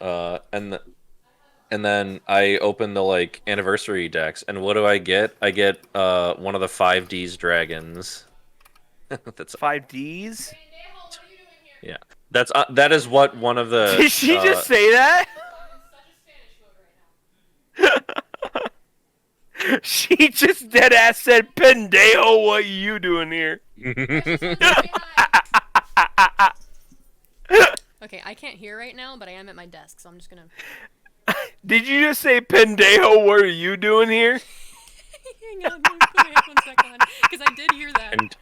And then I opened the anniversary decks, and what do I get? I get one of the 5D's dragons. That's 5Ds? yeah. That is what one of the. Did she just say that? She just dead ass said, "Pendejo, what you doing here?" Okay, I can't hear right now, but I am at my desk, so I'm just gonna... Did you just say, "Pendejo, what are you doing here"? Hang on, let me put my headphones back on, because I did hear that. And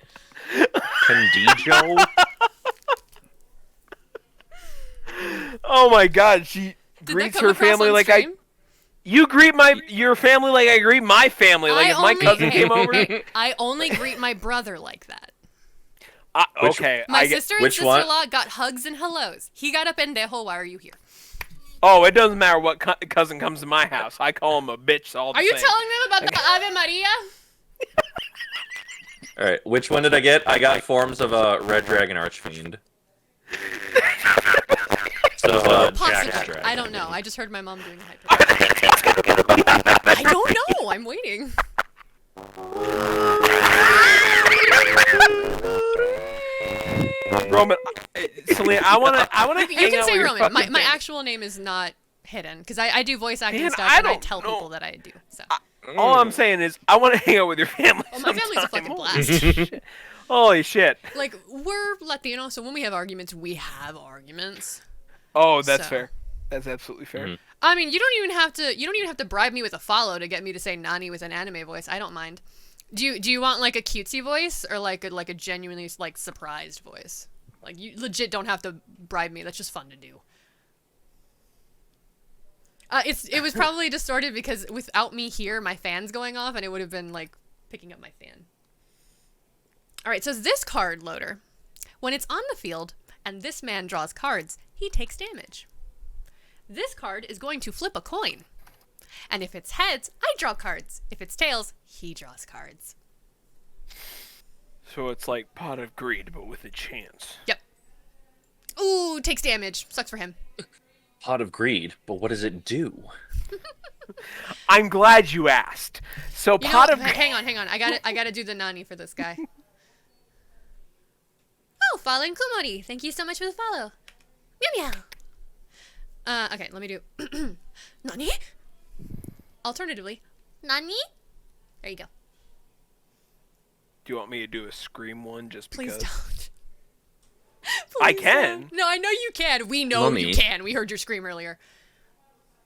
Pendijo? Oh my god, she Did greets that come her across family on like stream? You greet your family like I greet my family. Like if my cousin came over. I only greet my brother like that. Okay. My sister and which one? sister-in-law got hugs and hellos. He got a pendejo, why are you here? Oh, it doesn't matter what cousin comes to my house. I call him a bitch all the Are you same. telling them about the Ave Maria? Alright, which one did I get? I got forms of a Red Dragon Archfiend. So, Jack's Possibly. dragon. I don't know. I just heard my mom doing a hyper. I don't know. I'm waiting. Roman, Selena, I wanna You hang can out say with your Roman. My fucking family. actual name is not hidden because I do voice acting Man, stuff I and I don't tell know. people that I do. So. All I'm saying is I want to hang out with your family. Oh, my family's a sometime. fucking blast. Holy shit. Like, we're Latino, so when we have arguments, we have arguments. Oh, that's So. fair. That's absolutely fair. I mean, you don't even have to bribe me with a follow to get me to say Nani with an anime voice. I don't mind. Do you want like a cutesy voice or like a genuinely like surprised voice? Like you legit don't have to bribe me. That's just fun to do. It was probably distorted because without me here, my fan's going off and it would have been like picking up my fan. All right, so this card loader, when it's on the field and this man draws cards, he takes damage. This card is going to flip a coin. And if it's heads, I draw cards. If it's tails, he draws cards. So it's like Pot of Greed, but with a chance. Yep. Ooh, takes damage. Sucks for him. Pot of Greed, but what does it do? I'm glad you asked. So You Pot know, of hang on. I gotta do the Nani for this guy. Oh, following Kumori. Thank you so much for the follow. Meow meow. Okay, let me do. Nani? Alternatively, Nani? There you go. Do you want me to do a scream one just Please because? don't. I Please can. don't. No, I know you can. We know Nani? you can. We heard your scream earlier.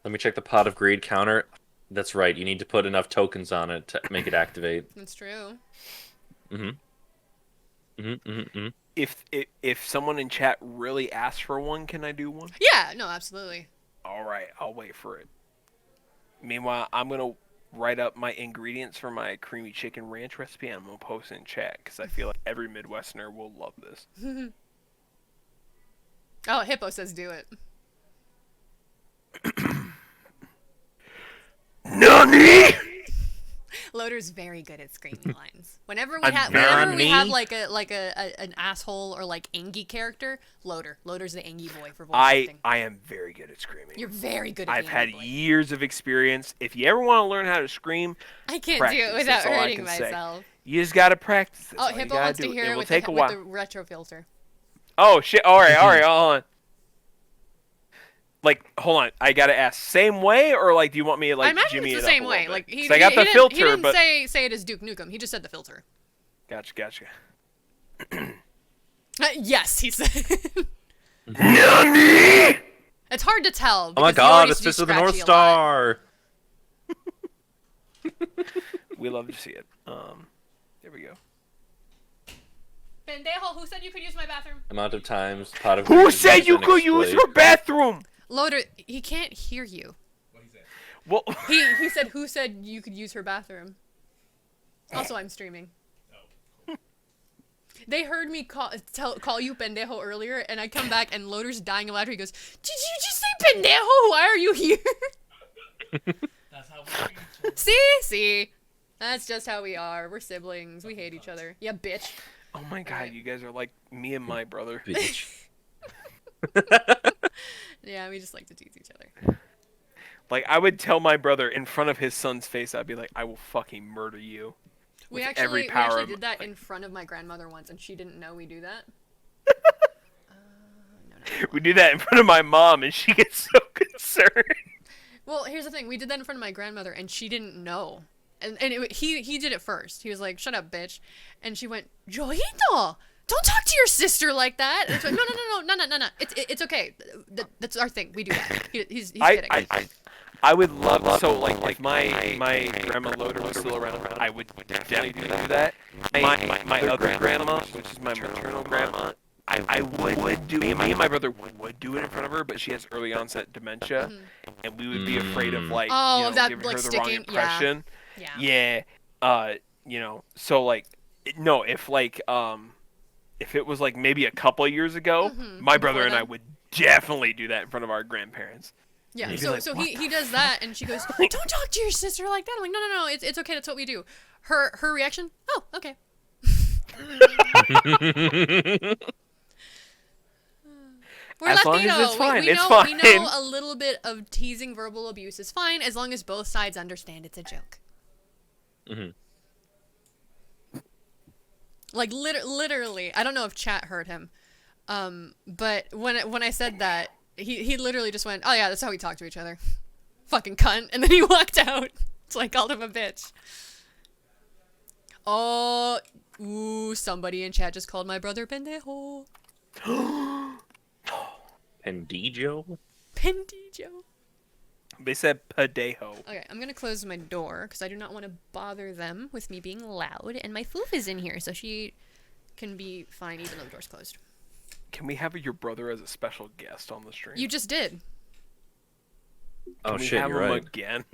Let me check the Pot of Greed counter. That's right. You need to put enough tokens on it to make it activate. That's true. If someone in chat really asks for one, can I do one? Yeah. No, absolutely. All right, I'll wait for it. Meanwhile, I'm gonna write up my ingredients for my creamy chicken ranch recipe, and I'm gonna post it in chat because I feel like every Midwesterner will love this. Oh, Hippo says do it. Nani? Loader's very good at screaming lines. Whenever we I'm have like an asshole or like Angie character, Loader's the Angie boy for voice acting. I am very good at screaming. You're very good at I've the had Angie boy. years of experience. If you ever want to learn how to scream, I can't practice. do it without That's all I hurting can say. myself. You just gotta practice. That's Oh, all you Hippo gotta wants to do. hear It it will with take a the while. retro filter. Oh shit! All right, hold on. Like, hold on. I gotta ask. Same way, or like, do you want me to like I imagine jimmy it's it the up same a way. little Like bit? he 'Cause I got the filter, he didn't but say it as Duke Nukem. He just said the filter. gotcha. Yes, he said. Nani? It's hard to tell. Oh my because he god, already it's speaks Fist of the North Scratchy a lot. Star! We love to see it. There we go. Pendejo, who said you could use my bathroom? Amount of times Pot of Who Greed said has you been could use explained. her bathroom? Loader, he can't hear you. Well, He said, who said you could use her bathroom? Also, I'm streaming. They heard me call you pendejo earlier, and I come back and Loader's dying of laughter. He goes, "Did you just say pendejo? Why are you here?" That's how we treat See? That's just how we are. We're siblings. We hate each other. Yeah, bitch. oh my god, you guys are like me and my brother. Bitch. Yeah, we just like to tease each other. Like, I would tell my brother in front of his son's face, I'd be like, I will fucking murder you. We with actually, every power of did that my- in front of my grandmother once, and she didn't know we do that. We do that in front of my mom, and she gets so concerned. Well, here's the thing. We did that in front of my grandmother, and she didn't know. And he did it first. He was like, "Shut up, bitch," and she went, "Joito, don't talk to your sister like that." And it's like, no. It's okay. That's our thing. We do that. He's kidding. I would love so like if my grandma Loader was still around, I would definitely do that. My other grandma, which is my maternal grandma, I would do. Me and my brother would do it in front of her, but she has early onset dementia, and we would be afraid of like that, giving like, her the wrong sticking- impression. Yeah. So like, no, if it was like maybe a couple of years ago, my brother Before and I then? would definitely do that in front of our grandparents. Yeah, He'd be so like, so "What he does that, and she goes, "Don't talk to your sister like that." I'm like, no, it's okay. That's what we do. Her reaction, "Oh, okay." We're As long Latino. as it's fine, we it's know, We fine. know a little bit of teasing verbal abuse is fine as long as both sides understand it's a joke. Like literally, I don't know if chat heard him, but when I said that, he literally just went, "Oh yeah, that's how we talk to each other." Fucking cunt, and then he walked out. So I called him a bitch. Oh, somebody in chat just called my brother pendejo. Pendijo? Pendijo. They said Padejo. Okay, I'm gonna close my door because I do not want to bother them with me being loud, and my foof is in here, so she can be fine even though the door's closed. Can we have your brother as a special guest on the stream? You just did. Oh Can we shit, have you're him right. again?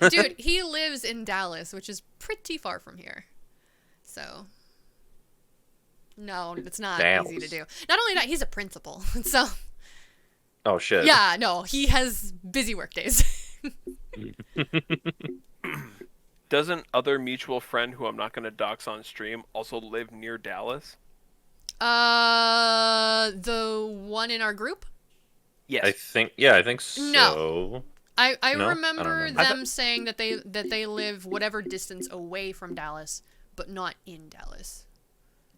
Dude, he lives in Dallas, which is pretty far from here. So, no, it's not easy to do. Not only that, he's a principal, so. Oh shit. Yeah, no, he has busy work days. Doesn't other mutual friend who I'm not going to dox on stream also live near Dallas? The one in our group? Yes. I think so. No. I No? I don't remember remember. them saying that they live whatever distance away from Dallas, but not in Dallas.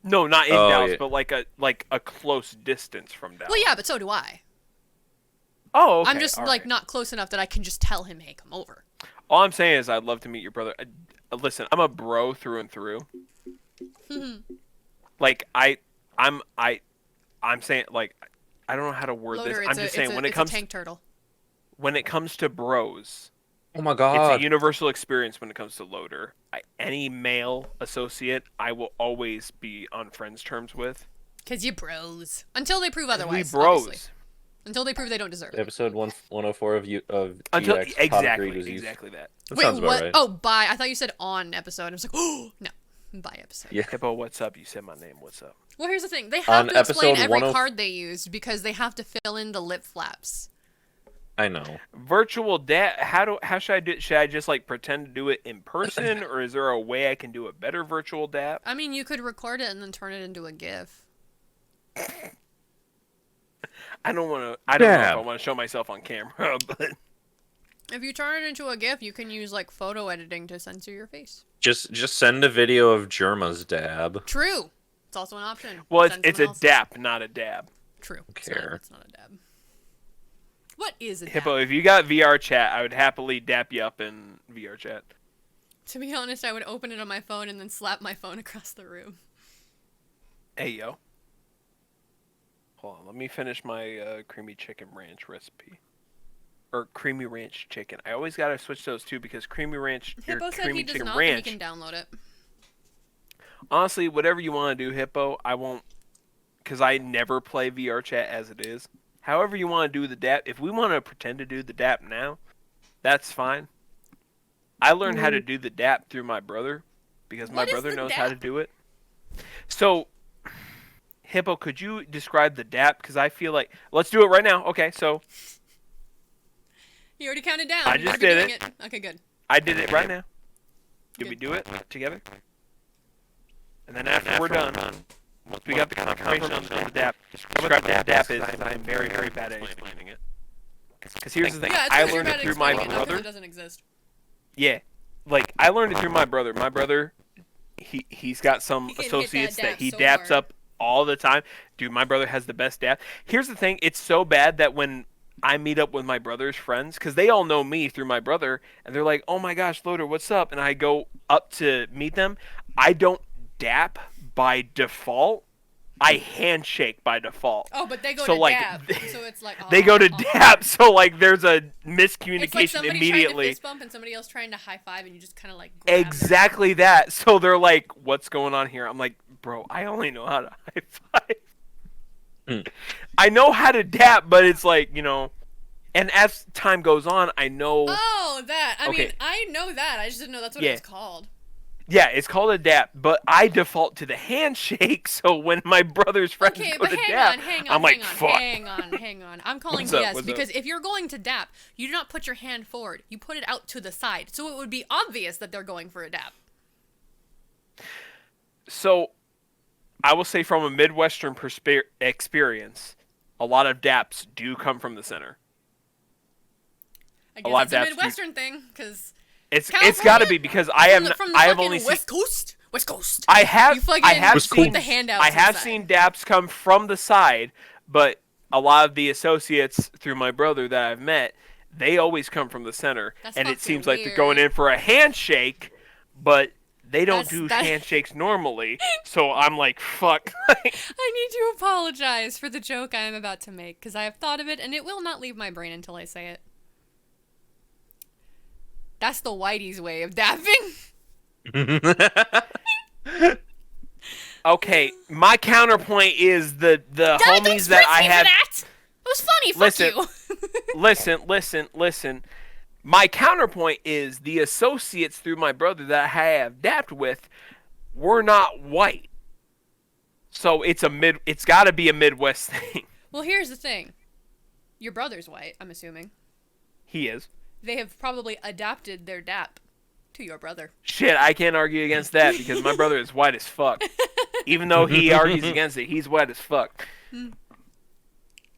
No, not in Oh, Dallas, yeah. but like a close distance from Dallas. Well, yeah, but so do I. Oh, okay. I'm just all like right. not close enough that I can just tell him, "Hey, come over." All I'm saying is I'd love to meet your brother. Listen, I'm a bro through and through. Like I'm saying like I don't know how to word Loader, this. I'm just saying when it comes a tank turtle. when it comes to bros, Oh my it's god. a universal experience when it comes to Loader. Any male associate, I will always be on friends terms with. Cause you bros. Until they prove otherwise. We bros. Obviously. Until they prove they don't deserve it. Episode 104 of Until GX, exactly was used. that. That Wait, sounds about what? right. Oh, by. I thought you said on episode. I was like, oh no, by episode. Yeah. Hippo, what's up? You said my name. What's up? Well, here's the thing. They have On to explain episode every 10 card they used because they have to fill in the lip flaps. I know. Virtual dad. How should I do? Should I just like pretend to do it in person, or is there a way I can do a better virtual dap? I mean, you could record it and then turn it into a GIF. I don't want to. I don't know if I want to show myself on camera, but If you turn it into a GIF, you can use like photo editing to censor your face. Just send a video of Germa's dab. True. It's also an option. well, Send it's a someone else's. dap, not a dab. True. Care. It's not a dab. What is a dab? Hippo, if you got VR chat, I would happily dap you up in VR chat. To be honest, I would open it on my phone and then slap my phone across the room. Hey yo. Hold on, let me finish my creamy chicken ranch recipe. Or creamy ranch chicken. I always gotta switch those two because creamy ranch or Hippo said creamy he does chicken not, ranch. and he can download it. Honestly, whatever you want to do, Hippo, I won't, because I never play VR chat as it is. However you want to do the dap, if we want to pretend to do the dap now, that's fine. I learned how to do the dap through my brother, because my What is brother the knows how to dap? do it. So, Hippo, could you describe the dap? Because I feel like, let's do it right now. Okay, so You already counted down. I You're just doing did it. Okay, good. I did it right now. Did Good. we do it together? And then after we're done, once we got the confirmation on the dap, describe what the dap is, because I'm very, very bad at explaining it. Because here's the thing, Yeah, it's I because you're learned bad it at through my explaining it, not 'cause brother. it doesn't exist. Yeah, like I learned it through my brother. My brother, he's got some He can hit associates that that dap he so daps hard. up all the time. Dude, my brother has the best dap. Here's the thing, it's so bad that when I meet up with my brother's friends, because they all know me through my brother, and they're like, "Oh my gosh, Loader, what's up?" And I go up to meet them. I don't dap by default. I handshake by default. Oh, but they go So, to like, dab, so it's like They go to aw. dap, so like there's a It's like miscommunication somebody immediately. trying to fist bump and somebody else trying to high five, and you just kind of like grab Exactly that. So they're like, "What's going on here?" I'm like, "Bro, I only know how to high five. I know how to dap, but it's like, you know." And as time goes on, I know. Oh, that. I Okay. mean, I know that. I just didn't know that's what Yeah. it was called. Yeah, it's called a dap, but I default to the handshake. So when my brother's friends Okay, go but to hang dap, on, hang on, I'm like, hang on, "Fuck." hang on. I'm calling What's up, BS what's because up? if you're going to dap, you do not put your hand forward. You put it out to the side. So it would be obvious that they're going for a dap. So, I will say from a Midwestern experience, a lot of daps do come from the center. I lot guess of it's a daps do- Midwestern thing, because It's got to be because I have from the I have fucking only seen West Coast. West Coast. I have You fucking I have put seen the hand out I to the have side. seen daps come from the side, but a lot of the associates through my brother that I've met, they always come from the center, That's and it fucking seems like they're going in for a handshake, but they don't do handshakes normally. So I'm like, fuck. I need to apologize for the joke I am about to make, because I have thought of it, and it will not leave my brain until I say it. That's the Whitey's way of dapping. Okay, my counterpoint is the homies that I have. It was funny. Listen, listen. My counterpoint is the associates through my brother that I have dapped with were not white. So it's got to be a Midwest thing. Well, here's the thing. Your brother's white, I'm assuming. He is. They have probably adapted their dap to your brother. Shit, I can't argue against that because my brother is white as fuck. Even though he argues against it, he's white as fuck.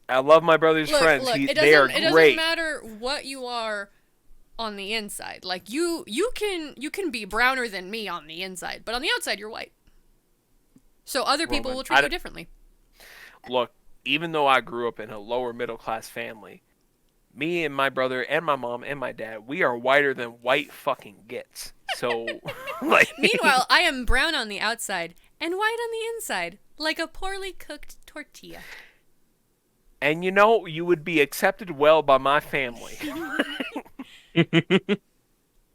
I love my brother's friends. They are it doesn't great. matter what you are on the inside. Like you can be browner than me on the inside, but on the outside you're white. So other people Roman, will treat you differently. Look, even though I grew up in a lower middle class family, me and my brother and my mom and my dad, we are whiter than white fucking gets. So, like. Meanwhile, I am brown on the outside and white on the inside, like a poorly cooked tortilla. And you know, you would be accepted well by my family.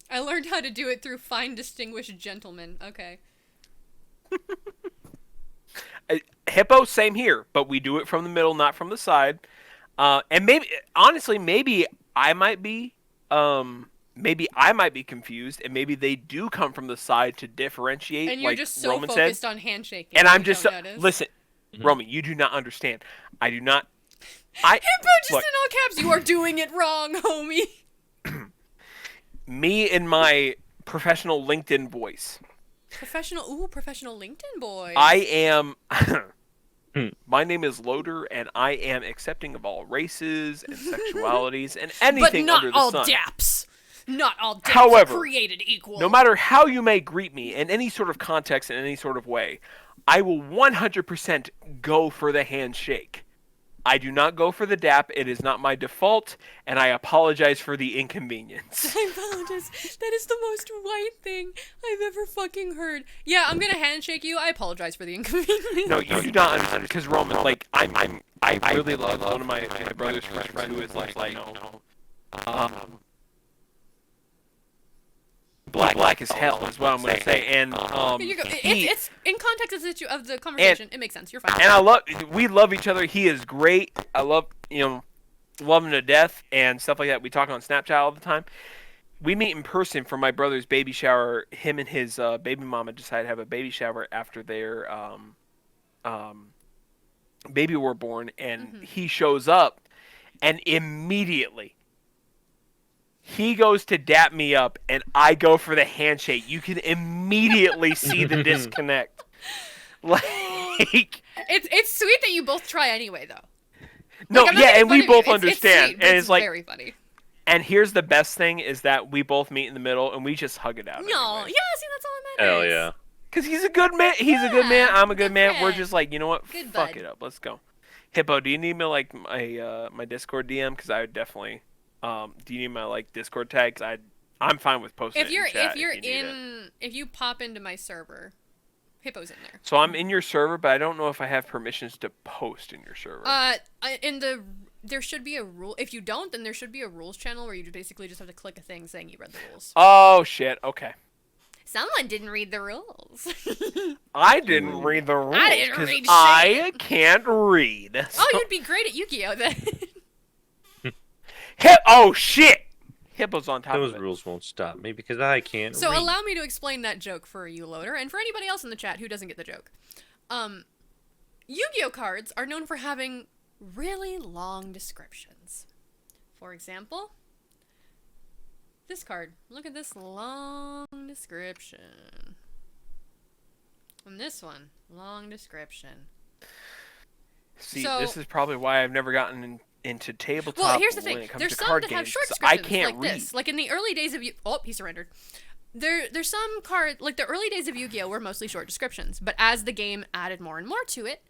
I learned how to do it through fine, distinguished gentlemen. Okay. Hippo, same here, but we do it from the middle, not from the side. And maybe, honestly, maybe I might be confused, and maybe they do come from the side to differentiate. And you're like just so Roman focused said. on handshaking. And I'm just notice. listen, Roman, you do not understand. I do not. Hippo, just look, in all caps, you are doing it wrong, homie. Me and my professional LinkedIn voice. Professional LinkedIn boy. I am. My name is Loader, and I am accepting of all races and sexualities and anything under the sun. But not all daps. Not all daps However, are created equal. No matter how you may greet me in any sort of context, in any sort of way, I will 100% go for the handshake. I do not go for the dap. It is not my default, and I apologize for the inconvenience. I apologize. That is the most white thing I've ever fucking heard. Yeah, I'm gonna handshake you. I apologize for the inconvenience. No, you do not understand, because Roman, like, I really love one of my brother's friends who is like, black as hell is what I'm gonna say, and it's in context of the conversation. It makes sense. You're fine. And we love each other. He is great. I love him to death and stuff like that. We talk on Snapchat all the time. We meet in person for my brother's baby shower. Him and his baby mama decided to have a baby shower after their baby were born, and he shows up, and immediately he goes to dap me up, and I go for the handshake. You can immediately see the disconnect. Like, it's sweet that you both try anyway, though. No, like, yeah, and we both understand. It's sweet, and it's like very funny. And here's the best thing is that we both meet in the middle, and we just hug it out. No, anyway. yeah, see, that's all that matters. Hell yeah. Because he's a good man. He's a good man. I'm a good man. friend. We're just like, you know what? Good Fuck bud. it up. Let's go. Hippo, do you need me like my Discord DM? Because I would definitely. Do you need my like Discord tags? I'm fine with posting. If you're it in chat if you pop into my server, Hippo's in there. So I'm in your server, but I don't know if I have permissions to post in your server. There should be a rule. If you don't, then there should be a rules channel where you basically just have to click a thing saying you read the rules. Oh shit. Okay. Someone didn't read the rules. I didn't read the rules. I didn't read shit. I can't read. Oh, you'd be great at Yu-Gi-Oh then. Oh shit! Hippo's on top of it. Those rules won't stop me because I can't So read. allow me to explain that joke for you, Loader, and for anybody else in the chat who doesn't get the joke. Yu-Gi-Oh cards are known for having really long descriptions. For example, this card. Look at this long description. And this one, long description. See, So- this is probably why I've never gotten into tabletop. Well, here's the when thing. it comes There's to some card that have games, short 'cause I descriptions can't like read. this. Like in the early days of Oh, he surrendered. There's some card like the early days of Yu-Gi-Oh were mostly short descriptions, but as the game added more and more to it,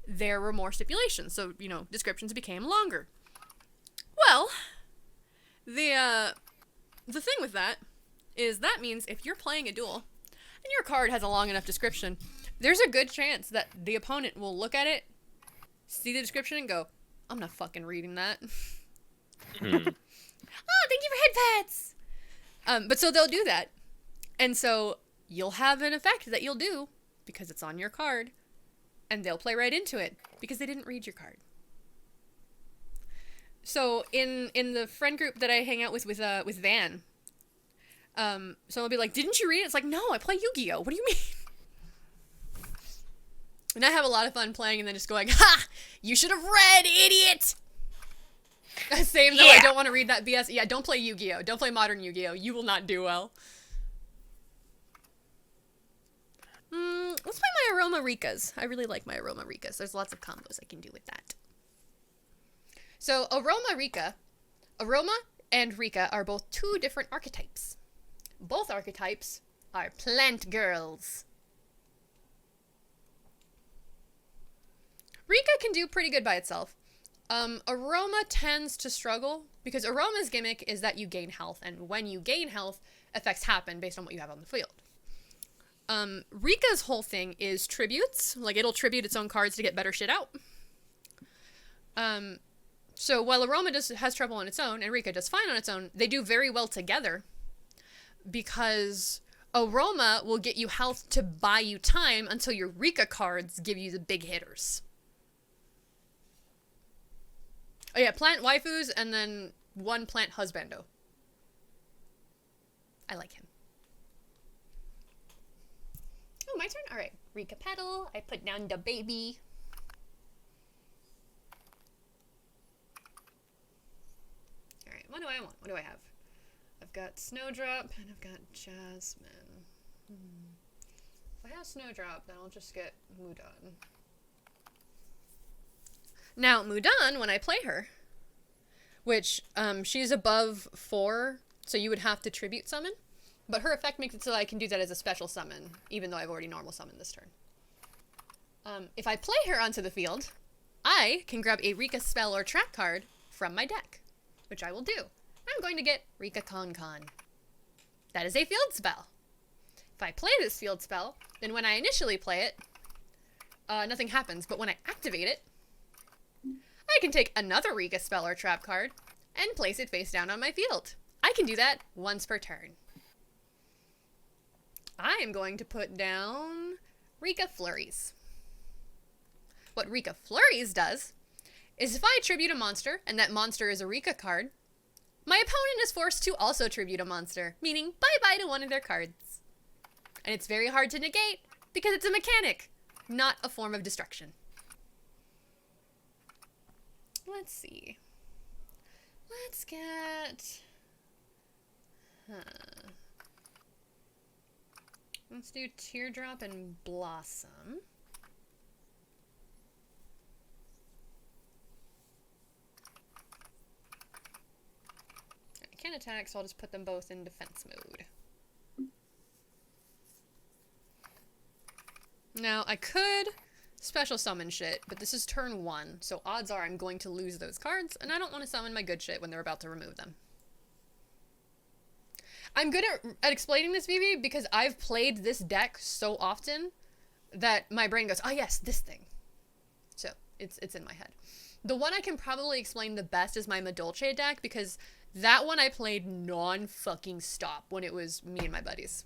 there were more stipulations. So, descriptions became longer. Well, the thing with that is that means if you're playing a duel and your card has a long enough description, there's a good chance that the opponent will look at it, see the description, and go, I'm not fucking reading that. Oh, thank you for head pats! But so they'll do that. And so you'll have an effect that you'll do because it's on your card, and they'll play right into it because they didn't read your card. So in the friend group that I hang out with Van, someone will be like, "Didn't you read it?" It's like, "No, I play Yu-Gi-Oh! What do you mean?" And I have a lot of fun playing and then just going, "Ha! You should have read, idiot!" Same though, I don't want to read that BS. Yeah, don't play Yu-Gi-Oh! Don't play modern Yu-Gi-Oh! You will not do well. Let's play my Aroma Rikas. I really like my Aroma Rikas. There's lots of combos I can do with that. So Aroma and Rika are both two different archetypes. Both archetypes are plant girls. Rika can do pretty good by itself. Aroma tends to struggle because Aroma's gimmick is that you gain health, and when you gain health, effects happen based on what you have on the field. Rika's whole thing is tributes. Like, it'll tribute its own cards to get better shit out. So while Aroma has trouble on its own and Rika does fine on its own, they do very well together because Aroma will get you health to buy you time until your Rika cards give you the big hitters. Oh yeah, plant waifus and then one plant husbando. I like him. Oh, my turn? Alright. Rika petal. I put down the baby. Alright, what do I want? What do I have? I've got Snowdrop and I've got Jasmine. If I have Snowdrop, then I'll just get Mudan. Now, Mudan, when I play her, which, she's above 4, so you would have to tribute summon, but her effect makes it so I can do that as a special summon, even though I've already normal summoned this turn. If I play her onto the field, I can grab a Rika spell or trap card from my deck, which I will do. I'm going to get Rika Con. That is a field spell. If I play this field spell, then when I initially play it, nothing happens, but when I activate it, I can take another Rika spell or trap card and place it face down on my field. I can do that once per turn. I am going to put down Rika Flurries. What Rika Flurries does is if I tribute a monster and that monster is a Rika card, my opponent is forced to also tribute a monster, meaning bye-bye to one of their cards. And it's very hard to negate because it's a mechanic, not a form of destruction. Let's see. Let's get... Let's do Teardrop and Blossom. I can't attack, so I'll just put them both in defense mode. Now, I could special summon shit, but this is turn 1, so odds are I'm going to lose those cards, and I don't want to summon my good shit when they're about to remove them. I'm good at explaining this, Vivi, because I've played this deck so often that my brain goes, oh yes, this thing. So, it's in my head. The one I can probably explain the best is my Madolche deck, because that one I played non-fucking stop when it was me and my buddies.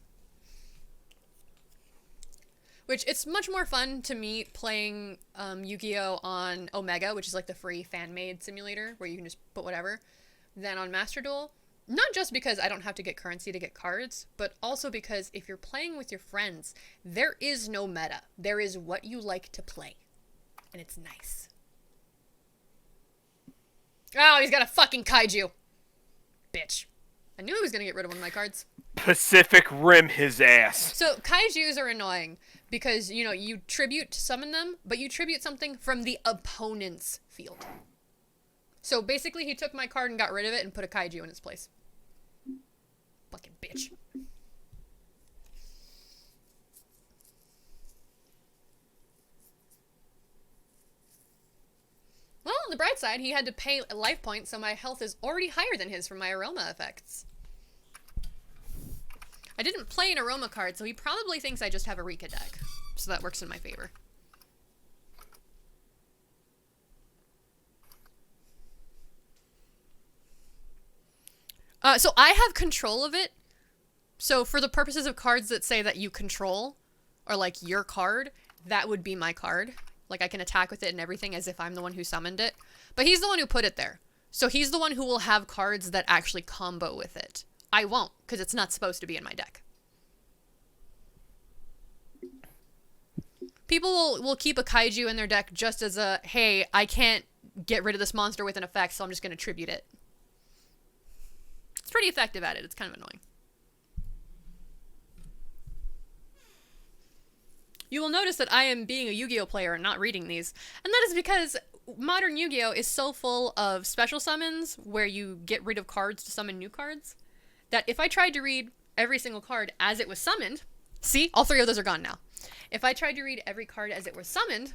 Which, it's much more fun to me playing Yu-Gi-Oh! On Omega, which is like the free fan-made simulator, where you can just put whatever, than on Master Duel. Not just because I don't have to get currency to get cards, but also because if you're playing with your friends, there is no meta. There is what you like to play. And it's nice. Oh, he's got a fucking kaiju! Bitch. I knew he was gonna get rid of one of my cards. Pacific Rim his ass. So, kaijus are annoying because, you know, you tribute to summon them, but you tribute something from the opponent's field. So, basically, he took my card and got rid of it and put a kaiju in its place. Fucking bitch. Well, on the bright side, he had to pay a life point, so my health is already higher than his from my aroma effects. I didn't play an aroma card, so he probably thinks I just have a Rika deck. So that works in my favor. So I have control of it. So for the purposes of cards that say that you control, or like your card, that would be my card. Like I can attack with it and everything as if I'm the one who summoned it. But he's the one who put it there. So he's the one who will have cards that actually combo with it. I won't, because it's not supposed to be in my deck. People will keep a kaiju in their deck just as a, hey, I can't get rid of this monster with an effect, so I'm just going to tribute it. It's pretty effective at it. It's kind of annoying. You will notice that I am being a Yu-Gi-Oh player and not reading these. And that is because modern Yu-Gi-Oh is so full of special summons where you get rid of cards to summon new cards that if I tried to read every single card as it was summoned, see, all 3 of those are gone now. If I tried to read every card as it was summoned,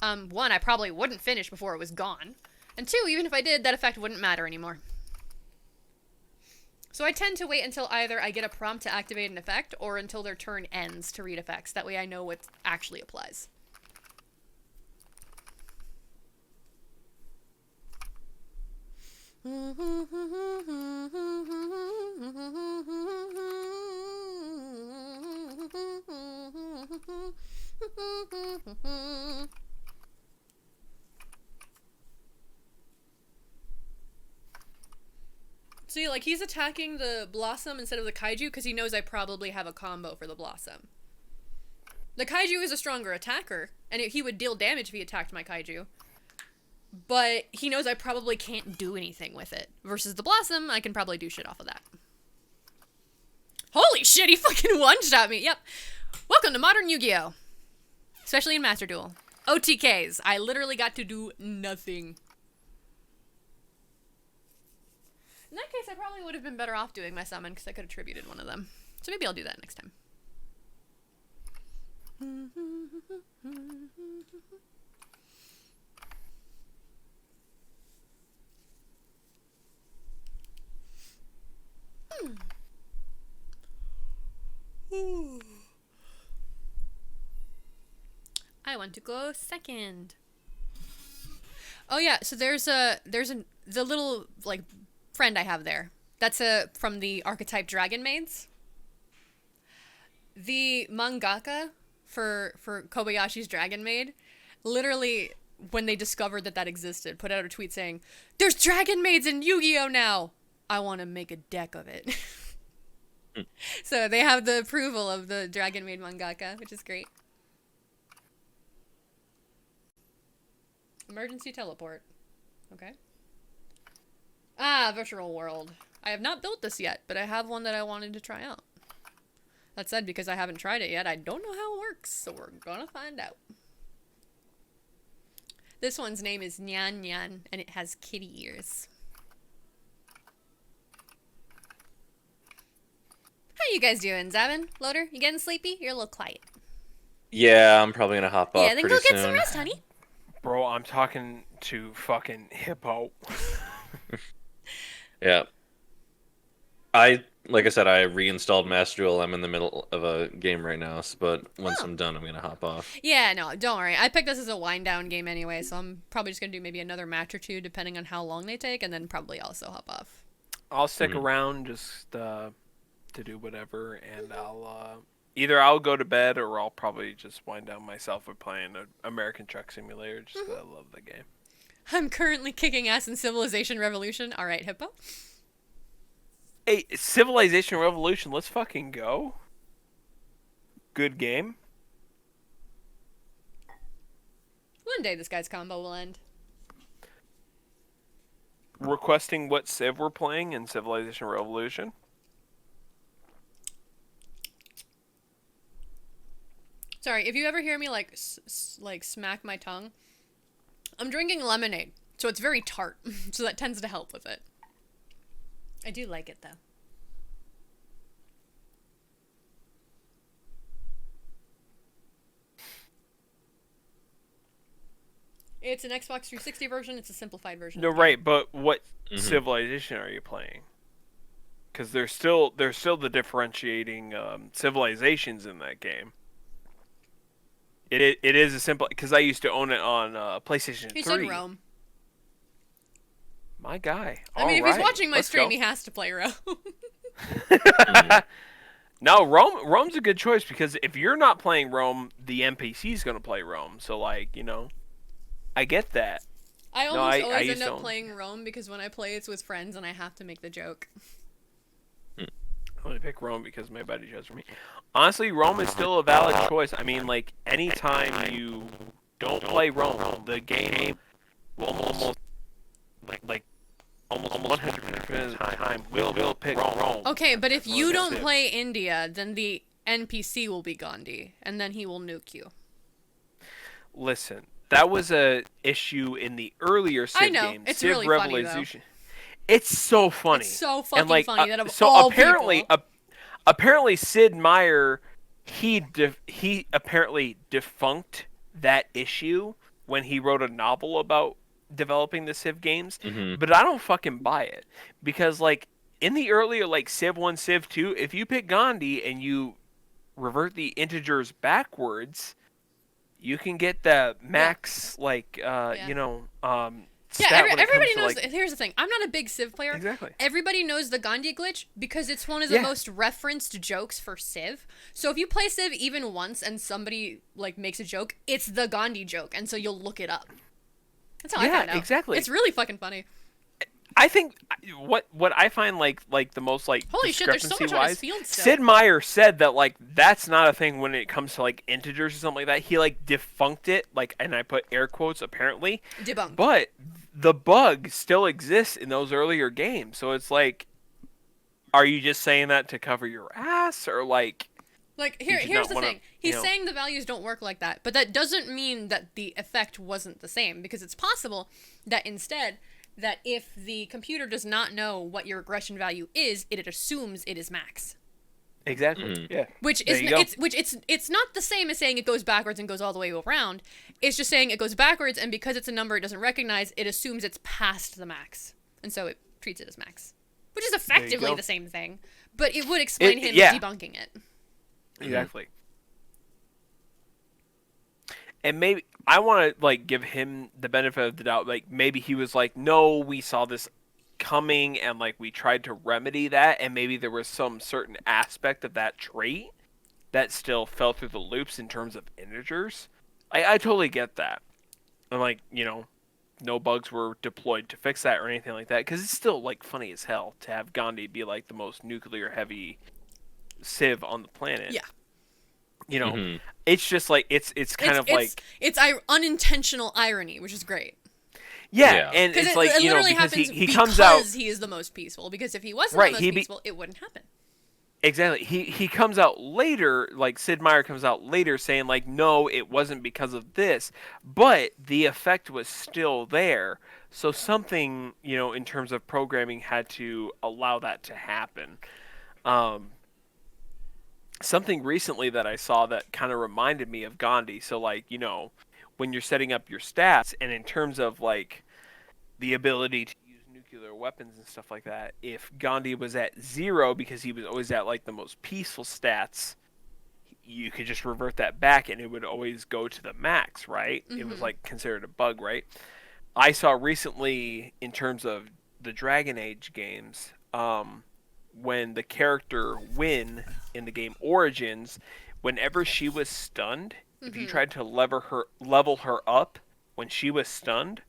one, I probably wouldn't finish before it was gone. And two, even if I did, that effect wouldn't matter anymore. So I tend to wait until either I get a prompt to activate an effect or until their turn ends to read effects. That way I know what actually applies. See, like, he's attacking the Blossom instead of the Kaiju because he knows I probably have a combo for the Blossom. The Kaiju is a stronger attacker, and he would deal damage if he attacked my Kaiju. But he knows I probably can't do anything with it. Versus the Blossom, I can probably do shit off of that. Holy shit, he fucking one-shot me! Yep. Welcome to Modern Yu-Gi-Oh! Especially in Master Duel. OTKs. I literally got to do nothing. In that case, I probably would have been better off doing my summon because I could have tributed one of them. So maybe I'll do that next time. I want to go second. Oh yeah, so there's the little like friend I have there. That's from the archetype Dragon Maids. The mangaka for Kobayashi's Dragon Maid, literally when they discovered that existed, put out a tweet saying, "There's Dragon Maids in Yu-Gi-Oh now. I want to make a deck of it." So they have the approval of the Dragon Maid mangaka, which is great. Emergency teleport. Okay. Ah, virtual world. I have not built this yet, but I have one that I wanted to try out. That said, because I haven't tried it yet, I don't know how it works, so we're gonna find out. This one's name is Nyan Nyan, and it has kitty ears. How you guys doing, Zabin? Loader, you getting sleepy? You're a little quiet. Yeah, I'm probably gonna hop off Yeah, then pretty go get soon. some rest, honey. Bro, I'm talking to fucking Hippo. Yeah. Like I said, I reinstalled Master Duel. I'm in the middle of a game right now, but once I'm done, I'm gonna hop off. Yeah, no, don't worry. I picked this as a wind-down game anyway, so I'm probably just gonna do maybe another match or two, depending on how long they take, and then probably also hop off. I'll stick around just to do whatever, and either I'll go to bed or I'll probably just wind down myself with playing an American Truck Simulator just because I love the game. I'm currently kicking ass in Civilization Revolution. All right, Hippo. Hey, Civilization Revolution, let's fucking go. Good game. One day this guy's combo will end. Requesting what Civ we're playing in Civilization Revolution. Sorry, if you ever hear me like smack my tongue, I'm drinking lemonade, so it's very tart, so that tends to help with it. I do like it though. It's an Xbox 360 version. It's a simplified version. No, right, but what civilization are you playing? Because there's still the differentiating civilizations in that game. It is a simple, because I used to own it on PlayStation 3. He said Rome. My guy. I mean, if he's watching my stream, he has to play Rome. No, Rome's a good choice, because if you're not playing Rome, the NPC's going to play Rome. So, like, you know, I get that. I almost always end up playing Rome, because when I play, it's with friends, and I have to make the joke. I'm going to pick Rome because my buddy chose for me. Honestly, Rome is still a valid choice. I mean, like, anytime you don't play Rome, the game will almost, like almost 100% of the time will pick Rome. Okay, but if you don't play India, then the NPC will be Gandhi, and then he will nuke you. Listen, that was a issue in the earlier Civ games. It's Civ really Revolution. funny, though. It's so funny. It's so fucking funny that of so all apparently, people. Apparently Sid Meier, he apparently defunct that issue when he wrote a novel about developing the Civ games, Mhm. but I don't fucking buy it because like in the earlier like Civ 1, Civ 2, if you pick Gandhi and you revert the integers backwards, you can get the max like you know Yeah, stat when it everybody comes to, knows. like... Here's the thing. I'm not a big Civ player. Exactly. Everybody knows the Gandhi glitch because it's one of the most referenced jokes for Civ. So if you play Civ even once and somebody like makes a joke, it's the Gandhi joke, and so you'll look it up. That's how I found out. Exactly. It's really fucking funny. I think what I find like the most like Holy shit, there's so much on his discrepancy-wise, field still. Sid Meier said that like that's not a thing when it comes to like integers or something like that. He like defunked it, like, and I put air quotes apparently. Debunked. But the bug still exists in those earlier games. So it's like, are you just saying that to cover your ass, or like? Like, you just here's not the wanna, thing. He's you know... saying the values don't work like that, but that doesn't mean that the effect wasn't the same, because it's possible that instead, that if the computer does not know what your regression value is, it assumes it is max. Exactly. Yeah. Which is it's not the same as saying it goes backwards and goes all the way around. It's just saying it goes backwards, and because it's a number it doesn't recognize, it assumes it's past the max, and so it treats it as max, which is effectively the same thing. But it would explain him debunking it. Exactly. And maybe I want to like give him the benefit of the doubt. Like maybe he was like, "No, we saw this coming, and like we tried to remedy that, and maybe there was some certain aspect of that trait that still fell through the loops in terms of integers." I totally get that. And like, you know, no bugs were deployed to fix that or anything like that, because it's still like funny as hell to have Gandhi be like the most nuclear heavy Civ on the planet. Yeah. You know, it's just like it's kind of like it's unintentional irony, which is great. Yeah, and it's like, it you know, literally because happens he comes out, he is the most peaceful. Because if he wasn't the most peaceful, it wouldn't happen. Exactly. He comes out later, like Sid Meier comes out later saying like, no, it wasn't because of this, but the effect was still there. So something, you know, in terms of programming had to allow that to happen. Something recently that I saw that kind of reminded me of Gandhi. So like, you know, when you're setting up your stats, and in terms of like the ability to use nuclear weapons and stuff like that, if Gandhi was at 0 because he was always at like the most peaceful stats, you could just revert that back and it would always go to the max, right? It was like considered a bug, right? I saw recently in terms of the Dragon Age games, when the character Wynn in the game Origins, whenever she was stunned, if you tried to level her up when she was stunned,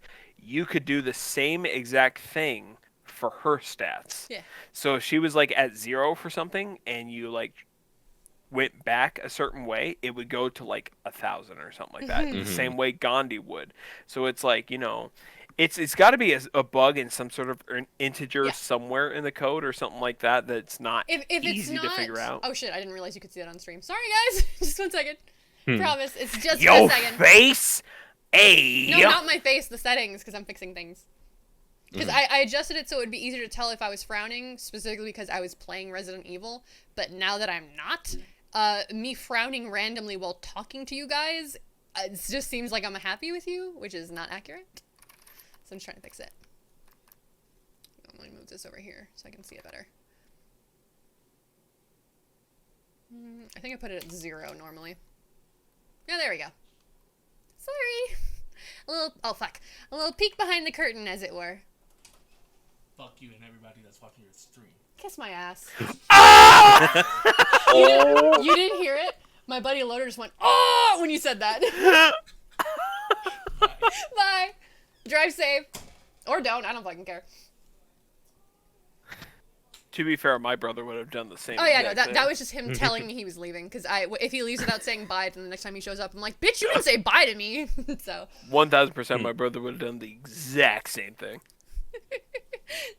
you could do the same exact thing for her stats. Yeah. So if she was like at 0 for something and you like went back a certain way, it would go to like 1,000 or something like that. The same way Gandhi would. So it's like, you know, it's got to be a bug in some sort of integer somewhere in the code or something like that that's not easy to figure out. Oh shit, I didn't realize you could see that on stream. Sorry guys, just 1 second. Promise, it's just Yo a second. Face? Hey! No, not my face, the settings, because I'm fixing things. Because I adjusted it so it would be easier to tell if I was frowning, specifically because I was playing Resident Evil. But now that I'm not, me frowning randomly while talking to you guys, it just seems like I'm happy with you, which is not accurate. So I'm just trying to fix it. I'm going to move this over here so I can see it better. I think I put it at 0 normally. Yeah, there we go. Sorry. A little peek behind the curtain, as it were. Fuck you and everybody that's watching your stream. Kiss my ass. Oh! You didn't hear it? My buddy Loader just went, oh, when you said that. Bye. Drive safe. Or don't. I don't fucking care. To be fair, my brother would have done the same. Oh yeah, no, that was just him telling me he was leaving. Because if he leaves without saying bye, then the next time he shows up, I'm like, bitch, you didn't say bye to me. So 1,000% my brother would have done the exact same thing.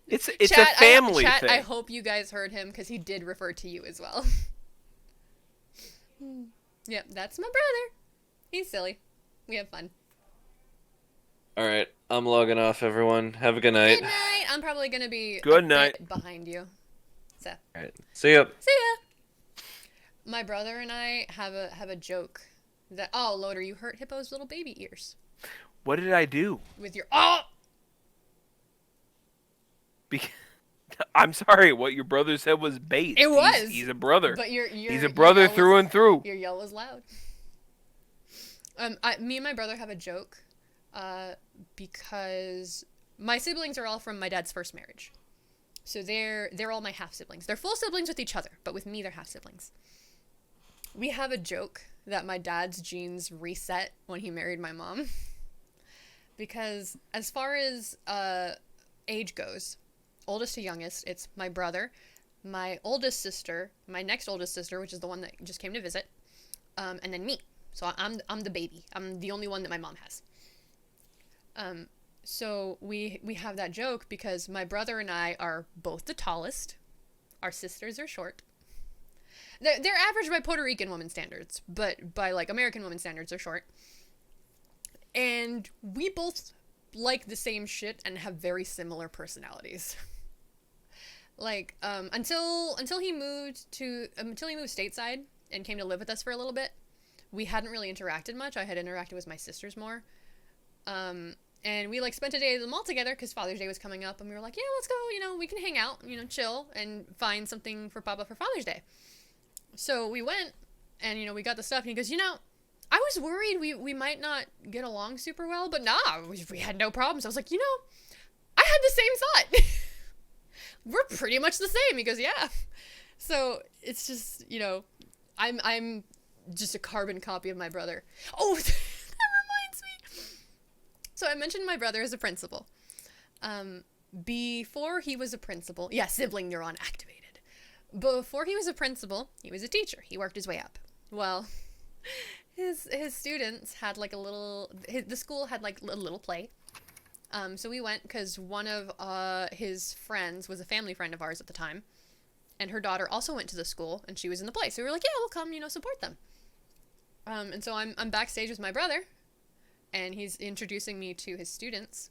It's chat, a family thing. I hope you guys heard him, because he did refer to you as well. Yep, that's my brother. He's silly. We have fun. Alright, I'm logging off, everyone. Have a good night. Good night. I'm probably going to be Good a night. bit behind you. So. Alright, see ya. See ya. My brother and I have a joke that, oh, Loader, you hurt Hippo's little baby ears. What did I do? With your I'm sorry. What your brother said was bait. It was. He's a brother. But he's a brother through and through. Your yell was loud. Me and my brother have a joke, because my siblings are all from my dad's first marriage, so they're all my half siblings. They're full siblings with each other, but with me, they're half siblings. We have a joke that my dad's genes reset when he married my mom, because as far as age goes, oldest to youngest, it's my brother, my oldest sister, my next oldest sister, which is the one that just came to visit, and then me. So I'm the baby. I'm the only one that my mom has. So we have that joke because my brother and I are both the tallest. Our sisters are short. They're average by Puerto Rican woman standards, but by like American woman standards, they're short. And we both like the same shit and have very similar personalities. Like until he moved stateside and came to live with us for a little bit, we hadn't really interacted much. I had interacted with my sisters more. And we like spent a day at the mall together because Father's Day was coming up, and we were like, yeah, let's go, we can hang out, chill and find something for Papa for Father's Day. So we went and, we got the stuff, and he goes, I was worried we might not get along super well, but nah, we had no problems. I was like, I had the same thought. We're pretty much the same. He goes, yeah. So it's just, I'm just a carbon copy of my brother. Oh, that reminds me. So I mentioned my brother as a principal. Before he was a principal, sibling neuron activated. Before he was a principal, he was a teacher. He worked his way up. Well, his students had like the school had like a little play. So we went because one of his friends was a family friend of ours at the time. And her daughter also went to the school, and she was in the play. So we were like, yeah, we'll come, support them. And so I'm backstage with my brother, and he's introducing me to his students.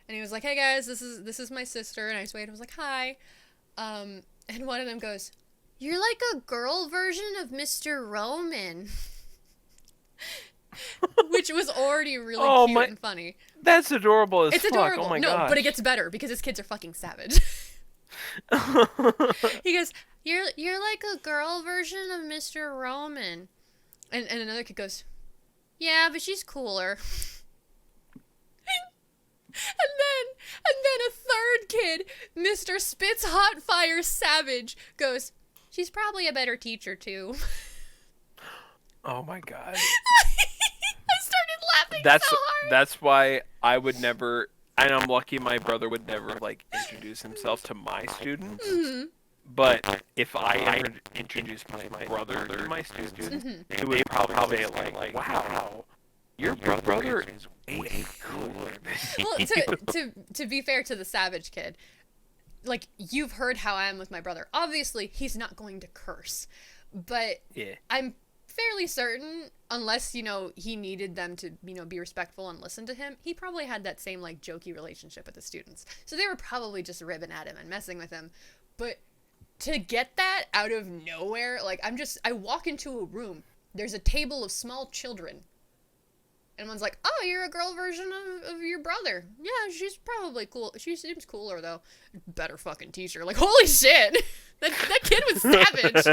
And he was like, hey guys, this is my sister. And I just waited and was like, hi. And one of them goes, you're like a girl version of Mr. Roman. Which was already really cute and funny. That's adorable as it's fuck. Adorable. Oh my no, gosh. But it gets better because his kids are fucking savage. He goes, you're like a girl version of Mr. Roman. And another kid goes, yeah, but she's cooler. and then a third kid, Mr. Spits Hot Fire Savage, goes, she's probably a better teacher too. Oh my god. I started laughing so hard. That's why I would never, and I'm lucky my brother would never like introduce himself to my students. Mm-hmm. But if I ever introduced my brother to my students, he would probably say like, wow, your brother is way cooler. Well, to be fair to the savage kid, like, you've heard how I am with my brother. Obviously, he's not going to curse. But yeah. I'm fairly certain, unless, he needed them to, be respectful and listen to him, he probably had that same, like, jokey relationship with the students. So they were probably just ribbing at him and messing with him. But to get that out of nowhere, like, I walk into a room, there's a table of small children. And one's like, oh, you're a girl version of your brother. Yeah, she's probably cool. She seems cooler, though. Better fucking teacher. Like, holy shit. That kid was savage.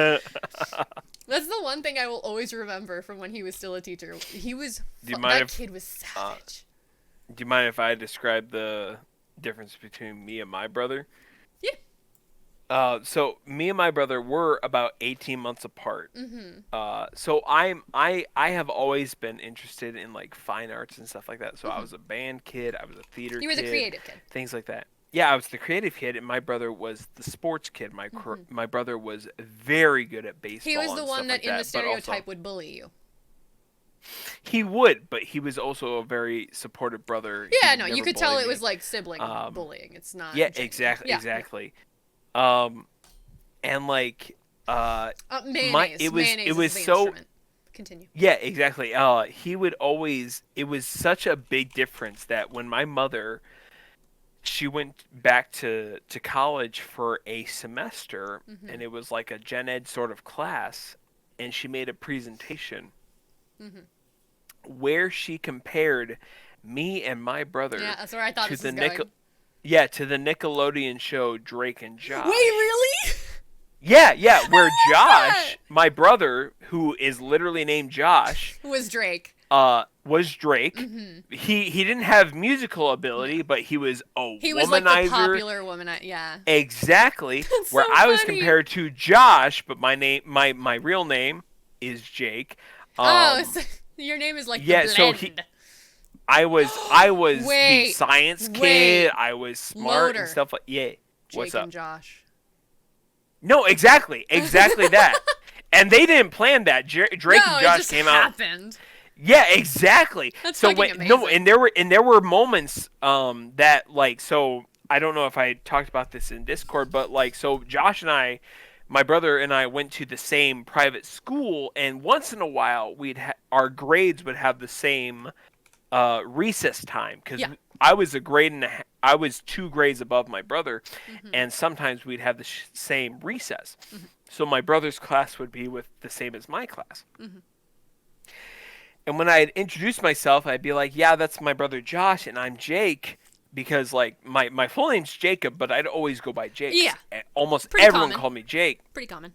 That's the one thing I will always remember from when he was still a teacher. He was... that kid was savage. Do you mind if I describe the difference between me and my brother? Yeah. So me and my brother were about 18 months apart. Mm-hmm. So I have always been interested in like fine arts and stuff like that. So I was a band kid, I was a theater kid. You were the creative kid. Things like that. Yeah, I was the creative kid, and my brother was the sports kid. My brother was very good at baseball. He was the one that like in the stereotype would bully you. He would, but he was also a very supportive brother. Yeah, no, you could tell it was like sibling bullying. It's not. Yeah, exactly. And like mayonnaise. It was so instrument. Continue. Yeah, exactly. He would always, it was such a big difference that when my mother, she went back to college for a semester, and it was like a gen ed sort of class, and she made a presentation. where she compared me and my brother Yeah, that's where I thought to this was going. to the Nickelodeon show Drake and Josh. Wait, really? Yeah, where Josh, my brother, who is literally named Josh, Was Drake. Was Drake. Mm-hmm. He didn't have musical ability, but he was a He womanizer. was like the popular womanizer, yeah. Exactly. That's where so I was funny. compared to Josh, but my real name is Jake. So your name is like yeah, the so blend. I was the Wait, science kid. wait. I was smart Loader. and stuff like What's Jake up? and Josh. No, exactly that. And they didn't plan that. Drake and It Josh just came happened. Yeah, exactly. That's so fucking no, amazing. and there were moments that like so I don't know if I talked about this in Discord, but like so Josh and I, my brother and I went to the same private school, and once in a while our grades would have the same recess time because I was I was 2 grades above my brother, and sometimes we'd have the same recess. So my brother's class would be with the same as my class. And when I had introduced myself, I'd be like, yeah, that's my brother Josh, and I'm Jake, because like my full name's Jacob, but I'd always go by Jake. Yeah. And almost Pretty everyone common. called me Jake. Pretty common.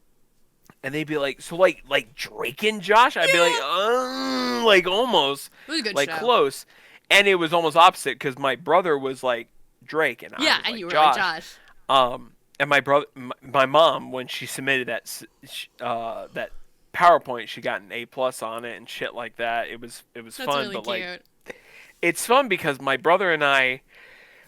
And they'd be like, so like Drake and Josh? I'd be like almost. It was a good like show. close. And it was almost opposite because my brother was like Drake and I was and like you were Josh. like Josh. And my mom, when she submitted that PowerPoint, she got an A+ on it and shit like that. It was That's fun, really but cute. like it's fun because my brother and I,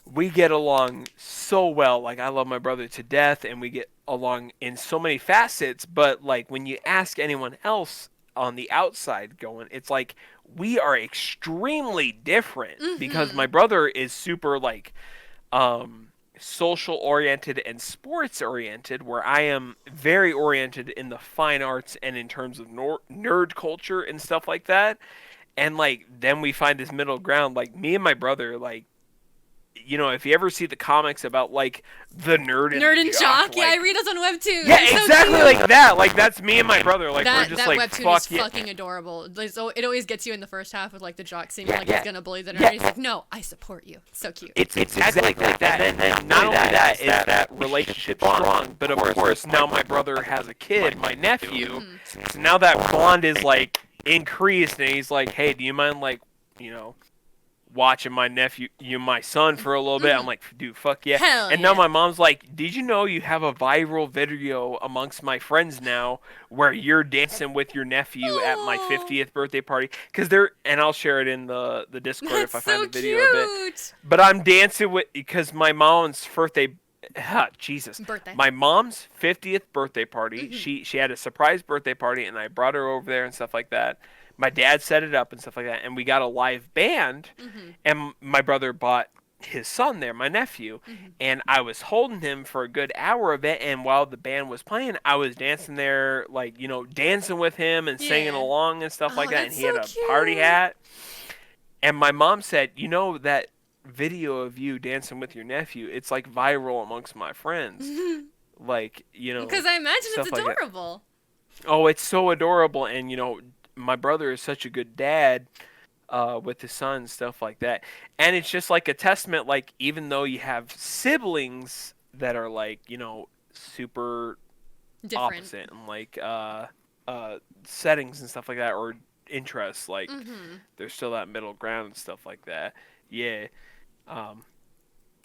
we get along so well. Like I love my brother to death, and we get along in so many facets. But like when you ask anyone else on the outside going, it's like we are extremely different because my brother is super like social oriented and sports oriented, where I am very oriented in the fine arts and in terms of nerd culture and stuff like that. And like then we find this middle ground, like me and my brother, like, you know, if you ever see the comics about like the nerd and Jock, like, yeah, I read those on Webtoon. yeah, It's so exactly cute. like that. Like that's me and my brother. Like that we're just that like Webtoon fuck is yeah. fucking adorable. Like, so it always gets you in the first half with like the jock seeming like he's gonna bully the nerd. He's like, no, I support you. So cute. It's exactly like that. And not only that is that relationship strong, but of course now my brother has a kid, my nephew. So now that bond is like increased, and he's like, hey, do you mind like, you know, watching my my son for a little bit? I'm like, dude, fuck yeah. Hell and now my mom's like, did you know you have a viral video amongst my friends now where you're dancing with your nephew at my 50th birthday party? And I'll share it in the Discord if I find the video of it. But I'm dancing because my mom's birthday. My mom's 50th birthday party. She had a surprise birthday party, and I brought her over there and stuff like that. My dad set it up and stuff like that, and we got a live band, and my brother bought his son there, my nephew, and I was holding him for a good hour of it, and while the band was playing, I was dancing there, like, you know, dancing with him and singing along and stuff like that, and he had a party hat, and my mom said, you know, that video of you dancing with your nephew, it's like viral amongst my friends, like, you know, because I imagine it's like adorable. Oh, it's so adorable, and you know, my brother is such a good dad with his son and stuff like that. And it's just like a testament, like, even though you have siblings that are like, you know, super different, opposite and like settings and stuff like that, or interests, like there's still that middle ground and stuff like that. Yeah.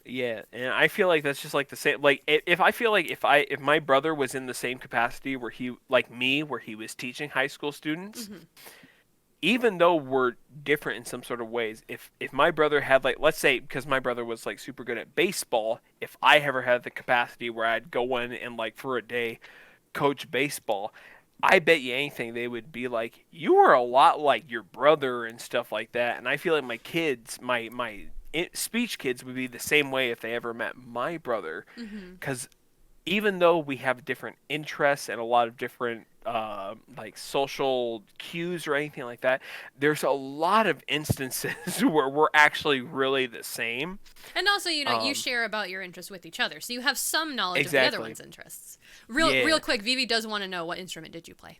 Yeah, and I feel like that's just like the same. Like, if I feel like if my brother was in the same capacity where he, like me, where he was teaching high school students, even though we're different in some sort of ways, if my brother had, like, let's say, because my brother was like super good at baseball, if I ever had the capacity where I'd go in and like for a day coach baseball, I bet you anything they would be like, you are a lot like your brother and stuff like that. And I feel like my kids, my speech kids would be the same way if they ever met my brother, because even though we have different interests and a lot of different like social cues or anything like that, there's a lot of instances where we're actually really the same. And also, you know, you share about your interests with each other, so you have some knowledge of the other one's interests. Real quick, Vivi does want to know, what instrument did you play?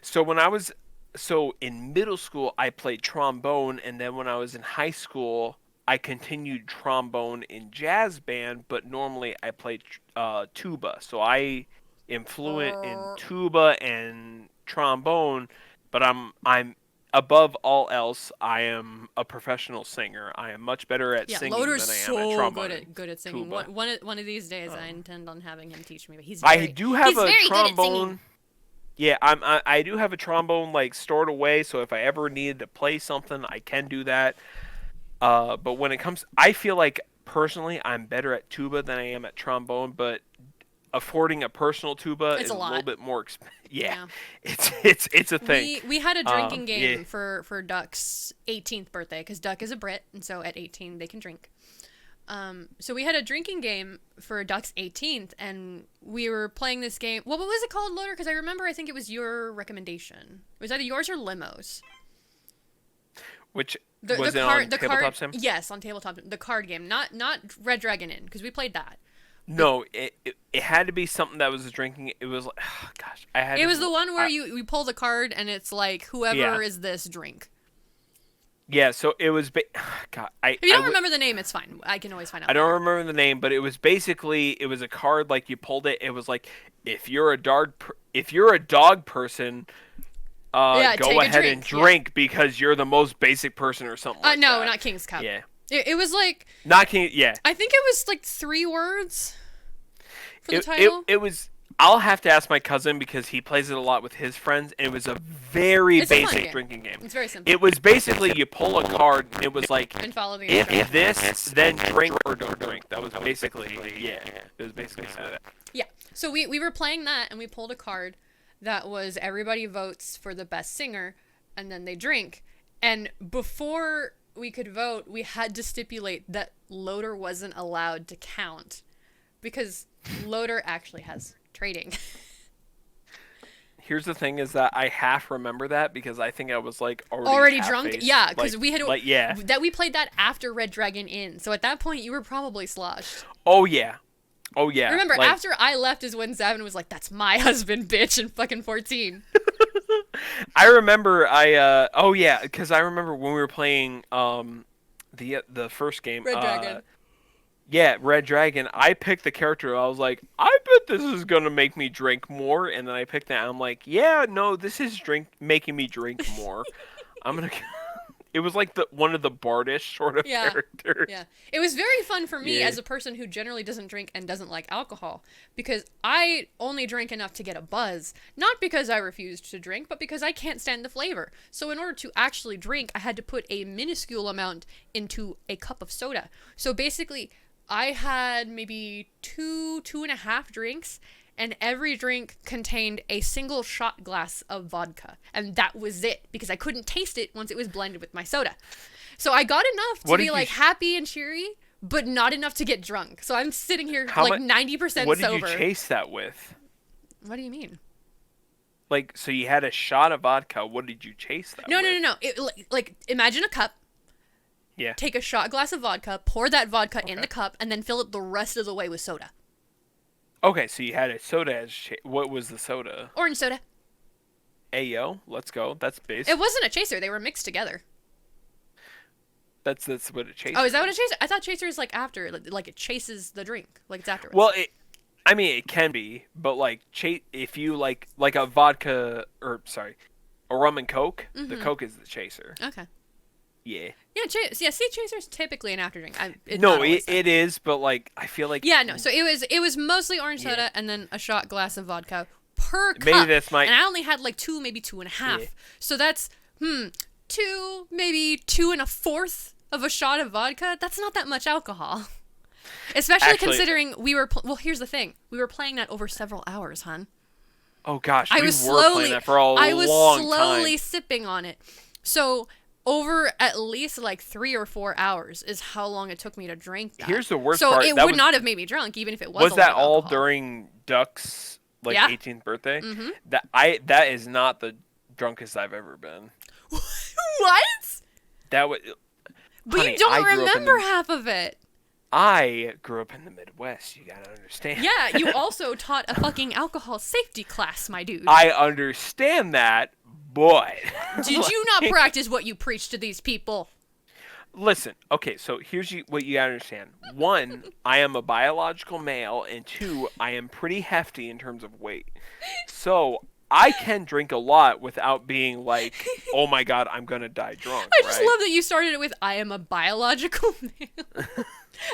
So when I was so in middle school, I played trombone, and then when I was in high school, I continued trombone in jazz band, but normally I played tuba. So I am fluent in tuba and trombone, but I'm above all else, I am a professional singer. I am much better at singing Loader's than I am so at trombone. good at singing. Tuba. One of these days, I intend on having him teach me. But he's I do have a very trombone. good at singing. Yeah, I do have a trombone like stored away, so if I ever needed to play something, I can do that. But when it comes, I feel like personally I'm better at tuba than I am at trombone, but affording a personal tuba is a little bit more expensive. Yeah. It's a thing. We had a drinking game for Duck's 18th birthday, because Duck is a Brit, and so at 18 they can drink. So we had a drinking game for Duck's 18th, and we were playing this game. What was it called, Loader? Because I think it was your recommendation. It was either yours or Limos. Which was it on Tabletop Sim? Yes, on Tabletop. The card game, not Red Dragon Inn, because we played that. No, it had to be something that was a drinking. It was like, oh, gosh, It was the one where you pull the card and it's like whoever is this drink. Yeah, so it was. God, if you don't remember the name, it's fine. I can always find out. I don't remember the name, but it was basically a card like you pulled it. It was like if you're a dog person. Go ahead and drink because you're the most basic person or something like no, that. not King's Cup. Yeah. It was like... Not King... Yeah. I think it was like 3 words for the title. It was... I'll have to ask my cousin because he plays it a lot with his friends, and it was a very basic drinking game. It's very simple. It was basically you pull a card, and it was like, and follow the if this, then drink or don't drink. That was basically... Yeah. It was basically that. Yeah. So we were playing that, and we pulled a card that was everybody votes for the best singer, and then they drink. And before we could vote, we had to stipulate that Loader wasn't allowed to count, because Loader actually has trading. Here's the thing: is that I half remember that because I think I was like already drunk. Face. Yeah, because we had that we played that after Red Dragon Inn. So at that point, you were probably sloshed. Oh yeah. Oh yeah. Remember, after I left is when Zavin was like, "That's my husband, bitch," in fucking 14. I remember because I remember when we were playing the first game. Red Dragon. Yeah, Red Dragon. I picked the character. I was like, I bet this is gonna make me drink more. And then I picked that. I'm like, yeah, no, this is making me drink more. I'm gonna. It was like one of the bardish sort of characters. Yeah, it was very fun for me as a person who generally doesn't drink and doesn't like alcohol, because I only drank enough to get a buzz, not because I refused to drink, but because I can't stand the flavor. So in order to actually drink, I had to put a minuscule amount into a cup of soda. So basically, I had maybe 2.5 drinks, and every drink contained a single shot glass of vodka. And that was it, because I couldn't taste it once it was blended with my soda. So I got enough to be like happy and cheery, but not enough to get drunk. So I'm sitting here like 90% sober. What did you chase that with? What do you mean? Like, so you had a shot of vodka. What did you chase that with? No. Like, imagine a cup. Yeah. Take a shot glass of vodka, pour that vodka in the cup, and then fill it the rest of the way with soda. Okay, so you had a soda as what was the soda? Orange soda. Ayo, let's go. That's base. It wasn't a chaser. They were mixed together. That's what a chaser. Oh, is that what a chaser? I thought chaser is like after, like it chases the drink, like it's afterwards. Well, it can be, but like if you like a vodka a rum and coke, the coke is the chaser. Okay. Yeah. Yeah, see, chaser's typically an after drink. It is, but like I feel like so it was mostly orange soda and then a shot glass of vodka per cup. Maybe that's my. And I only had like 2, maybe 2.5. Yeah. So that's 2, maybe 2 1/4 of a shot of vodka. That's not that much alcohol, especially considering we were. Well, here's the thing: we were playing that over several hours, hon. Oh gosh, we were playing that for a long time. I was slowly sipping on it, so. Over at least like 3 or 4 hours is how long it took me to drink that. Here's the worst part. So it would not have made me drunk, even if it was. Was that all during Duck's 18th birthday? Mm-hmm. That is not the drunkest I've ever been. What? That was. But honey, you don't remember half of it. I grew up in the Midwest. You gotta understand. Yeah, you also taught a fucking alcohol safety class, my dude. I understand that, boy. Did you not practice what you preach to these people? Listen, okay, so here's what you gotta understand. One, I am a biological male, and two, I am pretty hefty in terms of weight. So I can drink a lot without being like, oh my god, I'm gonna die drunk. I just love that you started it with "I am a biological male."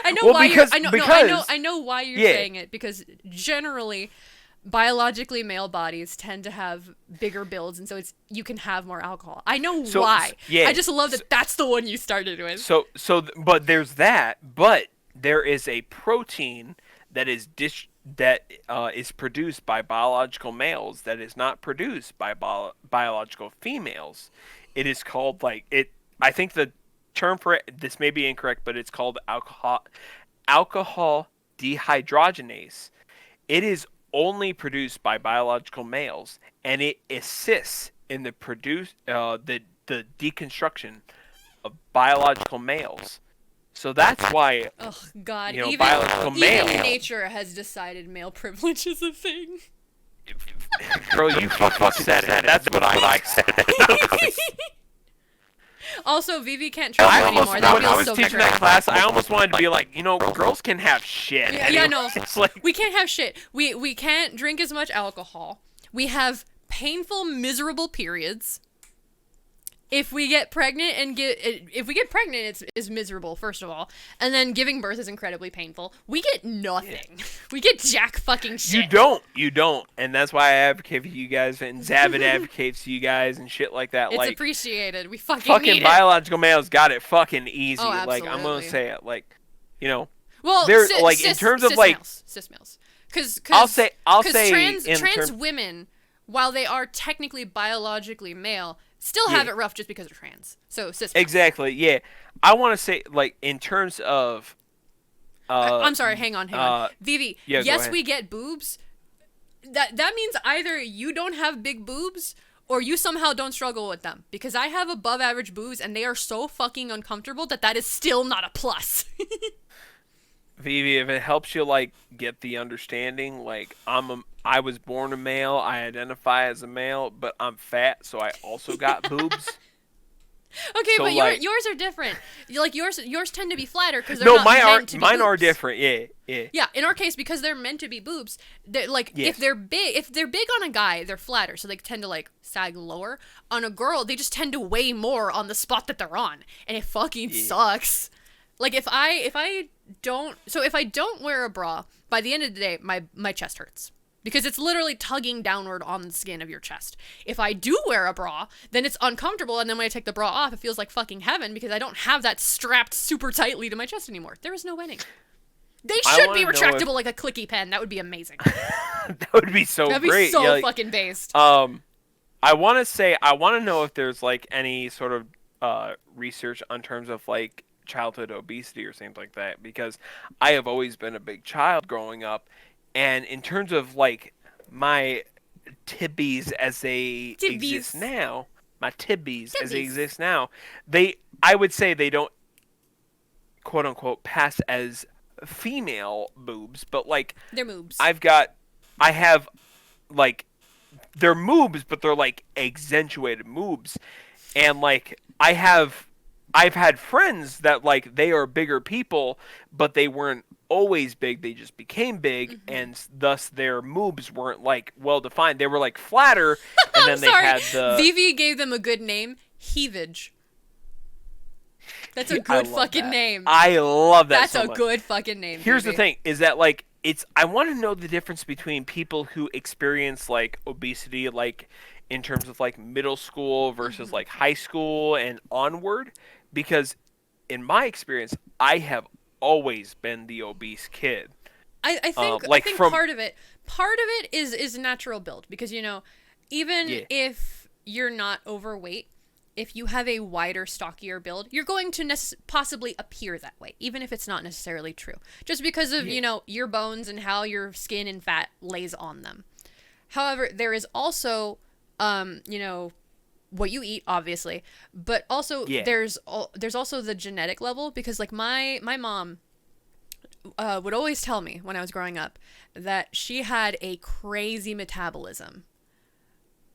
I know Well, why because- you're. I know why you're saying it, because generally, biologically male bodies tend to have bigger builds, and so you can have more alcohol. I know why. Yeah. I just love that that's the one you started with. But there's that. But there is a protein that is produced by biological males that is not produced by biological females. It is called I think the term for it, this may be incorrect, but it's called alcohol dehydrogenase. It is only produced by biological males, and it assists in the the deconstruction of biological males. So that's why, oh god, biological male. Even nature has decided male privilege is a thing. Girl, you fucking said it. That's what I said. Also, Vivi can't travel anymore. When That I feels was so teaching better. that class, I almost wanted to be like, girls can have shit. Yeah, no. It's like, We can't have shit. We can't drink as much alcohol. We have painful, miserable periods. If we get pregnant it's miserable, first of all, and then giving birth is incredibly painful. We get nothing. Yeah. We get jack fucking shit. You don't, and that's why I advocate for you guys, and Zavid advocates for you guys and shit like that. It's like, appreciated. We fucking need biological males got it fucking easy. Oh, like, I'm gonna say it, well, they're in terms of cis males, because I'll say trans women, while they are technically biologically male, still have it rough just because they're trans. So cis males. Exactly, yeah. I want to say, in terms of I'm sorry, hang on. Vivi, yeah, yes, we get boobs. That means either you don't have big boobs or you somehow don't struggle with them. Because I have above average boobs and they are so fucking uncomfortable that is still not a plus. Vivi, if it helps you get the understanding, I was born a male, I identify as a male, but I'm fat, so I also got boobs. Okay, so, but yours are different. Yours tend to be flatter because they're not meant to be mine boobs. are different. Yeah. Yeah, in our case, because they're meant to be boobs, if they're big on a guy, they're flatter, so they tend to sag lower. On a girl, they just tend to weigh more on the spot that they're on, and it fucking sucks. If I don't wear a bra, by the end of the day, my chest hurts. Because it's literally tugging downward on the skin of your chest. If I do wear a bra, then it's uncomfortable, and then when I take the bra off, it feels like fucking heaven because I don't have that strapped super tightly to my chest anymore. There is no winning. They should be retractable like a clicky pen. That would be amazing. That would be so great. That'd be so fucking based. I want to know if there's any sort of research on terms of childhood obesity or things like that, because I have always been a big child growing up. And in terms of my tibbies as they exist now, as they exist now, I would say they don't quote unquote pass as female boobs, but they're moobs. I have they're moobs, but they're accentuated moobs, and I've had friends that they are bigger people, but they weren't always big, they just became big, and thus their moobs weren't well defined. They were flatter, and then they had the Vivi gave them a good name, heavage. That's a good fucking name. I love that. That's so a much. good fucking name. Here's Vivi. the thing: is that I want to know the difference between people who experience obesity, in terms of middle school versus high school and onward, because in my experience, I have always been the obese kid. I think part of it is natural build, because even if you're not overweight, if you have a wider, stockier build, you're going to possibly appear that way, even if it's not necessarily true, just because of your bones and how your skin and fat lays on them. However, there is also what you eat, obviously, but also there's also the genetic level, because my mom would always tell me when I was growing up that she had a crazy metabolism.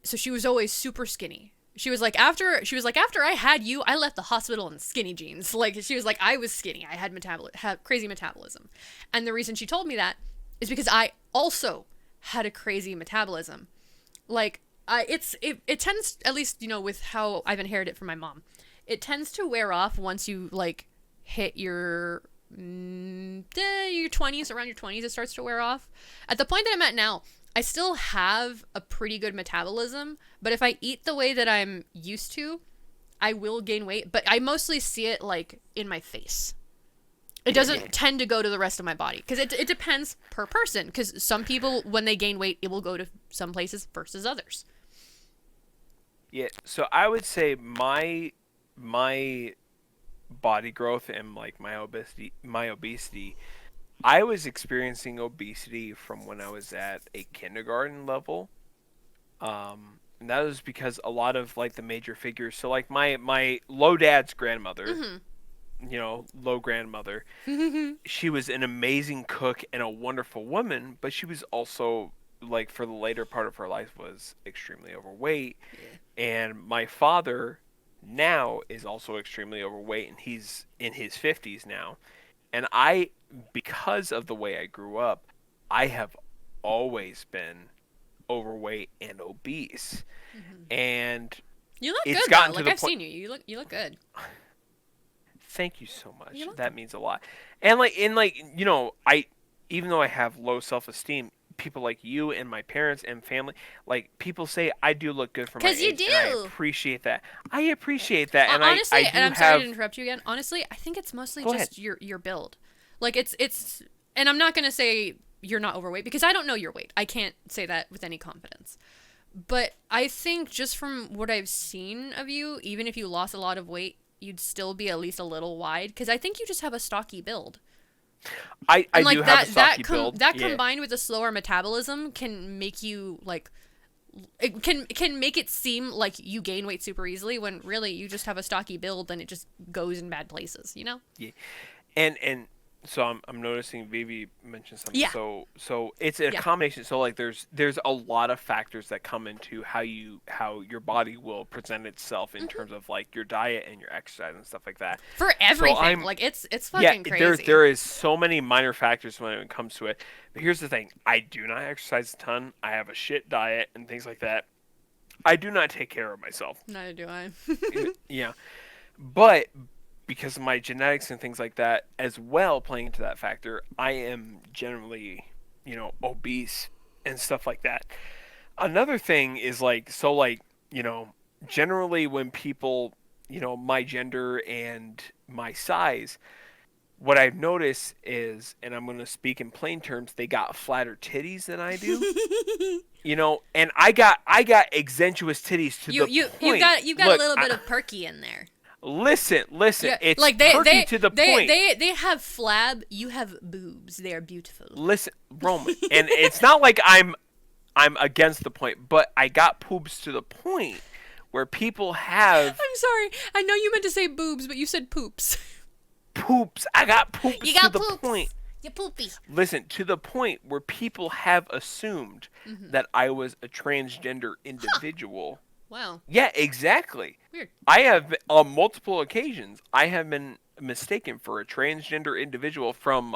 So she was always super skinny. She was like, after I had you, I left the hospital in skinny jeans. Like, she was like, I was skinny. I had crazy metabolism. And the reason she told me that is because I also had a crazy metabolism. Like, it tends, at least, you know, with how I've inherited it from my mom, it tends to wear off once you, like, hit your 20s, around your 20s, it starts to wear off. At the point that I'm at now, I still have a pretty good metabolism, but if I eat the way that I'm used to, I will gain weight, but I mostly see it, like, in my face. It doesn't tend to go to the rest of my body, because it depends per person, because some people, when they gain weight, it will go to some places versus others. Yeah, so I would say my body growth and, like, my obesity, I was experiencing obesity from when I was at a kindergarten level. And that was because a lot of, like, the major figures, so, like, my low dad's grandmother, you know, low grandmother, she was an amazing cook and a wonderful woman, but she was also, like, for the later part of her life, was extremely overweight. And my father now is also extremely overweight, and he's in his 50s now. And because of the way I grew up, I have always been overweight and obese. And you look it's good, gotten though. to Like, the I've point... seen you. You look good. Thank you so much. That means a lot. And, like, you know, even though I have low self-esteem, people like you and my parents and family, like, people say I do look good for my age. 'Cause you do. And I appreciate that. And honestly, I and I'm have... sorry to interrupt you again. Honestly, I think it's mostly Go just ahead. your build. Like, it's, and I'm not gonna say you're not overweight, because I don't know your weight. I can't say that with any confidence. But I think just from what I've seen of you, even if you lost a lot of weight, you'd still be at least a little wide, because I think you just have a stocky build. I like do have a stocky build. That combined with a slower metabolism can make you, like, it can make it seem like you gain weight super easily, when really you just have a stocky build and it just goes in bad places, you know? Yeah. And so I'm noticing Vivi mentioned something. Yeah. So it's a combination. So, like, there's a lot of factors that come into how your body will present itself in terms of, like, your diet and your exercise and stuff like that. For everything. So like, it's fucking crazy. There is so many minor factors when it comes to it. But here's the thing. I do not exercise a ton. I have a shit diet and things like that. I do not take care of myself. Neither do I. Yeah. But because of my genetics and things like that as well playing into that factor, I am generally, you know, obese and stuff like that. Another thing is, like, so, like, you know, generally when people, you know, my gender and my size, what I've noticed is, and I'm going to speak in plain terms, they got flatter titties than I do. You know, and I got exentuous titties to the point. You got a little bit of perky in there. Listen. Yeah, It's like perky to the point. They have flab. You have boobs. They are beautiful. Listen, Roman, and it's not like I'm against the point, but I got poops to the point where people have... I'm sorry. I know you meant to say boobs, but you said poops. Poops. I got poops You got to poops. the point. You're poopy. Listen, to the point where people have assumed that I was a transgender individual. Wow. Yeah, exactly. Weird. I have, on multiple occasions, I have been mistaken for a transgender individual from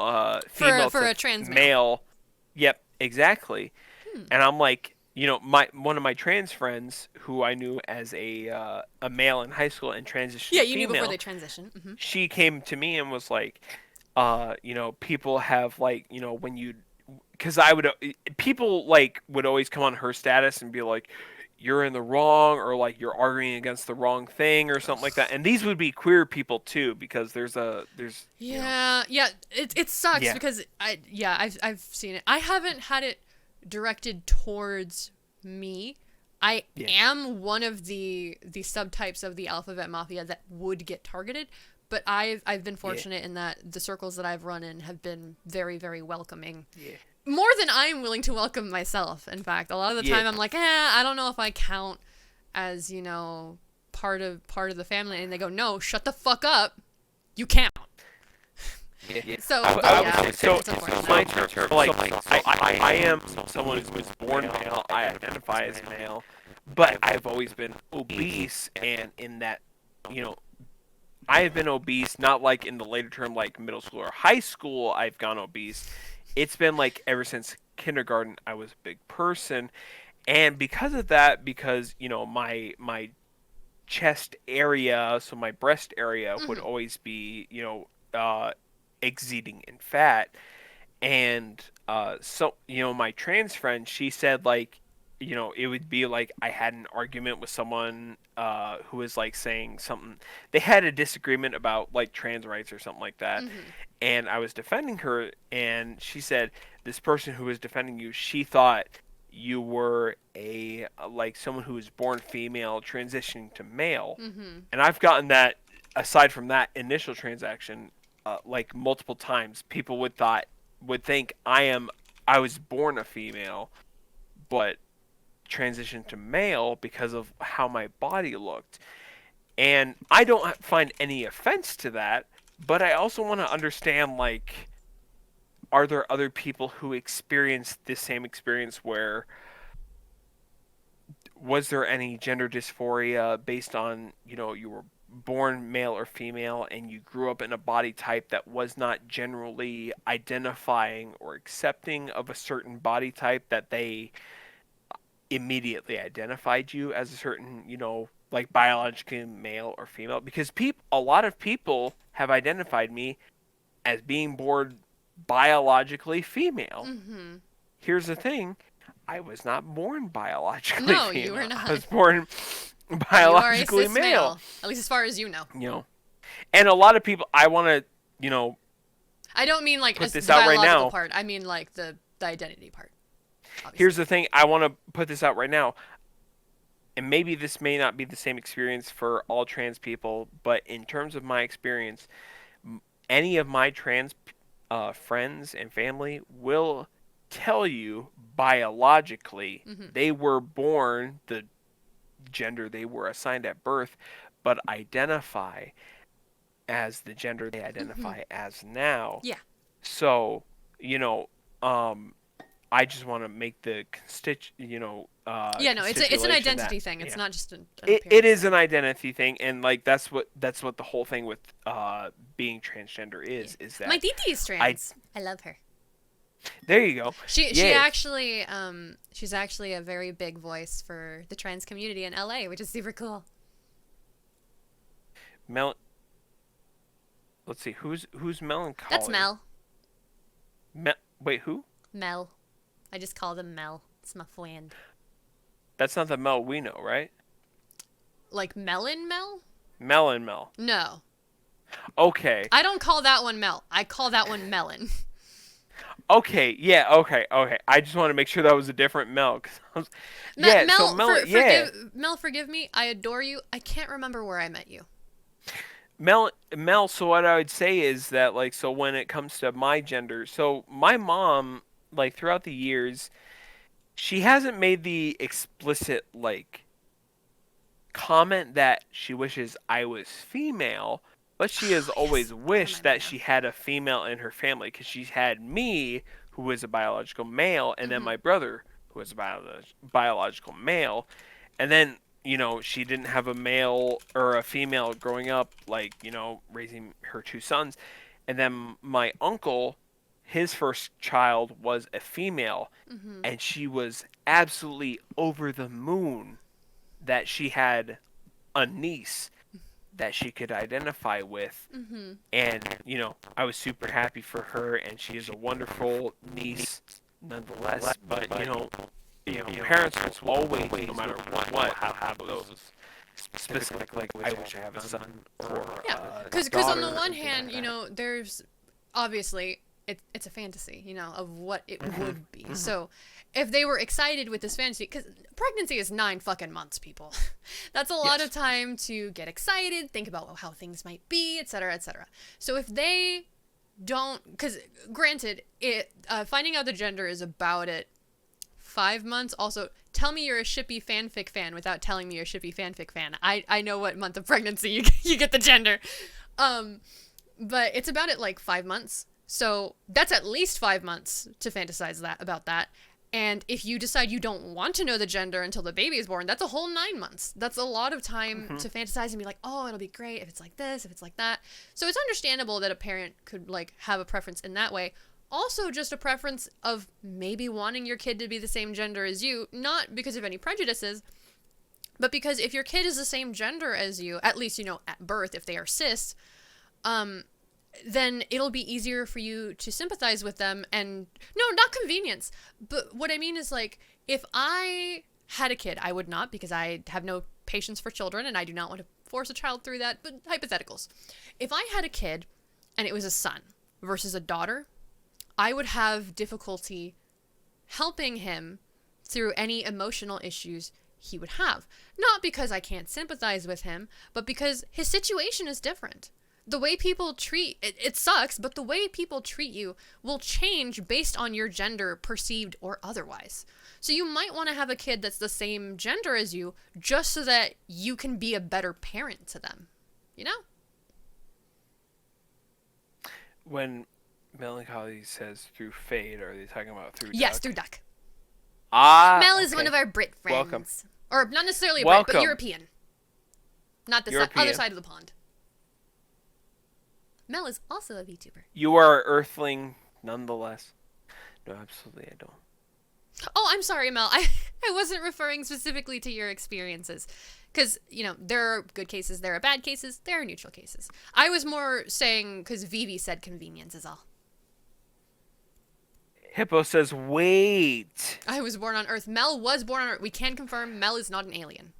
female for to a trans male. Yep, exactly. And I'm like, you know, one of my trans friends who I knew as a male in high school and transitioned Yeah, to you female, knew before they transitioned. Mm-hmm. she came to me and was like, you know, people have, like, you know, when you, because people, like, would always come on her status and be like, you're in the wrong, or, like, you're arguing against the wrong thing or something like that. And these would be queer people too, because there's yeah, it sucks because I've seen it. I haven't had it directed towards me. I am one of the subtypes of the alphabet mafia that would get targeted, but I've been fortunate in that the circles that I've run in have been very, very welcoming. Yeah. More than I'm willing to welcome myself. In fact, a lot of the time I'm like, I don't know if I count as, you know, part of the family, and they go, no, shut the fuck up, you count. So, my turn. Like, I am someone who was born male. I identify as male, but I've always been obese, and in that, you know, I have been obese, not like in the later term, like middle school or high school, I've gone obese. It's been like ever since kindergarten, I was a big person. And because of that, because, you know, my chest area, so my breast area would always be, you know, exceeding in fat. And so, you know, my trans friend, she said, like, you know, it would be like I had an argument with someone who was like saying something. They had a disagreement about like trans rights or something like that. And I was defending her, and she said, this person who was defending you, she thought you were a like someone who was born female transitioning to male. And I've gotten that, aside from that initial transaction, like multiple times. People would think I was born a female, but transitioned to male because of how my body looked. And I don't find any offense to that, but I also want to understand, like, are there other people who experience this same experience where was there any gender dysphoria based on, you know, you were born male or female and you grew up in a body type that was not generally identifying or accepting of a certain body type, that they immediately identified you as a certain, you know, like biologically male or female? Because a lot of people have identified me as being born biologically female. Here's the thing, I was not born biologically female. You were not. I was born biologically you are a cis male. At least as far as you know. You know, and a lot of people, I want to, you know, I don't mean like put the this out right biological now. part. I mean like the identity part. Obviously. Here's the thing, I want to put this out right now, and maybe this may not be the same experience for all trans people, but in terms of my experience, any of my trans friends and family will tell you biologically they were born the gender they were assigned at birth, but identify as the gender they identify as now. Yeah. So, you know, I just want to make the yeah, no, it's an identity thing. It's not just an it is an identity thing, and like that's what the whole thing with being transgender is that my Titi is trans. I love her. There you go. She actually she's actually a very big voice for the trans community in LA, which is super cool. Let's see, who's Melancholy? That's Mel. Wait, who? Mel. I just called him Mel. It's my friend. That's not the Mel we know, right? Like Melon Mel? Melon Mel. No. Okay. I don't call that one Mel. I call that one Melon. Okay, yeah, okay. I just want to make sure that was a different Mel. Mel, forgive me. I adore you. I can't remember where I met you. Mel, so what I would say is that, like, so when it comes to my gender, so my mom, like, throughout the years, she hasn't made the explicit, like, comment that she wishes I was female, but she has always wished that she had a female in her family, because she's had me, who is a biological male, and then my brother, who is a biological male, and then, you know, she didn't have a male or a female growing up, like, you know, raising her two sons, and then my uncle, his first child was a female, and she was absolutely over the moon that she had a niece that she could identify with. And, you know, I was super happy for her, and she is a wonderful niece nonetheless. But, you know, parents will always, no matter what, have those specific, like, I wish I have a son or because on the one hand, you know, there's obviously it's a fantasy, you know, of what it would be. So if they were excited with this fantasy, because pregnancy is 9 fucking months, people. That's a lot of time to get excited, think about how things might be, etc., etc. So if they don't, because granted, finding out the gender is about at 5 months. Also, tell me you're a shippy fanfic fan without telling me you're a shippy fanfic fan. I know what month of pregnancy you get the gender. But it's about at like 5 months. So that's at least 5 months to fantasize about that. And if you decide you don't want to know the gender until the baby is born, that's a whole 9 months. That's a lot of time to fantasize and be like, oh, it'll be great if it's like this, if it's like that. So it's understandable that a parent could like have a preference in that way. Also just a preference of maybe wanting your kid to be the same gender as you, not because of any prejudices, but because if your kid is the same gender as you, at least, you know, at birth, if they are cis, then it'll be easier for you to sympathize with them. And no, not convenience, but what I mean is, like, if I had a kid, I would not, because I have no patience for children and I do not want to force a child through that, but hypotheticals. If I had a kid and it was a son versus a daughter, I would have difficulty helping him through any emotional issues he would have. Not because I can't sympathize with him, but because his situation is different. The way people treat it sucks, but the way people treat you will change based on your gender, perceived or otherwise. So you might want to have a kid that's the same gender as you, just so that you can be a better parent to them. You know? When Melancholy says through Fade, are they talking about through Yes, Duck? through Duck. Ah, Mel is one of our Brit friends. Welcome. Or not necessarily a Brit, but European. Not the other side of the pond. Mel is also a VTuber. You are Earthling nonetheless. No, absolutely I don't. Oh, I'm sorry, Mel. I wasn't referring specifically to your experiences. Because, you know, there are good cases, there are bad cases, there are neutral cases. I was more saying because Vivi said convenience is all. Hippo says, wait. I was born on Earth. Mel was born on Earth. We can confirm Mel is not an alien.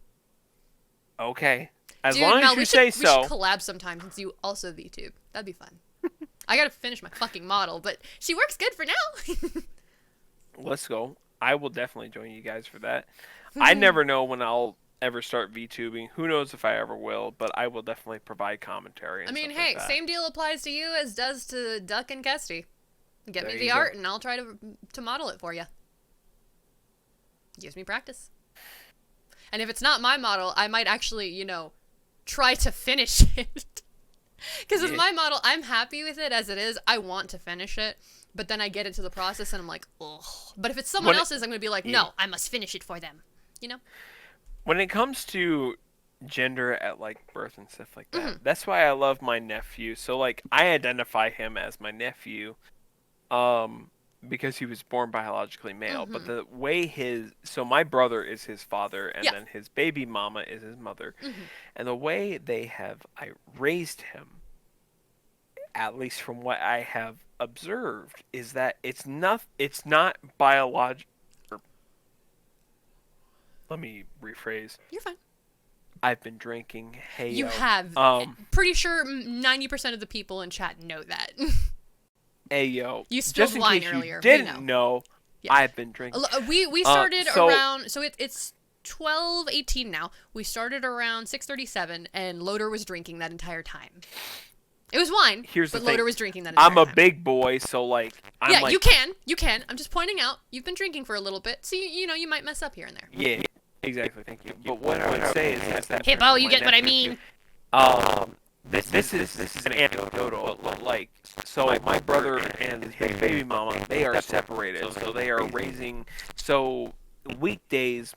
Okay. As Dude, long Mel, as you say so. We should collab sometime since you also VTube. That'd be fun. I gotta finish my fucking model, but she works good for now. Let's go. I will definitely join you guys for that. I never know when I'll ever start VTubing. Who knows if I ever will, but I will definitely provide commentary. I mean, hey, same deal applies to you as does to Duck and Kesty. Get me the art and I'll try to model it for you. Gives me practice. And if it's not my model, I might actually, you know, try to finish it. Because with my model, I'm happy with it as it is. I want to finish it. But then I get into the process and I'm like, ugh. But if it's someone else's, I'm going to be like, no, I must finish it for them. You know? When it comes to gender at, like, birth and stuff like that, that's why I love my nephew. So, like, I identify him as my nephew because he was born biologically male. But the way so my brother is his father, and then his baby mama is his mother. And the way I raised him, at least from what I have observed, is that it's not biological. Let me rephrase. You're fine. I've been drinking. Hey, you have. Pretty sure 90% of the people in chat know that. Hey, yo. You spilled wine earlier. You didn't know. Yeah. I've been drinking. We started around, so it's 12:18 now. We started around 6:37, and Loader was drinking that entire time. It was wine, but Loader was drinking that entire time. I'm a big boy, so, like, you can. I'm just pointing out, you've been drinking for a little bit, so, you know, you might mess up here and there. Yeah, exactly, thank you. But what I would say is that... Hippo, you get what I mean? This is an anecdotal, like, so my brother and his baby mama, they are separated, so they are raising, so weekdays,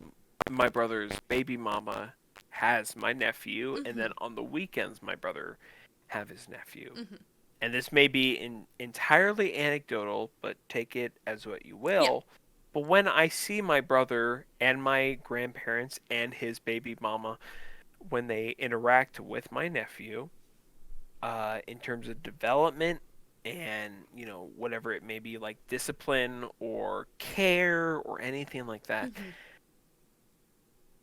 my brother's baby mama has my nephew, and then on the weekends, my brother have his nephew. And this may be entirely anecdotal, but take it as what you will. But when I see my brother and my grandparents and his baby mama, when they interact with my nephew, in terms of development and, you know, whatever it may be, like discipline or care or anything like that,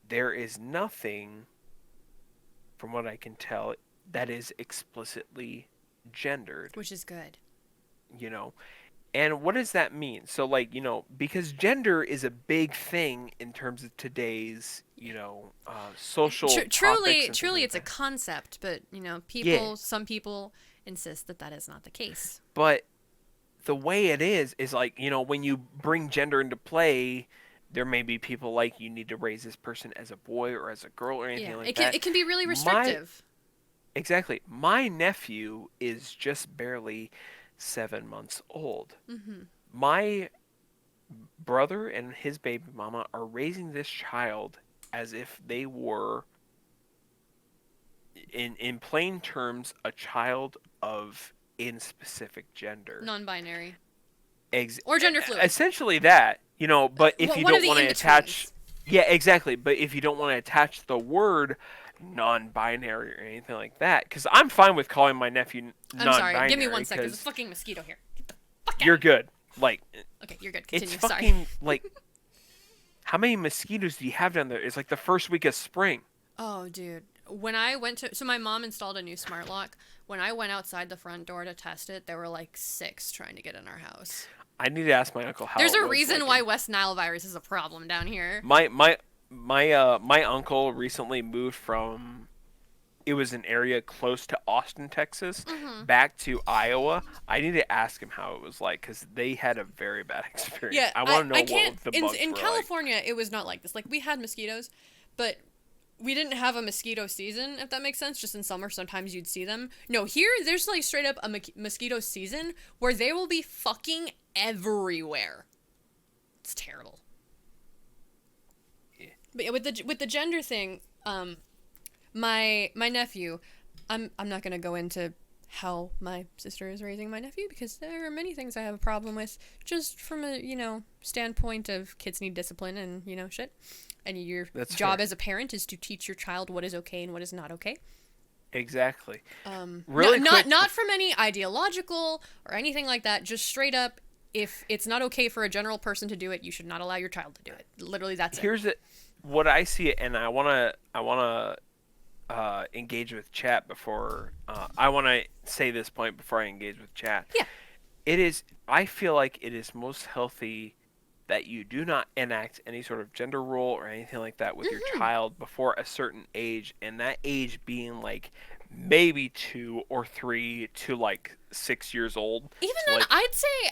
there is nothing, from what I can tell, that is explicitly gendered. Which is good. You know? And what does that mean? So, like, you know, because gender is a big thing in terms of today's, you know, social truly it's a concept, but, you know, some people insist that is not the case. But the way it is like, you know, when you bring gender into play, there may be people like, you need to raise this person as a boy or as a girl or anything like that. It can be really restrictive. Exactly. My nephew is just barely 7 months old. My brother and his baby mama are raising this child as if they were, in plain terms, a child of inspecific gender. Non-binary. Or gender fluid. Essentially that, but if you don't want to attach... in-betweens. Yeah, exactly. But if you don't want to attach the word non-binary or anything like that, because I'm fine with calling my nephew non-binary. I'm sorry, give me 1 second. There's a fucking mosquito here. Get the fuck out. You're good. Like... Okay, you're good. Continue. It's fucking, like... How many mosquitoes do you have down there? It's like the first week of spring. Oh, dude. When I went to... So my mom installed a new smart lock. When I went outside the front door to test it, there were like 6 trying to get in our house. I need to ask my uncle how. There's a reason why West Nile virus is a problem down here. My uncle recently moved from... It was an area close to Austin, Texas, back to Iowa. I need to ask him how it was like, because they had a very bad experience. Yeah, I want to know what the bugs in were California, it was not like this. Like, we had mosquitoes, but we didn't have a mosquito season, if that makes sense. Just in summer, sometimes you'd see them. No, here, there's like straight up a mosquito season where they will be fucking everywhere. It's terrible. Yeah. But yeah, with the gender thing, my nephew, I'm not gonna go into how my sister is raising my nephew, because there are many things I have a problem with, just from a standpoint of kids need discipline and shit, and your job as a parent is to teach your child what is okay and what is not okay. Exactly. Really not from any ideological or anything like that. Just straight up, if it's not okay for a general person to do it, you should not allow your child to do it. Literally, that's it. What I see, and I wanna engage with chat before. I want to say this point before I engage with chat. Yeah. I feel like it is most healthy that you do not enact any sort of gender role or anything like that with your child before a certain age, and that age being like maybe 2 or 3 to like 6 years old. Even so then, like,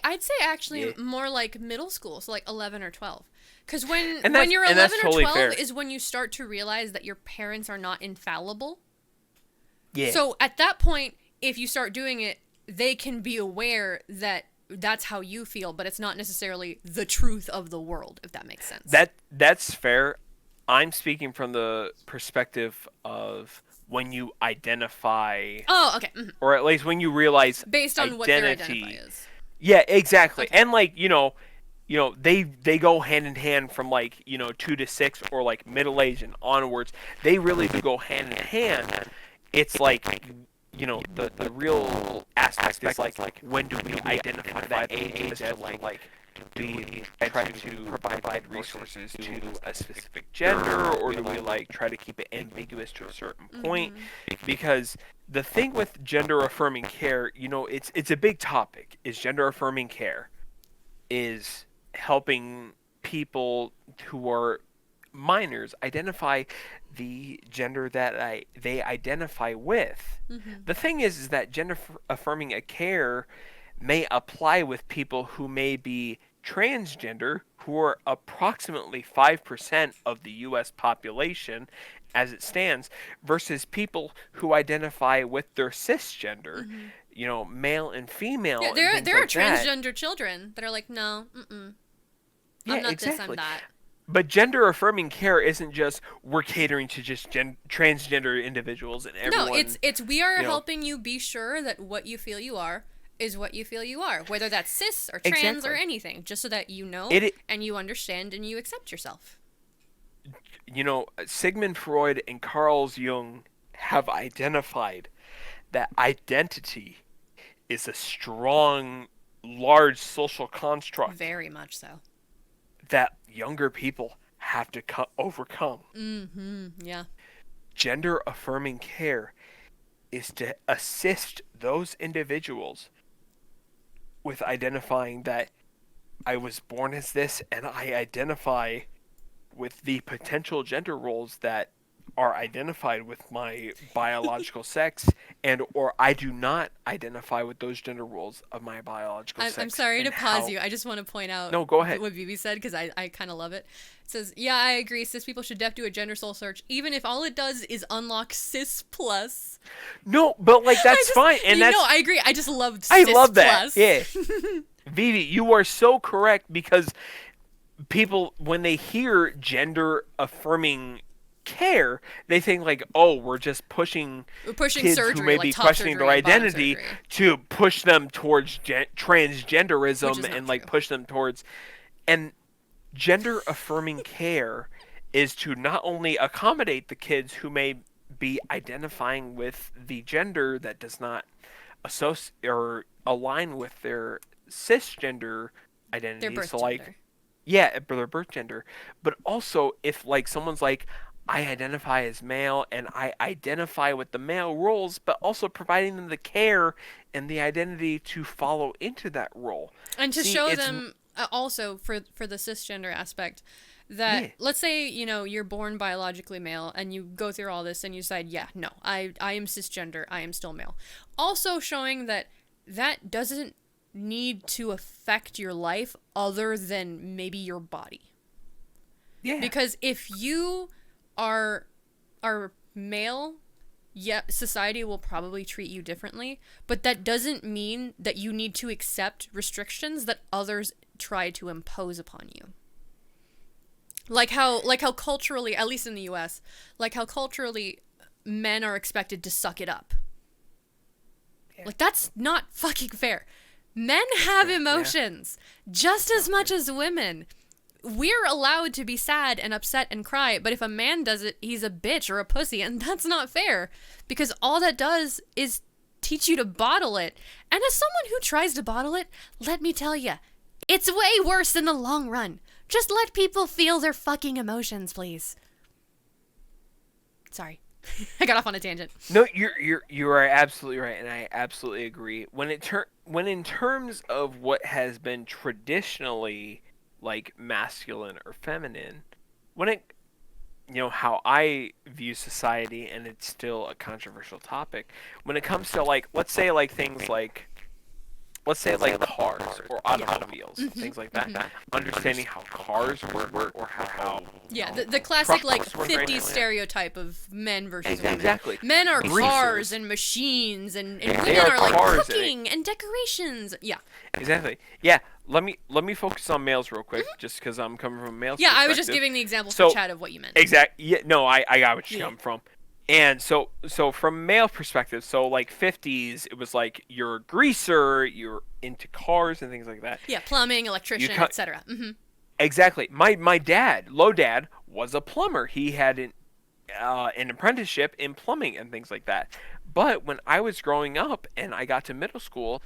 I'd say actually more like middle school, so like 11 or 12. Because when that's, you're 11 or totally 12 fair. is when you start to realize that your parents are not infallible. Yeah. So at that point, if you start doing it, they can be aware that that's how you feel, but it's not necessarily the truth of the world, if that makes sense. That's fair. I'm speaking from the perspective of when you identify... Oh, okay. Mm-hmm. Or at least when you realize based on identity. what their identity is. Yeah, exactly. Okay. And like, they go hand in hand from like, 2 to 6 or like middle age and onwards. They really do go hand in hand. It's like, the real aspect is like when do we identify that age as like do we try to provide resources to a specific gender, or do we like try to keep it ambiguous to a certain point? Because the thing with gender affirming care, it's a big topic. Is gender affirming care is helping people who are minors identify the gender that they identify with. The thing is that gender affirming care may apply with people who may be transgender, who are approximately 5% of the U.S. population as it stands, versus people who identify with their cisgender, male and female. Yeah, and there are like transgender children that are like, no, I'm not exactly. this, I'm that. But gender affirming care isn't just we're catering to just transgender individuals and everyone. No, it's we are helping you be sure that what you feel you are is what you feel you are, whether that's cis or trans or anything, just so that you know and you understand and you accept yourself. Sigmund Freud and Carl Jung have identified that identity is a strong, large social construct. Very much so. That younger people have to overcome. Yeah. Gender affirming care is to assist those individuals with identifying that I was born as this and I identify with the potential gender roles that are identified with my biological sex, and or I do not identify with those gender roles of my biological sex. I'm sorry to pause you. I just want to point out No, go ahead. what Vivi said, because I kind of love it. It says, yeah, I agree. Cis people should def do a gender soul search, even if all it does is unlock cis plus. No, but like that's fine. And no, I agree. I just love cis I love that. plus. Yeah. Vivi, you are so correct, because people, when they hear gender affirming care, they think like, oh, we're just pushing kids surgery, who may like be top questioning surgery their and bottom identity surgery. to push them towards Which is transgenderism not and like true. push them towards. And gender affirming care is to not only accommodate the kids who may be identifying with the gender that does not associate or align with their cisgender identity. Their birth So like, gender. yeah, their birth gender. But also, if like someone's like, I identify as male and I identify with the male roles, but also providing them the care and the identity to follow into that role. And to See, show it's- them also for the cisgender aspect that Yeah. let's say, you know, you're born biologically male and you go through all this and you decide, yeah, no, I am cisgender, I am still male. Also showing that that doesn't need to affect your life other than maybe your body. Yeah. Because if you are male, yeah, society will probably treat you differently, but that doesn't mean that you need to accept restrictions that others try to impose upon you. Like how culturally, at least in the US, like how culturally men are expected to suck it up. Yeah. Like that's not fucking fair. Men have emotions just as much as women. We're allowed to be sad and upset and cry, but if a man does it, he's a bitch or a pussy, and that's not fair. Because all that does is teach you to bottle it. And as someone who tries to bottle it, let me tell you, it's way worse in the long run. Just let people feel their fucking emotions, please. Sorry. I got off on a tangent. No, you are absolutely right, and I absolutely agree. When in terms of what has been traditionally like masculine or feminine, when it, you know, how I view society, and it's still a controversial topic, when it comes to like, let's say like things like, let's say like cars or automobiles, things like that. Understanding how cars work or how yeah, the classic like trucks work, 50s right? stereotype of men versus women. Exactly. Men are Greasers. cars and machines, and They women are are like cars and- cooking and decorations. Yeah. Exactly. Yeah. Let me focus on males real quick, just because I'm coming from a male's Yeah, I was just perspective. giving the example So- for Chad of what you meant. Exactly. Yeah. No, I got what you Yeah. come from. And so from male perspective, so like 50s, it was like you're a greaser, you're into cars and things like that. Yeah, plumbing, electrician, ca- etc. Mm-hmm. Exactly. My dad, Dad, was a plumber. He had an apprenticeship in plumbing and things like that. But when I was growing up and I got to middle school,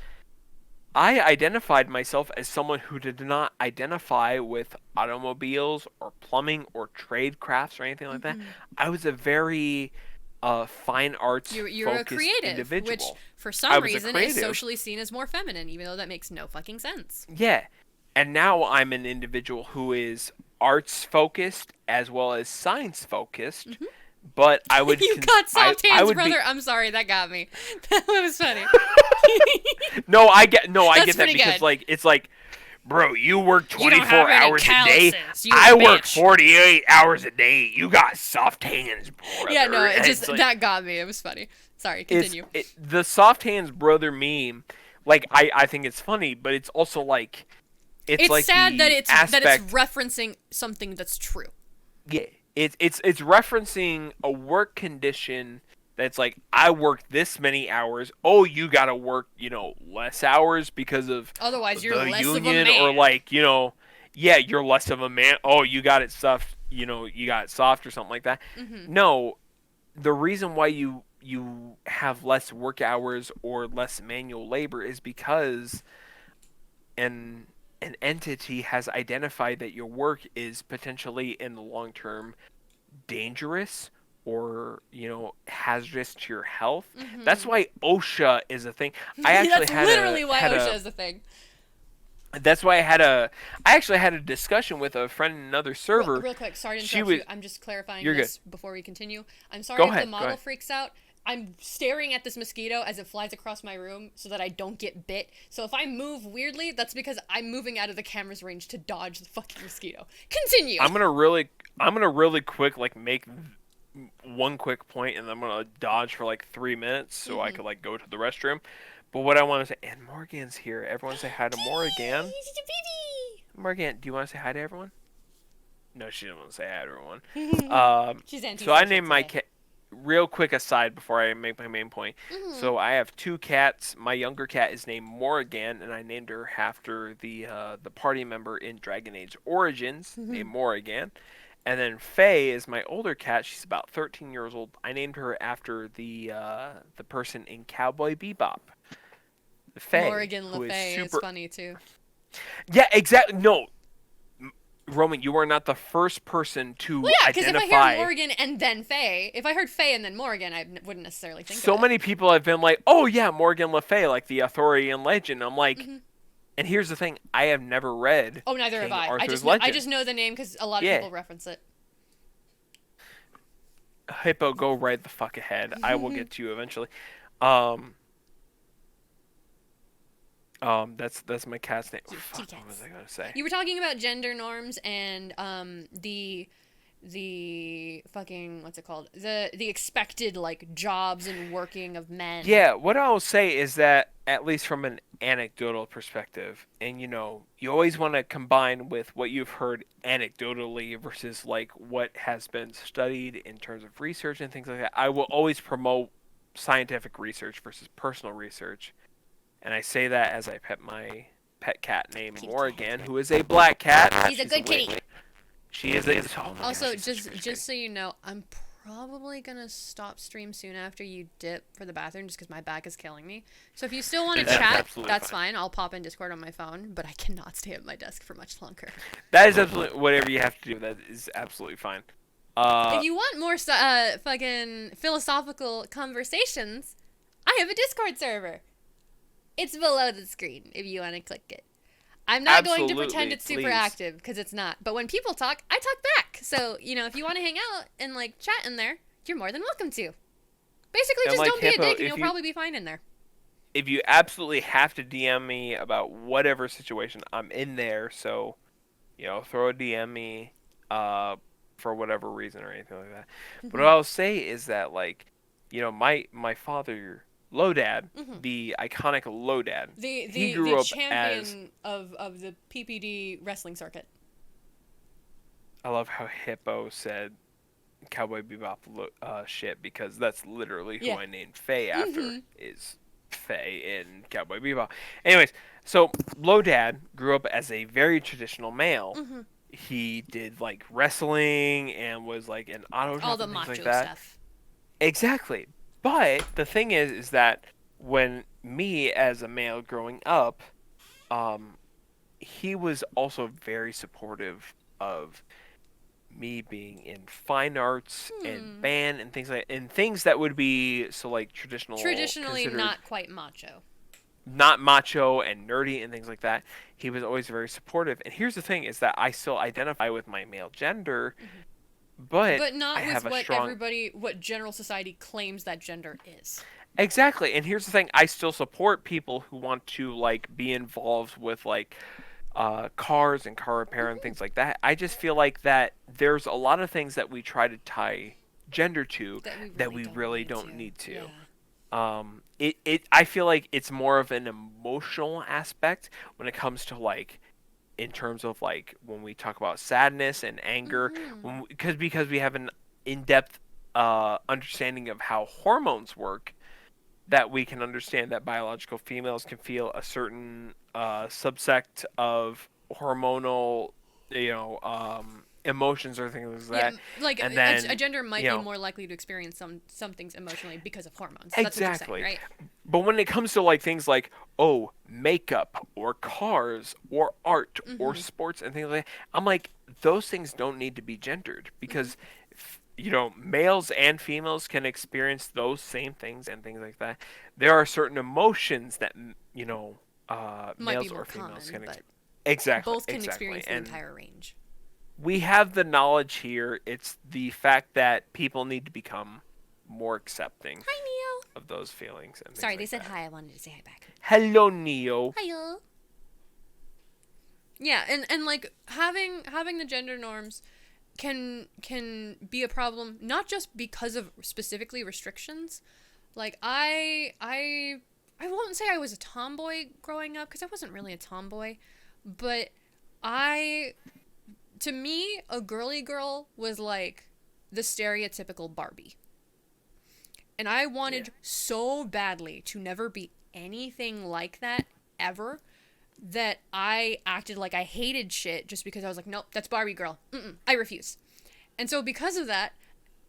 I identified myself as someone who did not identify with automobiles or plumbing or trade crafts or anything like that. I was a very fine arts You're a focused creative, individual. which for I some was a reason is creative. socially seen as more feminine, even though that makes no fucking sense. Yeah. And now I'm an individual who is arts focused as well as science focused. But I would You got soft I hands, would brother. I'm sorry, that got me. That was funny. I get That's that pretty because good. like it's like, bro, you work You don't 24 have any hours a day. calluses, you I work bitch. 48 hours a day. You got soft hands, brother. Yeah, no, it And just it's like- that got me. It was funny. Sorry, continue. the soft hands brother meme, like I think it's funny, but it's also like It's like sad the that it's aspect, referencing something that's true. yeah, it's referencing a work condition that's like, I work this many hours. Oh, you gotta work, less hours because of Otherwise, you're the less of a union, man. or like, yeah, you're less of a man. Oh, you got it stuffed, you got it soft or something like that. No, the reason why you have less work hours or less manual labor is because an entity has identified that your work is potentially in the long term dangerous or hazardous to your health. That's why OSHA is a thing. I actually That's had literally why had OSHA is a thing. That's why I actually had a discussion with a friend in another server. Real quick, sorry to She interrupt was- you. I'm just clarifying You're this before we continue. I'm sorry Go if ahead, the go model ahead. freaks out. I'm staring at this mosquito as it flies across my room so that I don't get bit. So if I move weirdly, that's because I'm moving out of the camera's range to dodge the fucking mosquito. Continue. I'm gonna really quick make one quick point, and I'm gonna dodge for like 3 minutes so I could go to the restroom. But what I want to say, and Morgan's here. Everyone say hi to Morgan. Morgan, do you want to say hi to everyone? No, she didn't want to say hi to everyone. She's So I named my cat. Real quick aside before I make my main point. So I have 2 cats. My younger cat is named Morrigan, and I named her after the party member in Dragon Age Origins, named Morrigan. And then Faye is my older cat. She's about 13 years old. I named her after the person in Cowboy Bebop. Faye. Morrigan Le Fay is funny too. Yeah, exactly. No, Roman, you are not the first person to Well, yeah, because if identify. I hear Morrigan and then Faye, if I heard Faye and then Morrigan, I wouldn't necessarily think So of it. many people have been like, "Oh yeah, Morgan Le Fay, like the Arthurian legend." I'm like, and here's the thing: I have never read. Oh, neither King have I. Arthur's I just know the name because a lot of people reference it. Hippo, go right the fuck ahead. I will get to you eventually. That's my cat's name. Fuck, what was I gonna say? You were talking about gender norms and the fucking what's it called? The expected like jobs and working of men. Yeah, what I'll say is that at least from an anecdotal perspective, and you always want to combine with what you've heard anecdotally versus like what has been studied in terms of research and things like that. I will always promote scientific research versus personal research. And I say that as I pet my pet cat named Morrigan, who is a black cat. He's a good kitty. She is a... Also, just so you know, I'm probably gonna stop stream soon after you dip for the bathroom, just because my back is killing me. So if you still want to chat, that's fine. I'll pop in Discord on my phone, but I cannot stay at my desk for much longer. That is absolutely whatever you have to do. That is absolutely fine. If you want more fucking philosophical conversations, I have a Discord server. It's below the screen if you want to click it. I'm not going to pretend it's super active because it's not. But when people talk, I talk back. So, if you want to hang out and like chat in there, you're more than welcome to. Basically, just don't be a dick and you'll probably be fine in there. If you absolutely have to DM me about whatever situation, I'm in there. So, throw a DM me for whatever reason or anything like that. But what I'll say is that, like, my father... Lodad, the iconic Lodad. He grew up champion of the PPD wrestling circuit. I love how Hippo said Cowboy Bebop shit, because that's literally who I named Faye after, is Faye in Cowboy Bebop. Anyways, so Lodad grew up as a very traditional male. He did like wrestling and was like an auto shop all the and things macho like that. stuff. Exactly. But the thing is that when me as a male growing up, he was also very supportive of me being in fine arts and band and things that would be traditionally not quite macho. Not macho and nerdy and things like that. He was always very supportive. And here's the thing: is that I still identify with my male gender. But not I have with what general society claims that gender is. Exactly. And here's the thing: I still support people who want to like be involved with like cars and car repair and things like that. I just feel like that there's a lot of things that we try to tie gender to that we really don't need to. Yeah. I feel like it's more of an emotional aspect when it comes to like, in terms of like when we talk about sadness and anger, because we have an in-depth understanding of how hormones work, that we can understand that biological females can feel a certain subsect of hormonal, emotions or things like that. Like and then, a gender might be more likely to experience some things emotionally because of hormones. Exactly. That's what you're saying, right? But when it comes to like things like makeup or cars or art or sports and things like that, I'm like, those things don't need to be gendered, because males and females can experience those same things and things like that. There are certain emotions that males or females can exactly. Both can experience the entire range. We have the knowledge here. It's the fact that people need to become more accepting of those feelings. And sorry, they said hi. I wanted to say hi back. Hello, Neo. Hiya. Yeah, and like having the gender norms can be a problem, not just because of specifically restrictions. Like I won't say I was a tomboy growing up, because I wasn't really a tomboy, but I to me, a girly girl was like the stereotypical Barbie. And I wanted so badly to never be anything like that ever that I acted like I hated shit just because I was like, nope, that's Barbie girl. I refuse. And so because of that,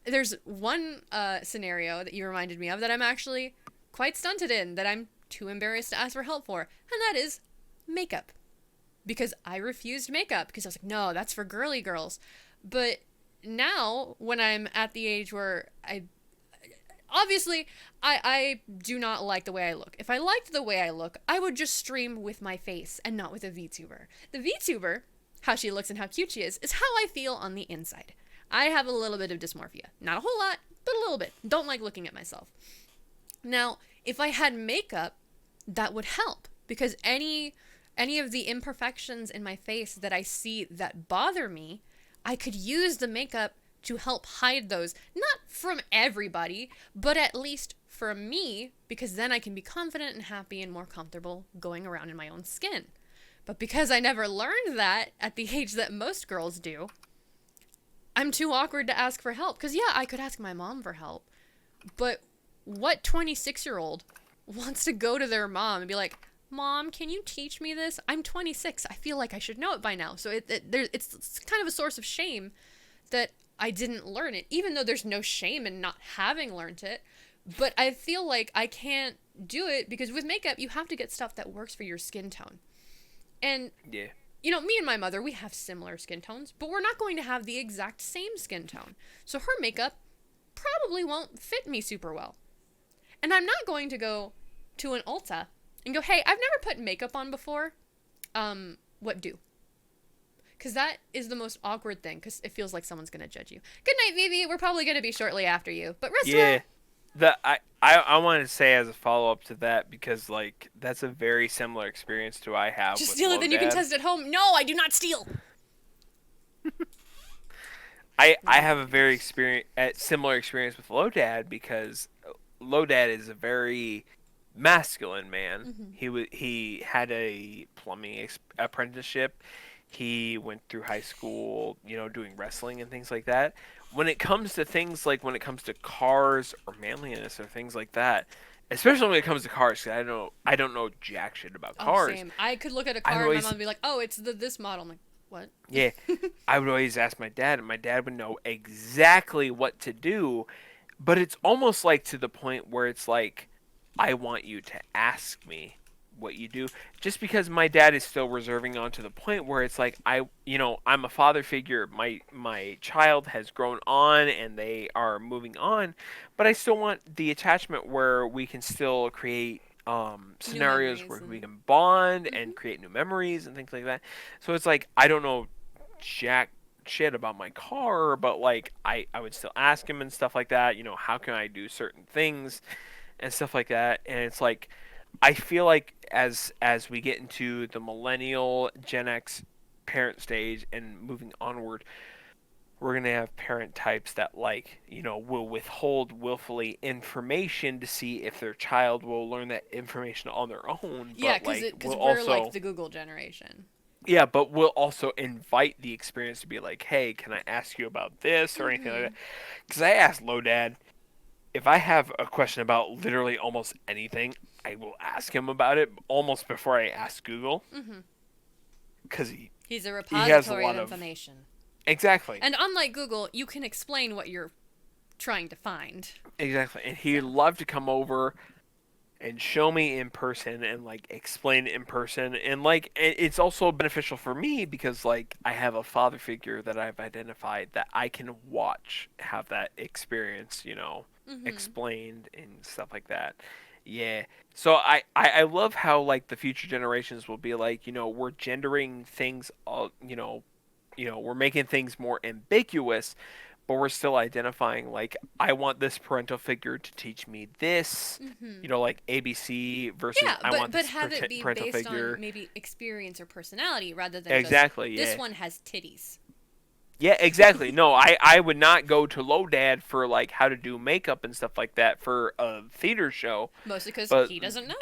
there's one scenario that you reminded me of that I'm actually quite stunted in, that I'm too embarrassed to ask for help for, and that is makeup. Because I refused makeup because I was like, no, that's for girly girls. But now, when I'm at the age where I do not like the way I look. If I liked the way I look, I would just stream with my face and not with a VTuber. The VTuber, how she looks and how cute she is how I feel on the inside. I have a little bit of dysmorphia. Not a whole lot, but a little bit. Don't like looking at myself. Now, if I had makeup, that would help. Because any of the imperfections in my face that I see that bother me, I could use the makeup to help hide those, not from everybody, but at least from me, because then I can be confident and happy and more comfortable going around in my own skin. But because I never learned that at the age that most girls do, I'm too awkward to ask for help. Because, yeah, I could ask my mom for help, but what 26-year-old wants to go to their mom and be like, Mom, can you teach me this? I'm 26. I feel like I should know it by now. So it's kind of a source of shame that I didn't learn it, even though there's no shame in not having learned it. But I feel like I can't do it because with makeup, you have to get stuff that works for your skin tone. And, you know, me and my mother, we have similar skin tones, but we're not going to have the exact same skin tone. So her makeup probably won't fit me super well. And I'm not going to go to an Ulta and go, hey, I've never put makeup on before. What do? Because that is the most awkward thing, because it feels like someone's going to judge you. Good night, Vivi. We're probably going to be shortly after you. But rest well. I wanted to say as a follow-up to that, because, like, that's a very similar experience to I have Just with steal it, then you can test at home. No, I do not steal. I have a very similar experience with Lodad, because Lodad is a very masculine man. He had a plumbing apprenticeship. He went through high school, you know, doing wrestling and things like that. When it comes to things like when it comes to cars or manliness or things like that, especially when it comes to cars, because I don't know jack shit about cars. Same. I could look at a car and my mom would be like, oh, it's this model. I'm like, what? Yeah. I would always ask my dad, and my dad would know exactly what to do. But it's almost like to the point where it's like, I want you to ask me what you do, just because my dad is still reserving on to the point where it's like, I'm a father figure. My child has grown on and they are moving on, but I still want the attachment where we can still create scenarios where we can bond and create new memories and things like that. So it's like, I don't know jack shit about my car, but like I would still ask him and stuff like that, you know, how can I do certain things and stuff like that. And it's like, I feel like as we get into the millennial Gen X parent stage and moving onward, we're going to have parent types that, like, you know, will withhold willfully information to see if their child will learn that information on their own. Yeah, because we're like the Google generation. Yeah, but we'll also invite the experience to be like, hey, can I ask you about this or anything like that? Because I asked Lodad, if I have a question about literally almost anything, I will ask him about it almost before I ask Google. Because he's a repository of information. Exactly. And unlike Google, you can explain what you're trying to find. Exactly. And he'd love to come over and show me in person and, like, explain in person. And, like, it's also beneficial for me because, like, I have a father figure that I've identified that I can watch have that experience, you know, explained and stuff like that. Yeah. So I love how, like, the future generations will be like, you know, we're gendering things, you know, we're making things more ambiguous, but we're still identifying, like, I want this parental figure to teach me this, you know, like ABC versus I want this parental figure. Yeah, but have it be based on maybe experience or personality rather than exactly, just, this one has titties. Yeah, exactly. No, I would not go to Lodad for, like, how to do makeup and stuff like that for a theater show. Mostly because he doesn't know.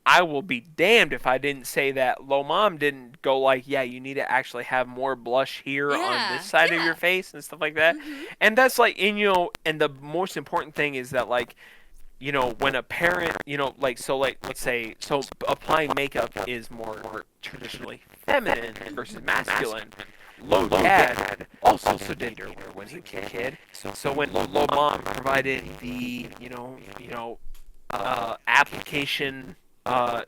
I will be damned if I didn't say that Lo Mom didn't go like, yeah, you need to actually have more blush here on this side of your face and stuff like that. And that's like, and you know, and the most important thing is that like, you know, when a parent, you know, like, so like, let's say, so applying makeup is more traditionally feminine versus masculine. Lo Dad also did her when he was a kid. So when Lo Mom provided the, application, The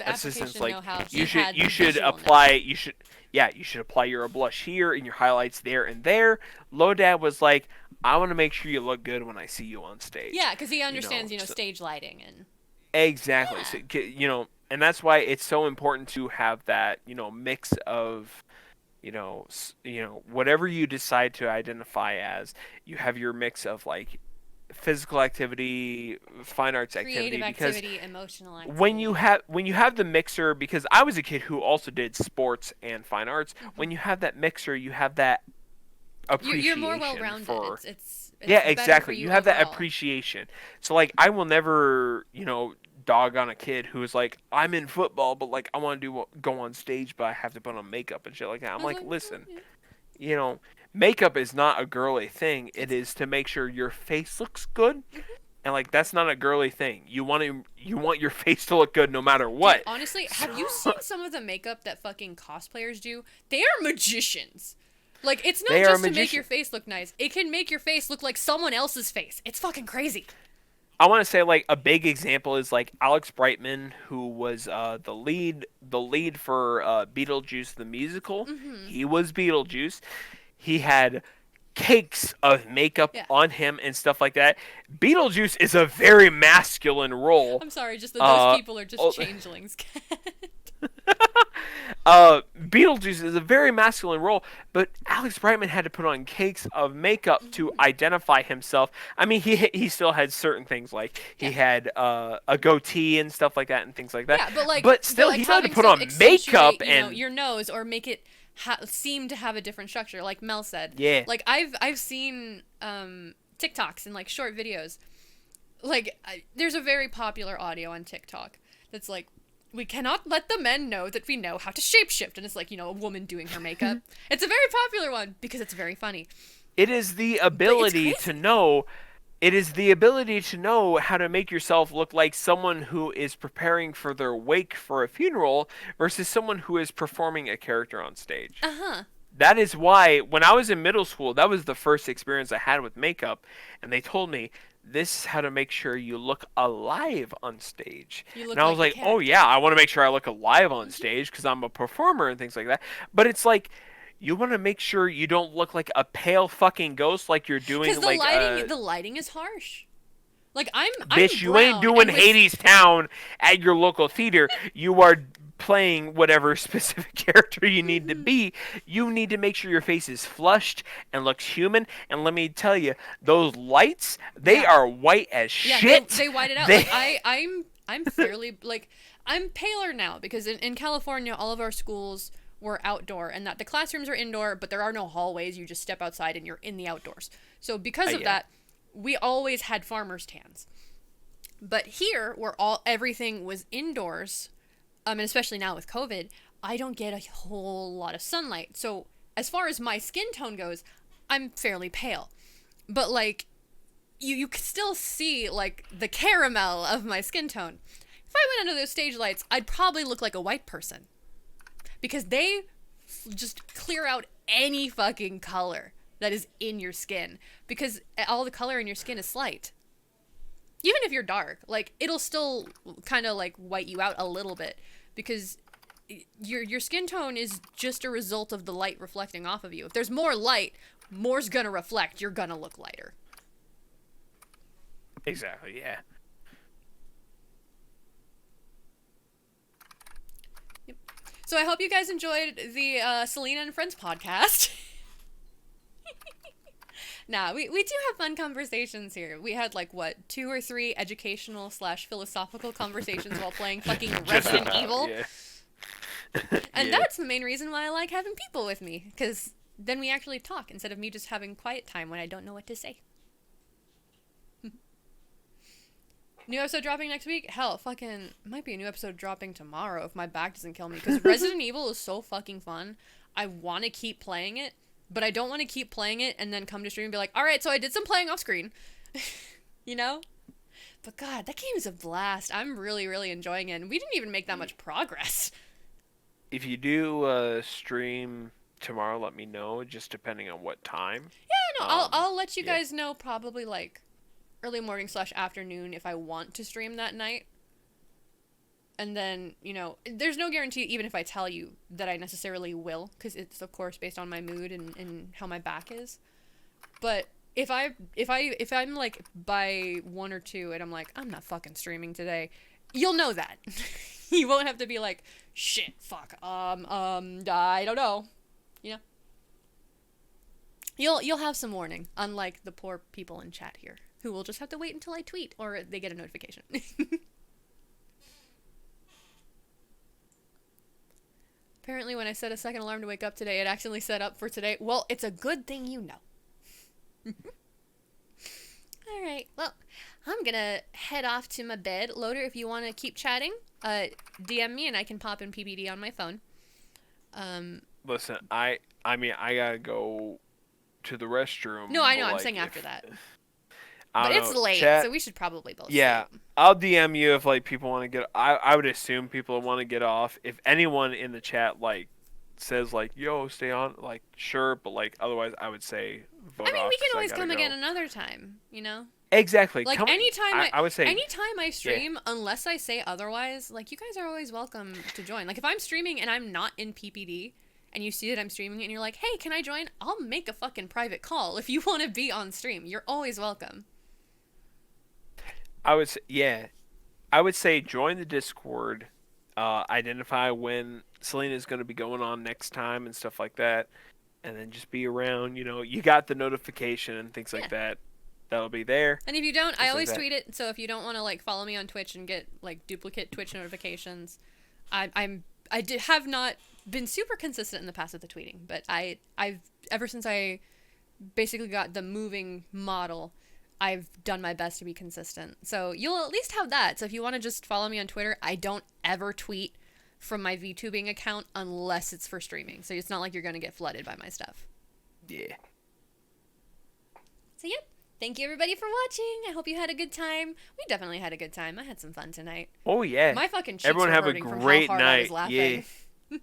assistance, application like, know-how, you he should had apply, you should apply your blush here and your highlights there and there. Lo Dad was like, I want to make sure you look good when I see you on stage. Yeah, because he understands, so, stage lighting and. Exactly. Yeah. So, and that's why it's so important to have that, mix of, whatever you decide to identify as, you have your mix of like physical activity, fine arts activity, creative because activity, emotional activity. when you have the mixer, because I was a kid who also did sports and fine arts, when you have that mixer, you have that appreciation. You're more well-rounded. For, it's yeah, better exactly. for You have that overall. appreciation. So like, I will never, dog on a kid who is like, I'm in football, but like I want to go on stage, but I have to put on makeup and shit like that. I'm like, listen, makeup is not a girly thing. It is to make sure your face looks good, and like that's not a girly thing. You want your face to look good no matter what. Dude, honestly, have you seen some of the makeup that fucking cosplayers do? They are magicians. Like, it's not just to make your face look nice. It can make your face look like someone else's face. It's fucking crazy. I want to say, like, a big example is, like, Alex Brightman, who was the lead for Beetlejuice the musical. He was Beetlejuice. He had cakes of makeup on him and stuff like that. Beetlejuice is a very masculine role. I'm sorry, just that those people are just changelings. Beetlejuice is a very masculine role, but Alex Brightman had to put on cakes of makeup to identify himself. I mean, he still had certain things, like he had a goatee and stuff like that and things like that. Yeah, but still, he had to put on makeup and your nose, or make it seem to have a different structure, like Mel said. Yeah. Like I've seen TikToks and like short videos. Like there's a very popular audio on TikTok that's like, we cannot let the men know that we know how to shapeshift. And it's like, a woman doing her makeup. It's a very popular one because it's very funny. It is the ability to know. It is the ability to know how to make yourself look like someone who is preparing for their wake for a funeral versus someone who is performing a character on stage. That is why, when I was in middle school, that was the first experience I had with makeup. And they told me, this is how to make sure you look alive on stage. And I was like, oh yeah, I want to make sure I look alive on stage because I'm a performer and things like that. But it's like, you want to make sure you don't look like a pale fucking ghost, like you're doing like the lighting is harsh. Like I'm you ain't doing Hades Town at your local theater. You are playing whatever specific character you need to be. You need to make sure your face is flushed and looks human. And let me tell you, those lights, they are white as shit. They white it out. Like I'm fairly like, I'm paler now because in California all of our schools were outdoor, and that the classrooms are indoor, but there are no hallways. You just step outside and you're in the outdoors. So because of that, we always had farmers' tans. But here, where everything was indoors, and especially now with COVID, I don't get a whole lot of sunlight. So as far as my skin tone goes, I'm fairly pale. But like, you can still see like the caramel of my skin tone. If I went under those stage lights, I'd probably look like a white person. Because they just clear out any fucking color that is in your skin. Because all the color in your skin is slight. Even if you're dark, like, it'll still kind of like white you out a little bit. Because your skin tone is just a result of the light reflecting off of you. If there's more light, more's gonna reflect. You're gonna look lighter. Exactly, yeah. So I hope you guys enjoyed the Selena and Friends podcast. Nah, we do have fun conversations here. We had like, 2 or 3 educational / philosophical conversations while playing fucking Resident Evil. Yeah. And that's the main reason why I like having people with me, because then we actually talk instead of me just having quiet time when I don't know what to say. New episode dropping next week? Hell, fucking might be a new episode dropping tomorrow if my back doesn't kill me. Because Resident Evil is so fucking fun. I want to keep playing it, but I don't want to keep playing it and then come to stream and be like, all right, so I did some playing off screen. You know? But God, that game is a blast. I'm really, really enjoying it. And we didn't even make that much progress. If you do stream tomorrow, let me know, just depending on what time. Yeah, no, I'll let you guys know probably like early morning / afternoon if I want to stream that night. And then, you know, there's no guarantee even if I tell you that I necessarily will, because it's of course based on my mood and how my back is. But if I'm like by 1 or 2 and I'm like, I'm not fucking streaming today, you'll know that. You won't have to be like, shit, fuck, I don't know. You know? You'll have some warning, unlike the poor people in chat here, who will just have to wait until I tweet or they get a notification. Apparently when I set a second alarm to wake up today, it accidentally set up for today. Well, it's a good thing you know. Alright, well, I'm gonna head off to my bed. Loader, if you want to keep chatting, DM me and I can pop in PBD on my phone. Listen, I mean, I gotta go to the restroom. No, I know, I'm like, saying after that. I But don't it's know, late, chat, so we should probably both Yeah, sleep. I'll DM you if like people want to get. I would assume people want to get off. If anyone in the chat like says like, "Yo, stay on," like sure, but like otherwise, I would say vote off. I mean, we can 'cause I always gotta come go. again another time, you know? Exactly. Like, Come, anytime I would say anytime I stream, unless I say otherwise, like, you guys are always welcome to join. Like, if I'm streaming and I'm not in PPD, and you see that I'm streaming and you're like, hey, can I join? I'll make a fucking private call if you want to be on stream. You're always welcome. I would say, yeah. I would say join the Discord, identify when Selena's going to be going on next time and stuff like that, and then just be around. You know, you got the notification and things like that. That'll be there. And if you don't, I Things always like that. tweet it. So if you don't want to like follow me on Twitch and get like duplicate Twitch notifications, have not been super consistent in the past with the tweeting, but I've ever since I basically got the moving model, I've done my best to be consistent. So you'll at least have that. So if you want to just follow me on Twitter, I don't ever tweet from my VTubing account unless it's for streaming. So it's not like you're going to get flooded by my stuff. Yeah. So yep. Thank you everybody for watching. I hope you had a good time. We definitely had a good time. I had some fun tonight. Oh yeah. My fucking cheeks Everyone were have a hurting from great how hard I was night. laughing. Yeah.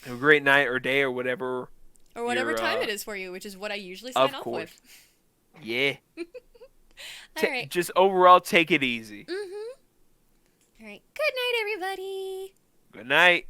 Have a great night or day or whatever. Or whatever your, time it is for you, which is what I usually sign off with. Yeah. All right. Just overall, take it easy. All right. Good night, everybody. Good night.